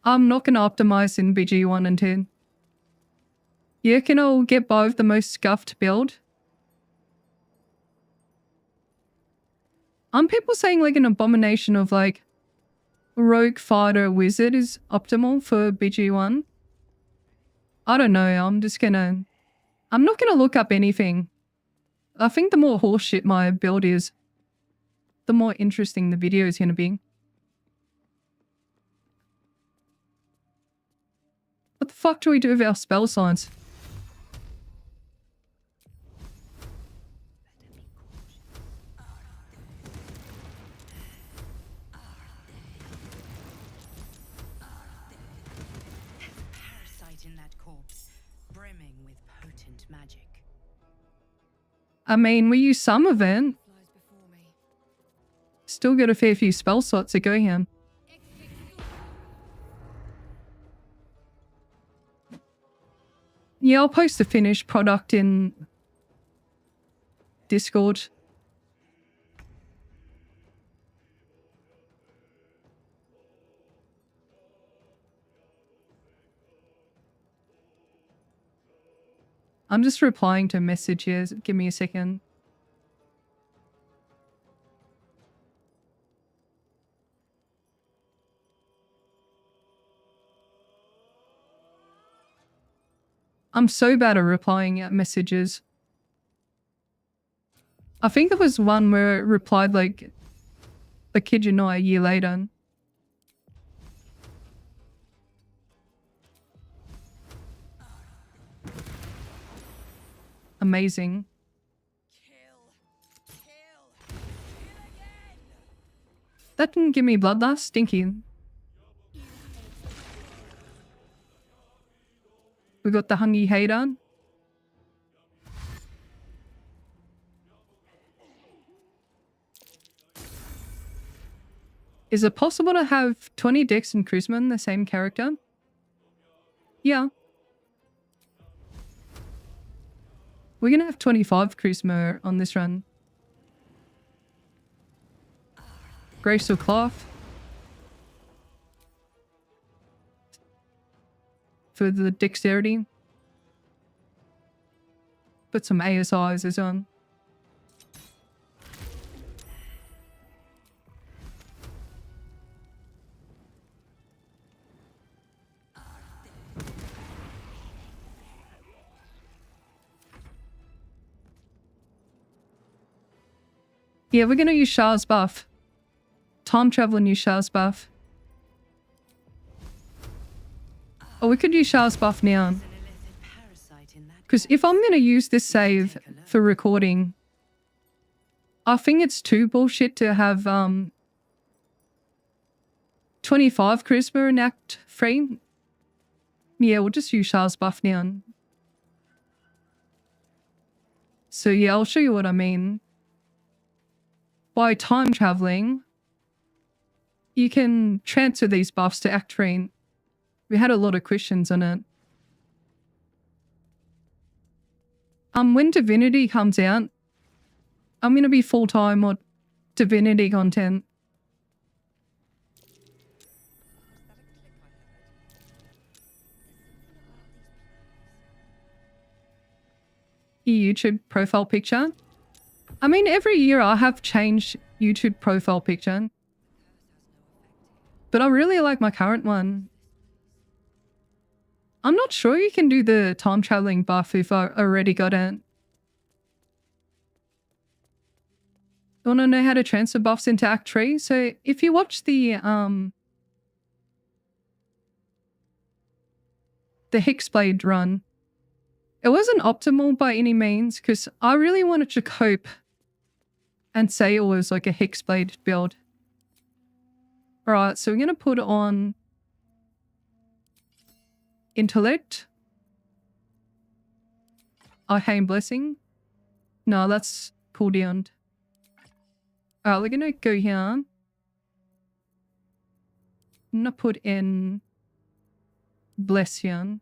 I'm not gonna optimize in BG 1 and 2. You reckon I'll get by with the most scuffed build? Aren't people saying like an abomination of like rogue fighter wizard is optimal for BG1? I don't know, I'm not gonna look up anything. I think the more horseshit my build is, the more interesting the video is gonna be. What the fuck do we do with our spell science? In that corpse, brimming with potent magic. I mean, we use some of it. Still got a fair few spell slots to go here. Yeah, I'll post the finished product in Discord. I'm just replying to messages. Give me a second. I'm so bad at replying at messages. I think there was one where it replied like, I kid you not, a year later. Amazing. That didn't give me bloodlust. Stinky. We got the hungry hater. Is it possible to have 20 Dex and Charisma in the same character? Yeah. We're gonna have 25 Charisma on this run. Graceful Cloth. For the dexterity. Put some ASIs as on. Yeah, we're gonna use Char's buff. Time travel and use Char's buff. Oh, we could use Char's buff now. Because if I'm gonna use this save for recording, I think it's too bullshit to have 25 Charisma in Act 3. Yeah, we'll just use Char's buff now. So yeah, I'll show you what I mean. By time traveling, you can transfer these buffs to Act 3. We had a lot of questions on it. When Divinity comes out, I'm going to be full-time on Divinity content. Your YouTube profile picture. I mean, every year I have changed YouTube profile picture. But I really like my current one. I'm not sure you can do the time traveling buff if I already got it. You want to know how to transfer buffs into Act 3? So if you watch the Hexblade run, it wasn't optimal by any means because I really wanted to cope and say it was like a Hexblade build. Alright, so we're going to put on Intellect. Arcane Blessing. No, that's cooldowned. Alright, we're going to go here. I'm going to put in Bless here.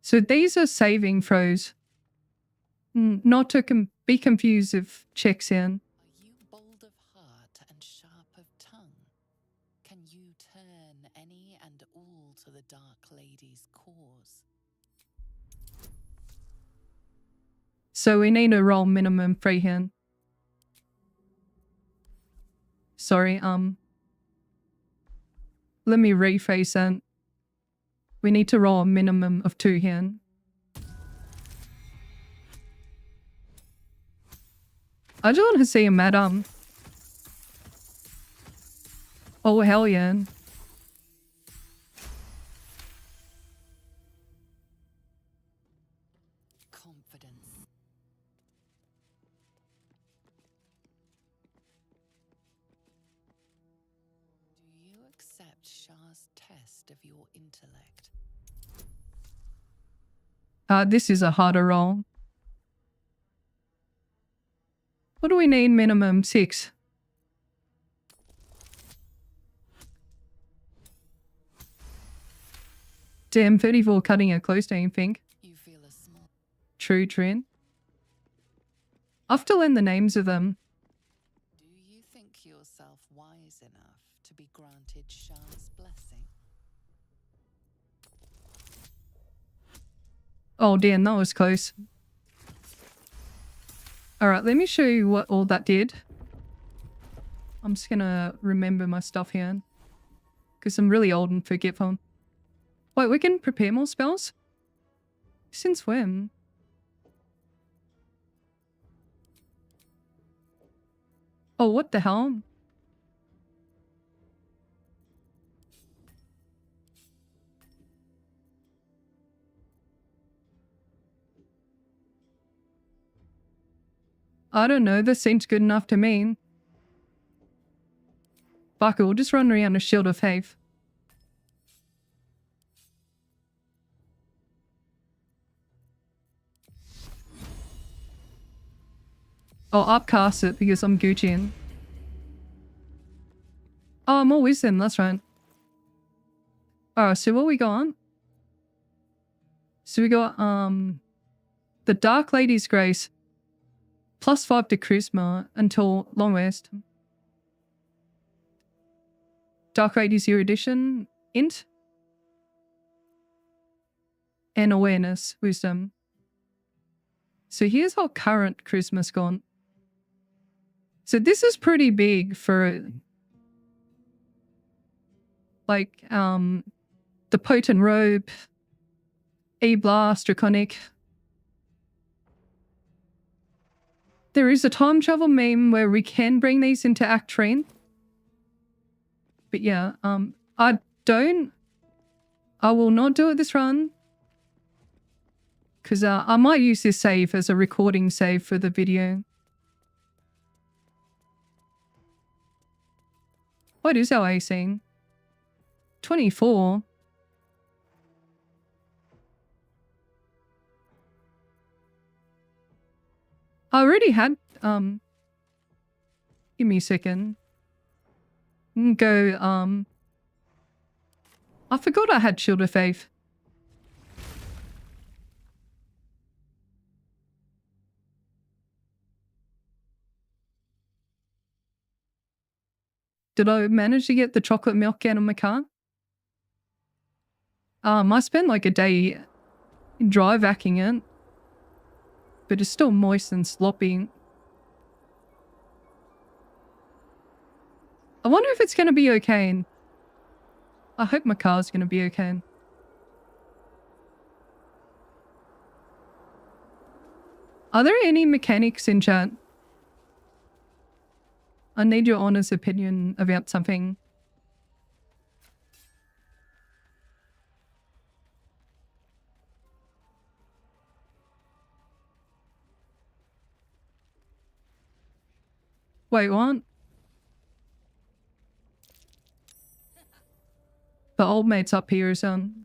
So these are saving throws. Not to be confused with checks in. Are you bold of heart and sharp of tongue? Can you turn any and all to the Dark Lady's cause? So we need to roll minimum freehand. Sorry, let me rephrase that. We need to roll a minimum of 2 hand. I just want to see a madam. Oh, hell yeah. Confidence. Do you accept Shah's test of your intellect? This is a harder roll. What do we need minimum? 6. Damn, 34 cutting it close, don't you think? You feel a small... True, Trin. I have to learn the names of them. Do you think yourself wise enough to be granted Shah's blessing? Oh damn, that was close. Alright, let me show you what all that did. I'm just gonna remember my stuff here. Because I'm really old and forgetful. Wait, we can prepare more spells? Since when? Oh, what the hell? I don't know, this seems good enough to me. Fuck it, we'll just run around a shield of faith. I'll upcast it because I'm Gucci. Oh, more wisdom, that's right. Alright, so what we got? So we got, the Dark Lady's Grace. +5 to Charisma until Long Rest. Dark Lady's Erudition, Int. And Awareness, Wisdom. So here's how current Charisma's gone. So this is pretty big for... like, the Potent Robe, E-Blast, Draconic. There is a time travel meme where we can bring these into Act 3. But yeah, I will not do it this run. Because I might use this save as a recording save for the video. What is our AC? 24. I already had, give me a second. Go, I forgot I had Shield of Faith. Did I manage to get the chocolate milk out of my car? I spent like a day dry vacuuming it. But it's still moist and sloppy. I wonder if it's going to be okay. I hope my car's going to be okay. Are there any mechanics in chat? I need your honest opinion about something. Wait, what? The old mate's up here, son.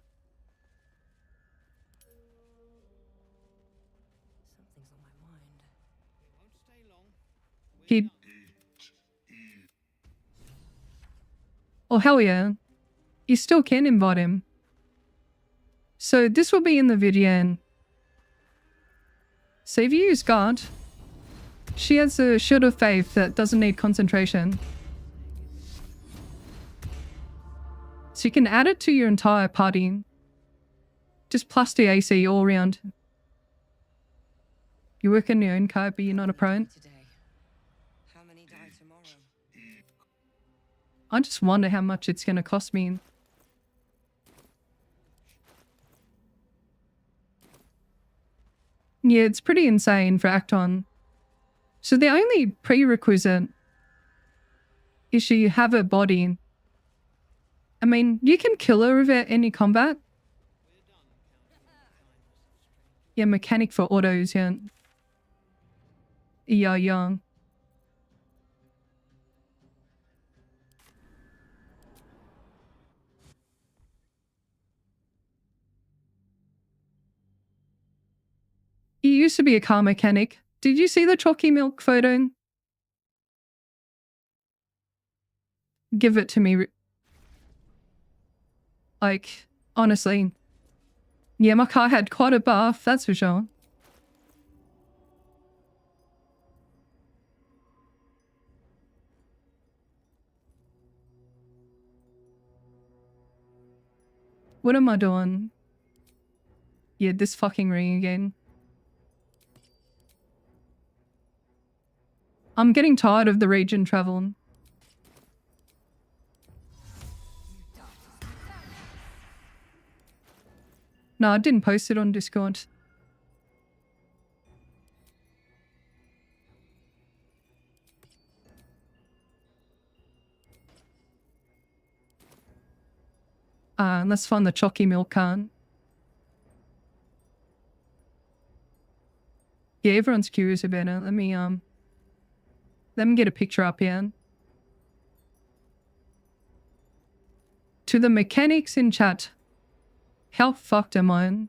He... Oh, hell yeah. You still can invite him. So this will be in the video. So if you use guard, she has a shield of faith that doesn't need concentration. So you can add it to your entire party. Just plus the AC all around. You work in your own card, but you're not a pro. How many die tomorrow? I just wonder how much it's going to cost me. Yeah, it's pretty insane for Acton. So the only prerequisite is you have a body. I mean, you can kill her without any combat. Yeah, mechanic for autos, yeah. Yeah, yeah. He used to be a car mechanic. Did you see the chalky milk photo? Give it to me. Like, honestly. Yeah, my car had quite a buff, that's for sure. What am I doing? Yeah, this fucking ring again. I'm getting tired of the region travel. No, I didn't post it on Discord. Let's find the chalky milk can. Yeah, everyone's curious about it. Let me get a picture up here. To the mechanics in chat, how fucked am I?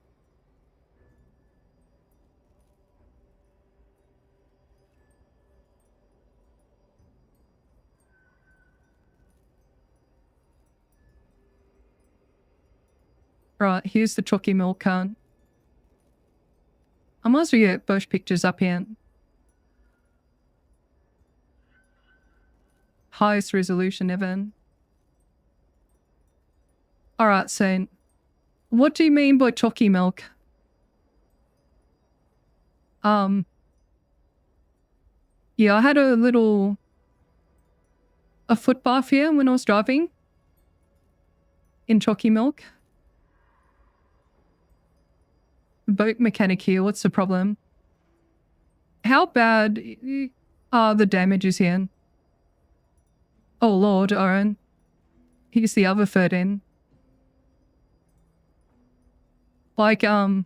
Right, here's the chalky milk can. I might as well get both pictures up here. Highest resolution ever. Alright, so what do you mean by chalky milk? Yeah, I had a foot bath here when I was driving. In chalky milk. Boat mechanic here, what's the problem? How bad are the damages here? Oh lord, alright. Here's the other 13. Like, how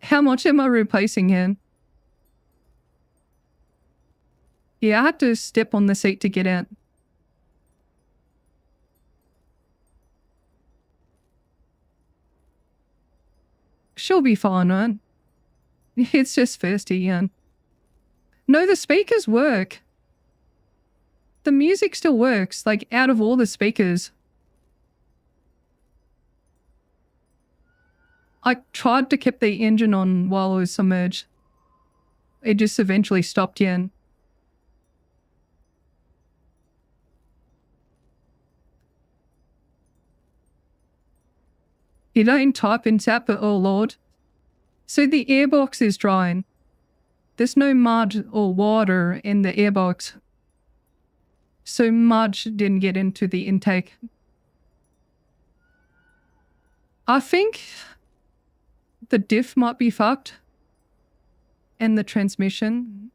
much am I replacing here? Yeah, I had to step on the seat to get out. She'll be fine, right? It's just thirsty, yeah. No, the speakers work. The music still works, like, out of all the speakers. I tried to keep the engine on while I was submerged. It just eventually stopped, yeah. You don't type in tap, but oh lord. So the airbox is drying. There's no mud or water in the airbox. So mud didn't get into the intake. I think the diff might be fucked. and the transmission.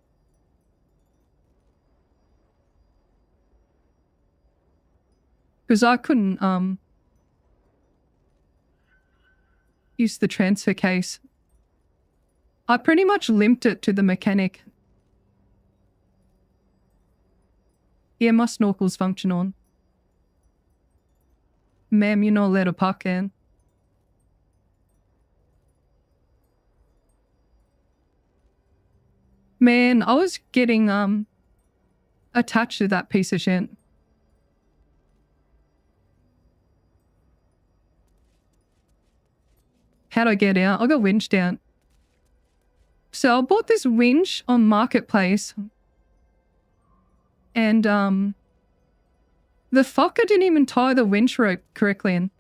Because I couldn't use the transfer case. I pretty much limped it to the mechanic. Yeah, my snorkel's function on. Ma'am, you're not allowed to park in. Man, I was getting attached to that piece of shit. How'd I get out? I got winched out. So I bought this winch on Marketplace. And the fucker didn't even tie the winch rope correctly in.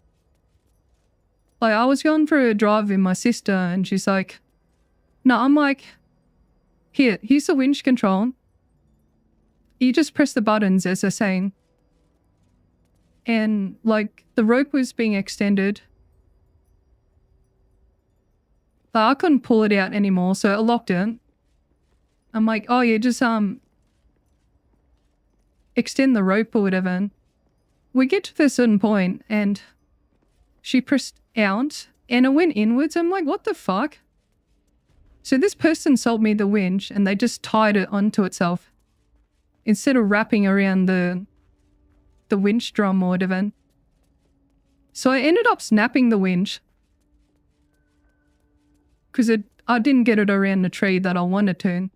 Like, I was going for a drive with my sister and she's like, no, I'm like, here's the winch control. You just press the buttons as they're saying. And like, the rope was being extended. Like, I couldn't pull it out anymore, so I locked it. I'm like, oh yeah, just extend the rope or whatever. We get to a certain point and she pressed out and it went inwards. I'm like, what the fuck? So this person sold me the winch and they just tied it onto itself instead of wrapping around the winch drum or whatever. So I ended up snapping the winch because I didn't get it around the tree that I wanted to.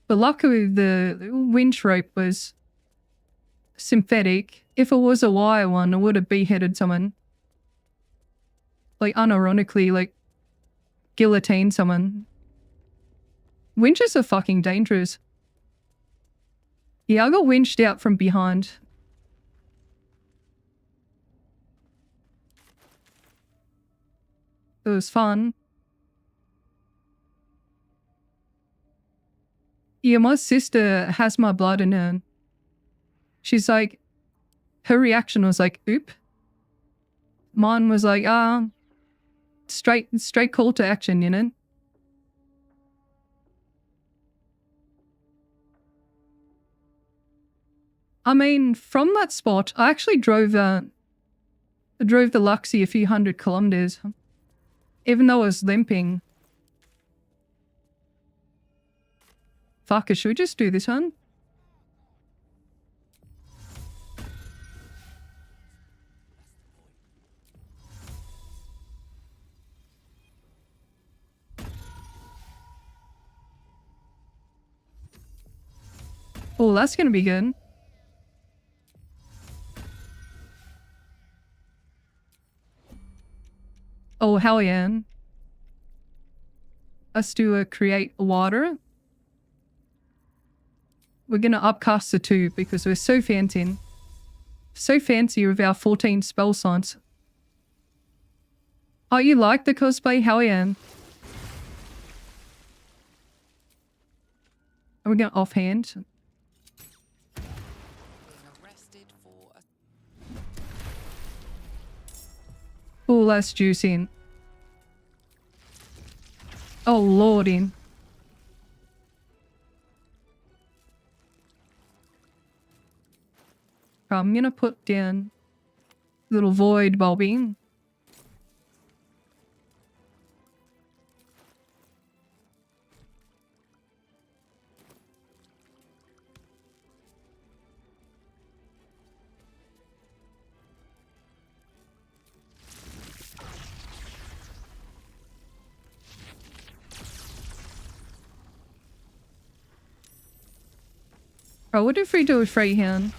But luckily the winch rope was synthetic. If it was a wire one, it would have beheaded someone. Like, unironically, like, guillotine someone. Winches are fucking dangerous. Yeah, I got winched out from behind. It was fun. Yeah, my sister has my blood in her. She's like, her reaction was like, oop. Mine was like, straight call to action, you know? I mean, from that spot, I actually drove the Luxie a few 100 kilometers. Even though I was limping. Fuck, should we just do this one? Oh, that's gonna be good. Oh, hell yeah. Let's do a create water. We're gonna upcast the 2 because we're so fancy. So fancy with our 14 spell slots. Oh, you like the cosplay? Hell yeah. Are we gonna offhand? Oh, that's juicy. Oh, lordy. I'm gonna put down little void bulbing. Oh, what if we do a freehand?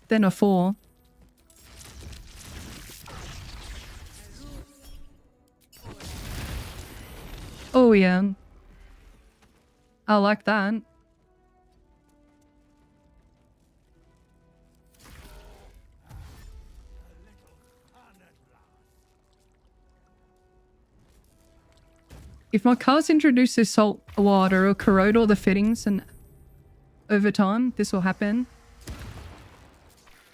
Then a 4. Oh yeah. I like that. If my cars introduce this salt water or corrode all the fittings and over time, this will happen.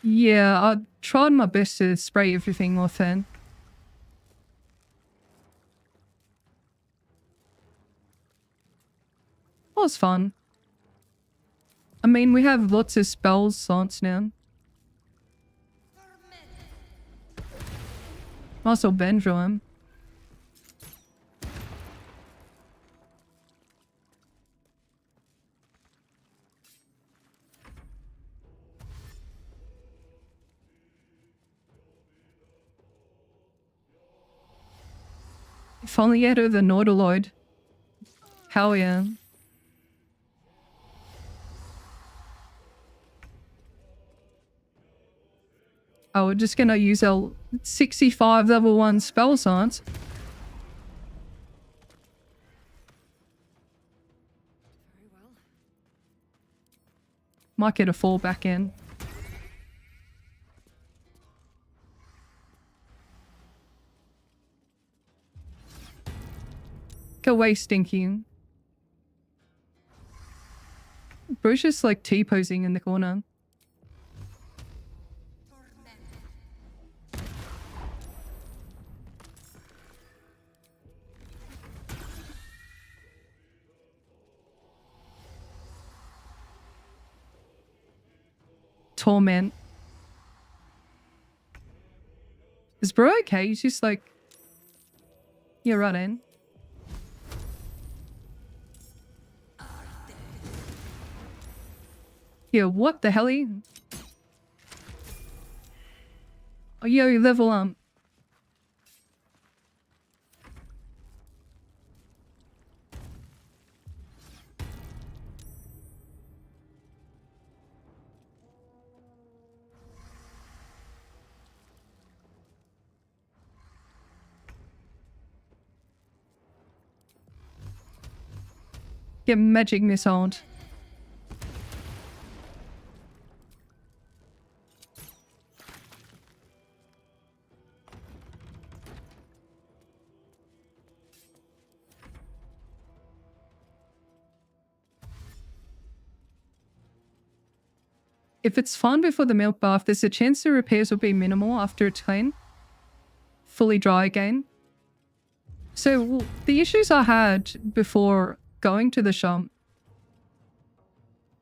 Yeah, I tried my best to spray everything off in. It was fun. I mean, we have lots of spells slots now. Might as well bend through him. If only out of the Nautiloid. Hell yeah. Oh, we're just gonna use our 65 level 1 spell science. Very well. Might get a fall back in. Go away, Stinky. Bro's just like T-posing in the corner. Torment. Is Bro okay? He's just like... Yeah, right in. Yeah, what the hell? Oh, yo, level up. Get magic missile. If it's fine before the milk bath, there's a chance the repairs will be minimal after it's clean. Fully dry again. So, the issues I had before going to the shop,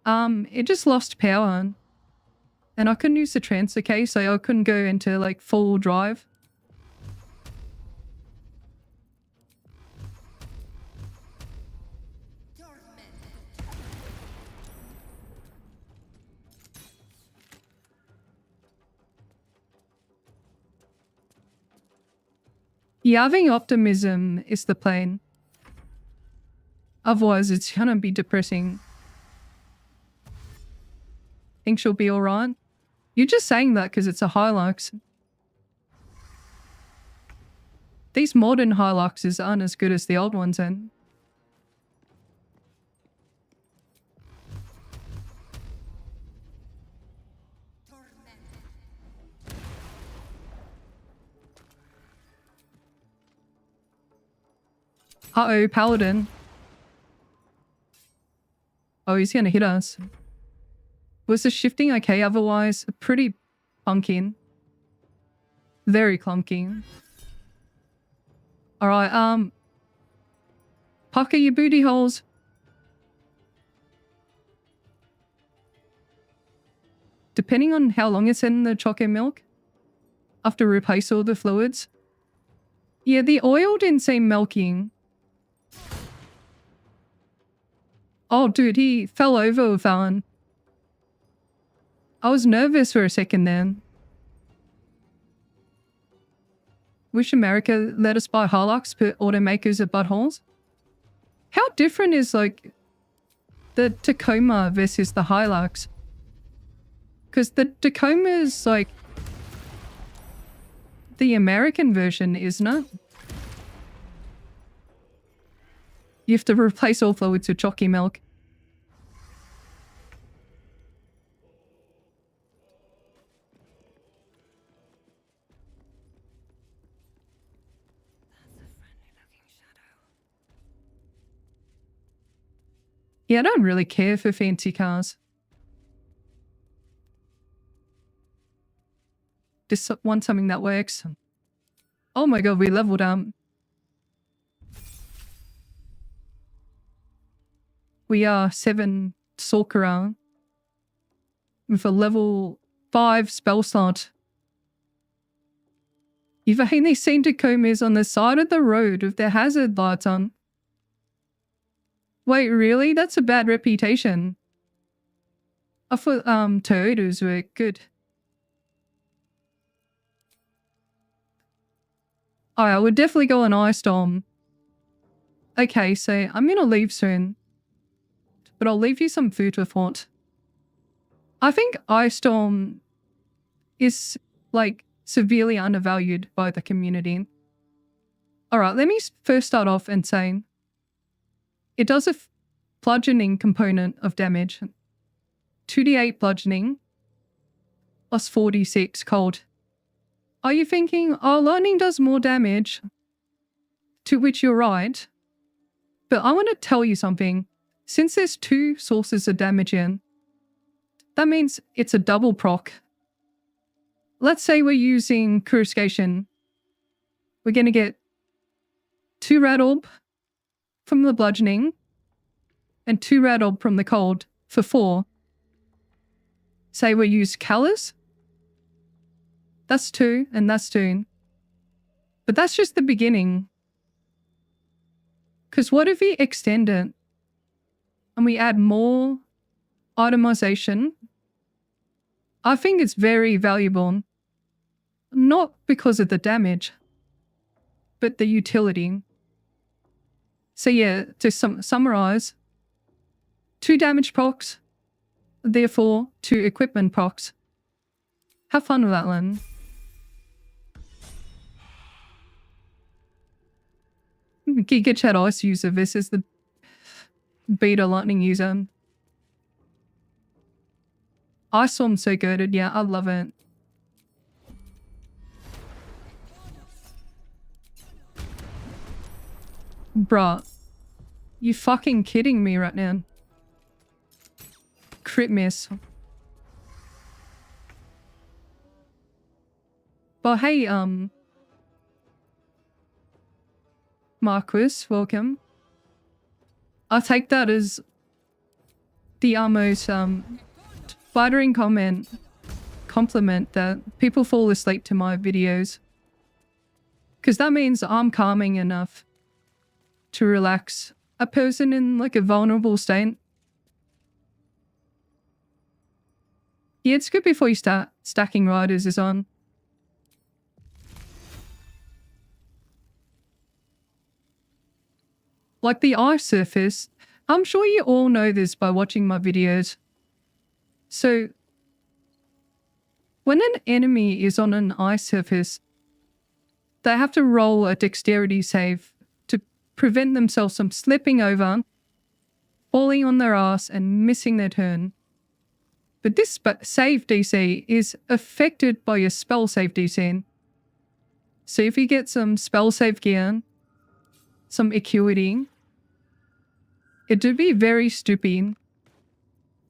it just lost power. And I couldn't use the transfer case, so I couldn't go into like full drive. Yeah, having optimism is the plan. Otherwise, it's gonna be depressing. Think she'll be alright? You're just saying that because it's a Hilux. These modern Hiluxes aren't as good as the old ones, then. Uh-oh, Paladin. Oh, he's gonna hit us. Was the shifting okay otherwise? Pretty clunky. Very clunky. Alright, pucker your booty holes. Depending on how long it's in the chocolate milk, after replace all the fluids. Yeah, the oil didn't seem milky. Oh, dude, he fell over with that one. I was nervous for a second then. Wish America let us buy Hilux, but automakers are buttholes. How different is, like, the Tacoma versus the Hilux? Because the Tacoma is, like, the American version, isn't it? You have to replace all fluids with chalky milk. Yeah, I don't really care for fancy cars. just want something that works. Oh my god, we leveled up. We are 7 Sorcerer with a level 5 spell slot. You've only seen Tacomas on the side of the road with their hazard lights on. Wait, really? That's a bad reputation. I thought Toyotas were good. I would definitely go on Ice Storm. Okay, so I'm gonna leave soon. But I'll leave you some food for thought. I think Ice Storm is, like, severely undervalued by the community. Alright, let me first start off and say it does a bludgeoning component of damage. 2d8 bludgeoning plus 4d6 cold. Are you thinking, oh, lightning does more damage? To which you're right. But I want to tell you something. Since there's 2 sources of damage in, that means it's a double proc. Let's say we're using Coruscation. We're going to get 2 Rad Orb from the bludgeoning and 2 Rad Orb from the cold for 4. Say we use Callus. That's 2 and that's 2. But that's just the beginning. Because what if we extend it and we add more itemization? I think it's very valuable. Not because of the damage, but the utility. So yeah, to summarize, 2 damage procs, therefore 2 equipment procs. Have fun with that, Len. Giga Chat Ice user versus the Beta Lightning user. Ice Storm's so goated, yeah, I love it. Bruh. You fucking kidding me right now? Crit miss. But hey, Marquis, welcome. I'll take that as the most flattering compliment that people fall asleep to my videos. Because that means I'm calming enough to relax a person in like a vulnerable state. Yeah, it's good before you start stacking riders is on. Like the ice surface, I'm sure you all know this by watching my videos. So, when an enemy is on an ice surface, they have to roll a dexterity save to prevent themselves from slipping over, falling on their ass and missing their turn. But this save DC is affected by your spell save DC. So if you get some spell save gear, some acuity, it would be very stupid.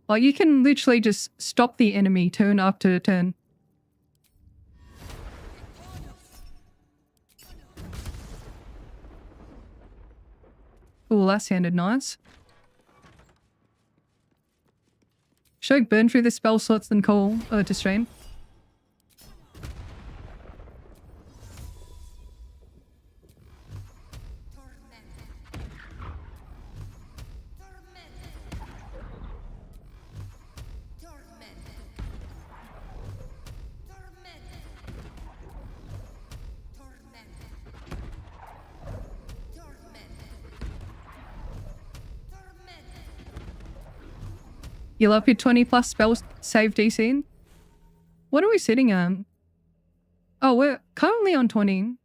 Like you can literally just stop the enemy turn after turn. Oh, that sounded nice. Should I burn through the spell slots and call to stream? You love your 20 plus spell save DC? What are we sitting at? Oh, we're currently on 20.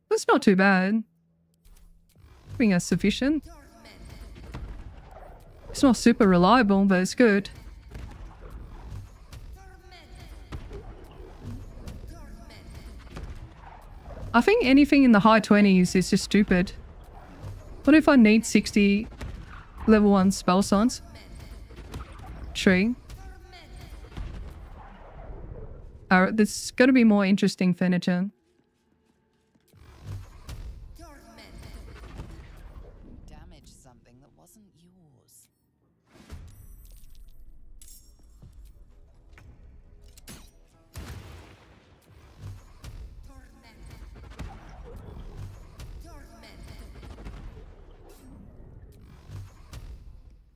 That's not too bad. I think that's sufficient. It's not super reliable, but it's good. I think anything in the high 20s is just stupid. What if I need 60 level 1 spell slots? True. Alright, there's got to be more interesting furniture. Damaged something that wasn't yours.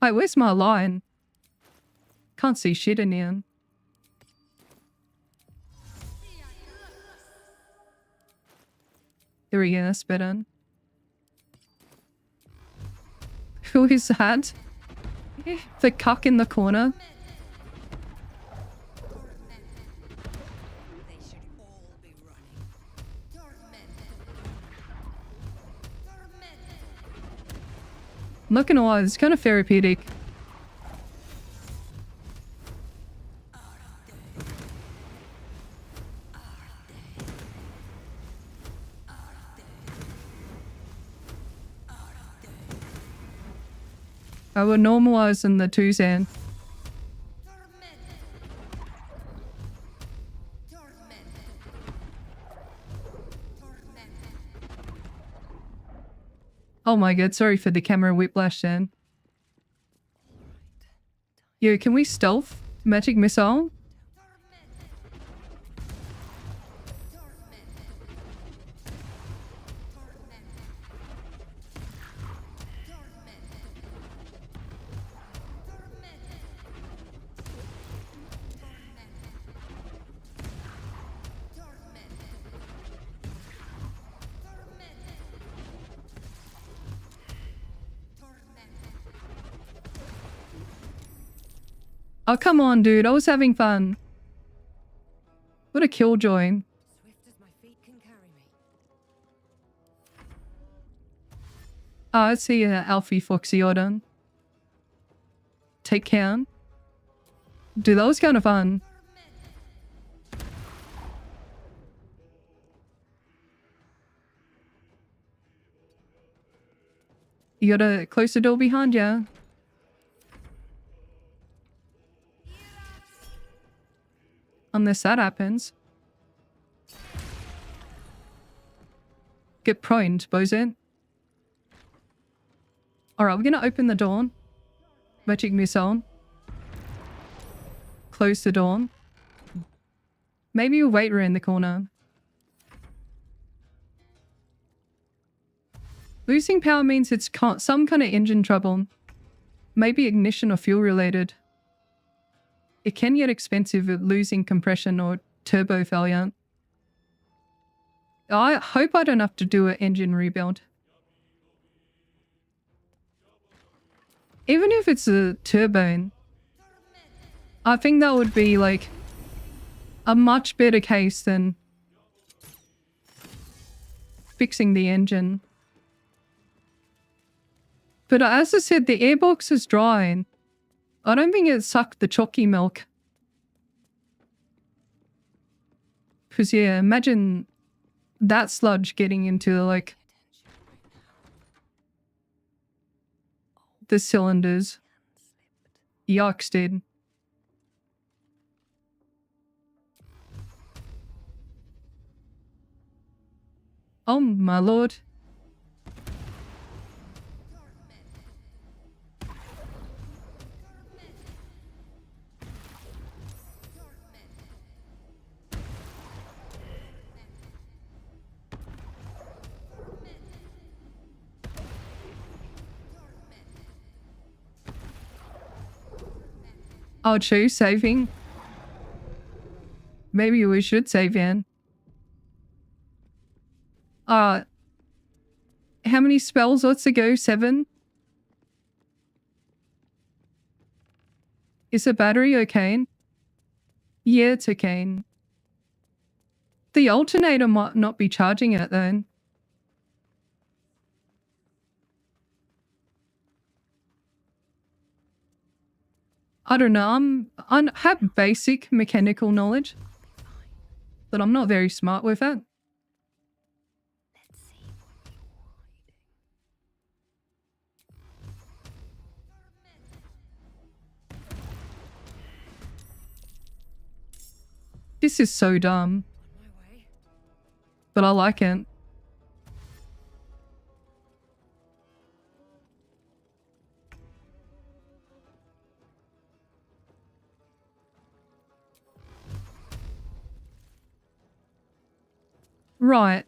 Wait, where's my line? Can't see shit in here. There we go, that's better. Who is that? The cuck in the corner? I'm not gonna lie, it's kind of therapeutic. I will normalize in the twos end. Oh my god, sorry for the camera whiplash then. Yo, can we stealth? Magic missile? Oh, come on, dude. I was having fun. What a killjoy. Oh, I see Alfie Foxy Odin. Take count. Dude, that was kind of fun. You gotta close the door behind ya. Unless that happens. Get prone, bosun. Alright, we're gonna open the door. Magic missile. Close the door. Maybe we'll wait around the corner. Losing power means it's some kind of engine trouble. Maybe ignition or fuel related. It can get expensive with losing compression or turbo failure. I hope I don't have to do an engine rebuild. Even if it's a turbo, I think that would be like a much better case than fixing the engine. But as I said, the airbox is dry. I don't think it sucked the chalky milk. Because yeah, imagine that sludge getting into like the cylinders. Yucks, dude. Oh my lord. I'll choose saving. Maybe we should save in. How many spells? What's to go? 7? Is the battery okay? Yeah, it's okay. The alternator might not be charging it then. I don't know, I have basic mechanical knowledge, but I'm not very smart with it. This is so dumb. But I like it. Right.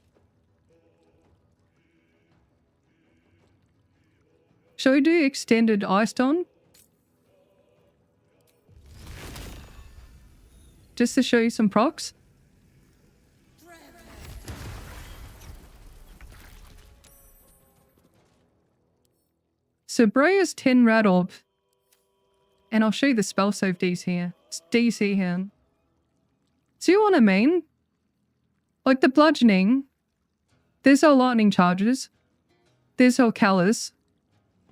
Shall we do extended iced on? Just to show you some procs? So Bro is 10 rat orb. And I'll show you the spell save DC here. It's DC here. See what I mean? Like the bludgeoning. There's our lightning charges. There's our callus.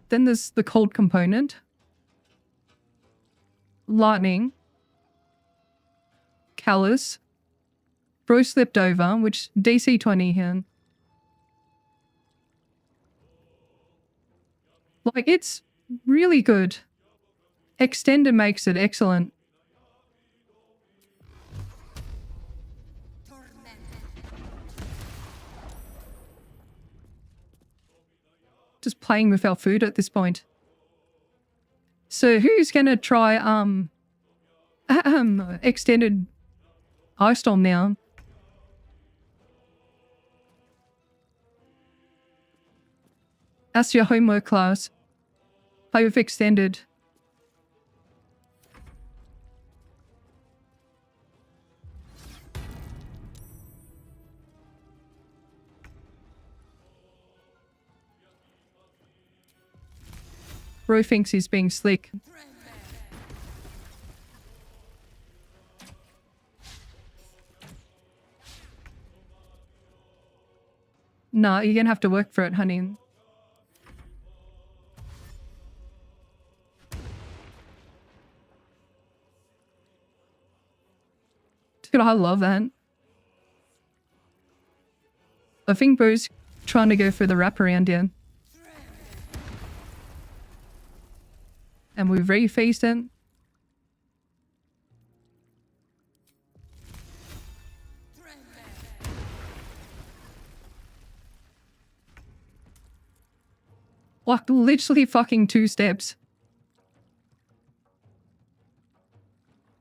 Then there's the cold component. Lightning. Callus. Bro slipped over, which DC 20 here. Like, it's really good. Extended makes it excellent. Just playing with our food at this point. So who's gonna try extended ice storm now? That's your homework class. Play with extended. Bro thinks he's being slick. Nah, you're gonna have to work for it, honey. Dude, I love that. I think Bro's trying to go for the wraparound here. And we've refaced it. Like, literally fucking 2 steps.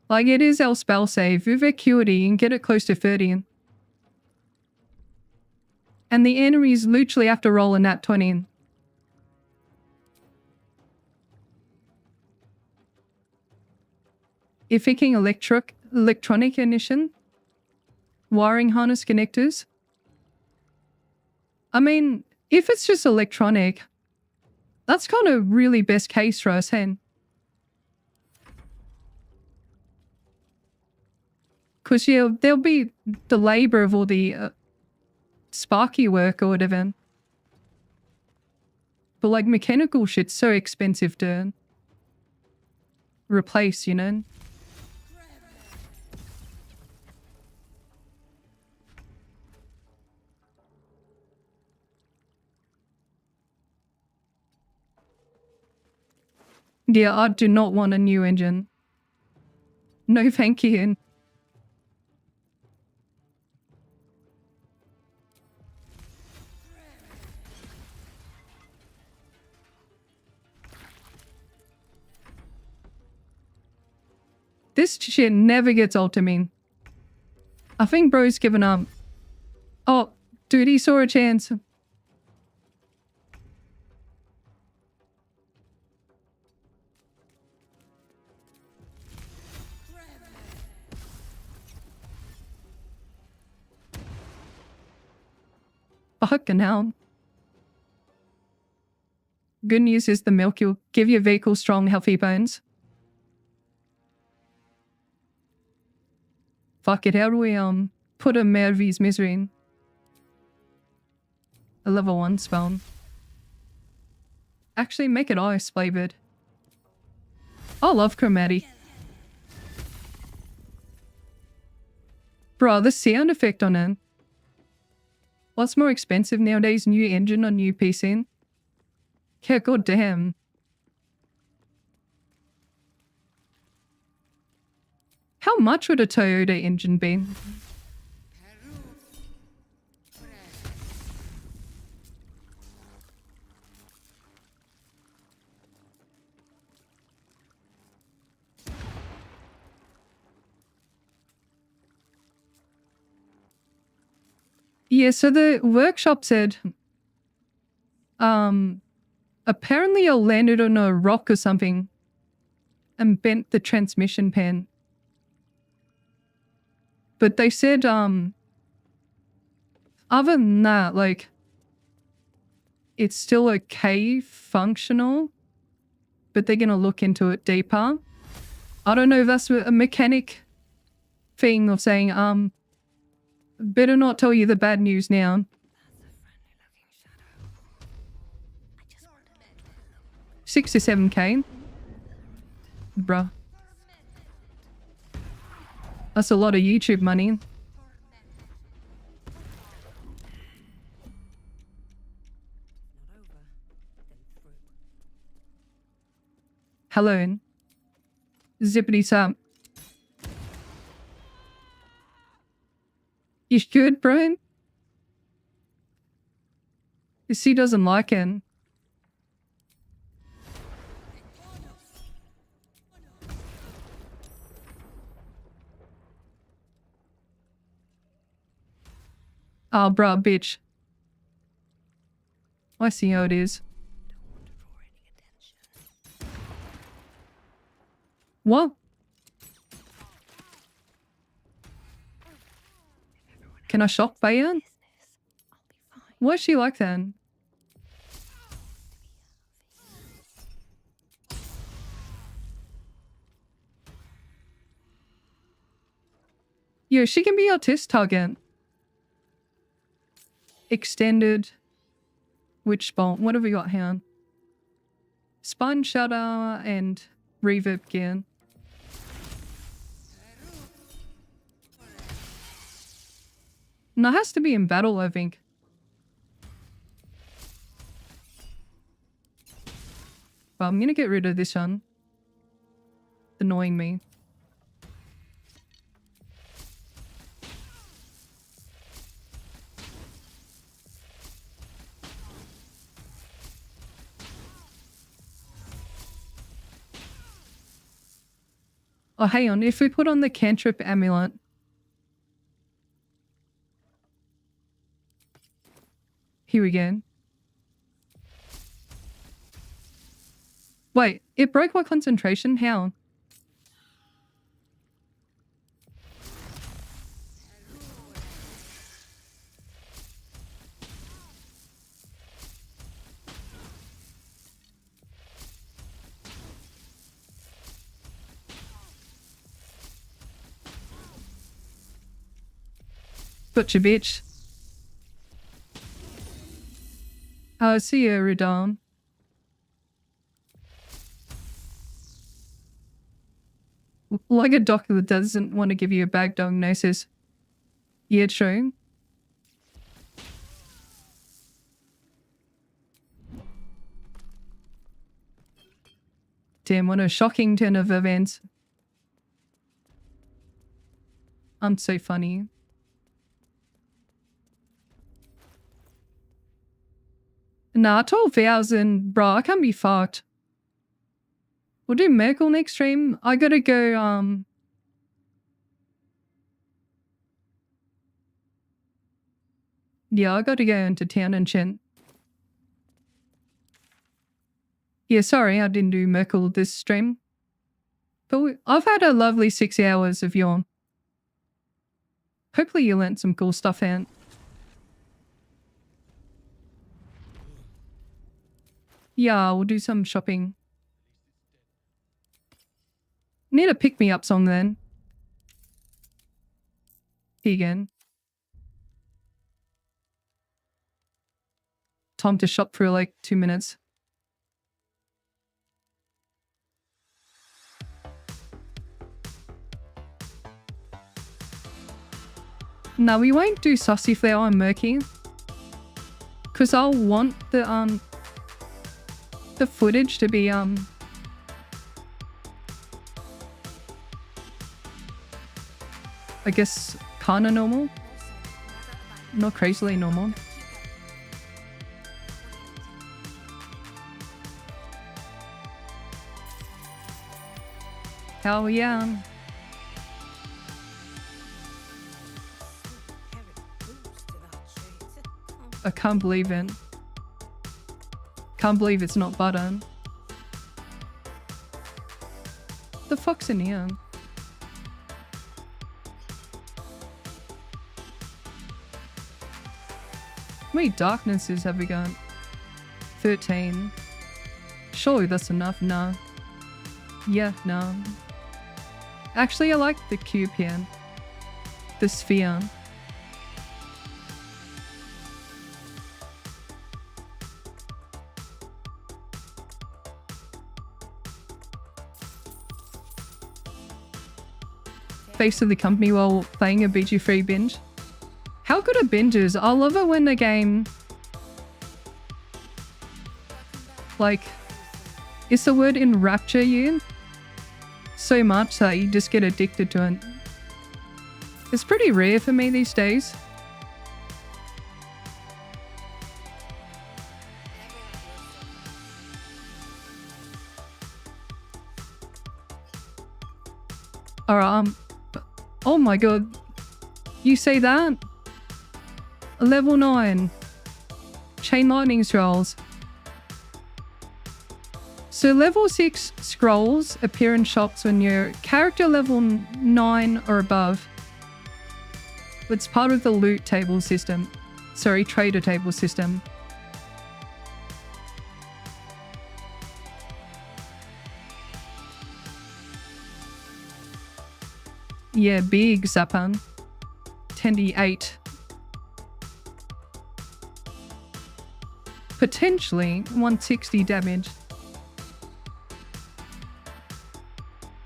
Like, it is our spell save. With acuity, and get it close to 30. And the enemies literally have to roll a nat 20. If thinking electronic ignition, wiring harness connectors. I mean, if it's just electronic, that's kind of really best case for us, hey? Because yeah, there'll be the labor of all the sparky work or whatever. But like mechanical shit's so expensive to replace, you know? Yeah, I do not want a new engine. No thank you. This shit never gets old to me. I think Bro's given up. Oh, dude, he saw a chance. Fucking hell. Good news is the milk will give your vehicle strong, healthy bones. Fuck it, how do we put a Mervy's misery in? A level 1 spell. Actually, make it ice flavored. I love chromatic. Bro, the sound effect on it. What's more expensive nowadays? New engine or new PC? Yeah, god damn. How much would a Toyota engine be? Yeah, so the workshop said, apparently I landed on a rock or something and bent the transmission pan. But they said, other than that, like, it's still okay, functional, but they're going to look into it deeper. I don't know if that's a mechanic thing of saying, better not tell you the bad news now. 6 to 7K. Bruh. That's a lot of YouTube money. Hello. Zippity zap. You good, bro? He doesn't like it. Oh, bruh, bitch. I see how it is. What? Can I shock Bayan? Why is she like that? Yo, she can be our test target. Extended. Witch bolt. What have we got here? Spine shutter and reverb gear. No, it has to be in battle, I think. Well, I'm gonna get rid of this one. It's annoying me. Oh, hang on. If we put on the cantrip amulet. Here we go. Wait, it broke my concentration? How? Butcher bitch. See you, Radon. Like a doctor that doesn't want to give you a bad diagnosis. Yeah, true. Damn, what a shocking turn of events. I'm so funny. Nah, 12,000, bro, I can't be fucked. We'll do Merkel next stream. I gotta go, yeah, I gotta go into town and shit. Yeah, sorry, I didn't do Merkel this stream. But I've had a lovely 6 hours of yawn. Hopefully you learnt some cool stuff out. Yeah, we'll do some shopping. Need a pick-me-up song then. Here again. Time to shop for like 2 minutes. No, we won't do Sussy Flower and Murky. Because I'll want the footage to be, I guess kinda normal. Not crazily normal. Hell yeah. I can't believe it. Can't believe it's not butter. The fuck's in here? How many darknesses have we got? 13. Surely that's enough. No. Yeah, no. Actually, I like the cube here. The sphere. Face of the company while playing a BG3 binge. How good are binges? I love it when the game... Like... Is the word enrapture you? So much that you just get addicted to it. It's pretty rare for me these days. Alright, oh my god. You say that? Level 9. Chain lightning scrolls. So level 6 scrolls appear in shops when you're character level 9 or above. It's part of the loot table system. Sorry, trader table system. Yeah, big Zapan. 10d8. Potentially 160 damage.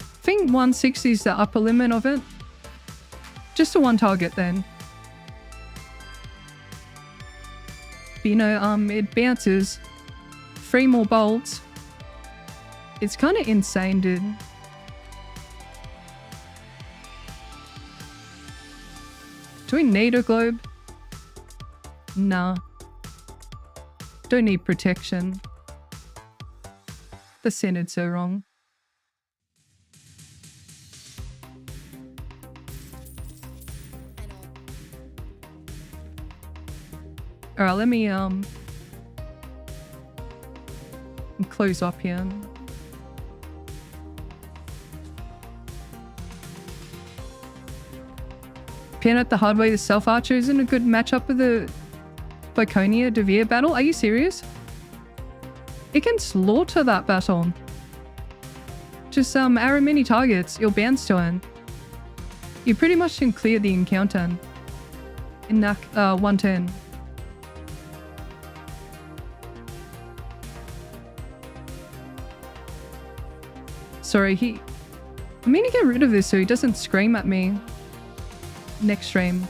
I think 160 is the upper limit of it. Just the one target then. But you know, it bounces. 3 more bolts. It's kind of insane, dude. Do we need a globe? Nah. Don't need protection. The centered's so wrong. Alright, let me close up here. Peanut the hard way, the self archer isn't a good matchup with the Boconia Devere battle. Are you serious? It can slaughter that battle. Just arrow many targets, you'll bounce to it. You pretty much can clear the encounter in that 1 turn. Sorry, I mean to get rid of this so he doesn't scream at me next stream.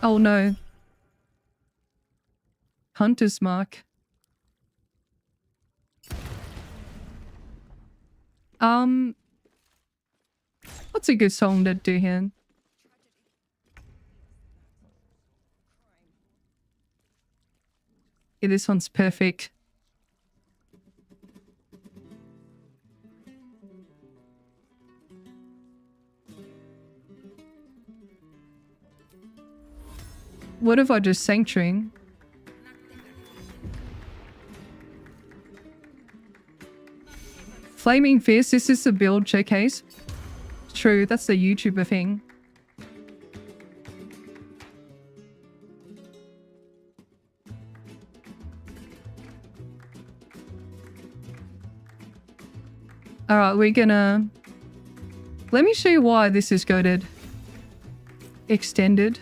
Oh no. Hunter's Mark. What's a good song to do here? Yeah, this one's perfect. What if I just Sanctuary? Flaming Fierce, this is the build showcase. True, that's the YouTuber thing. Alright, we're gonna... Let me show you why this is goated. Extended.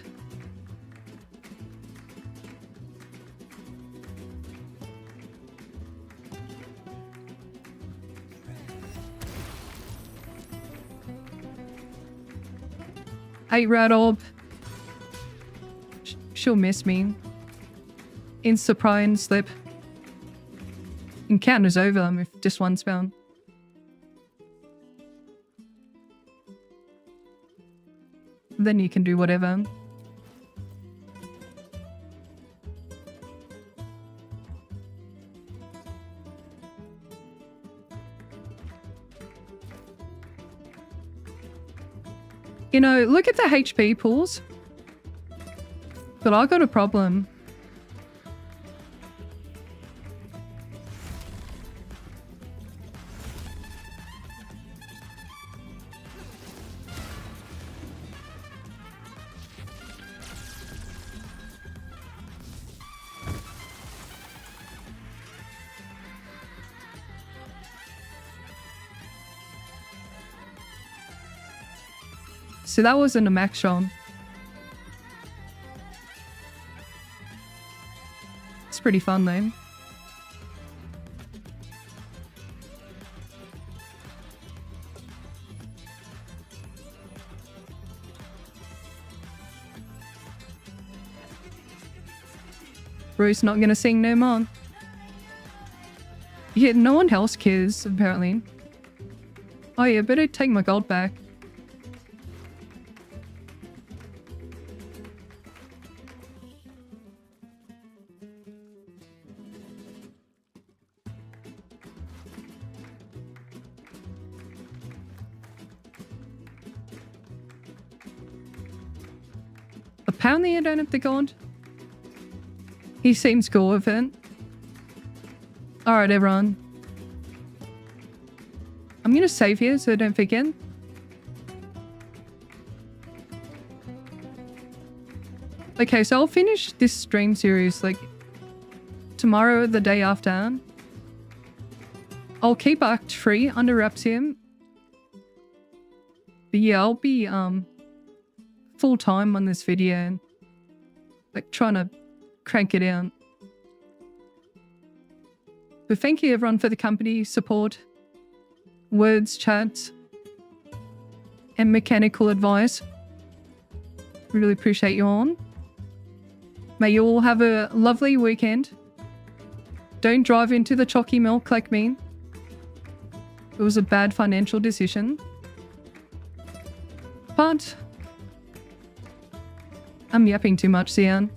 Eight rat orb. she'll miss me. Insta pry and slip. Encounter's over if just one spell. Then you can do whatever. You know, look at the HP pools. But I got a problem. So that wasn't a max shot. It's pretty fun though. Bruce not gonna sing no more. Yeah, no one else cares, apparently. Oh yeah, better take my gold back. Apparently I don't have the gold. He seems cool with it. Alright everyone. I'm gonna save here so I don't forget. Okay, so I'll finish this stream series like tomorrow or the day after. I'll keep Act 3 under wraps here. But yeah, I'll be full time on this video. Like trying to crank it out. But thank you everyone for the company, support, words, chats, and mechanical advice. Really appreciate you all. May you all have a lovely weekend. Don't drive into the chalky milk like me. It was a bad financial decision. But I'm yapping too much, Xian.